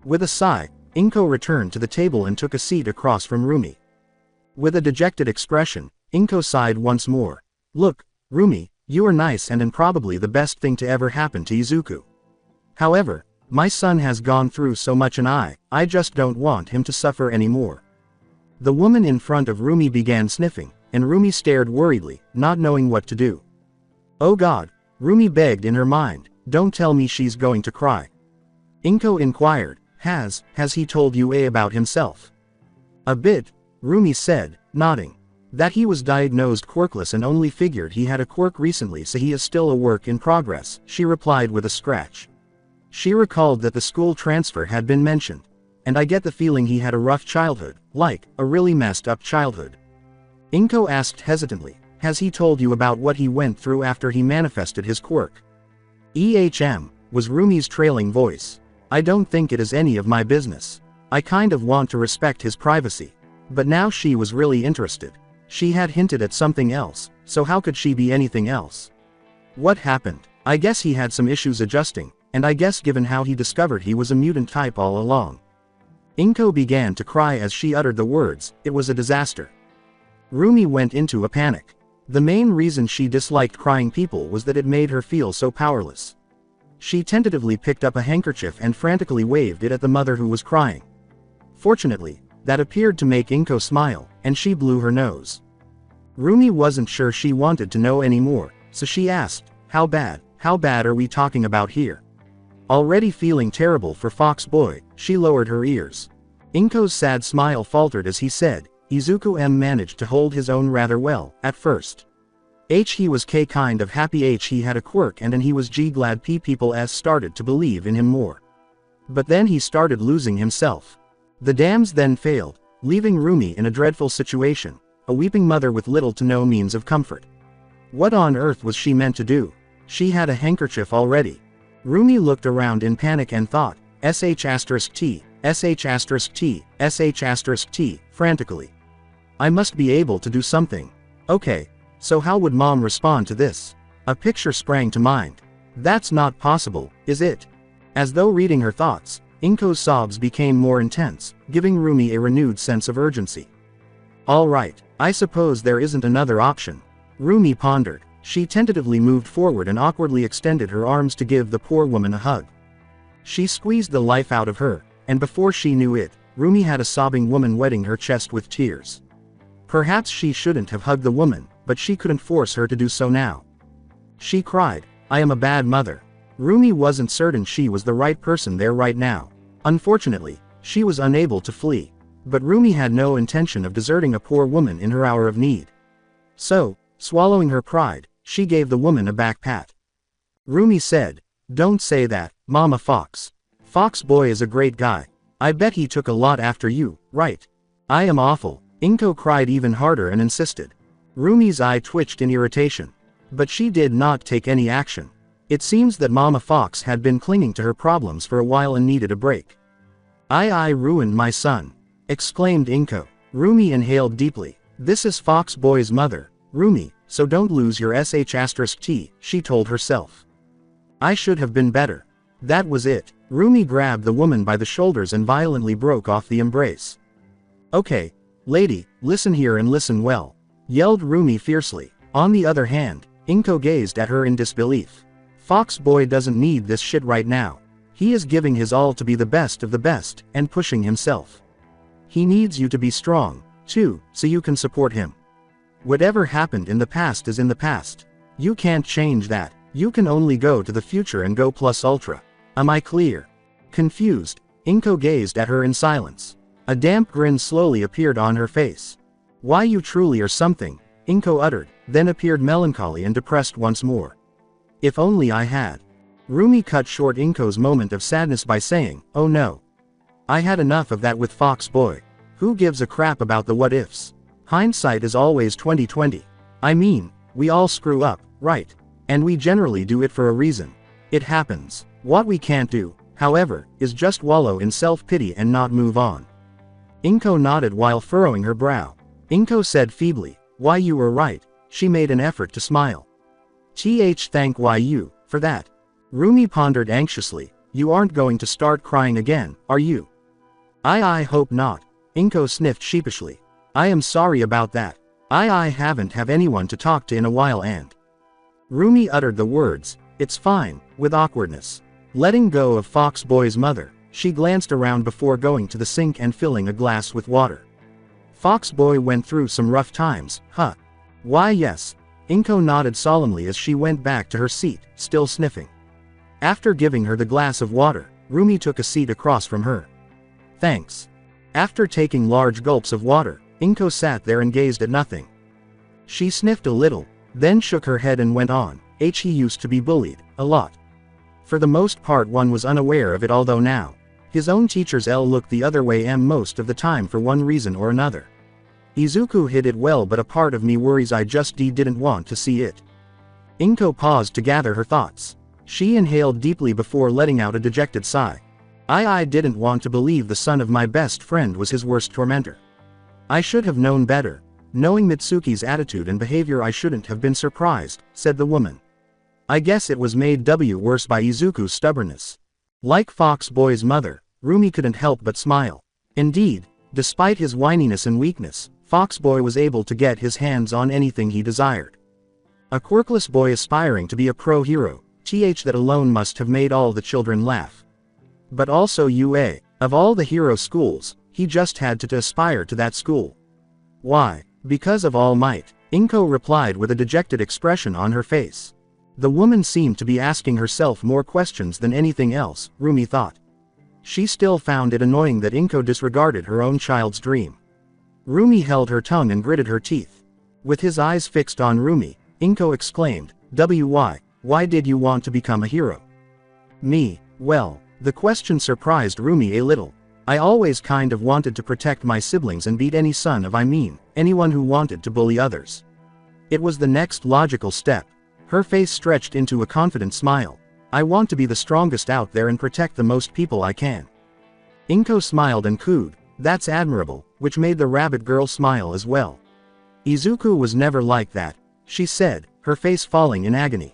With a sigh, Inko returned to the table and took a seat across from Rumi. With a dejected expression, Inko sighed once more. Look, Rumi, you are nice and probably the best thing to ever happen to Izuku. However, my son has gone through so much and I just don't want him to suffer anymore. The woman in front of Rumi began sniffing, and Rumi stared worriedly, not knowing what to do. Oh God, Rumi begged in her mind, don't tell me she's going to cry. Inko inquired, has he told you about himself? A bit, Rumi said, nodding. That he was diagnosed quirkless and only figured he had a quirk recently so he is still a work in progress, she replied with a scratch. She recalled that the school transfer had been mentioned. And I get the feeling he had a rough childhood, like, a really messed up childhood. Inko asked hesitantly, has he told you about what he went through after he manifested his quirk? Was Rumi's trailing voice. I don't think it is any of my business. I kind of want to respect his privacy. But now she was really interested. She had hinted at something else, so how could she be anything else? What happened? I guess he had some issues adjusting, and I guess given how he discovered he was a mutant type all along. Inko began to cry as she uttered the words, it was a disaster. Rumi went into a panic. The main reason she disliked crying people was that it made her feel so powerless. She tentatively picked up a handkerchief and frantically waved it at the mother who was crying. Fortunately, that appeared to make Inko smile, and she blew her nose. Rumi wasn't sure she wanted to know anymore, so she asked, how bad are we talking about here? Already feeling terrible for Fox Boy, she lowered her ears. Inko's sad smile faltered as he said, Izuku managed to hold his own rather well, at first. He was kind of happy he had a quirk and he was glad people started to believe in him more. But then he started losing himself. The dams then failed, leaving Rumi in a dreadful situation, a weeping mother with little to no means of comfort. What on earth was she meant to do? She had a handkerchief already. Rumi looked around in panic and thought, sh*t, frantically. I must be able to do something. Okay, so how would mom respond to this? A picture sprang to mind. That's not possible, is it? As though reading her thoughts, Inko's sobs became more intense, giving Rumi a renewed sense of urgency. Alright, I suppose there isn't another option. Rumi pondered. She tentatively moved forward and awkwardly extended her arms to give the poor woman a hug. She squeezed the life out of her, and before she knew it, Rumi had a sobbing woman wetting her chest with tears. Perhaps she shouldn't have hugged the woman, but she couldn't force her to do so now. She cried, I am a bad mother. Rumi wasn't certain she was the right person there right now. Unfortunately, she was unable to flee. But Rumi had no intention of deserting a poor woman in her hour of need. So, swallowing her pride, she gave the woman a back pat. Rumi said, don't say that, Mama Fox. Fox Boy is a great guy. I bet he took a lot after you, right? I am awful. Inko cried even harder and insisted. Rumi's eye twitched in irritation. But she did not take any action. It seems that Mama Fox had been clinging to her problems for a while and needed a break. I ruined my son, exclaimed Inko. Rumi inhaled deeply. This is Fox Boy's mother, Rumi, so don't lose your sh*t, she told herself. I should have been better. That was it. Rumi grabbed the woman by the shoulders and violently broke off the embrace. Okay, lady, listen here and listen well, yelled Rumi fiercely. On the other hand, Inko gazed at her in disbelief. Fox Boy doesn't need this shit right now. He is giving his all to be the best of the best, and pushing himself. He needs you to be strong, too, so you can support him. Whatever happened in the past is in the past. You can't change that. You can only go to the future and go plus ultra. Am I clear? Confused, Inko gazed at her in silence. A damp grin slowly appeared on her face. Why, you truly are something, Inko uttered, then appeared melancholy and depressed once more. If only I had. Rumi cut short Inko's moment of sadness by saying, oh no. I had enough of that with Fox Boy. Who gives a crap about the what ifs? Hindsight is always 20/20. I mean, we all screw up, right? And we generally do it for a reason. It happens. What we can't do, however, is just wallow in self-pity and not move on. Inko nodded while furrowing her brow. Inko said feebly, why, you were right. She made an effort to smile. Thank you for that. Rumi pondered anxiously. You aren't going to start crying again, are you? I hope not. Inko sniffed sheepishly. I am sorry about that. I haven't have anyone to talk to in a while and. Rumi uttered the words, it's fine, with awkwardness. Letting go of Fox Boy's mother, she glanced around before going to the sink and filling a glass with water. Fox Boy went through some rough times, huh? Why, yes. Inko nodded solemnly as she went back to her seat, still sniffing. After giving her the glass of water, Rumi took a seat across from her. Thanks. After taking large gulps of water, Inko sat there and gazed at nothing. She sniffed a little, then shook her head and went on, he used to be bullied, a lot. For the most part one was unaware of it, although now, his own teachers looked the other way most of the time for one reason or another. Izuku hid it well, but a part of me worries I just didn't want to see it. Inko paused to gather her thoughts. She inhaled deeply before letting out a dejected sigh. I didn't want to believe the son of my best friend was his worst tormentor. I should have known better. Knowing Mitsuki's attitude and behavior, I shouldn't have been surprised, said the woman. I guess it was made worse by Izuku's stubbornness. Like Fox Boy's mother, Rumi couldn't help but smile. Indeed, despite his whininess and weakness, Foxboy was able to get his hands on anything he desired. A quirkless boy aspiring to be a pro hero, that alone must have made all the children laugh. But also UA, of all the hero schools, he just had to aspire to that school. Why? Because of All Might, Inko replied with a dejected expression on her face. The woman seemed to be asking herself more questions than anything else, Rumi thought. She still found it annoying that Inko disregarded her own child's dream. Rumi held her tongue and gritted her teeth. With his eyes fixed on Rumi, Inko exclaimed, why did you want to become a hero? Me, well, the question surprised Rumi a little. I always kind of wanted to protect my siblings and beat anyone who wanted to bully others. It was the next logical step. Her face stretched into a confident smile. I want to be the strongest out there and protect the most people I can. Inko smiled and cooed, that's admirable, which made the rabbit girl smile as well. Izuku was never like that, she said, her face falling in agony.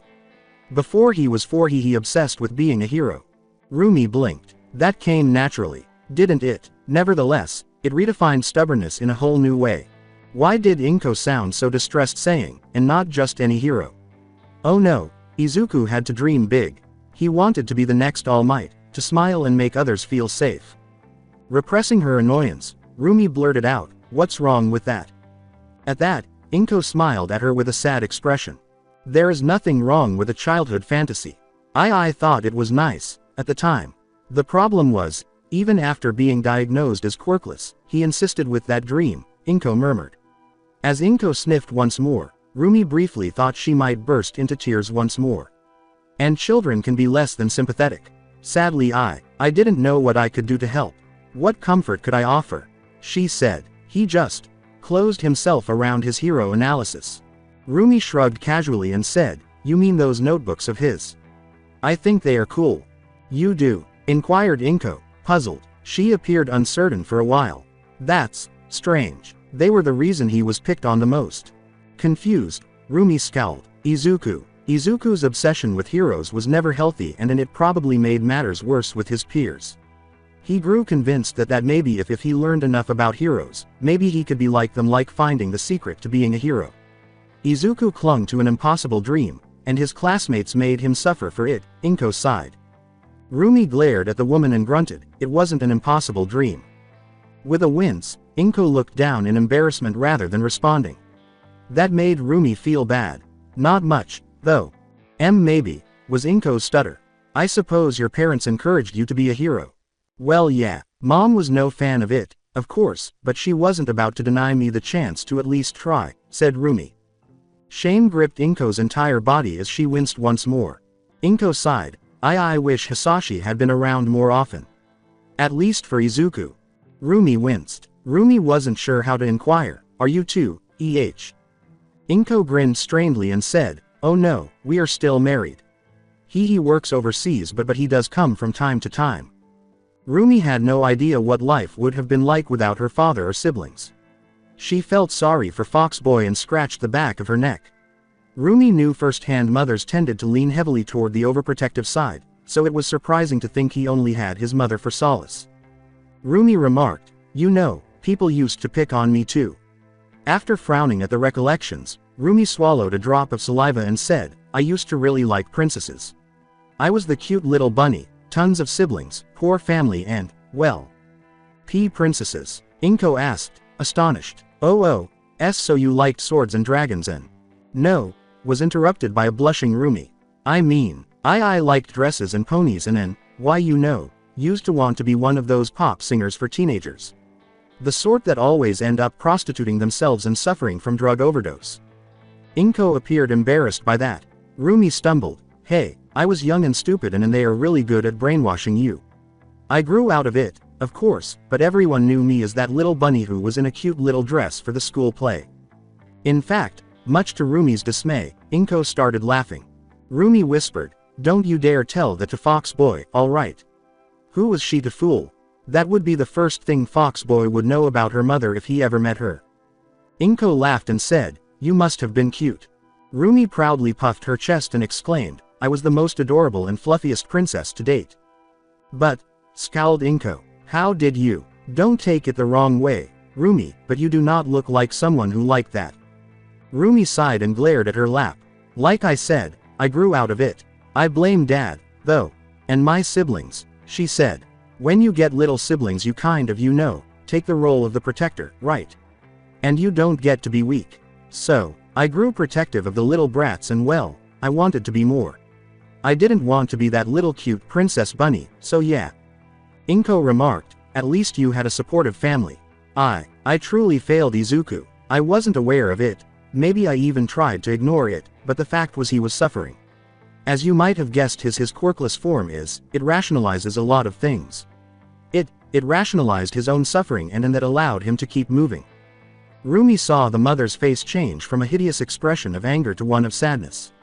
Before he was 4 he obsessed with being a hero. Rumi blinked. That came naturally, didn't it? Nevertheless, it redefined stubbornness in a whole new way. Why did Inko sound so distressed saying, and not just any hero? Oh no, Izuku had to dream big. He wanted to be the next All Might, to smile and make others feel safe. Repressing her annoyance, Rumi blurted out, what's wrong with that? At that, Inko smiled at her with a sad expression. There is nothing wrong with a childhood fantasy. I thought it was nice, at the time. The problem was, even after being diagnosed as quirkless, he insisted with that dream, Inko murmured. As Inko sniffed once more, Rumi briefly thought she might burst into tears once more. And children can be less than sympathetic. Sadly I didn't know what I could do to help. What comfort could I offer? She said. He just closed himself around his hero analysis. Rumi shrugged casually and said, you mean those notebooks of his? I think they are cool. You do? Inquired Inko, puzzled. She appeared uncertain for a while. That's strange. They were the reason he was picked on the most. Confused, Rumi scowled. Izuku's obsession with heroes was never healthy and it probably made matters worse with his peers. He grew convinced that maybe if he learned enough about heroes, maybe he could be like them, like finding the secret to being a hero. Izuku clung to an impossible dream, and his classmates made him suffer for it, Inko sighed. Rumi glared at the woman and grunted, it wasn't an impossible dream. With a wince, Inko looked down in embarrassment rather than responding. That made Rumi feel bad. Not much, though. Maybe, was Inko's stutter. I suppose your parents encouraged you to be a hero. Well yeah, Mom was no fan of it, of course, but she wasn't about to deny me the chance to at least try, said Rumi. Shame gripped Inko's entire body as she winced once more. Inko sighed, I wish Hisashi had been around more often. At least for Izuku. Rumi winced. Rumi wasn't sure how to inquire, are you too, Inko grinned strangely and said, oh no, we are still married. He works overseas but he does come from time to time. Rumi had no idea what life would have been like without her father or siblings. She felt sorry for Foxboy and scratched the back of her neck. Rumi knew firsthand mothers tended to lean heavily toward the overprotective side, so it was surprising to think he only had his mother for solace. Rumi remarked, you know, people used to pick on me too. After frowning at the recollections, Rumi swallowed a drop of saliva and said, I used to really like princesses. I was the cute little bunny, tons of siblings, poor family and, well. Princesses? Inko asked, astonished. So you liked swords and dragons and? No, was interrupted by a blushing Rumi. I mean, I liked dresses and ponies and used to want to be one of those pop singers for teenagers. The sort that always end up prostituting themselves and suffering from drug overdose. Inko appeared embarrassed by that. Rumi stumbled, hey, I was young and stupid and they are really good at brainwashing you. I grew out of it, of course, but everyone knew me as that little bunny who was in a cute little dress for the school play. In fact, much to Rumi's dismay, Inko started laughing. Rumi whispered, don't you dare tell that to Foxboy, alright? Who was she to fool? That would be the first thing Foxboy would know about her mother if he ever met her. Inko laughed and said, you must have been cute. Rumi proudly puffed her chest and exclaimed, I was the most adorable and fluffiest princess to date. But, scowled Inko, how did you? Don't take it the wrong way, Rumi, but you do not look like someone who liked that. Rumi sighed and glared at her lap. Like I said, I grew out of it. I blame Dad, though. And my siblings, she said. When you get little siblings you kind of take the role of the protector, right? And you don't get to be weak. So, I grew protective of the little brats and well, I wanted to be more. I didn't want to be that little cute princess bunny, so yeah. Inko remarked, at least you had a supportive family. I truly failed Izuku. I wasn't aware of it. Maybe I even tried to ignore it, but the fact was he was suffering. As you might have guessed his quirkless form it rationalizes a lot of things. It rationalized his own suffering and that allowed him to keep moving. Rumi saw the mother's face change from a hideous expression of anger to one of sadness.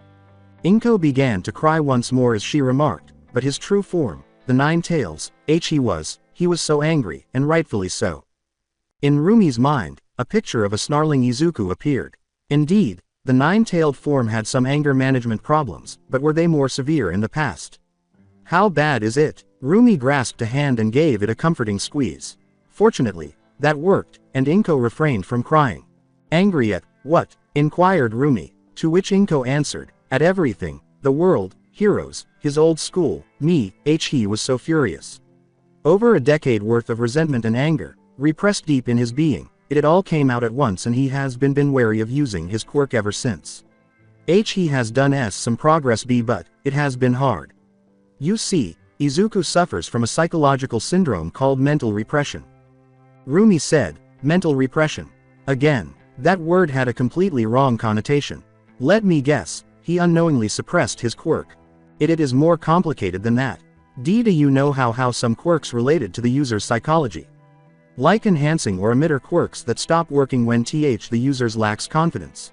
Inko began to cry once more as she remarked, but his true form, the nine tails, he was so angry, and rightfully so. In Rumi's mind, a picture of a snarling Izuku appeared. Indeed, the nine-tailed form had some anger management problems, but were they more severe in the past? How bad is it? Rumi grasped a hand and gave it a comforting squeeze. Fortunately, that worked, and Inko refrained from crying. Angry at what? Inquired Rumi, to which Inko answered, at everything, the world, heroes, his old school, me, he was so furious. Over a decade worth of resentment and anger, repressed deep in his being, it all came out at once and he has been wary of using his quirk ever since. He has done some progress but it has been hard. You see, Izuku suffers from a psychological syndrome called mental repression. Rumi said, mental repression. Again, that word had a completely wrong connotation. Let me guess, he unknowingly suppressed his quirk. It is more complicated than that. Do you know how some quirks related to the user's psychology? Like enhancing or emitter quirks that stop working when the users lacks confidence.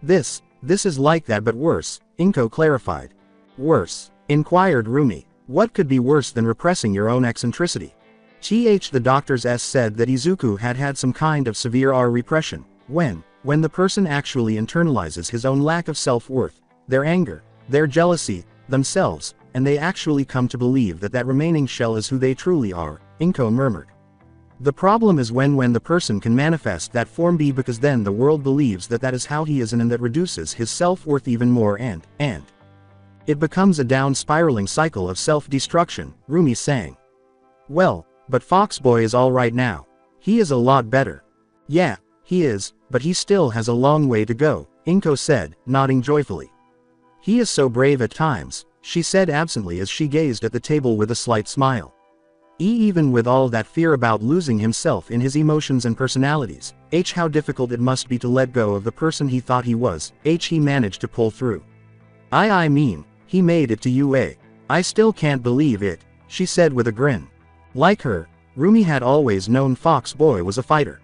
This is like that but worse, Inko clarified. Worse? Inquired Rumi. What could be worse than repressing your own eccentricity? The doctors said that Izuku had some kind of severe repression, when the person actually internalizes his own lack of self-worth, their anger, their jealousy, themselves, and they actually come to believe that remaining shell is who they truly are, Inko murmured. The problem is when the person can manifest that form because then the world believes that is how he is and that reduces his self-worth even more and it becomes a down spiraling cycle of self-destruction, Rumi sang. Well, but Foxboy is alright now. He is a lot better. Yeah, he is, but he still has a long way to go, Inko said, nodding joyfully. He is so brave at times, she said absently as she gazed at the table with a slight smile. Even with all that fear about losing himself in his emotions and personalities, how difficult it must be to let go of the person he thought he was, he managed to pull through. I mean, he made it to UA. I still can't believe it, she said with a grin. Like her, Rumi had always known Foxboy was a fighter.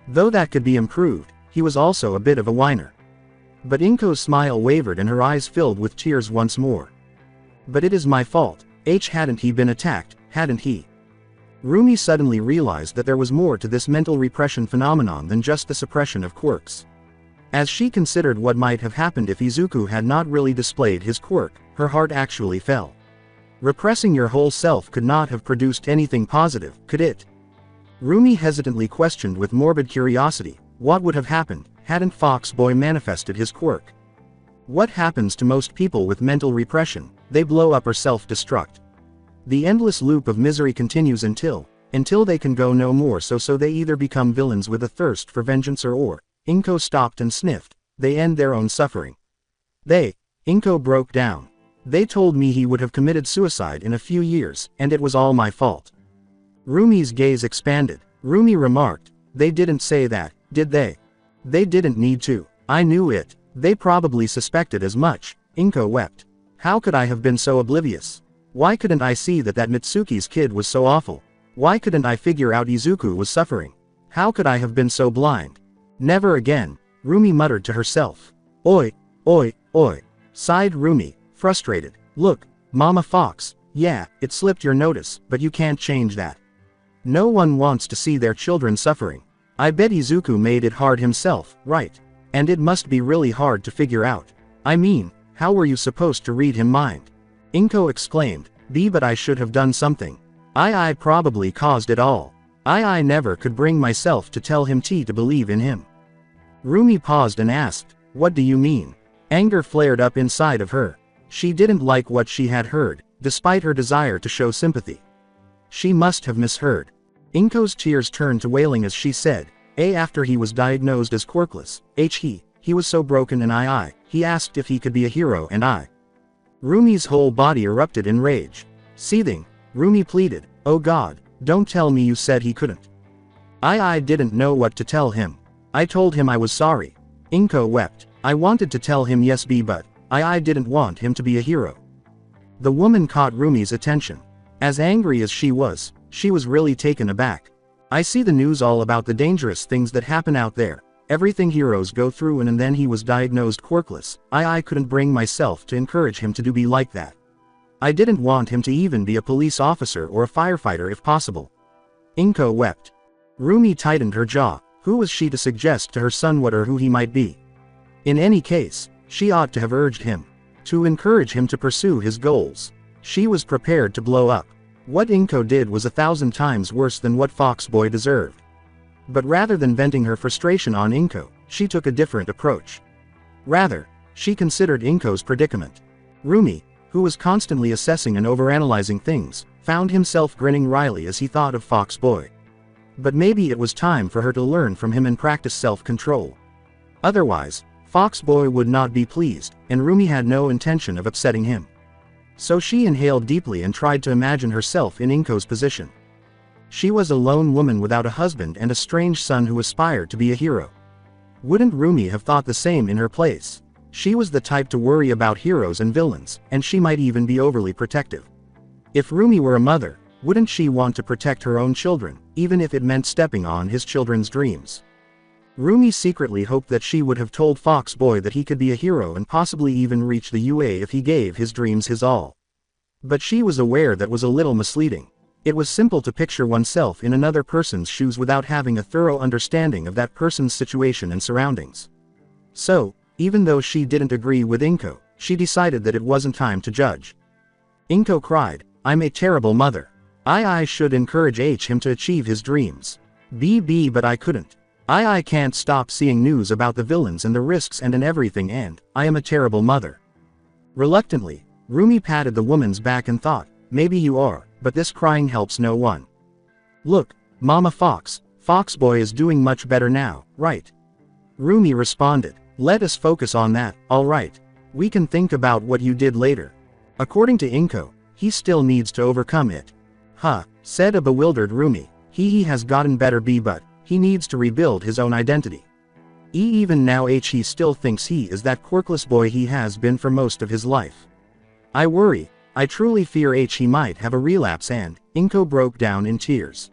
Though that could be improved, he was also a bit of a whiner. But Inko's smile wavered and her eyes filled with tears once more. But it is my fault, hadn't he been attacked, hadn't he? Rumi suddenly realized that there was more to this mental repression phenomenon than just the suppression of quirks. As she considered what might have happened if Izuku had not really displayed his quirk, her heart actually fell. Repressing your whole self could not have produced anything positive, could it? Rumi hesitantly questioned with morbid curiosity, what would have happened, hadn't Foxboy manifested his quirk? What happens to most people with mental repression? They blow up or self-destruct. The endless loop of misery continues until they can go no more so they either become villains with a thirst for vengeance or, Inko stopped and sniffed, they end their own suffering. Inko broke down. They told me he would have committed suicide in a few years, and it was all my fault. Rumi's gaze expanded. Rumi remarked, they didn't say that, did they? They didn't need to. I knew it. They probably suspected as much, Inko wept. How could I have been so oblivious? Why couldn't I see that Mitsuki's kid was so awful? Why couldn't I figure out Izuku was suffering? How could I have been so blind? Never again, Rumi muttered to herself. Oi, sighed Rumi, frustrated. Look, Mama Fox, yeah, it slipped your notice, but you can't change that. No one wants to see their children suffering. I bet Izuku made it hard himself, right? And it must be really hard to figure out. I mean, how were you supposed to read him mind? Inko exclaimed, but I should have done something. I probably caused it all. I never could bring myself to tell him to believe in him. Rumi paused and asked, "What do you mean?" Anger flared up inside of her. She didn't like what she had heard, despite her desire to show sympathy. She must have misheard. Inko's tears turned to wailing as she said, after he was diagnosed as quirkless, he was so broken and he asked if he could be a hero and Rumi's whole body erupted in rage. Seething, Rumi pleaded, "Oh God, don't tell me you said he couldn't." I didn't know what to tell him. I told him I was sorry. Inko wept. I wanted to tell him yes but I didn't want him to be a hero. The woman caught Rumi's attention. As angry as she was really taken aback. "I see the news all about the dangerous things that happen out there, everything heroes go through and then he was diagnosed quirkless. I couldn't bring myself to encourage him to be like that. I didn't want him to even be a police officer or a firefighter if possible." Inko wept. Rumi tightened her jaw. Who was she to suggest to her son what or who he might be? In any case, she ought to have urged him. To encourage him to pursue his goals. She was prepared to blow up. What Inko did was 1,000 times worse than what Foxboy deserved. But rather than venting her frustration on Inko, she took a different approach. Rather, she considered Inko's predicament. Rumi, who was constantly assessing and overanalyzing things, found himself grinning wryly as he thought of Foxboy. But maybe it was time for her to learn from him and practice self-control. Otherwise, Foxboy would not be pleased, and Rumi had no intention of upsetting him. So she inhaled deeply and tried to imagine herself in Inko's position. She was a lone woman without a husband and a strange son who aspired to be a hero. Wouldn't Rumi have thought the same in her place? She was the type to worry about heroes and villains, and she might even be overly protective. If Rumi were a mother, wouldn't she want to protect her own children, even if it meant stepping on his children's dreams? Rumi secretly hoped that she would have told Foxboy that he could be a hero and possibly even reach the UA if he gave his dreams his all. But she was aware that was a little misleading. It was simple to picture oneself in another person's shoes without having a thorough understanding of that person's situation and surroundings. So, even though she didn't agree with Inko, she decided that it wasn't time to judge. Inko cried, "I'm a terrible mother. I should encourage him to achieve his dreams. But I couldn't. I can't stop seeing news about the villains and the risks and everything and I am a terrible mother." Reluctantly, Rumi patted the woman's back and thought, maybe you are, but this crying helps no one. Look, Mama Foxboy is doing much better now, right? Rumi responded, let us focus on that, alright. We can think about what you did later. According to Inko, he still needs to overcome it. Said a bewildered Rumi. He has gotten better but he needs to rebuild his own identity. Even now he still thinks he is that quirkless boy he has been for most of his life. I worry, I truly fear he might have a relapse and, Inko broke down in tears.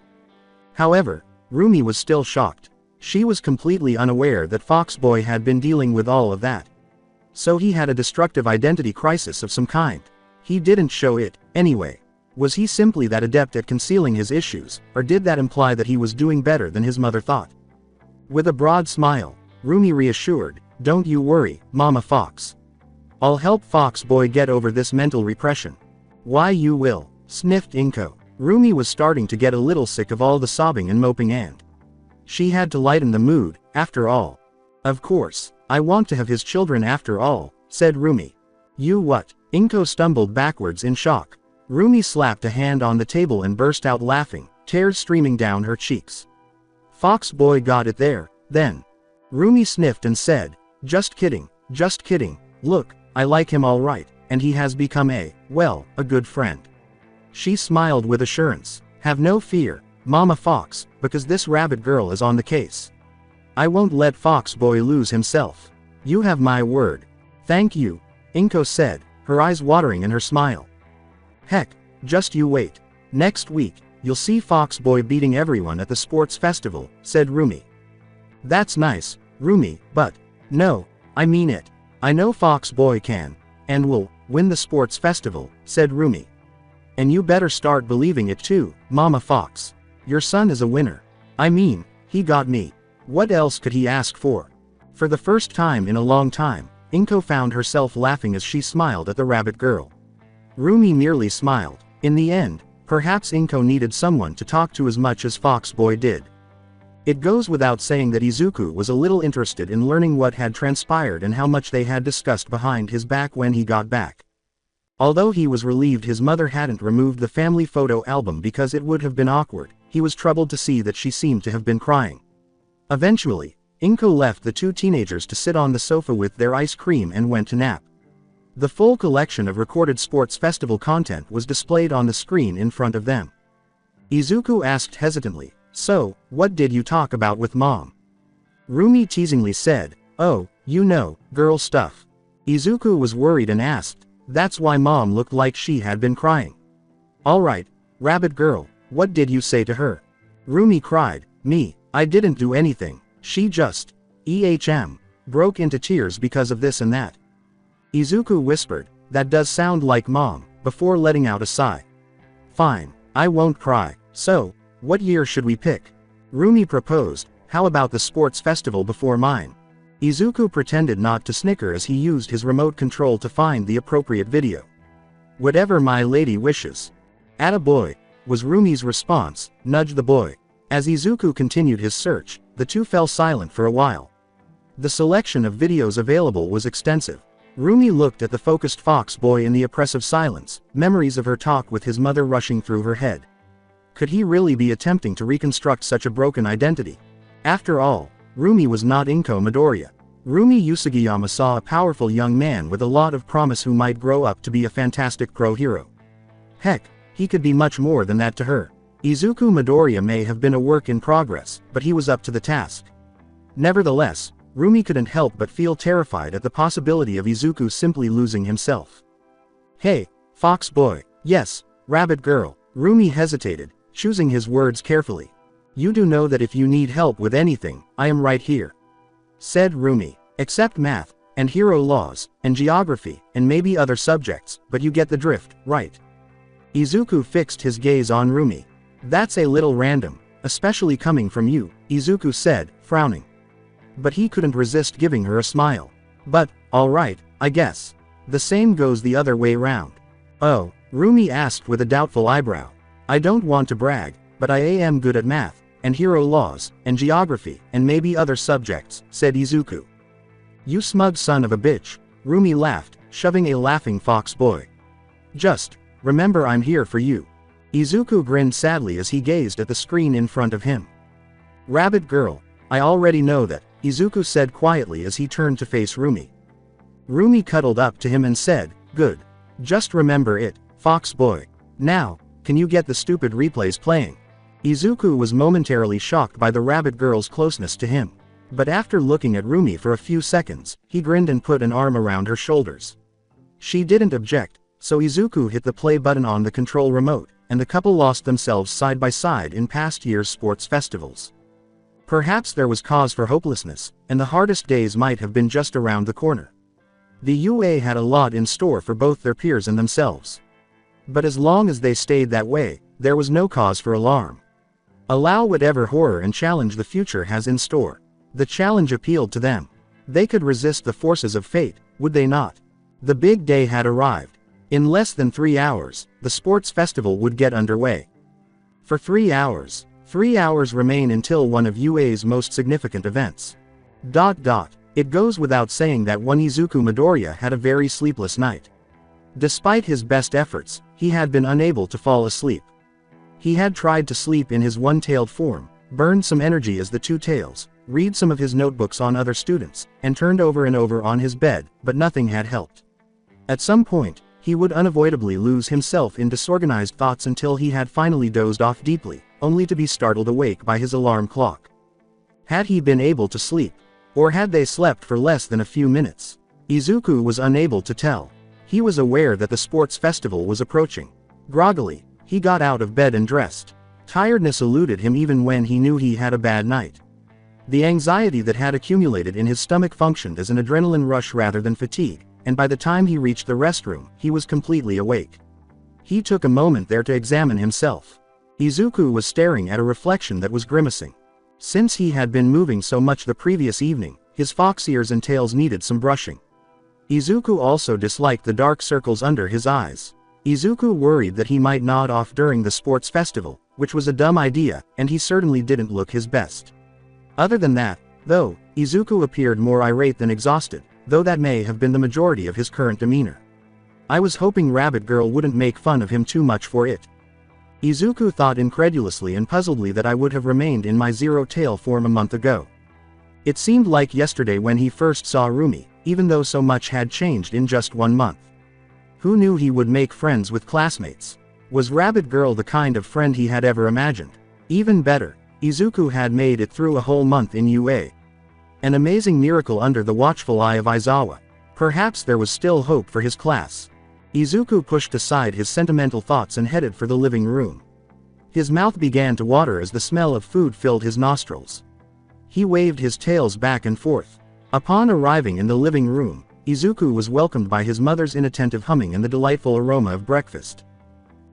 However, Rumi was still shocked. She was completely unaware that Foxboy had been dealing with all of that. So he had a destructive identity crisis of some kind. He didn't show it, anyway. Was he simply that adept at concealing his issues, or did that imply that he was doing better than his mother thought? With a broad smile, Rumi reassured, don't you worry, Mama Fox. I'll help Foxboy get over this mental repression. Why you will, sniffed Inko. Rumi was starting to get a little sick of all the sobbing and moping and she had to lighten the mood, after all. Of course, I want to have his children after all, said Rumi. You what? Inko stumbled backwards in shock. Rumi slapped a hand on the table and burst out laughing, tears streaming down her cheeks. Foxboy got it there, then. Rumi sniffed and said, just kidding, look, I like him all right, and he has become a good friend. She smiled with assurance. Have no fear, Mama Fox, because this rabbit girl is on the case. I won't let Foxboy lose himself. You have my word. Thank you, Inko said, her eyes watering in her smile. Heck, just you wait. Next week, you'll see Foxboy beating everyone at the sports festival, said Rumi. That's nice, Rumi, but no, I mean it. I know Foxboy can and will win the sports festival, said Rumi. And you better start believing it too, Mama Fox. Your son is a winner. I mean, he got me. What else could he ask for? For the first time in a long time, Inko found herself laughing as she smiled at the rabbit girl. Rumi merely smiled. In the end, Perhaps Inko needed someone to talk to as much as Fox Boy did. It goes without saying that Izuku was a little interested in learning what had transpired and how much they had discussed behind his back when he got back. Although he was relieved his mother hadn't removed the family photo album because it would have been awkward, he was troubled to see that she seemed to have been crying. Eventually, Inko left the two teenagers to sit on the sofa with their ice cream and went to nap. The full collection of recorded sports festival content was displayed on the screen in front of them. Izuku asked hesitantly, "So, what did you talk about with Mom?" Rumi teasingly said, "Oh, you know, girl stuff." Izuku was worried and asked, "That's why Mom looked like she had been crying." "Alright, rabbit girl, what did you say to her?" Rumi cried, "Me, I didn't do anything, she just, broke into tears because of this and that." Izuku whispered, "That does sound like Mom," before letting out a sigh. "Fine, I won't cry. So, what year should we pick?" Rumi proposed, "How about the sports festival before mine?" Izuku pretended not to snicker as he used his remote control to find the appropriate video. "Whatever my lady wishes." "Atta boy," was Rumi's response, "Nudge the boy." As Izuku continued his search, the two fell silent for a while. The selection of videos available was extensive. Rumi looked at the focused fox boy in the oppressive silence, memories of her talk with his mother rushing through her head. Could he really be attempting to reconstruct such a broken identity? After all, Rumi was not Inko Midoriya. Rumi Usugiyama saw a powerful young man with a lot of promise who might grow up to be a fantastic pro hero. Heck, he could be much more than that to her. Izuku Midoriya may have been a work in progress, but he was up to the task. Nevertheless, Rumi couldn't help but feel terrified at the possibility of Izuku simply losing himself. "Hey, fox boy." "Yes, rabbit girl." Rumi hesitated, choosing his words carefully. "You do know that if you need help with anything, I am right here," said Rumi. "Except math, and hero laws, and geography, and maybe other subjects, but you get the drift, right?" Izuku fixed his gaze on Rumi. "That's a little random, especially coming from you," Izuku said, frowning. But he couldn't resist giving her a smile. "But, alright, I guess. The same goes the other way round." "Oh?" Rumi asked with a doubtful eyebrow. "I don't want to brag, but I am good at math, and hero laws, and geography, and maybe other subjects," said Izuku. "You smug son of a bitch," Rumi laughed, shoving a laughing fox boy. "Just, remember I'm here for you." Izuku grinned sadly as he gazed at the screen in front of him. "Rabbit girl, I already know that," Izuku said quietly as he turned to face Rumi. Rumi cuddled up to him and said, "Good. Just remember it, fox boy. Now, can you get the stupid replays playing?" Izuku was momentarily shocked by the rabbit girl's closeness to him. But after looking at Rumi for a few seconds, he grinned and put an arm around her shoulders. She didn't object, so Izuku hit the play button on the control remote, and the couple lost themselves side by side in past years' sports festivals. Perhaps there was cause for hopelessness, and the hardest days might have been just around the corner. The UA had a lot in store for both their peers and themselves. But as long as they stayed that way, there was no cause for alarm. Allow whatever horror and challenge the future has in store. The challenge appealed to them. They could resist the forces of fate, would they not? The big day had arrived. In less than 3 hours, the sports festival would get underway. For 3 hours. 3 hours remain until one of UA's most significant events. It goes without saying that one Izuku Midoriya had a very sleepless night. Despite his best efforts, he had been unable to fall asleep. He had tried to sleep in his one-tailed form, burned some energy as the two tails, read some of his notebooks on other students, and turned over and over on his bed, but nothing had helped. At some point, he would unavoidably lose himself in disorganized thoughts until he had finally dozed off deeply, only to be startled awake by his alarm clock. Had he been able to sleep? Or had they slept for less than a few minutes? Izuku was unable to tell. He was aware that the sports festival was approaching. Groggily, he got out of bed and dressed. Tiredness eluded him even when he knew he had a bad night. The anxiety that had accumulated in his stomach functioned as an adrenaline rush rather than fatigue, and by the time he reached the restroom, he was completely awake. He took a moment there to examine himself. Izuku was staring at a reflection that was grimacing. Since he had been moving so much the previous evening, his fox ears and tails needed some brushing. Izuku also disliked the dark circles under his eyes. Izuku worried that he might nod off during the sports festival, which was a dumb idea, and he certainly didn't look his best. Other than that, though, Izuku appeared more irate than exhausted, though that may have been the majority of his current demeanor. I was hoping Rabbit Girl wouldn't make fun of him too much for it. Izuku thought incredulously and puzzledly that I would have remained in my zero-tail form a month ago. It seemed like yesterday when he first saw Rumi, even though so much had changed in just 1 month. Who knew he would make friends with classmates? Was Rabbit Girl the kind of friend he had ever imagined? Even better, Izuku had made it through a whole month in UA. An amazing miracle under the watchful eye of Aizawa. Perhaps there was still hope for his class. Izuku pushed aside his sentimental thoughts and headed for the living room. His mouth began to water as the smell of food filled his nostrils. He waved his tails back and forth. Upon arriving in the living room, Izuku was welcomed by his mother's inattentive humming and the delightful aroma of breakfast.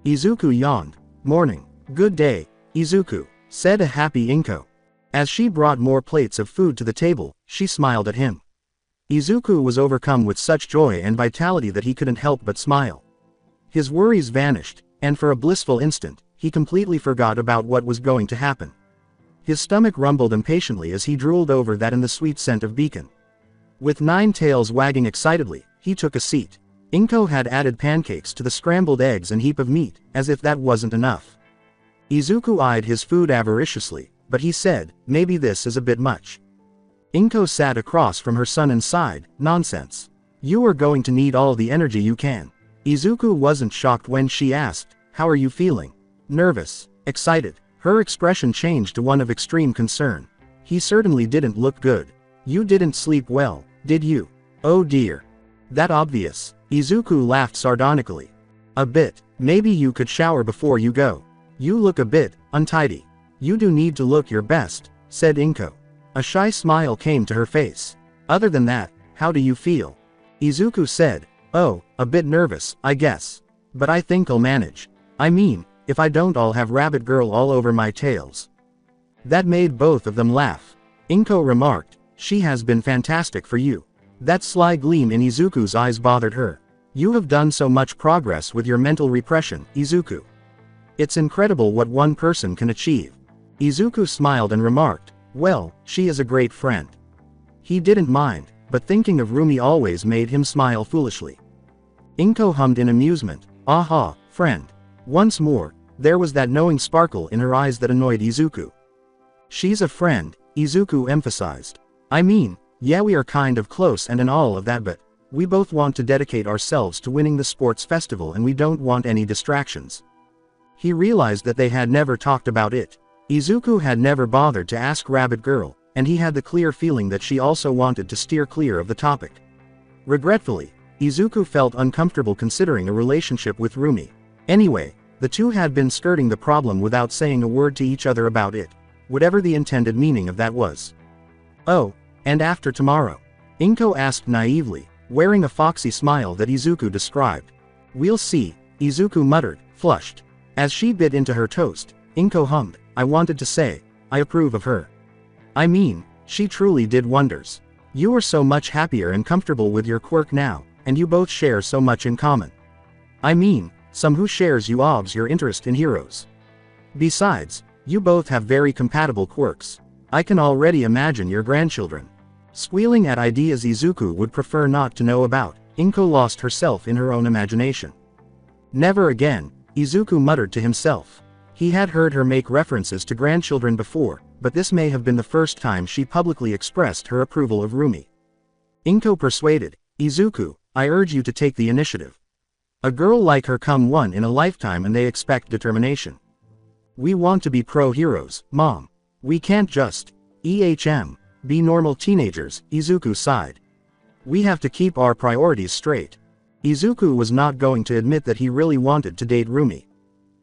Izuku yawned. "Morning. Good day, Izuku," said a happy Inko. As she brought more plates of food to the table, she smiled at him. Izuku was overcome with such joy and vitality that he couldn't help but smile. His worries vanished, and for a blissful instant, he completely forgot about what was going to happen. His stomach rumbled impatiently as he drooled over that and the sweet scent of beacon. With 9 tails wagging excitedly, he took a seat. Inko had added pancakes to the scrambled eggs and heap of meat, as if that wasn't enough. Izuku eyed his food avariciously, but he said, "Maybe this is a bit much." Inko sat across from her son and sighed, "Nonsense. You are going to need all the energy you can." Izuku wasn't shocked when she asked, "How are you feeling?" "Nervous. Excited." Her expression changed to one of extreme concern. He certainly didn't look good. "You didn't sleep well, did you?" "Oh dear. That obvious." Izuku laughed sardonically. "A bit. Maybe you could shower before you go. You look a bit untidy." "You do need to look your best," said Inko. A shy smile came to her face. "Other than that, how do you feel?" Izuku said, "Oh, a bit nervous, I guess. But I think I'll manage. I mean, if I don't I'll have Rabbit Girl all over my tails." That made both of them laugh. Inko remarked, "She has been fantastic for you." That sly gleam in Izuku's eyes bothered her. "You have done so much progress with your mental repression, Izuku. It's incredible what one person can achieve." Izuku smiled and remarked, "Well, she is a great friend." He didn't mind, but thinking of Rumi always made him smile foolishly. Inko hummed in amusement, "Aha, friend." Once more, there was that knowing sparkle in her eyes that annoyed Izuku. "She's a friend," Izuku emphasized. "I mean, yeah, we are kind of close and all of that, but we both want to dedicate ourselves to winning the sports festival and we don't want any distractions." He realized that they had never talked about it. Izuku had never bothered to ask Rabbit Girl, and he had the clear feeling that she also wanted to steer clear of the topic. Regretfully, Izuku felt uncomfortable considering a relationship with Rumi. Anyway, the two had been skirting the problem without saying a word to each other about it, whatever the intended meaning of that was. "Oh, and after tomorrow?" Inko asked naively, wearing a foxy smile that Izuku described. "We'll see," Izuku muttered, flushed. As she bit into her toast, Inko hummed, "I wanted to say, I approve of her. I mean, she truly did wonders. You are so much happier and comfortable with your quirk now, and you both share so much in common. I mean, some who shares you obs your interest in heroes. Besides, you both have very compatible quirks. I can already imagine your grandchildren." Squealing at ideas Izuku would prefer not to know about, Inko lost herself in her own imagination. "Never again," Izuku muttered to himself. He had heard her make references to grandchildren before, but this may have been the first time she publicly expressed her approval of Rumi. Inko persuaded, "Izuku, I urge you to take the initiative. A girl like her come one in a lifetime and they expect determination. We want to be pro-heroes, Mom. We can't just be normal teenagers," Izuku sighed. "We have to keep our priorities straight." Izuku was not going to admit that he really wanted to date Rumi.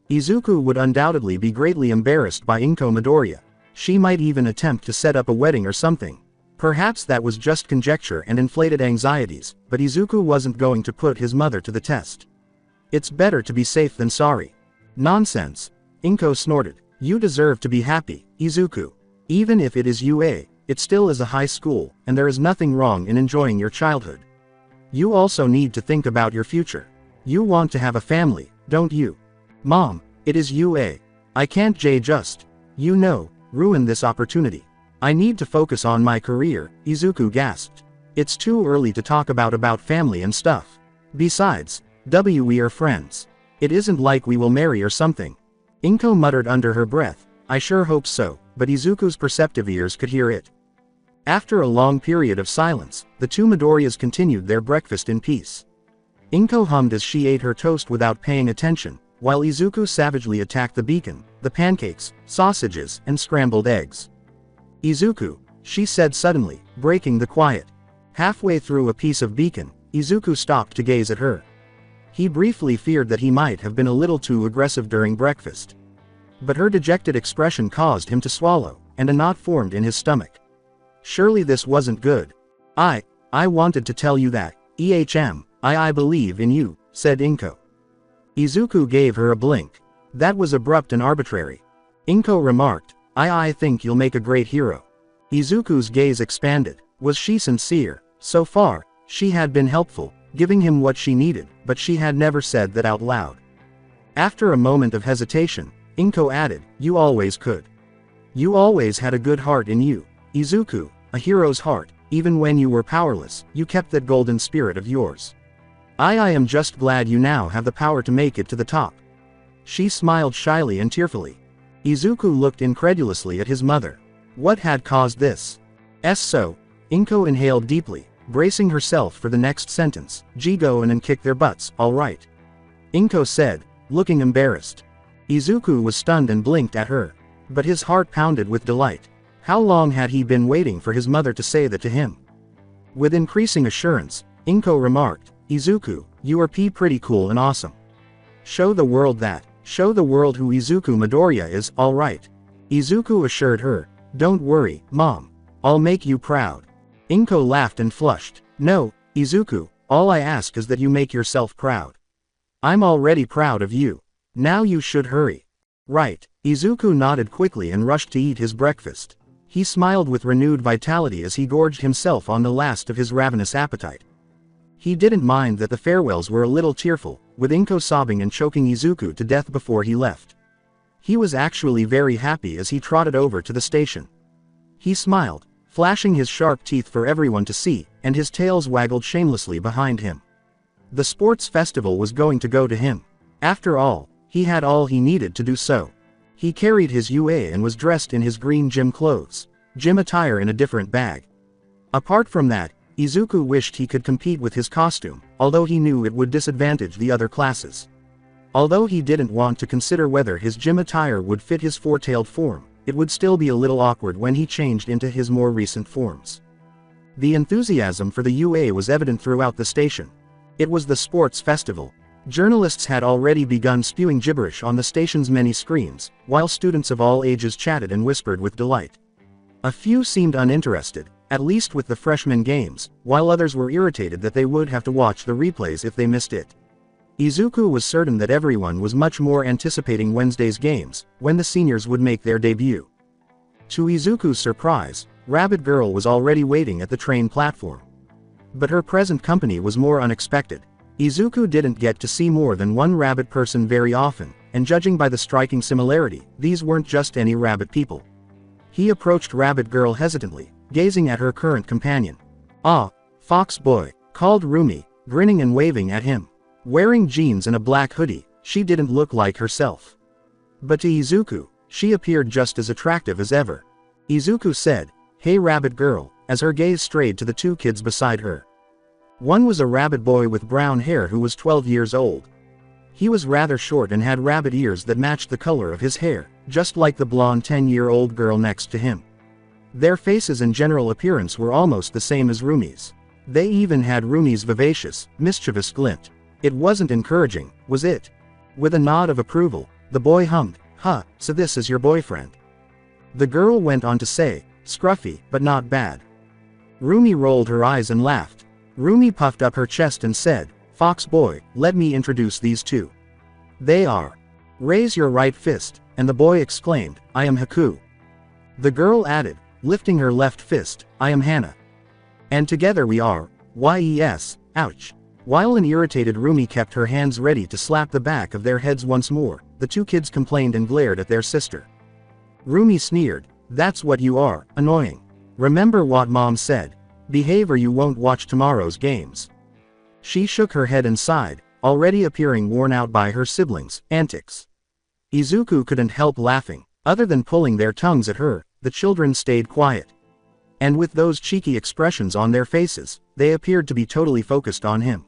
Izuku would undoubtedly be greatly embarrassed by Inko Midoriya. She might even attempt to set up a wedding or something. Perhaps that was just conjecture and inflated anxieties, but Izuku wasn't going to put his mother to the test. "It's better to be safe than sorry." "Nonsense," Inko snorted. "You deserve to be happy, Izuku. Even if it is UA, it still is a high school, and there is nothing wrong in enjoying your childhood. You also need to think about your future. You want to have a family, don't you? Mom, it is UA. I can't just, ruin this opportunity. I need to focus on my career, Izuku gasped. It's too early to talk about family and stuff. Besides, we are friends. It isn't like we will marry or something. Inko muttered under her breath, I sure hope so, but Izuku's perceptive ears could hear it. After a long period of silence, the two Midoriyas continued their breakfast in peace. Inko hummed as she ate her toast without paying attention, while Izuku savagely attacked the beacon, the pancakes, sausages, and scrambled eggs. Izuku, she said suddenly, breaking the quiet. Halfway through a piece of beacon, Izuku stopped to gaze at her. He briefly feared that he might have been a little too aggressive during breakfast. But her dejected expression caused him to swallow, and a knot formed in his stomach. Surely this wasn't good. I wanted to tell you that, I believe in you, said Inko. Izuku gave her a blink. That was abrupt and arbitrary. Inko remarked, I think you'll make a great hero. Izuku's gaze expanded. Was she sincere? So far, she had been helpful, giving him what she needed, but she had never said that out loud. After a moment of hesitation, Inko added, you always could. You always had a good heart in you, Izuku, a hero's heart. Even when you were powerless, you kept that golden spirit of yours. I am just glad you now have the power to make it to the top. She smiled shyly and tearfully. Izuku looked incredulously at his mother. What had caused this? So, Inko inhaled deeply, bracing herself for the next sentence. Go in and kick their butts, alright. Inko said, looking embarrassed. Izuku was stunned and blinked at her. But his heart pounded with delight. How long had he been waiting for his mother to say that to him? With increasing assurance, Inko remarked, Izuku, you are pretty cool and awesome. Show the world that. Show the world who Izuku Midoriya is, alright. Izuku assured her, don't worry, Mom. I'll make you proud. Inko laughed and flushed. No, Izuku, all I ask is that you make yourself proud. I'm already proud of you. Now you should hurry. Right. Izuku nodded quickly and rushed to eat his breakfast. He smiled with renewed vitality as he gorged himself on the last of his ravenous appetite. He didn't mind that the farewells were a little tearful, with Inko sobbing and choking Izuku to death before he left. He was actually very happy as he trotted over to the station. He smiled, flashing his sharp teeth for everyone to see, and his tails waggled shamelessly behind him. The sports festival was going to go to him. After all, he had all he needed to do so. He carried his UA and was dressed in his green gym clothes, gym attire in a different bag. Apart from that, Izuku wished he could compete with his costume, although he knew it would disadvantage the other classes. Although he didn't want to consider whether his gym attire would fit his four-tailed form, it would still be a little awkward when he changed into his more recent forms. The enthusiasm for the UA was evident throughout the station. It was the sports festival. Journalists had already begun spewing gibberish on the station's many screens, while students of all ages chatted and whispered with delight. A few seemed uninterested, at least with the freshman games, while others were irritated that they would have to watch the replays if they missed it. Izuku was certain that everyone was much more anticipating Wednesday's games, when the seniors would make their debut. To Izuku's surprise, Rabbit Girl was already waiting at the train platform. But her present company was more unexpected. Izuku didn't get to see more than one rabbit person very often, and judging by the striking similarity, these weren't just any rabbit people. He approached Rabbit Girl hesitantly, gazing at her current companion. Ah, Fox Boy, called Rumi, grinning and waving at him. Wearing jeans and a black hoodie, she didn't look like herself. But to Izuku, she appeared just as attractive as ever. Izuku said, "Hey Rabbit Girl," as her gaze strayed to the two kids beside her. One was a rabbit boy with brown hair who was 12 years old. He was rather short and had rabbit ears that matched the color of his hair, just like the blonde 10-year-old girl next to him. Their faces and general appearance were almost the same as Rumi's. They even had Rumi's vivacious, mischievous glint. It wasn't encouraging, was it? With a nod of approval, the boy hummed, "Huh, so this is your boyfriend." The girl went on to say, "Scruffy, but not bad." Rumi rolled her eyes and laughed. Rumi puffed up her chest and said, "Fox Boy, let me introduce these two. They are. Raise your right fist," and the boy exclaimed, "I am Haku." The girl added, lifting her left fist, "I am Hana. And together we are, yes, ouch." While an irritated Rumi kept her hands ready to slap the back of their heads once more, the two kids complained and glared at their sister. Rumi sneered, "That's what you are, annoying. Remember what Mom said. Behave or you won't watch tomorrow's games." She shook her head and sighed, already appearing worn out by her siblings' antics. Izuku couldn't help laughing. Other than pulling their tongues at her, the children stayed quiet. And with those cheeky expressions on their faces, they appeared to be totally focused on him.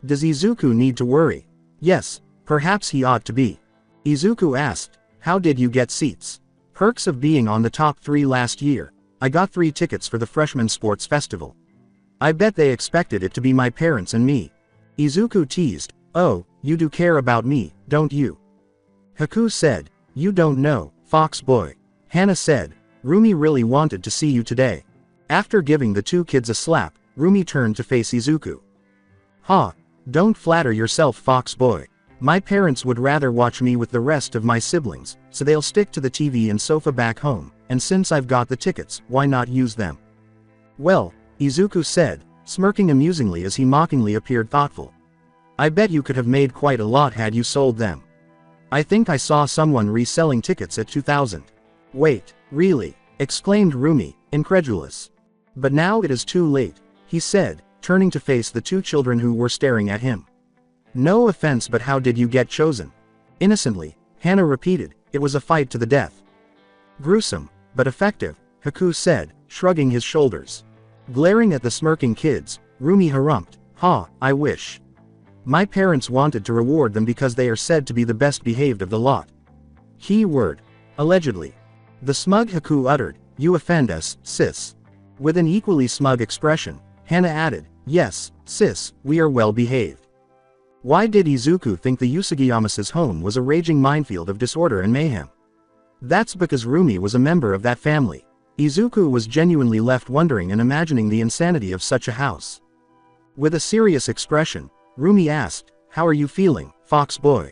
Does Izuku need to worry? Yes, perhaps he ought to be. Izuku asked, "How did you get seats?" "Perks of being on the top 3 last year. I got 3 tickets for the freshman sports festival. I bet they expected it to be my parents and me." Izuku teased, "Oh, you do care about me, don't you?" Haku said, "You don't know, fox boy." Hana said, "Rumi really wanted to see you today." After giving the two kids a slap, Rumi turned to face Izuku. "Ha, don't flatter yourself, fox boy. My parents would rather watch me with the rest of my siblings, so they'll stick to the TV and sofa back home, and since I've got the tickets, why not use them?" "Well," Izuku said, smirking amusingly as he mockingly appeared thoughtful. "I bet you could have made quite a lot had you sold them. I think I saw someone reselling tickets at 2,000. "Wait, really?" exclaimed Rumi, incredulous. "But now it is too late," he said, turning to face the two children who were staring at him. "No offense, but how did you get chosen?" Innocently, Hana repeated, "It was a fight to the death." "Gruesome, but effective," Haku said, shrugging his shoulders. Glaring at the smirking kids, Rumi harumphed, "Ha, I wish. My parents wanted to reward them because they are said to be the best behaved of the lot." Keyword. Allegedly. The smug Haku uttered, "You offend us, sis." With an equally smug expression, Hana added, "Yes, sis, we are well behaved." Why did Izuku think the Usugiyama's home was a raging minefield of disorder and mayhem? That's because Rumi was a member of that family. Izuku was genuinely left wondering and imagining the insanity of such a house. With a serious expression, Rumi asked, "How are you feeling, fox boy?"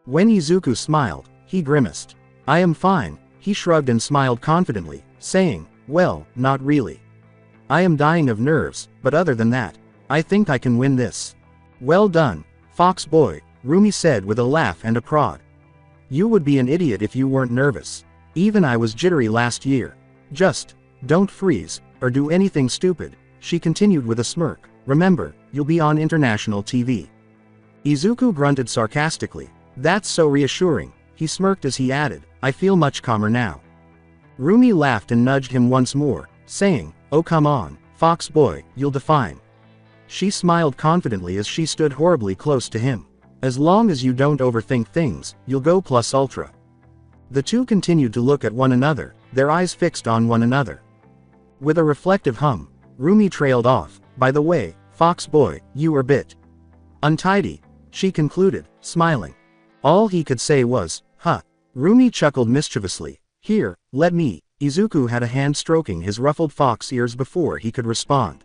When Izuku smiled, he grimaced. "I am fine," he shrugged and smiled confidently, saying, "Well, not really. I am dying of nerves, but other than that, I think I can win this." "Well done, fox boy," Rumi said with a laugh and a prod. "You would be an idiot if you weren't nervous. Even I was jittery last year. Just, don't freeze, or do anything stupid," she continued with a smirk. "Remember, you'll be on international TV." Izuku grunted sarcastically. "That's so reassuring," he smirked as he added, "I feel much calmer now." Rumi laughed and nudged him once more, saying, "Oh come on, fox boy, you'll define." She smiled confidently as she stood horribly close to him. "As long as you don't overthink things, you'll go plus ultra." The two continued to look at one another, their eyes fixed on one another. With a reflective hum, Rumi trailed off, "By the way, fox boy, you are bit untidy," she concluded, smiling. All he could say was, "Huh." Rumi chuckled mischievously. "Here, let me." Izuku had a hand stroking his ruffled fox ears before he could respond.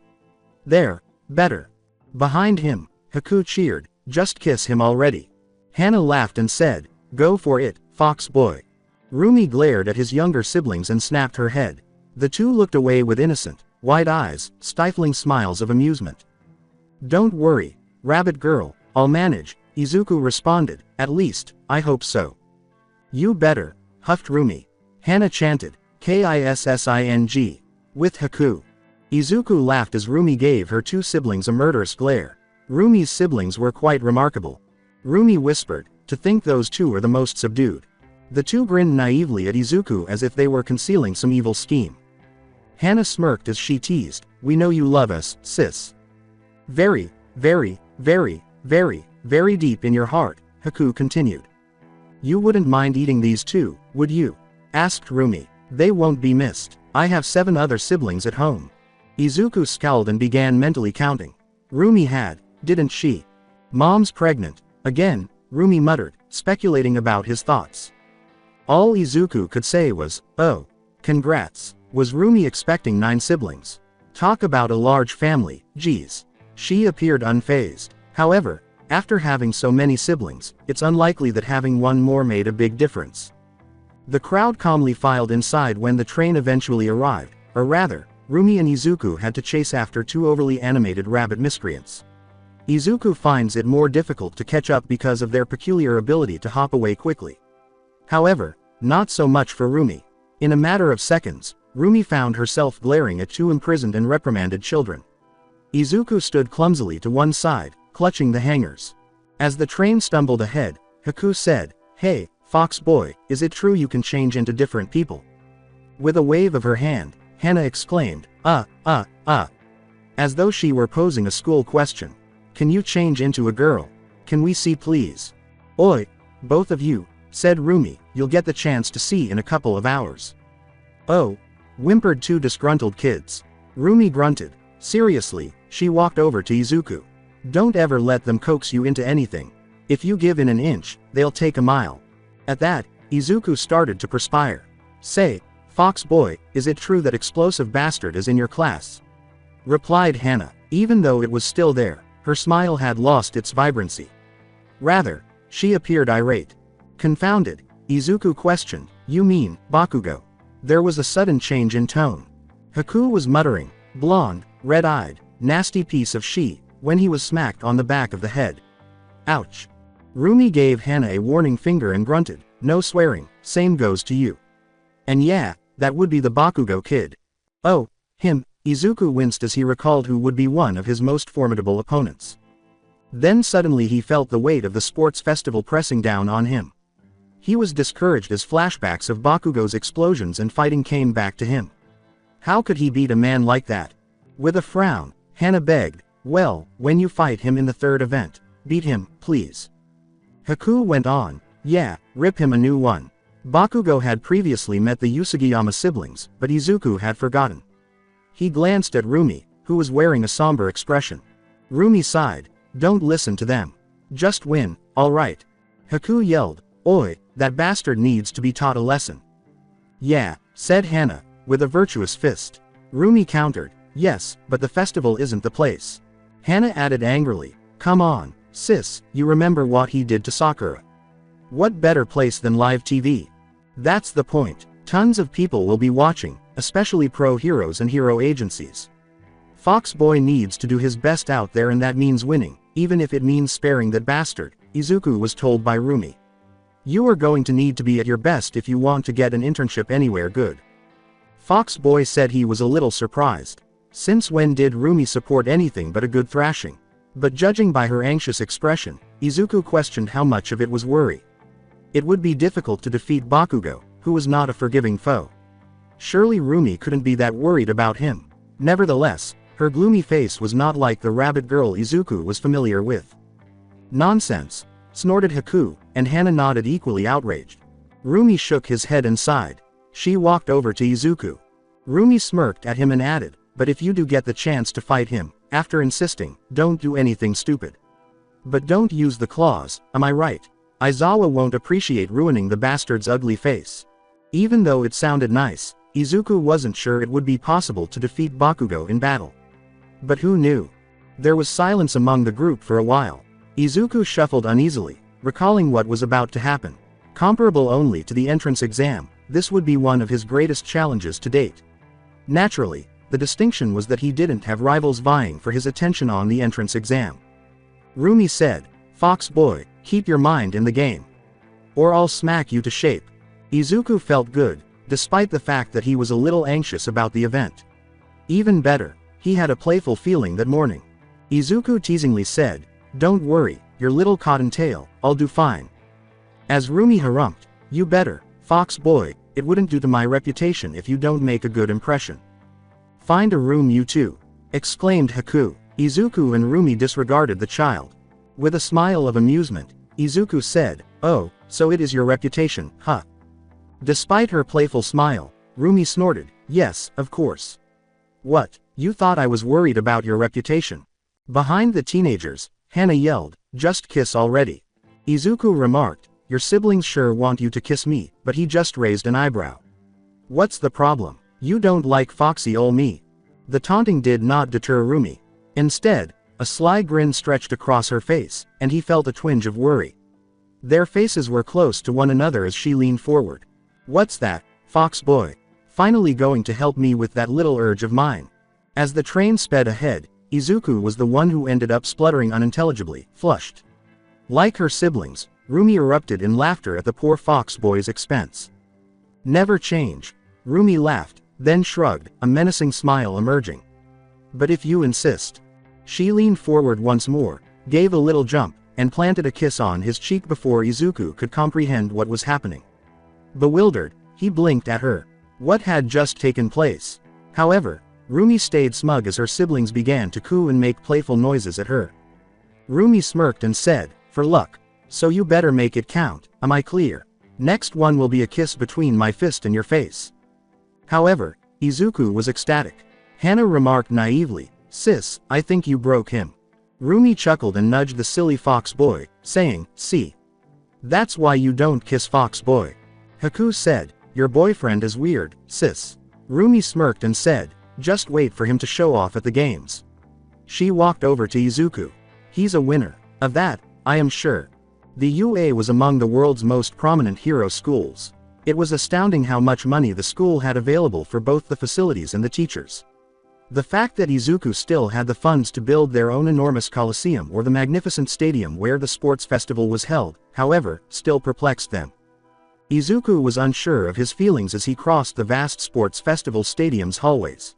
"There, better." Behind him, Haku cheered, "Just kiss him already." Hana laughed and said, "Go for it, fox boy." Rumi glared at his younger siblings and snapped her head. The two looked away with innocent, wide eyes, stifling smiles of amusement. "Don't worry, rabbit girl, I'll manage," Izuku responded, "at least, I hope so." "You better," huffed Rumi. Hana chanted, "Kissing," with Haku. Izuku laughed as Rumi gave her two siblings a murderous glare. Rumi's siblings were quite remarkable. Rumi whispered, "To think those two are the most subdued." The two grinned naively at Izuku as if they were concealing some evil scheme. Hana smirked as she teased, "We know you love us, sis." Very, very, very, very, very deep in your heart," Haku continued. "You wouldn't mind eating these too, would you?" asked Rumi. "They won't be missed. I have 7 other siblings at home." Izuku scowled and began mentally counting. Rumi had, didn't she? "Mom's pregnant." Again, Rumi muttered, speculating about his thoughts. All Izuku could say was, "Oh, congrats." Was Rumi expecting 9 siblings? Talk about a large family, geez. She appeared unfazed. However, after having so many siblings, it's unlikely that having one more made a big difference. The crowd calmly filed inside when the train eventually arrived, or rather, Rumi and Izuku had to chase after 2 overly animated rabbit miscreants. Izuku finds it more difficult to catch up because of their peculiar ability to hop away quickly. However, not so much for Rumi. In a matter of seconds, Rumi found herself glaring at two imprisoned and reprimanded children. Izuku stood clumsily to one side, clutching the hangers. As the train stumbled ahead, Haku said, "Hey, Fox Boy, is it true you can change into different people?" With a wave of her hand, Hana exclaimed, as though she were posing a school question. "Can you change into a girl? Can we see please?" "Oi, both of you," said Rumi, "you'll get the chance to see in a couple of hours." "Oh," whimpered two disgruntled kids. Rumi grunted. Seriously, she walked over to Izuku. "Don't ever let them coax you into anything. If you give in an inch, they'll take a mile." At that, Izuku started to perspire. "Say, Fox Boy, is it true that explosive bastard is in your class?" replied Hana. Even though it was still there, her smile had lost its vibrancy. Rather, she appeared irate. Confounded, Izuku questioned, "You mean, Bakugo?" There was a sudden change in tone. Haku was muttering, "Blonde, red-eyed, nasty piece of she," when he was smacked on the back of the head. "Ouch." Rumi gave Hana a warning finger and grunted, "No swearing, same goes to you." "And yeah, that would be the Bakugo kid." "Oh, him," Izuku winced as he recalled who would be one of his most formidable opponents. Then suddenly he felt the weight of the sports festival pressing down on him. He was discouraged as flashbacks of Bakugo's explosions and fighting came back to him. How could he beat a man like that? With a frown, Hana begged, "Well, when you fight him in the third event, beat him, please." Haku went on, "Yeah, rip him a new one." Bakugo had previously met the Usugiyama siblings, but Izuku had forgotten. He glanced at Rumi, who was wearing a somber expression. Rumi sighed, "Don't listen to them. Just win, alright." Haku yelled, "Oi, that bastard needs to be taught a lesson." "Yeah," said Hana, with a virtuous fist. Rumi countered, "Yes, but the festival isn't the place." Hana added angrily, "Come on, sis, you remember what he did to Sakura. What better place than live TV? That's the point. Tons of people will be watching, especially pro-heroes and hero agencies. Fox Boy needs to do his best out there, and that means winning, even if it means sparing that bastard," Izuku was told by Rumi. "You are going to need to be at your best if you want to get an internship anywhere good." Fox Boy said he was a little surprised. Since when did Rumi support anything but a good thrashing? But judging by her anxious expression, Izuku questioned how much of it was worry. It would be difficult to defeat Bakugo, who was not a forgiving foe. Surely Rumi couldn't be that worried about him. Nevertheless, her gloomy face was not like the rabbit girl Izuku was familiar with. "Nonsense," snorted Haku, and Hana nodded equally outraged. Rumi shook his head and sighed. She walked over to Izuku. Rumi smirked at him and added, "But if you do get the chance to fight him, after insisting, don't do anything stupid. But don't use the claws, am I right? Aizawa won't appreciate ruining the bastard's ugly face." Even though it sounded nice, Izuku wasn't sure it would be possible to defeat Bakugo in battle. But who knew? There was silence among the group for a while. Izuku shuffled uneasily, recalling what was about to happen. Comparable only to the entrance exam, this would be one of his greatest challenges to date. Naturally, the distinction was that he didn't have rivals vying for his attention on the entrance exam. Rumi said, "Fox Boy, keep your mind in the game, or I'll smack you to shape." Izuku felt good, despite the fact that he was a little anxious about the event. Even better, he had a playful feeling that morning. Izuku teasingly said, "Don't worry, your little cottontail, I'll do fine." As Rumi harumphed, "You better, Fox Boy, it wouldn't do to my reputation if you don't make a good impression." "Find a room you two," exclaimed Haku. Izuku and Rumi disregarded the child. With a smile of amusement, Izuku said, "Oh, so it is your reputation, huh?" Despite her playful smile, Rumi snorted, "Yes, of course. What, you thought I was worried about your reputation?" Behind the teenagers, Hana yelled, "Just kiss already." Izuku remarked, "Your siblings sure want you to kiss me," but he just raised an eyebrow. "What's the problem? You don't like foxy ol' me." The taunting did not deter Rumi. Instead, a sly grin stretched across her face, and he felt a twinge of worry. Their faces were close to one another as she leaned forward. "What's that, Fox Boy? Finally going to help me with that little urge of mine?" As the train sped ahead, Izuku was the one who ended up spluttering unintelligibly, flushed. Like her siblings, Rumi erupted in laughter at the poor fox boy's expense. Never change. Rumi laughed, then shrugged, a menacing smile emerging. But if you insist. She leaned forward once more, gave a little jump, and planted a kiss on his cheek before Izuku could comprehend what was happening. Bewildered, he blinked at her. What had just taken place? However, Rumi stayed smug as her siblings began to coo and make playful noises at her. Rumi smirked and said, "For luck. So you better make it count, am I clear? Next one will be a kiss between my fist and your face." However, Izuku was ecstatic. Hana remarked naively, "Sis, I think you broke him." Rumi chuckled and nudged the silly fox boy, saying, "See? That's why you don't kiss fox boy." Haku said, "Your boyfriend is weird, sis." Rumi smirked and said, "Just wait for him to show off at the games." She walked over to Izuku. "He's a winner. Of that, I am sure." The UA was among the world's most prominent hero schools. It was astounding how much money the school had available for both the facilities and the teachers. The fact that Izuku still had the funds to build their own enormous coliseum or the magnificent stadium where the sports festival was held, however, still perplexed them. Izuku was unsure of his feelings as he crossed the vast sports festival stadium's hallways.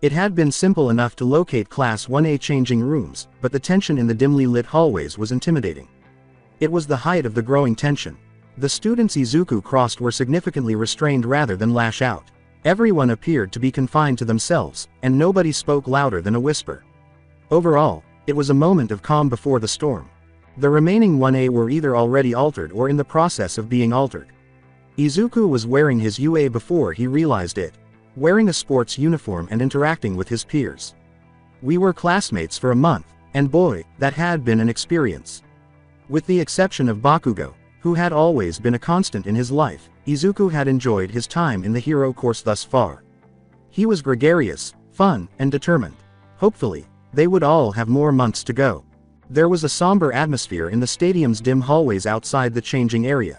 It had been simple enough to locate Class 1A changing rooms, but the tension in the dimly lit hallways was intimidating. It was the height of the growing tension. The students Izuku crossed were significantly restrained rather than lash out. Everyone appeared to be confined to themselves, and nobody spoke louder than a whisper. Overall, it was a moment of calm before the storm. The remaining 1A were either already altered or in the process of being altered. Izuku was wearing his UA before he realized it, wearing a sports uniform and interacting with his peers. We were classmates for a month, and boy, that had been an experience. With the exception of Bakugo, who had always been a constant in his life, Izuku had enjoyed his time in the hero course thus far. He was gregarious, fun, and determined. Hopefully, they would all have more months to go. There was a somber atmosphere in the stadium's dim hallways outside the changing area.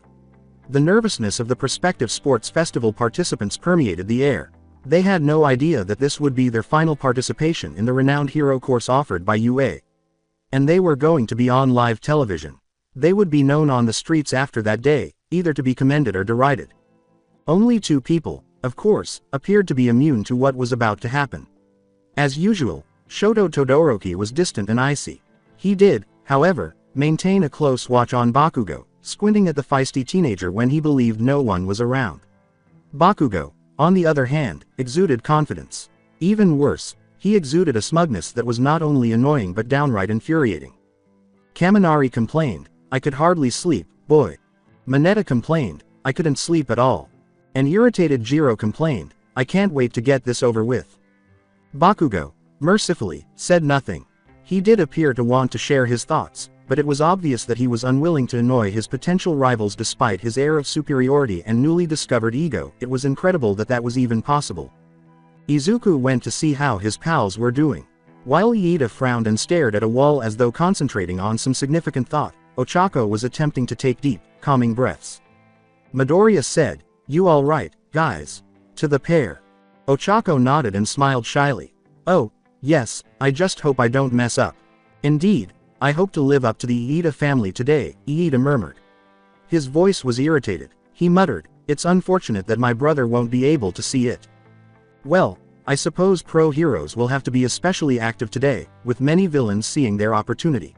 The nervousness of the prospective sports festival participants permeated the air. They had no idea that this would be their final participation in the renowned hero course offered by UA. And they were going to be on live television. They would be known on the streets after that day, either to be commended or derided. Only two people, of course, appeared to be immune to what was about to happen. As usual, Shoto Todoroki was distant and icy. He did, however, maintain a close watch on Bakugo, squinting at the feisty teenager when he believed no one was around. Bakugo, on the other hand, exuded confidence. Even worse, he exuded a smugness that was not only annoying but downright infuriating. Kaminari complained, "I could hardly sleep, boy." Mineta complained, "I couldn't sleep at all." An irritated Jiro complained, "I can't wait to get this over with." Bakugo, mercifully, said nothing. He did appear to want to share his thoughts, but it was obvious that he was unwilling to annoy his potential rivals despite his air of superiority and newly discovered ego. It was incredible that that was even possible. Izuku went to see how his pals were doing. While Iida frowned and stared at a wall as though concentrating on some significant thought, Ochako was attempting to take deep, calming breaths. Midoriya said, "You all right, guys?" to the pair. Ochako nodded and smiled shyly. "Oh, yes, I just hope I don't mess up." "Indeed, I hope to live up to the Iida family today," Iida murmured. His voice was irritated. He muttered, "It's unfortunate that my brother won't be able to see it. Well, I suppose pro-heroes will have to be especially active today, with many villains seeing their opportunity.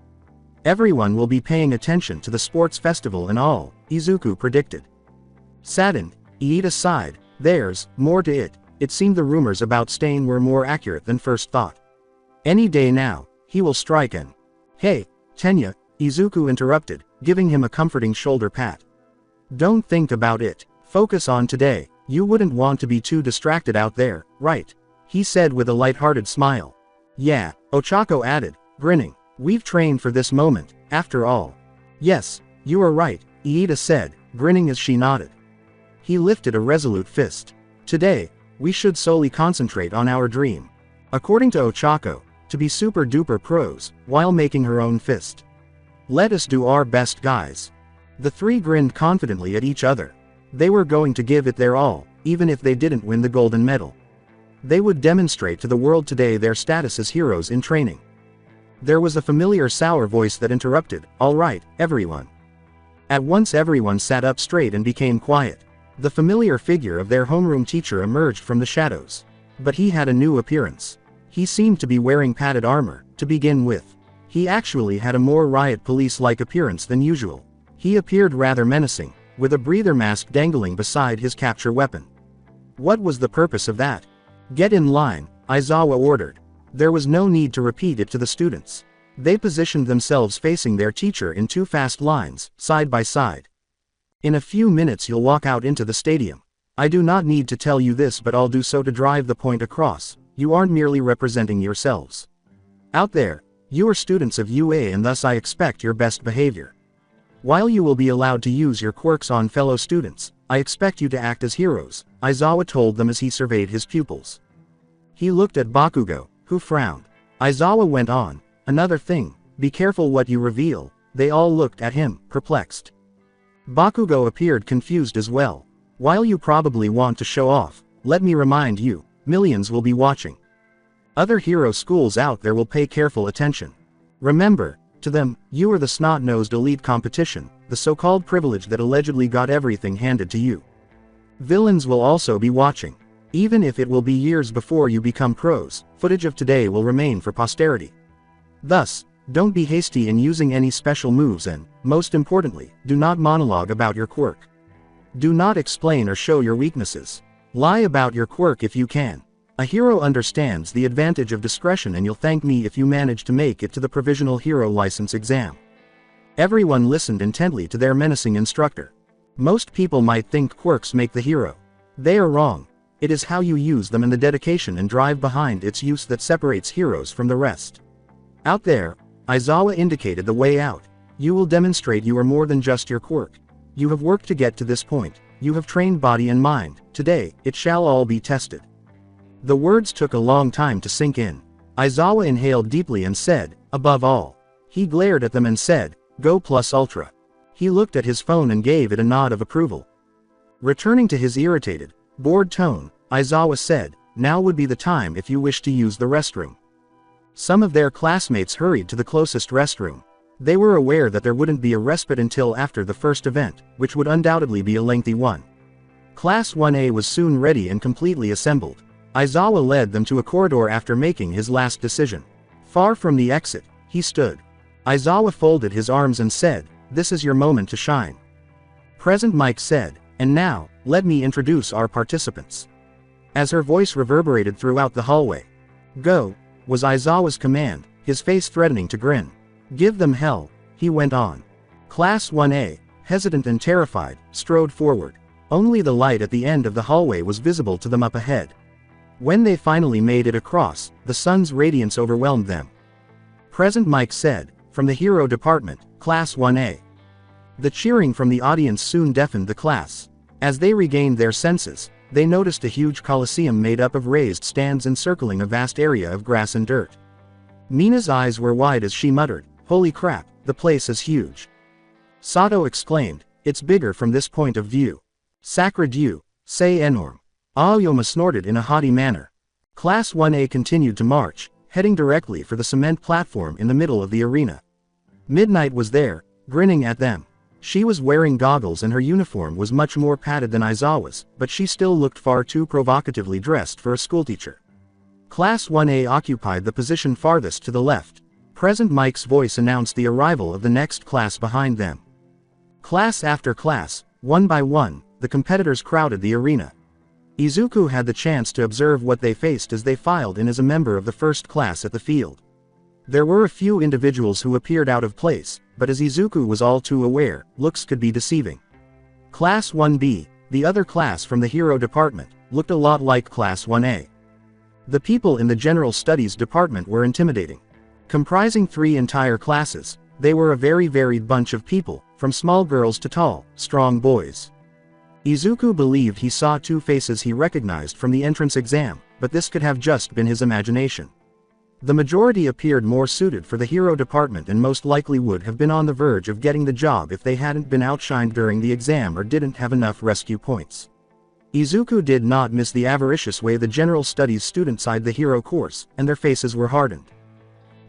Everyone will be paying attention to the sports festival and all," Izuku predicted. Saddened, Iida sighed, "There's more to it." It seemed the rumors about Stain were more accurate than first thought. "Any day now, he will strike and—" "Hey, Tenya," Izuku interrupted, giving him a comforting shoulder pat. "Don't think about it. Focus on today. You wouldn't want to be too distracted out there, right?" he said with a light-hearted smile. "Yeah," Ochako added, grinning. "We've trained for this moment, after all." "Yes, you are right," Iida said, grinning as she nodded. He lifted a resolute fist. "Today, we should solely concentrate on our dream." According to Ochako, to be super-duper pros, while making her own fist. "Let us do our best, guys." The three grinned confidently at each other. They were going to give it their all, even if they didn't win the golden medal. They would demonstrate to the world today their status as heroes in training. There was a familiar sour voice that interrupted, "All right, everyone." At once everyone sat up straight and became quiet. The familiar figure of their homeroom teacher emerged from the shadows. But he had a new appearance. He seemed to be wearing padded armor, to begin with. He actually had a more riot police-like appearance than usual. He appeared rather menacing, with a breather mask dangling beside his capture weapon. What was the purpose of that? "Get in line," Aizawa ordered. There was no need to repeat it to the students. They positioned themselves facing their teacher in 2 fast lines, side by side. "In a few minutes you'll walk out into the stadium. I do not need to tell you this, but I'll do so to drive the point across. You aren't merely representing yourselves. Out there, you are students of UA, and thus I expect your best behavior. While you will be allowed to use your quirks on fellow students, I expect you to act as heroes," Aizawa told them as he surveyed his pupils. He looked at Bakugo, who frowned. Aizawa went on, "Another thing, be careful what you reveal." They all looked at him, perplexed. Bakugo appeared confused as well. "While you probably want to show off, let me remind you, millions will be watching. Other hero schools out there will pay careful attention. Remember, to them, you are the snot-nosed elite competition, the so-called privilege that allegedly got everything handed to you. Villains will also be watching. Even if it will be years before you become pros, footage of today will remain for posterity. Thus, don't be hasty in using any special moves and, most importantly, do not monologue about your quirk. Do not explain or show your weaknesses. Lie about your quirk if you can. A hero understands the advantage of discretion, and you'll thank me if you manage to make it to the provisional hero license exam." Everyone listened intently to their menacing instructor. Most people might think quirks make the hero. They are wrong. It is how you use them and the dedication and drive behind its use that separates heroes from the rest. Out there, Aizawa indicated the way out. You will demonstrate you are more than just your quirk. You have worked to get to this point. You have trained body and mind. Today, it shall all be tested. The words took a long time to sink in. Aizawa inhaled deeply and said, "Above all." He glared at them and said, "Go plus ultra." He looked at his phone and gave it a nod of approval. Returning to his irritated, bored tone, Aizawa said, "Now would be the time if you wish to use the restroom." Some of their classmates hurried to the closest restroom. They were aware that there wouldn't be a respite until after the first event, which would undoubtedly be a lengthy one. Class 1A was soon ready and completely assembled. Aizawa led them to a corridor after making his last decision. Far from the exit, he stood. Aizawa folded his arms and said, "This is your moment to shine." Present Mike said, "And now, let me introduce our participants." As her voice reverberated throughout the hallway. "Go," was Aizawa's command, his face threatening to grin. "Give them hell," he went on. Class 1A, hesitant and terrified, strode forward. Only the light at the end of the hallway was visible to them up ahead. When they finally made it across, the sun's radiance overwhelmed them. Present Mike said, "From the hero department, Class 1A." The cheering from the audience soon deafened the class. As they regained their senses, they noticed a huge coliseum made up of raised stands encircling a vast area of grass and dirt. Mina's eyes were wide as she muttered, "Holy crap, the place is huge." Sato exclaimed, "It's bigger from this point of view. Sacre Dieu, c'est énorme." Aoyama snorted in a haughty manner. Class 1A continued to march, heading directly for the cement platform in the middle of the arena. Midnight was there, grinning at them. She was wearing goggles and her uniform was much more padded than Aizawa's, but she still looked far too provocatively dressed for a schoolteacher. Class 1A occupied the position farthest to the left. Present Mike's voice announced the arrival of the next class behind them. Class after class, one by one, the competitors crowded the arena. Izuku had the chance to observe what they faced as they filed in as a member of the first class at the field. There were a few individuals who appeared out of place, but as Izuku was all too aware, looks could be deceiving. Class 1B, the other class from the hero department, looked a lot like Class 1A. The people in the general studies department were intimidating. Comprising 3 entire classes, they were a very varied bunch of people, from small girls to tall, strong boys. Izuku believed he saw 2 faces he recognized from the entrance exam, but this could have just been his imagination. The majority appeared more suited for the hero department and most likely would have been on the verge of getting the job if they hadn't been outshined during the exam or didn't have enough rescue points. Izuku did not miss the avaricious way the general studies students eyed the hero course, and their faces were hardened.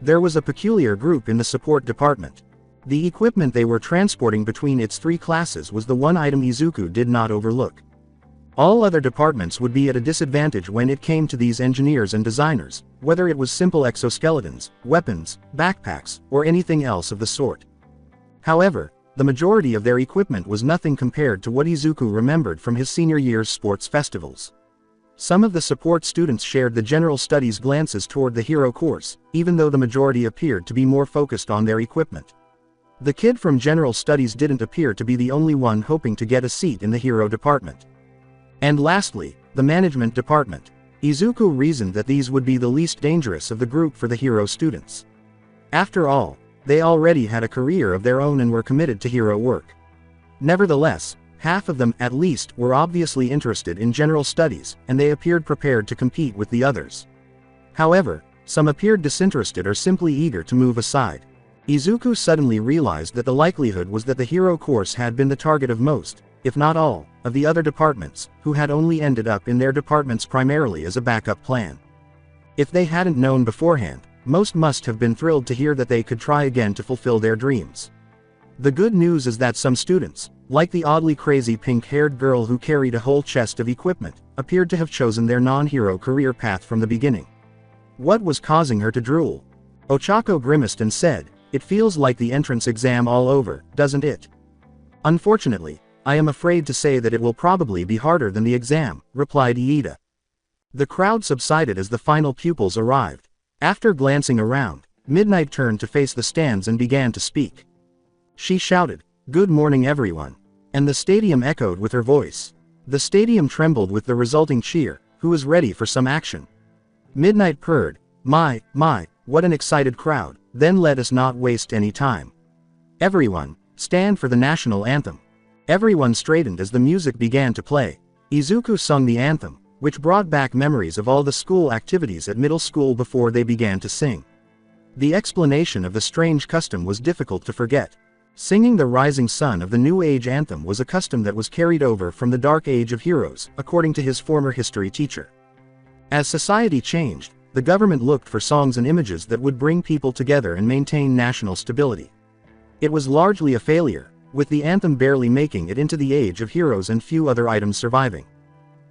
There was a peculiar group in the support department. The equipment they were transporting between its 3 classes was the one item Izuku did not overlook. All other departments would be at a disadvantage when it came to these engineers and designers, whether it was simple exoskeletons, weapons, backpacks, or anything else of the sort. However, the majority of their equipment was nothing compared to what Izuku remembered from his senior year's sports festivals. Some of the support students shared the general studies glances toward the hero course, even though the majority appeared to be more focused on their equipment. The kid from general studies didn't appear to be the only one hoping to get a seat in the hero department. And lastly, the management department. Izuku reasoned that these would be the least dangerous of the group for the hero students. After all, they already had a career of their own and were committed to hero work. Nevertheless, half of them at least were obviously interested in general studies, and they appeared prepared to compete with the others. However, some appeared disinterested or simply eager to move aside. Izuku suddenly realized that the likelihood was that the hero course had been the target of most, if not all, of the other departments, who had only ended up in their departments primarily as a backup plan. If they hadn't known beforehand, most must have been thrilled to hear that they could try again to fulfill their dreams. The good news is that some students, like the oddly crazy pink-haired girl who carried a whole chest of equipment, appeared to have chosen their non-hero career path from the beginning. What was causing her to drool? Ochako grimaced and said, "It feels like the entrance exam all over, doesn't it?" "Unfortunately, I am afraid to say that it will probably be harder than the exam," replied Iida. The crowd subsided as the final pupils arrived. After glancing around, Midnight turned to face the stands and began to speak. She shouted, "Good morning everyone." And the stadium echoed with her voice. The stadium trembled with the resulting cheer. Who was ready for some action? Midnight purred, My, what an excited crowd. Then let us not waste any time. Everyone, stand for the national anthem." Everyone straightened as the music began to play. Izuku sung the anthem, which brought back memories of all the school activities at middle school before they began to sing. The explanation of the strange custom was difficult to forget. Singing the rising sun of the New Age anthem was a custom that was carried over from the Dark Age of Heroes, according to his former history teacher. As society changed, the government looked for songs and images that would bring people together and maintain national stability. It was largely a failure, with the anthem barely making it into the Age of Heroes and few other items surviving.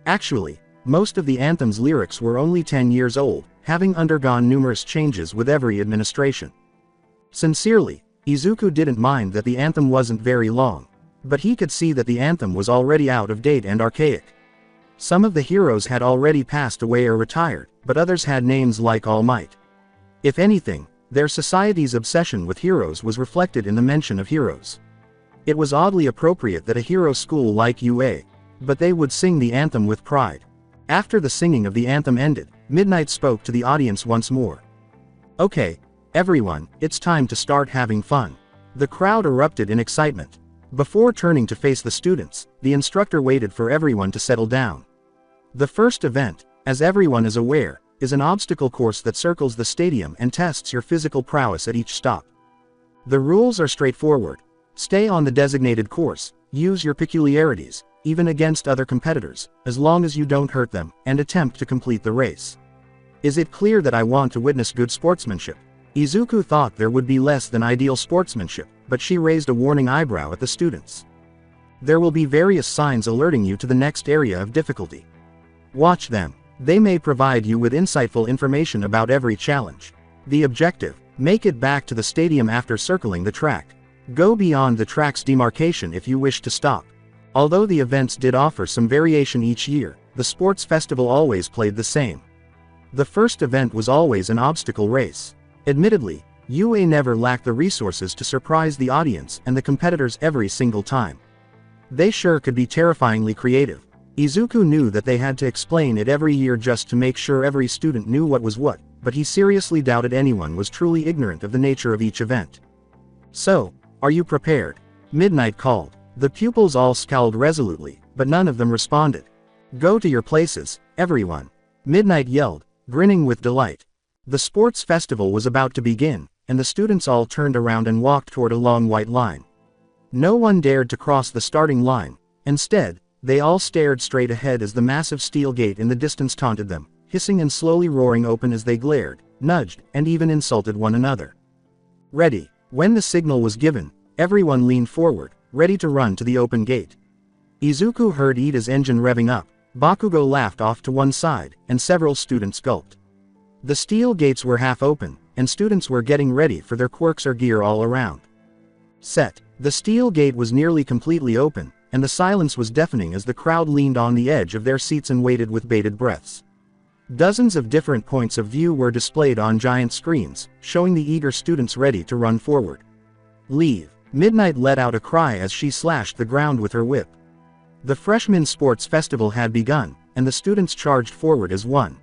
Actually, most of the anthem's lyrics were only 10 years old, having undergone numerous changes with every administration. Sincerely, Izuku didn't mind that the anthem wasn't very long, but he could see that the anthem was already out of date and archaic. Some of the heroes had already passed away or retired, but others had names like All Might. If anything, their society's obsession with heroes was reflected in the mention of heroes. It was oddly appropriate that a hero school like UA, but they would sing the anthem with pride. After the singing of the anthem ended, Midnight spoke to the audience once more. "Okay, everyone, it's time to start having fun." The crowd erupted in excitement. Before turning to face the students, the instructor waited for everyone to settle down. The first event, as everyone is aware, is an obstacle course that circles the stadium and tests your physical prowess at each stop. The rules are straightforward. Stay on the designated course, use your peculiarities, even against other competitors, as long as you don't hurt them, and attempt to complete the race. Is it clear that I want to witness good sportsmanship? Izuku thought there would be less than ideal sportsmanship, but she raised a warning eyebrow at the students. There will be various signs alerting you to the next area of difficulty. Watch them. They may provide you with insightful information about every challenge. The objective: make it back to the stadium after circling the track. Go beyond the track's demarcation if you wish to stop. Although the events did offer some variation each year, the sports festival always played the same. The first event was always an obstacle race. Admittedly, UA never lacked the resources to surprise the audience and the competitors every single time. They sure could be terrifyingly creative. Izuku knew that they had to explain it every year just to make sure every student knew what was what, but he seriously doubted anyone was truly ignorant of the nature of each event. "So, are you prepared?" Midnight called. The pupils all scowled resolutely, but none of them responded. "Go to your places, everyone," Midnight yelled, grinning with delight. The sports festival was about to begin, and the students all turned around and walked toward a long white line. No one dared to cross the starting line. Instead, They all stared straight ahead as the massive steel gate in the distance taunted them, hissing and slowly roaring open as they glared, nudged, and even insulted one another. Ready. When the signal was given, everyone leaned forward, ready to run to the open gate. Izuku heard Ida's engine revving up, Bakugo laughed off to one side, and several students gulped. The steel gates were half open, and students were getting ready for their quirks or gear all around. Set. The steel gate was nearly completely open, and the silence was deafening as the crowd leaned on the edge of their seats and waited with bated breaths. Dozens of different points of view were displayed on giant screens, showing the eager students ready to run forward. Leave. Midnight let out a cry as she slashed the ground with her whip. The freshman sports festival had begun, and the students charged forward as one,